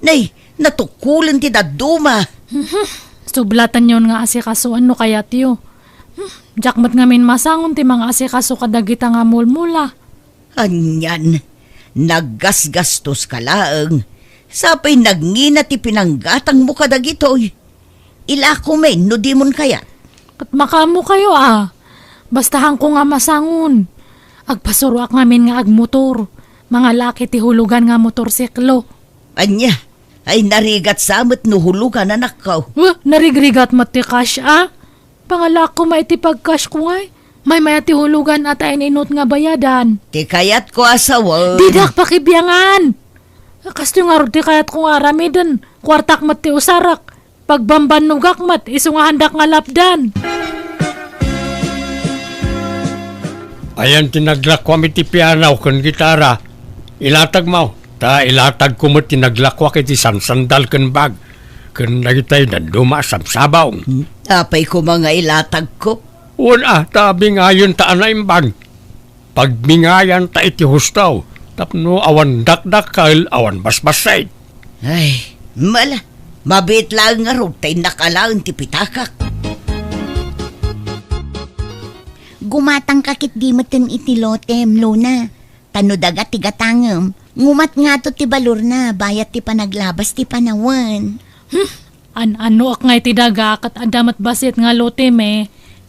Nay, natukulan ti daduma. Sublatan yon nga asikasuan no kaya tiyo. Jakmat ngamin masangon ti mga asikaso kadagita nga mulmula. Anyan, naggasgastos ka laeng. Sapay nagngina ti pinanggatang mo kadagitoy. Ila ko men, no di mon kaya. Kat makamo kayo Bastahan ko nga masangon. Agpasuruak ngamin nga agmotor. Mga laki ti hulugan nga motorsiklo. Anya, ay narigat samot no hulugan anak ko. Narigrigat mat ti cash Pangalak ko may ti pag-cash ko ngay. May ti hulugan at ay ninot nga bayadan. Ti kayat ko asawa. Didak pakibiyangan. Kasto nga ti kayat ko nga ramidan. Kwartak mat ti usarak. Pagbamban no gakmat, iso nga handak nga lapdan. Ayan tinaglakwa mi ti pianaw kan gitara. Ilatag mo. Ta ilatag ko mo tinaglakwa kiti sansandal kan bag. Kan nagitay na dumasabsabaw. Apay ko mga ilatag ko. Una, ta bingayon ta anaimbag. Pagmingayan ta iti hustaw. Tapno awan dakdakal, awan basbasay. Ay, mala. Mabit lang nga ro, tay nakalaan ti pitakak. Gumatang kakit di matin iti lotem, Luna. Tanudaga ti gatangem. Ngumat nga to ti balur na, bayat ti panaglabas ti panawan. Ano ak nga iti daga kat adamat basit nga lote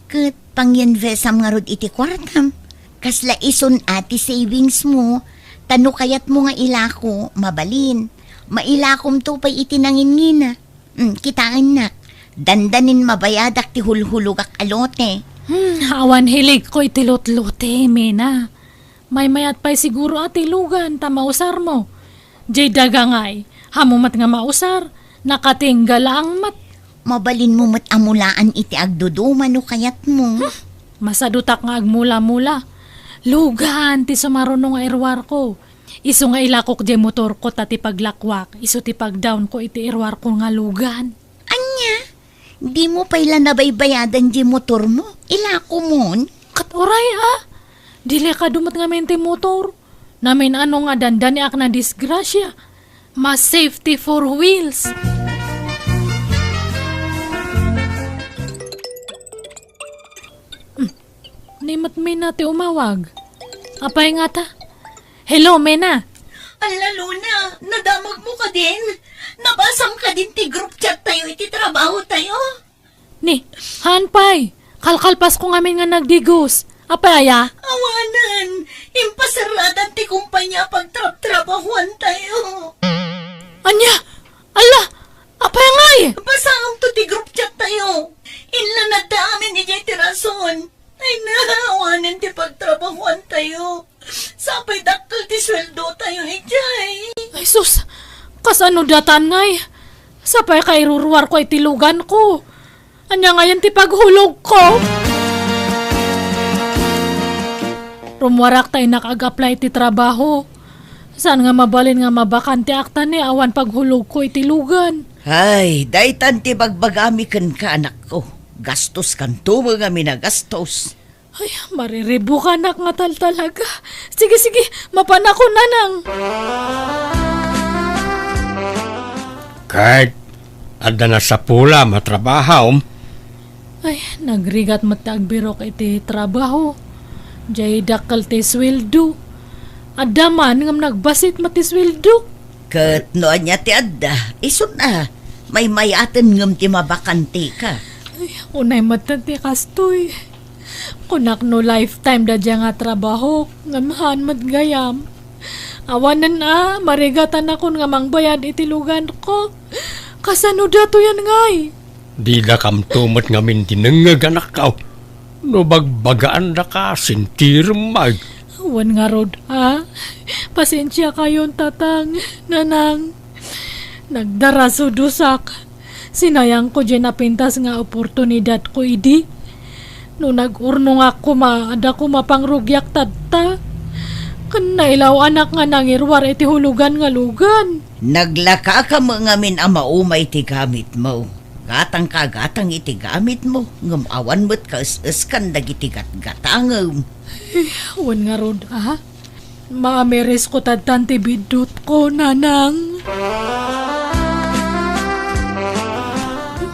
Kat pangyanvesam nga rod iti kwartam. Kasla ison ati savings mo, tano kayat mo nga ilako, mabalin. Mailakom to pa'y itinangin-ngina. Kitaan nak. Dandanin mabayadak ti hulhulugak alote. Awan hilig ko iti lot-lote, na. May mayat pa'y siguro ati lugan, ta mausar mo. Jay daga nga'y, hamumat nga mausar, nakatinggal ang mat. Mabalin mo mat amulaan iti agduduma no kayat mo. Masadutak nga agmula-mula. Lugan, ti sumarunong nga irwar ko. Iso nga ilakok di motor ko tati paglakwak. Iso ti pagdown ko iti irwar ko nga lugan. Anya, di mo pa'y nabaybayadan di motor mo. Ilako mon. Kat oray Dili ka dumat nga mente motor. Namin ano nga dandani ak na disgrasya. Mas safety for wheels. Nimat may nati umawag. Apay nga ta? Hello, Mena. Ala, Luna, nadamag mo ka din. Nabasam ka din ti group chat tayo, iti trabaho tayo. Ni, hanpay. Kalkalpas ko ngamin nga nagdigos. Apay aya? Awanan, impasaradan ti kumpanya pagtrap-trabahuan tayo. Anya? Ala! Apay ngay! Basam to ti group chat tayo. Inla na dami ni Jay Tirason. Ay naawanan ti pagtrabahuan tayo. Sapay dakkel ti sweldo tayo, Jay. Ay sus! Kasano datan ngay? Sapay kairuruar ko itilugan ko. Anya ngayon ti paghulog ko. Rumwarak tayo nakag-apply ti trabaho. Saan nga mabalin nga mabakante akta ni awan paghulog ko itilugan. Ay, daytan ti bagbagami kan ka anak ko. Gastos kan tumo nga minagastos. Ay, mariribo ka anak nga talaga. Sige, mapanako na nang. Kahit ada na sa pula matrabaho. Ay, nagrigat matagbirok iti trabaho. Jay dakal ti sweldo. Adaman ngam nagbasit mati sweldo. Kat noan niya ti adda, isun na. May mayaten ngam ti mabakante ka. Ay, unay matati kastoy. Kunak no lifetime da dya nga trabaho. Ngamahan matgayam. Awanan marigatan ako nga mangbayad itilugan ko. Kasano dato yan ngay? Di da kam tumot ngamin tinengag anak ka. No bagbagaan da ka, sintirmag. Awan nga rod, Pasensya kayon tatang, nanang. Nagdaraso dusak. Sinayang ko dyan napintas nga oportunidad ko idi. No nag-urnong ako ada ko mapangrugyak tadta. Kan nailaw anak nga nangirwar iti hulugan nga lugan. Naglaka ka mga min ama umay ti gamit mo. Gatang kagatang iti gamit mo. Ngam awan mo't kaus-uskan dagiti gatgatangam. Awan nga rod, Maamiris ko tatan ti bidot ko, nanang.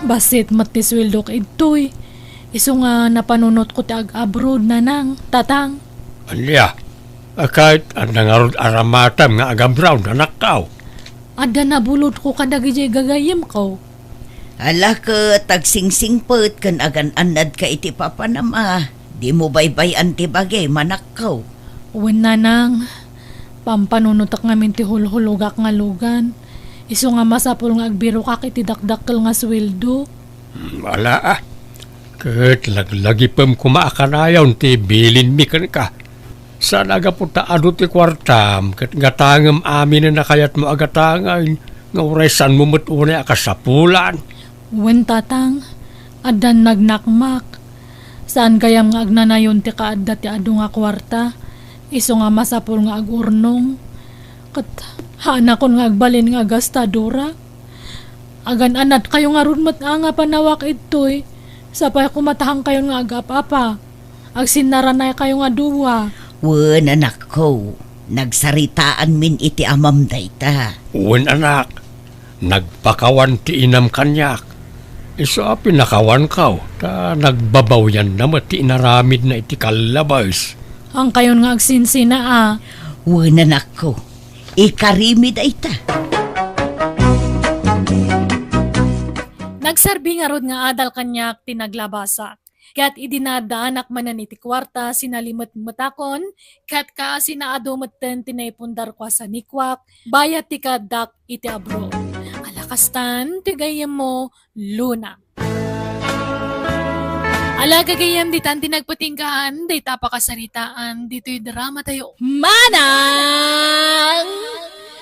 Basit matiswildok ito'y. Iso nga napanunot ko ti ag-abroad, nanang, tatang. Anya, kahit ang nangarod aramatam nga agam-brown, anak kao. Ada nabulod ko kadagijay gagayam ko. Ala ka, tagsingsingpet kan agan anad ka iti papanama. Di mo baybay ti bagay, manakaw. Uwan, nanang. Pampanunutak ngamin ti hulhulugak nga lugan. Iso nga masapul nga agbiro kak iti dakdakkel nga sweldo. Wala ah. Kahit laglagi pam kumaakanayaw ti bilin mi kan ka. Saan aga po taado ti kwartam, kat nga tangam amin na nakayat mo agatangay, nga uresan mo matune akasapulan. Uwan, tatang. Adan nagnakmak. Saan kayam nga agnanayon ti kaadda ti adu nga kwarta. Iso nga masapul nga agurnong. Kat hana kon nga agbalin nga gastadora. Agan anat kayo nga runmat nga panawak ito'y. Sapay kumatahang kayo nga agapapa. Agsinaranay kayo nga duwa. Wen anak ko, nagsaritaan min iti amam dayta. Uwan anak, nagpakawan ti inam kanyak. Iso pinakawan kaw, ta nagbabaw yan naman ti inaramid na iti kalabas. Ang kayon nga agsinsina ah. Wen anak ko, ikarimi dayta. Nagsarbi nga rod nga adal kanyak tinaglabasa. Kat idinadaanak manan iti kwarta sinalimot matakon, kat ka sinaado maten tinaypundar kwa sa nikwak, bayat ti kadak iti abro. Alakastan, tigayam mo, Luna. Alagagayam ditan tinagpatinggahan, day tapakasaritaan, dito'y drama tayo. Manang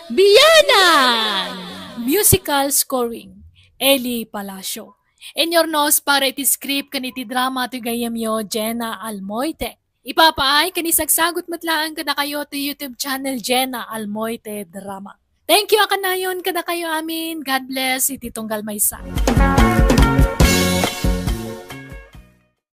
Biyanan! Musical scoring, Eli Palacio. In your nose para iti script kaniti drama ti gayam yo Jenna Almoite. Ipapaay kanisagsagot matlaan kada kayo ti YouTube channel Jenna Almoite Drama. Thank you akanayon kada kayo amin. God bless iti tunggal maysa.